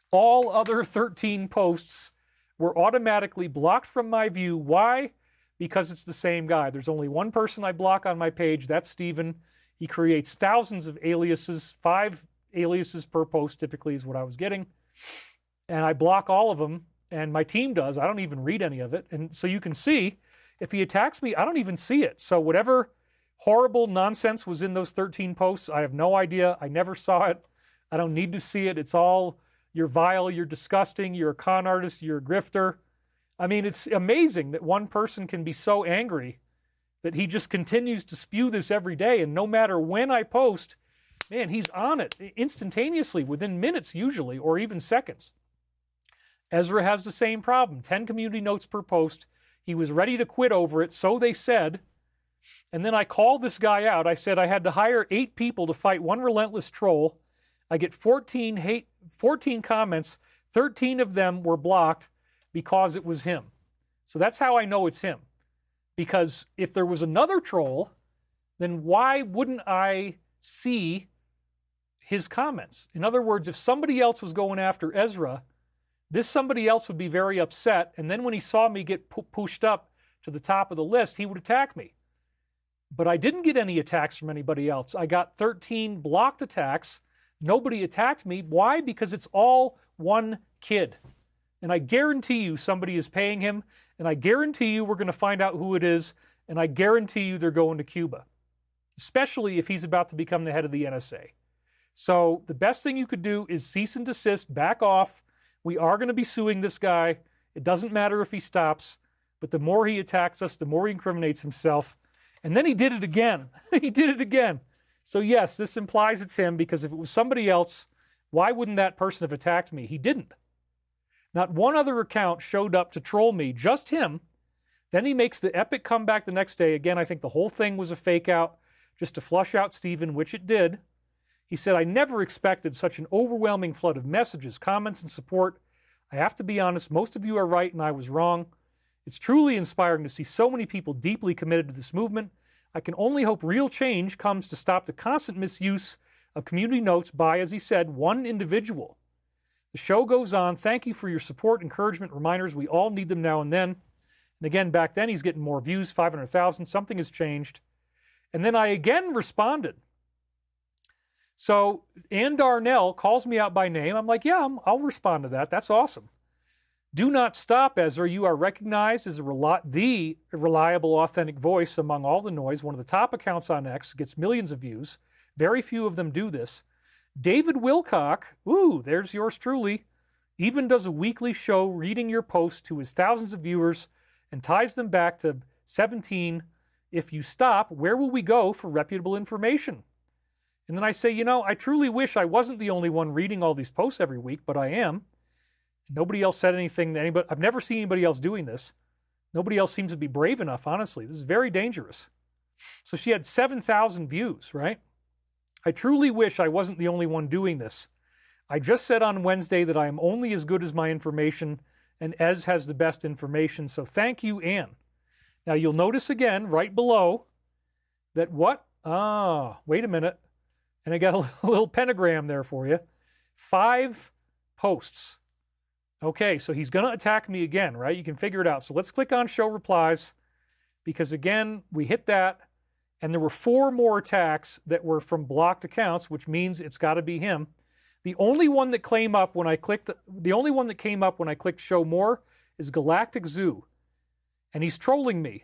All other 13 posts were automatically blocked from my view. Why? Because it's the same guy. There's only one person I block on my page. That's Stephen. He creates thousands of aliases. 5 aliases per post typically is what I was getting. And I block all of them, and my team does. I don't even read any of it. And so you can see, if he attacks me, I don't even see it. So whatever horrible nonsense was in those 13 posts, I have no idea. I never saw it. I don't need to see it. It's all, you're vile, you're disgusting, you're a con artist, you're a grifter. I mean, it's amazing that one person can be so angry that he just continues to spew this every day. And no matter when I post, man, he's on it instantaneously, within minutes usually, or even seconds. Ezra has the same problem. 10 community notes per post. He was ready to quit over it, so they said. And then I called this guy out. I said I had to hire 8 people to fight one relentless troll. I get 14 comments. 13 of them were blocked because it was him. So that's how I know it's him. Because if there was another troll, then why wouldn't I see his comments? In other words, if somebody else was going after Ezra, this somebody else would be very upset, and then when he saw me get pushed up to the top of the list, he would attack me. But I didn't get any attacks from anybody else. I got 13 blocked attacks. Nobody attacked me. Why? Because it's all one kid. And I guarantee you somebody is paying him, and I guarantee you we're going to find out who it is, and I guarantee you they're going to Cuba, especially if he's about to become the head of the NSA. So the best thing you could do is cease and desist, back off. We are going to be suing this guy. It doesn't matter if he stops, but the more he attacks us, the more he incriminates himself. And then he did it again. He did it again. So yes, this implies it's him, because if it was somebody else, why wouldn't that person have attacked me? He didn't. Not one other account showed up to troll me, just him. Then he makes the epic comeback the next day. Again, I think the whole thing was a fake out just to flush out Stephen, which it did. He said, I never expected such an overwhelming flood of messages, comments, and support. I have to be honest, most of you are right and I was wrong. It's truly inspiring to see so many people deeply committed to this movement. I can only hope real change comes to stop the constant misuse of community notes by, as he said, one individual. The show goes on. Thank you for your support, encouragement, reminders. We all need them now and then. And again, back then he's getting more views, 500,000. Something has changed. And then I again responded. So Ann Darnell calls me out by name. I'm like, yeah, I'll respond to that. That's awesome. Do not stop, Ezra. You are recognized as the reliable, authentic voice among all the noise. One of the top accounts on X, gets millions of views. Very few of them do this. David Wilcock, ooh, there's yours truly, even does a weekly show reading your posts to his thousands of viewers and ties them back to 17. If you stop, where will we go for reputable information? And then I say, you know, I truly wish I wasn't the only one reading all these posts every week, but I am. Nobody else said anything to anybody. I've never seen anybody else doing this. Nobody else seems to be brave enough, honestly. This is very dangerous. So she had 7,000 views, right? I truly wish I wasn't the only one doing this. I just said on Wednesday that I am only as good as my information, and Ez has the best information, so thank you, Ann. Now you'll notice again, right below, that what? Wait a minute. And I got a little pentagram there for you. 5 posts. Okay, so he's going to attack me again, right? You can figure it out. So let's click on show replies, because again, we hit that, and there were 4 more attacks that were from blocked accounts, which means it's got to be him. The only one that came up when I clicked show more is Galactic Zoo. And he's trolling me.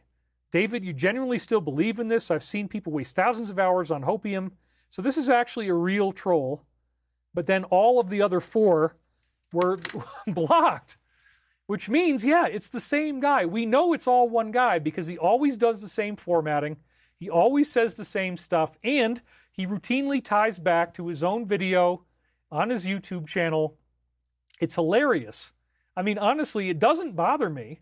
David, you genuinely still believe in this? I've seen people waste thousands of hours on hopium. So this is actually a real troll. But then all of the other 4 were blocked, which means, yeah, it's the same guy. We know it's all one guy because he always does the same formatting. He always says the same stuff, and he routinely ties back to his own video on his YouTube channel. It's hilarious. I mean, honestly, it doesn't bother me.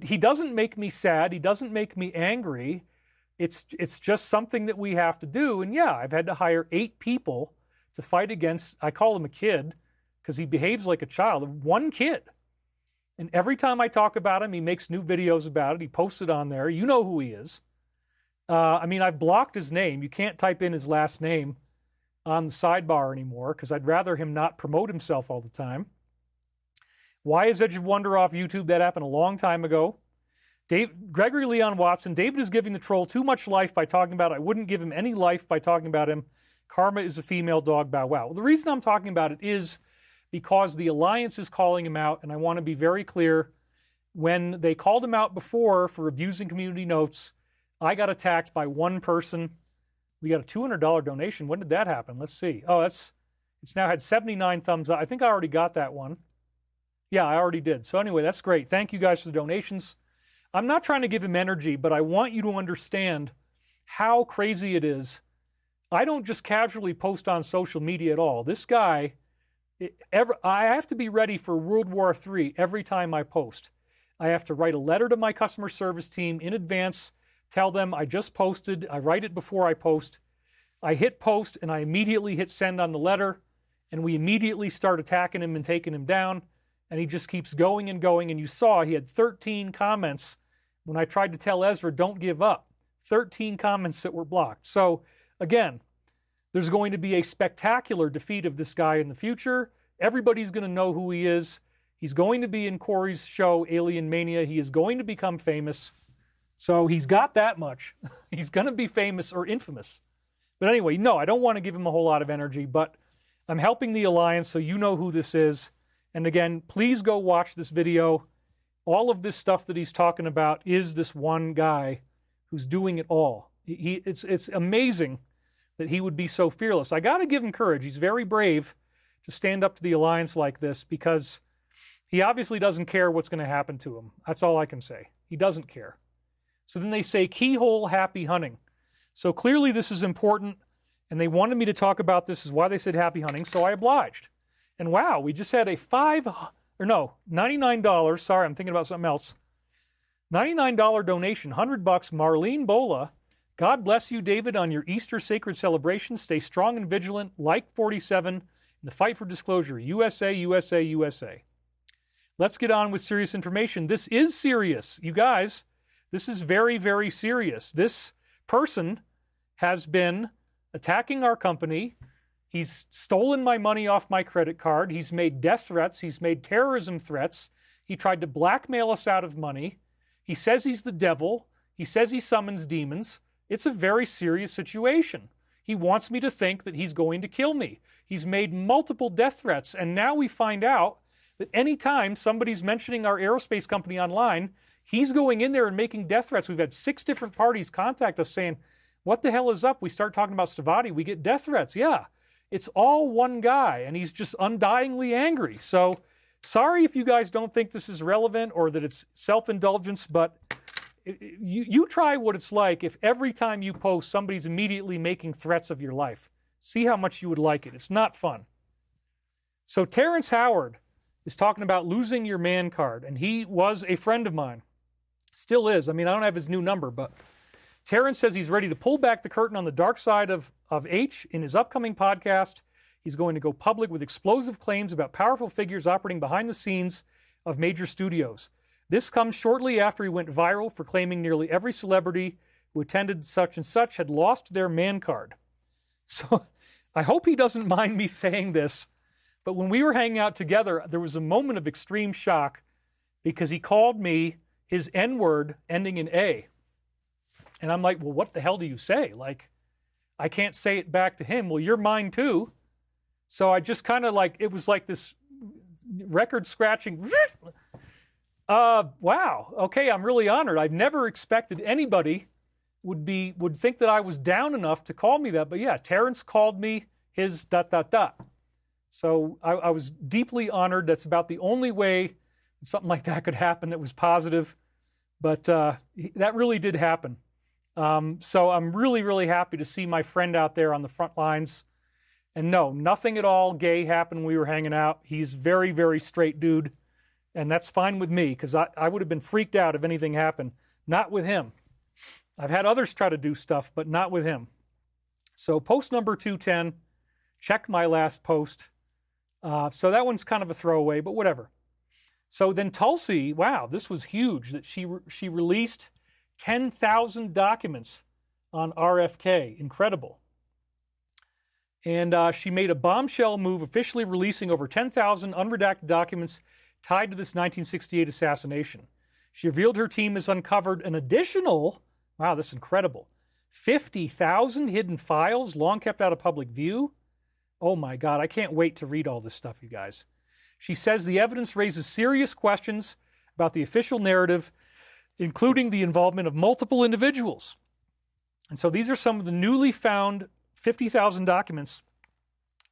He doesn't make me sad. He doesn't make me angry. It's just something that we have to do. And yeah, I've had to hire 8 people to fight against, I call him a kid, because he behaves like a child, one kid. And every time I talk about him, he makes new videos about it. He posts it on there. You know who he is. I mean, I've blocked his name. You can't type in his last name on the sidebar anymore because I'd rather him not promote himself all the time. Why is Edge of Wonder off YouTube? That happened a long time ago. Gregory Leon Watson, David is giving the troll too much life by talking about it. I wouldn't give him any life by talking about him. Karma is a female dog, bow wow. Well, the reason I'm talking about it is because the Alliance is calling him out, and I want to be very clear. When they called him out before for abusing community notes, I got attacked by one person. We got a $200 donation. When did that happen? Let's see. Oh, that's It's now had 79 thumbs up. I think I already got that one. Yeah, I already did. So anyway, that's great. Thank you guys for the donations. I'm not trying to give him energy, but I want you to understand how crazy it is. I don't just casually post on social media at all. This guy, I have to be ready for World War III every time I post. I have to write a letter to my customer service team in advance, tell them I just posted. I write it before I post. I hit post and I immediately hit send on the letter, and we immediately start attacking him and taking him down. And he just keeps going and going. And you saw he had 13 comments when I tried to tell Ezra, don't give up. 13 comments that were blocked. So again, there's going to be a spectacular defeat of this guy in the future. Everybody's going to know who he is. He's going to be in Corey's show, Alien Mania. He is going to become famous. So he's got that much. He's going to be famous or infamous. But anyway, no, I don't want to give him a whole lot of energy, but I'm helping the Alliance so you know who this is. And again, please go watch this video. All of this stuff that he's talking about is this one guy who's doing it all. It's amazing that he would be so fearless. I got to give him courage. He's very brave to stand up to the Alliance like this because he obviously doesn't care what's going to happen to him. That's all I can say. He doesn't care. So then they say, keyhole happy hunting. So clearly this is important, and they wanted me to talk about this, is why they said happy hunting, so I obliged. And wow, we just had a $99, sorry, I'm thinking about something else. $99 donation, $100, Marlene Bola. God bless you, David, on your Easter sacred celebration. Stay strong and vigilant, like 47, in the fight for disclosure. USA, USA, USA. Let's get on with serious information. This is serious. You guys, this is very, very serious. This person has been attacking our company. He's stolen my money off my credit card. He's made death threats. He's made terrorism threats. He tried to blackmail us out of money. He says he's the devil. He says he summons demons. It's a very serious situation. He wants me to think that he's going to kill me. He's made multiple death threats. And now we find out that anytime somebody's mentioning our aerospace company online, he's going in there and making death threats. We've had 6 different parties contact us saying, what the hell is up? We start talking about Stavati, we get death threats. Yeah. It's all one guy, and he's just undyingly angry. So sorry if you guys don't think this is relevant or that it's self-indulgence, but you try what it's like if every time you post, somebody's immediately making threats of your life. See how much you would like it. It's not fun. So Terrence Howard is talking about losing your man card, and he was a friend of mine. Still is. I mean, I don't have his new number, but Terrence says he's ready to pull back the curtain on the dark side of H in his upcoming podcast. He's going to go public with explosive claims about powerful figures operating behind the scenes of major studios. This comes shortly after he went viral for claiming nearly every celebrity who attended such and such had lost their man card. So I hope he doesn't mind me saying this, but when we were hanging out together, there was a moment of extreme shock because he called me his N-word ending in A. And I'm like, well, what the hell do you say? Like, I can't say it back to him. Well, you're mine too. So I just kind of like, it was like this record scratching. Wow. Okay, I'm really honored. I've never expected anybody would think that I was down enough to call me that. But yeah, Terrence called me his ... So I was deeply honored. That's about the only way something like that could happen that was positive. But that really did happen. So I'm really, really happy to see my friend out there on the front lines. And no, nothing at all gay happened when we were hanging out. He's very, very straight dude. And that's fine with me because I would have been freaked out if anything happened. Not with him. I've had others try to do stuff, but not with him. So post number 210, check my last post. So that one's kind of a throwaway, but whatever. So then Tulsi, wow, this was huge that she released 10,000 documents on RFK. Incredible. And she made a bombshell move, officially releasing over 10,000 unredacted documents tied to this 1968 assassination. She revealed her team has uncovered an additional, wow, this is incredible, 50,000 hidden files long kept out of public view. Oh my God, I can't wait to read all this stuff, you guys. She says the evidence raises serious questions about the official narrative, including the involvement of multiple individuals. And so these are some of the newly found 50,000 documents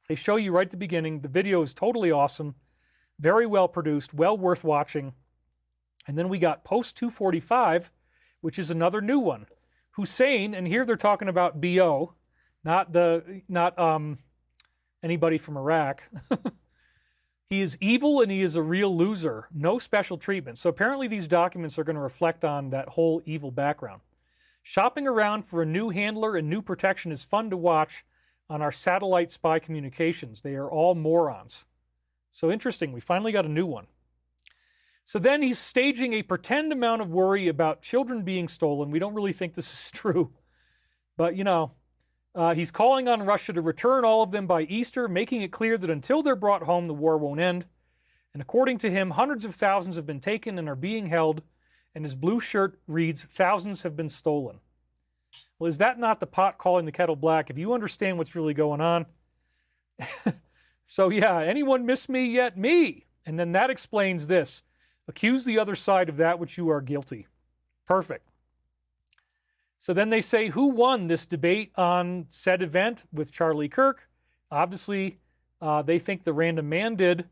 They show you right at the beginning. The video is totally awesome, very well produced, well worth watching. And then we got Post 245, which is another new one. Hussein, and here they're talking about BO, not anybody from Iraq. He is evil and he is a real loser. No special treatment. So apparently these documents are going to reflect on that whole evil background. Shopping around for a new handler and new protection is fun to watch on our satellite spy communications. They are all morons. So interesting. We finally got a new one. So then he's staging a pretend amount of worry about children being stolen. We don't really think this is true. But, you know, he's calling on Russia to return all of them by Easter, making it clear that until they're brought home, the war won't end. And according to him, hundreds of thousands have been taken and are being held, and his blue shirt reads, "Thousands have been stolen." Well, is that not the pot calling the kettle black? If you understand what's really going on. So yeah, anyone miss me yet? Me! And then that explains this. Accuse the other side of that which you are guilty. Perfect. So then they say, who won this debate on said event with Charlie Kirk? Obviously, they think the random man did.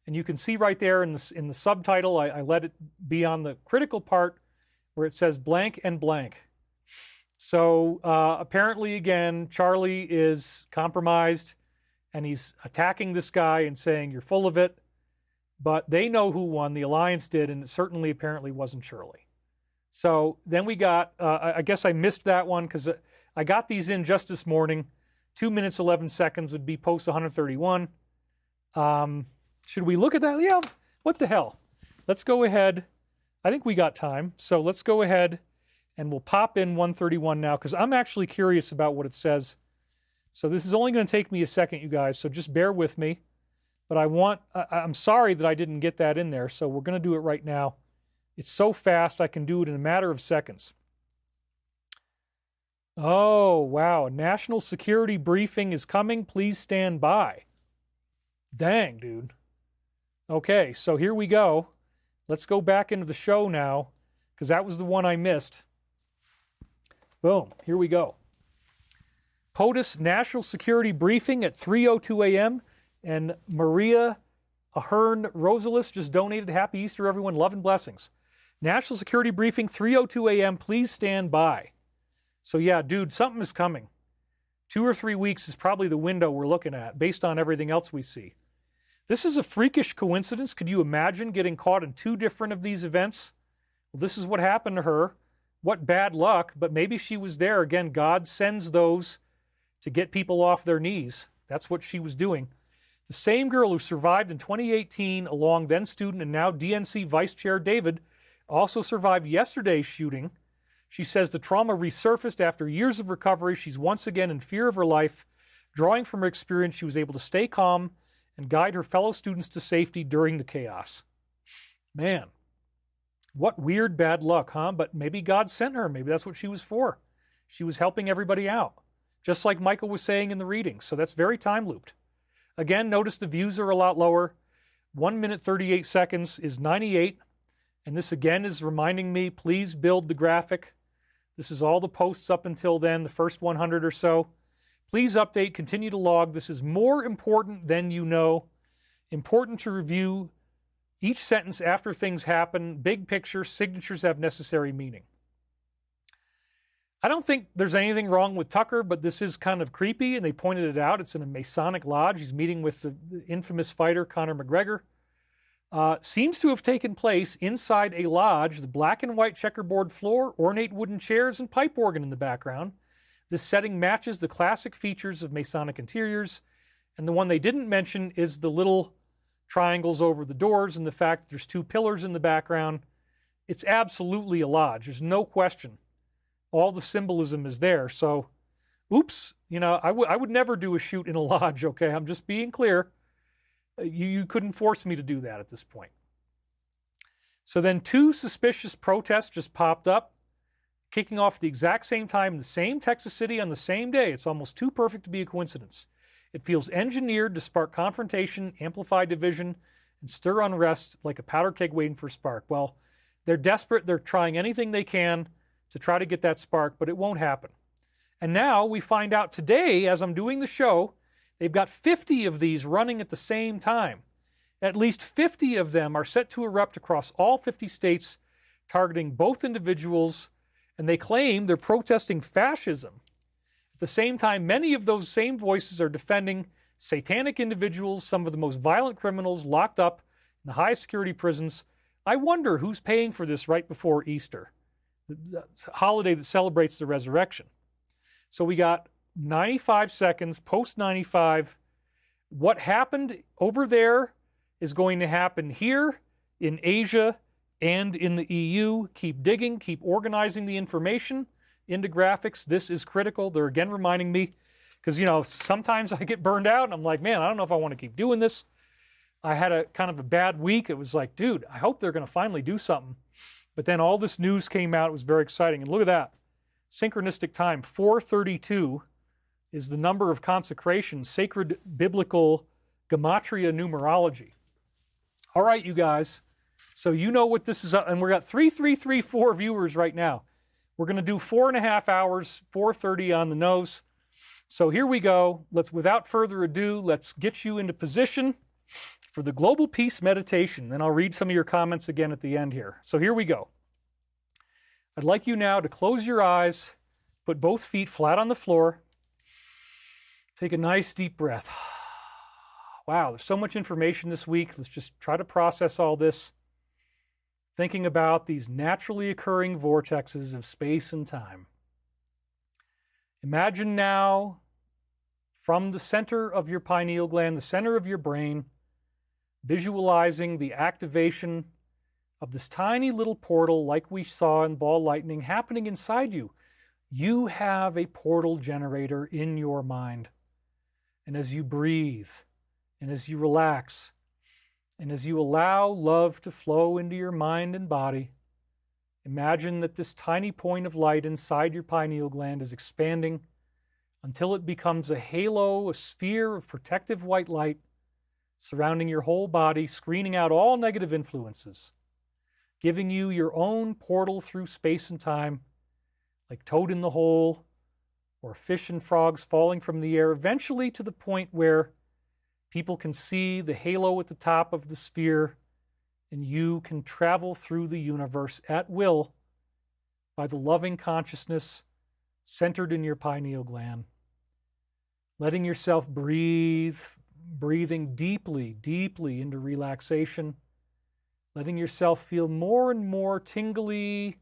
And you can see right there in the subtitle, I let it be on the critical part where it says blank and blank. So apparently, again, Charlie is compromised and he's attacking this guy and saying, you're full of it. But they know who won. The Alliance did, and it certainly apparently wasn't Shirley. So then we got, I guess I missed that one because I got these in just this morning. 2 minutes, 11 seconds would be post 131. Should we look at that? Yeah, what the hell? Let's go ahead. I think we got time. So let's go ahead and we'll pop in 131 now because I'm actually curious about what it says. So this is only going to take me a second, you guys, so just bear with me. But I'm sorry that I didn't get that in there, so we're going to do it right now. It's so fast, I can do it in a matter of seconds. Oh, wow. A national security briefing is coming. Please stand by. Dang, dude. Okay, so here we go. Let's go back into the show now, because that was the one I missed. Boom. Here we go. POTUS National Security Briefing at 3:02 a.m., and Maria Ahern Rosalis just donated. Happy Easter, everyone. Love and blessings. National Security Briefing, 3:02 a.m. Please stand by. So yeah, dude, something is coming. 2 or 3 weeks is probably the window we're looking at based on everything else we see. This is a freakish coincidence. Could you imagine getting caught in 2 different of these events? Well, this is what happened to her. What bad luck, but maybe she was there. Again, God sends those to get people off their knees. That's what she was doing. The same girl who survived in 2018, along then student and now DNC Vice Chair David, also survived yesterday's shooting. She says the trauma resurfaced after years of recovery. She's once again in fear of her life. Drawing from her experience, she was able to stay calm and guide her fellow students to safety during the chaos. Man, what weird bad luck, huh? But maybe God sent her. Maybe that's what she was for. She was helping everybody out, just like Michael was saying in the reading. So that's very time-looped. Again, notice the views are a lot lower. 1 minute, 38 seconds is 98. And this again is reminding me, please build the graphic. This is all the posts up until then, the first 100 or so. Please update, continue to log. This is more important than you know. Important to review each sentence after things happen. Big picture, signatures have necessary meaning. I don't think there's anything wrong with Tucker, but this is kind of creepy, and they pointed it out. It's in a Masonic lodge. He's meeting with the infamous fighter, Conor McGregor. Seems to have taken place inside a lodge, the black and white checkerboard floor, ornate wooden chairs, and pipe organ in the background. This setting matches the classic features of Masonic interiors, and the one they didn't mention is the little triangles over the doors and the fact that there's 2 pillars in the background. It's absolutely a lodge. There's no question. All the symbolism is there. So, oops, you know, I would never do a shoot in a lodge, okay? I'm just being clear. You couldn't force me to do that at this point. So then 2 suspicious protests just popped up, kicking off at the exact same time in the same Texas city on the same day. It's almost too perfect to be a coincidence. It feels engineered to spark confrontation, amplify division, and stir unrest like a powder keg waiting for a spark. Well, they're desperate. They're trying anything they can to try to get that spark, but it won't happen. And now we find out today, as I'm doing the show, They've got 50 of these running at the same time. At least 50 of them are set to erupt across all 50 states, targeting both individuals, and they claim they're protesting fascism. At the same time, many of those same voices are defending satanic individuals, some of the most violent criminals locked up in the highest security prisons. I wonder who's paying for this right before Easter, the holiday that celebrates the resurrection. So we got 95 seconds, post 95. What happened over there is going to happen here in Asia and in the EU. Keep digging, keep organizing the information into graphics. This is critical. They're again reminding me, because, sometimes I get burned out and I'm like, man, I don't know if I want to keep doing this. I had a kind of a bad week. It was like, dude, I hope they're going to finally do something. But then all this news came out. It was very exciting. And look at that. Synchronistic time, 432 is the number of consecration, sacred biblical gematria numerology. All right, you guys. So you know what this is, and we're got 3334 viewers right now. We're going to do 4.5 hours, 4:30 on the nose. So here we go. Without further ado, let's get you into position for the global peace meditation. Then I'll read some of your comments again at the end here. So here we go. I'd like you now to close your eyes, put both feet flat on the floor. Take a nice deep breath. Wow, there's so much information this week. Let's just try to process all this. Thinking about these naturally occurring vortexes of space and time. Imagine now, from the center of your pineal gland, the center of your brain, visualizing the activation of this tiny little portal like we saw in ball lightning happening inside you. You have a portal generator in your mind. And as you breathe, and as you relax, and as you allow love to flow into your mind and body, imagine that this tiny point of light inside your pineal gland is expanding until it becomes a halo, a sphere of protective white light surrounding your whole body, screening out all negative influences, giving you your own portal through space and time, like Toad in the Hole or fish and frogs falling from the air, eventually to the point where people can see the halo at the top of the sphere, and you can travel through the universe at will by the loving consciousness centered in your pineal gland. Letting yourself breathe, breathing deeply, deeply into relaxation. Letting yourself feel more and more tingly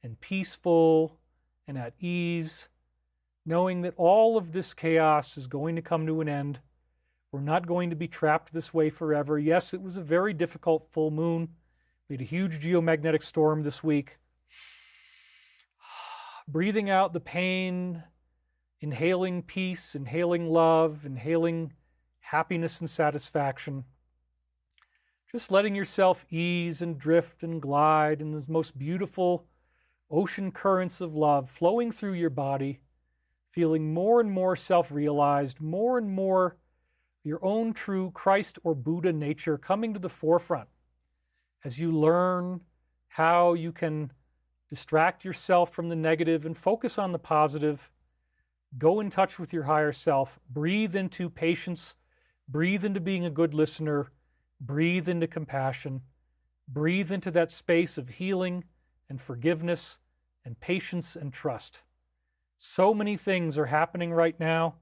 and peaceful and at ease, knowing that all of this chaos is going to come to an end. We're not going to be trapped this way forever. Yes, it was a very difficult full moon. We had a huge geomagnetic storm this week. Breathing out the pain, inhaling peace, inhaling love, inhaling happiness and satisfaction. Just letting yourself ease and drift and glide in those most beautiful ocean currents of love flowing through your body, feeling more and more self-realized, more and more your own true Christ or Buddha nature coming to the forefront as you learn how you can distract yourself from the negative and focus on the positive. Go in touch with your higher self. Breathe into patience. Breathe into being a good listener. Breathe into compassion. Breathe into that space of healing and forgiveness and patience and trust. So many things are happening right now.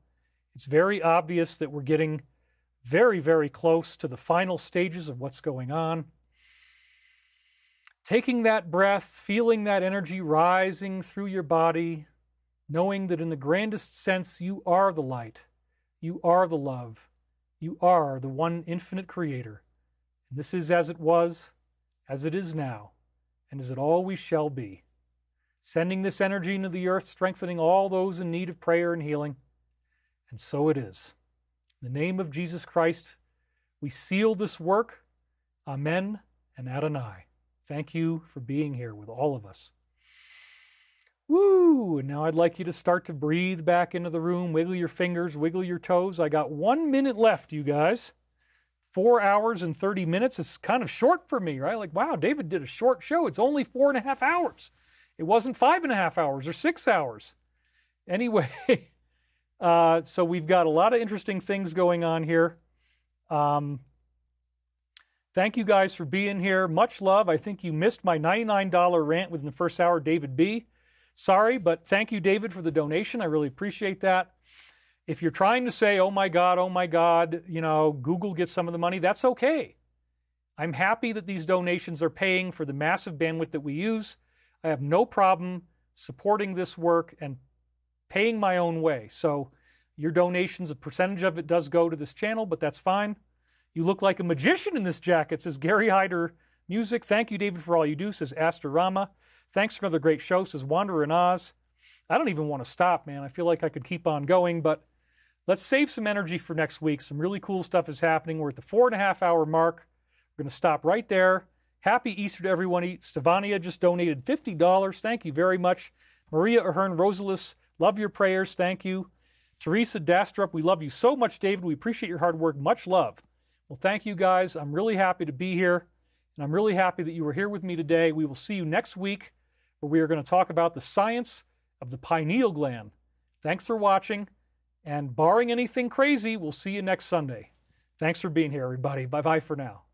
It's very obvious that we're getting very, very close to the final stages of what's going on. Taking that breath, feeling that energy rising through your body, knowing that in the grandest sense, you are the light, you are the love, you are the one infinite creator. And this is as it was, as it is now, and as it always shall be. Sending this energy into the earth, strengthening all those in need of prayer and healing. And so it is. In the name of Jesus Christ, we seal this work. Amen and Adonai. Thank you for being here with all of us. Woo! And now I'd like you to start to breathe back into the room. Wiggle your fingers, wiggle your toes. I got 1 minute left, you guys. 4 hours and 30 minutes. It's kind of short for me, right? Like, wow, David did a short show. It's only 4.5 hours. It wasn't 5.5 hours or 6 hours. Anyway, So we've got a lot of interesting things going on here. Thank you guys for being here. Much love. I think you missed my $99 rant within the first hour, David B. Sorry, but thank you, David, for the donation. I really appreciate that. If you're trying to say, oh my God, you know, Google gets some of the money, that's okay. I'm happy that these donations are paying for the massive bandwidth that we use. I have no problem supporting this work and paying my own way. So your donations, a percentage of it does go to this channel, but that's fine. You look like a magician in this jacket, says Gary Hyder Music. Thank you, David, for all you do, says Astorama. Thanks for another great show, says Wanderer in Oz. I don't even want to stop, man. I feel like I could keep on going, but let's save some energy for next week. Some really cool stuff is happening. We're at the 4.5 hour mark. We're going to stop right there. Happy Easter to everyone. Stevania just donated $50. Thank you very much. Maria Ahern Rosalis, love your prayers. Thank you. Teresa Dastrup, we love you so much, David. We appreciate your hard work. Much love. Well, thank you, guys. I'm really happy to be here, and I'm really happy that you were here with me today. We will see you next week, where we are going to talk about the science of the pineal gland. Thanks for watching, and barring anything crazy, we'll see you next Sunday. Thanks for being here, everybody. Bye-bye for now.